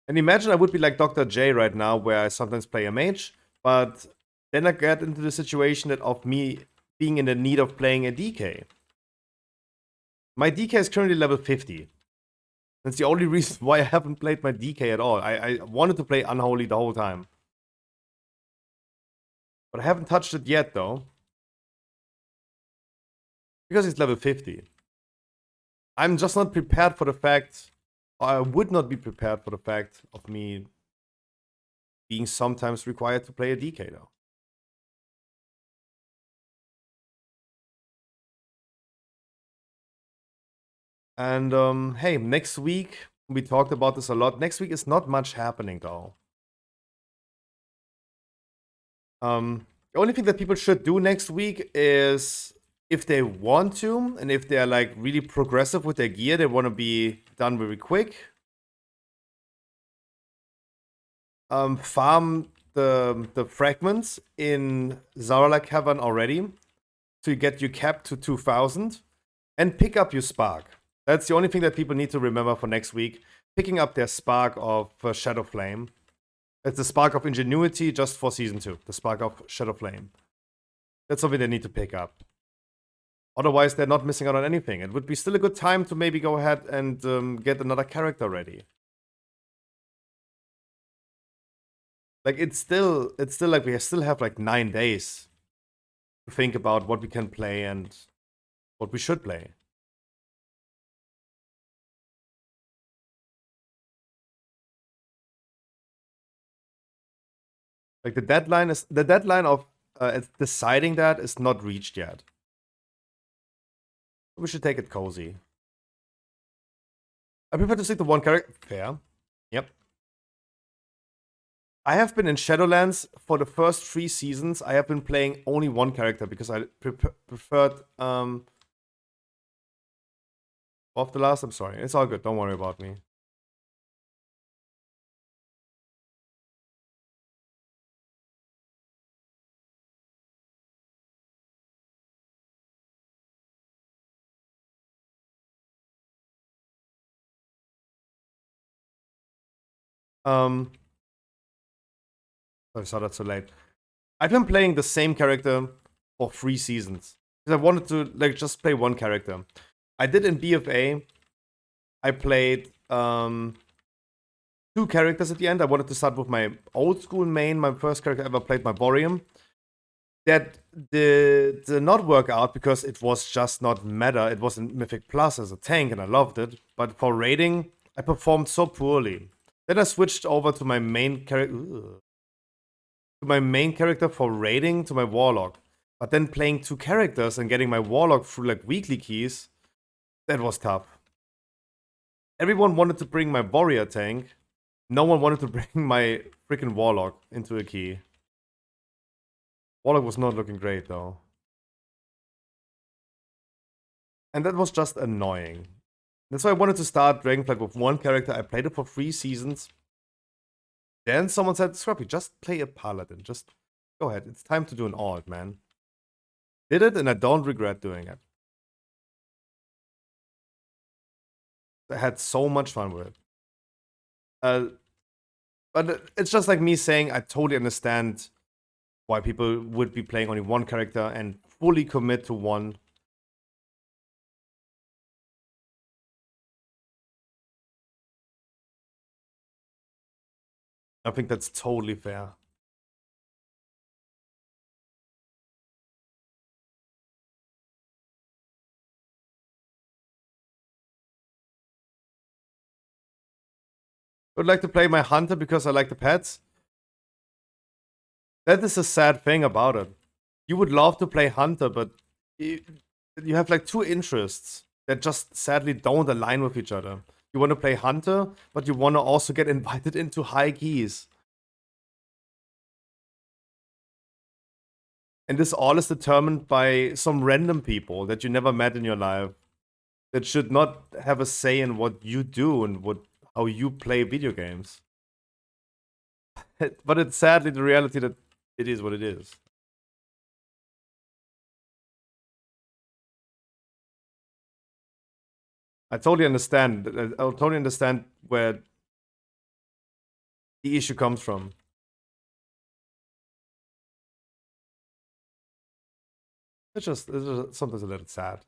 S4: And imagine I would be like Dr. J right now, where I sometimes play a mage, but then I get into the situation that of me being in the need of playing a DK. My DK is currently level 50. That's the only reason why I haven't played my DK at all. I wanted to play Unholy the whole time. But I haven't touched it yet, though. Because it's level 50. I'm just not prepared for the fact, or I would not be prepared for the fact of me being sometimes required to play a DK, though. And hey, next week, we talked about this a lot. Next week is not much happening, though. The only thing that people should do next week is, if they want to, and if they're like really progressive with their gear, they want to be done very quick. Farm the fragments in Zarala Cavern already to get you capped to 2000, and pick up your spark. That's the only thing that people need to remember for next week. Picking up their spark of Shadow Flame. It's the spark of ingenuity just for season 2. The spark of Shadow Flame. That's something they need to pick up. Otherwise, they're not missing out on anything. It would be still a good time to maybe go ahead and get another character ready. Like, it's still like we still have like 9 days to think about what we can play and what we should play. Like, the deadline of deciding that is not reached yet. We should take it cozy. I prefer to stick to one character. Fair. Yep. I have been in Shadowlands for the first 3 seasons. I have been playing only one character because I preferred of the last. I'm sorry. It's all good. Don't worry about me. Oh, sorry, that's so late. I've been playing the same character for 3 seasons because I wanted to like just play one character. I did in BFA. I played 2 characters at the end. I wanted to start with my old school main, my first character I ever played, my Borium. That did not work out because it was just not meta. It was in Mythic Plus as a tank and I loved it. But for raiding, I performed so poorly. Then I switched over to my main character. To my main character for raiding, to my Warlock. But then playing 2 characters and getting my Warlock through like weekly keys, that was tough. Everyone wanted to bring my Warrior tank. No one wanted to bring my freaking Warlock into a key. Warlock was not looking great though. And that was just annoying. That's why I wanted to start Dragonflight with 1 character. I played it for 3 seasons. Then someone said, Scrappy, just play a Paladin. Just go ahead. It's time to do an alt, man. Did it, and I don't regret doing it. I had so much fun with it. But it's just like me saying I totally understand why people would be playing only 1 character and fully commit to 1. I think that's totally fair. I would like to play my Hunter because I like the pets. That is a sad thing about it. You would love to play Hunter, but you have like 2 interests that just sadly don't align with each other. You want to play Hunter, but you want to also get invited into high keys. And this all is determined by some random people that you never met in your life that should not have a say in what you do and how you play video games. But it's sadly the reality that it is what it is. I totally understand. I totally understand where the issue comes from. It's just sometimes a little sad.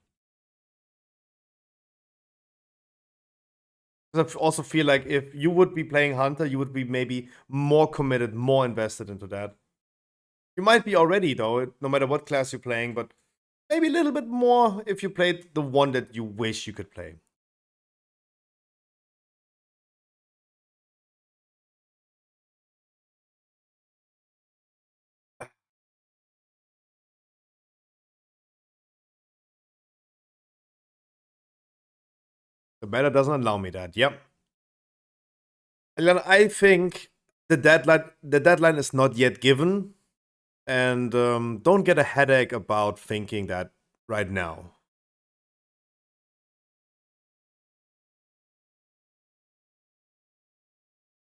S4: I also feel like if you would be playing Hunter, you would be maybe more committed, more invested into that. You might be already, though, no matter what class you're playing, but maybe a little bit more if you played the one that you wish you could play. The meta doesn't allow me that. Yep. And I think the deadline is not yet given, and don't get a headache about thinking that right now.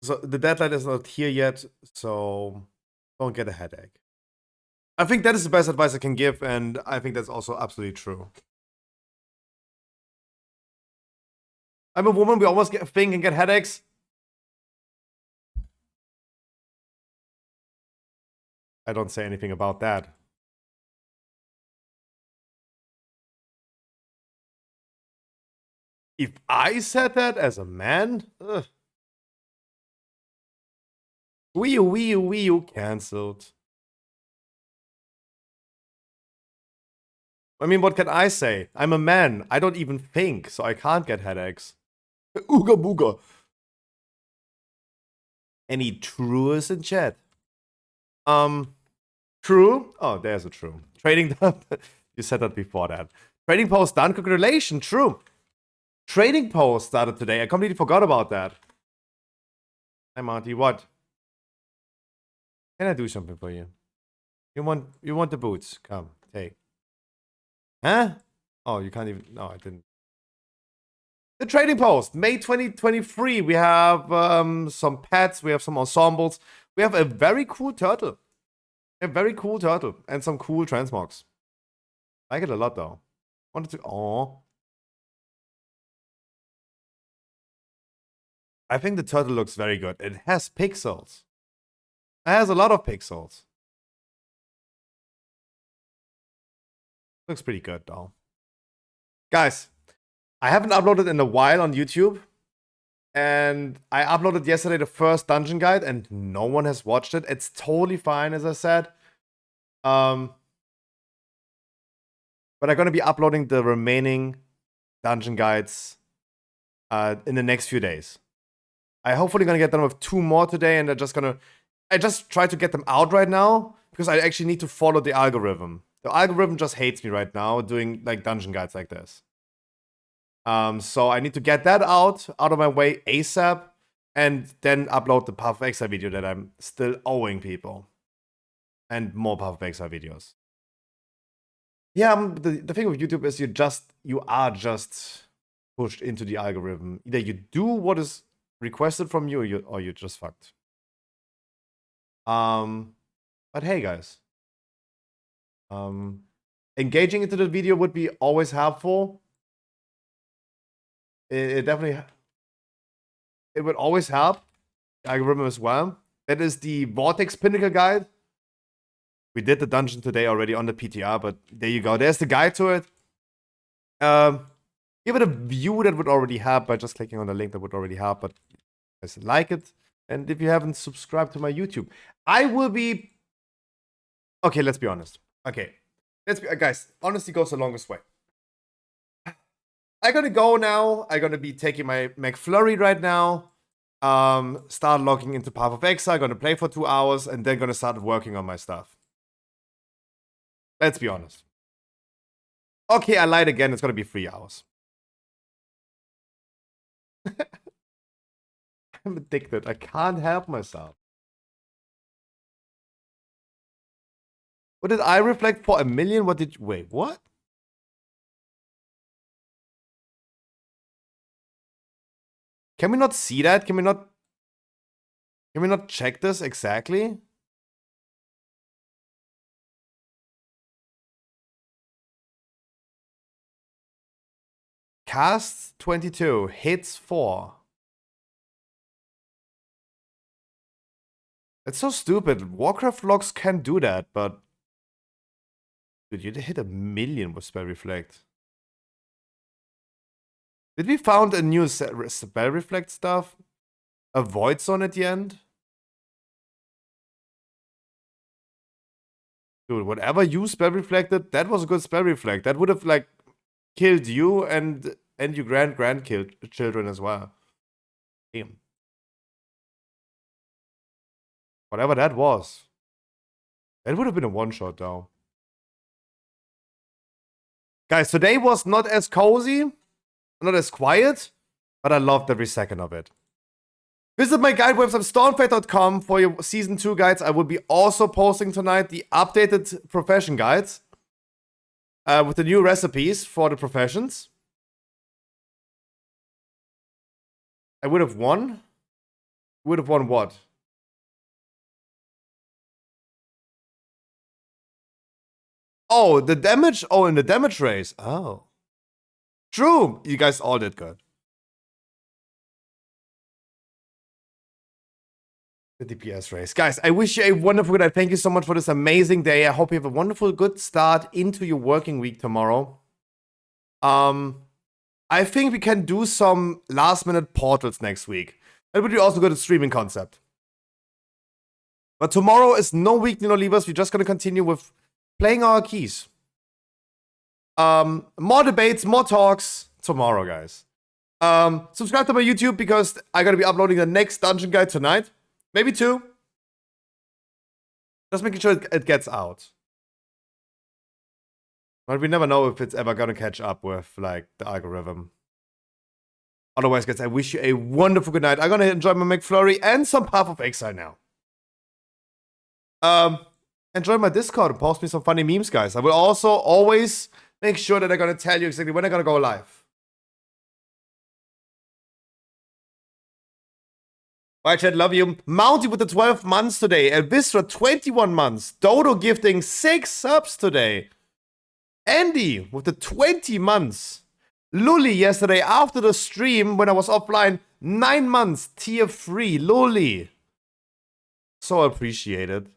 S4: So the deadline is not here yet, so don't get a headache. I think that is the best advice I can give, and I think that's also absolutely true. I'm a woman, we always think and get headaches. I don't say anything about that. If I said that as a man, Wii U cancelled. I mean, what can I say? I'm a man. I don't even think, so I can't get headaches. Ooga booga. Any truers in chat? True? Oh, there's a true. Trading you said that before that. Trading post done. Congratulations. True. Trading post started today. I completely forgot about that. Hi, Marty. What? Can I do something for you? You want the boots? Come, take. Huh? Oh, you can't even. No, I didn't. The trading post, May 2023. We have some pets. We have some ensembles. We have a very cool turtle. A very cool turtle and some cool transmogs. I like it a lot though. Wanted to. Oh. I think the turtle looks very good. It has pixels. It has a lot of pixels. Looks pretty good though. Guys, I haven't uploaded in a while on YouTube. And I uploaded yesterday the first dungeon guide, and no one has watched it. It's totally fine, as I said. But I'm gonna be uploading the remaining dungeon guides in the next few days. I hopefully gonna get done with 2 more today, and I just try to get them out right now because I actually need to follow the algorithm. The algorithm just hates me right now doing like dungeon guides like this. So I need to get that out of my way ASAP, and then upload the Path of Exile video that I'm still owing people, and more Path of Exile videos. Yeah, the thing with YouTube is you are just pushed into the algorithm. Either you do what is requested from you, or you're just fucked. But hey, guys, engaging into the video would be always helpful. It definitely, it would always help the algorithm as well. That is the Vortex Pinnacle guide. We did the dungeon today already on the PTR, but there you go. There's the guide to it. Give it a view, that would already help by just clicking on the link. That would already help, but guys, like it. And if you haven't subscribed to my YouTube, I will be... Okay, let's be honest. Okay. Guys, honesty goes the longest way. I'm gonna go now. I'm gonna be taking my McFlurry right now. Start logging into Path of Exile. Gonna play for 2 hours, and then gonna start working on my stuff. Let's be honest. Okay, I lied again. It's gonna be 3 hours. I'm addicted. I can't help myself. What did I reflect for 1 million? What did you... Wait, what? Can we not see that? Can we not check this exactly? Cast 22, hits 4. It's so stupid. Warcraft logs can do that, but... Dude, you hit 1 million with Spell Reflect. Did we found a new Spell Reflect stuff? A Void Zone at the end? Dude, whatever you Spell Reflected, that was a good Spell Reflect. That would have, like, killed you and your grandchildren as well. Damn. Whatever that was. That would have been a one-shot, though. Guys, today was not as cozy, not as quiet, but I loved every second of it. Visit my guide website, stormfate.com, for your Season 2 guides. I will be also posting tonight the updated profession guides with the new recipes for the professions. I would have won. Would have won what? Oh, the damage. Oh, in the damage race. Oh. True. You guys all did good. The DPS race. Guys, I wish you a wonderful good night. Thank you so much for this amazing day. I hope you have a wonderful, good start into your working week tomorrow. I think we can do some last-minute portals next week. That would be also good at streaming concept. But tomorrow is no weekly no leavers. We're just gonna continue with playing our keys. More debates, more talks tomorrow, guys. Subscribe to my YouTube because I'm gonna be uploading the next dungeon guide tonight. Maybe 2. Just making sure it gets out. But we never know if it's ever gonna catch up with, like, the algorithm. Otherwise, guys, I wish you a wonderful good night. I'm gonna enjoy my McFlurry and some Path of Exile now. Enjoy my Discord and post me some funny memes, guys. I will also always make sure that I'm gonna tell you exactly when I'm gonna go live. Alright, chat, love you. Mounty with the 12 months today. Elvistra, 21 months. Dodo gifting 6 subs today. Andy with the 20 months. Luli yesterday after the stream when I was offline. 9 months. Tier 3. Luli. So appreciated.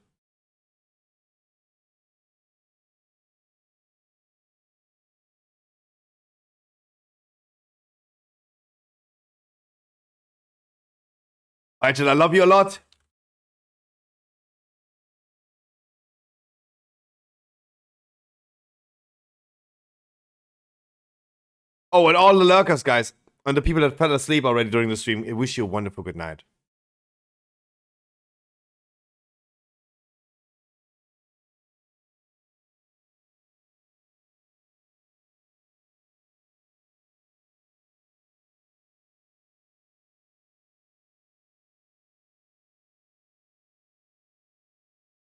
S4: Rachel, I love you a lot. Oh, and all the lurkers, guys, and the people that fell asleep already during the stream, I wish you a wonderful good night.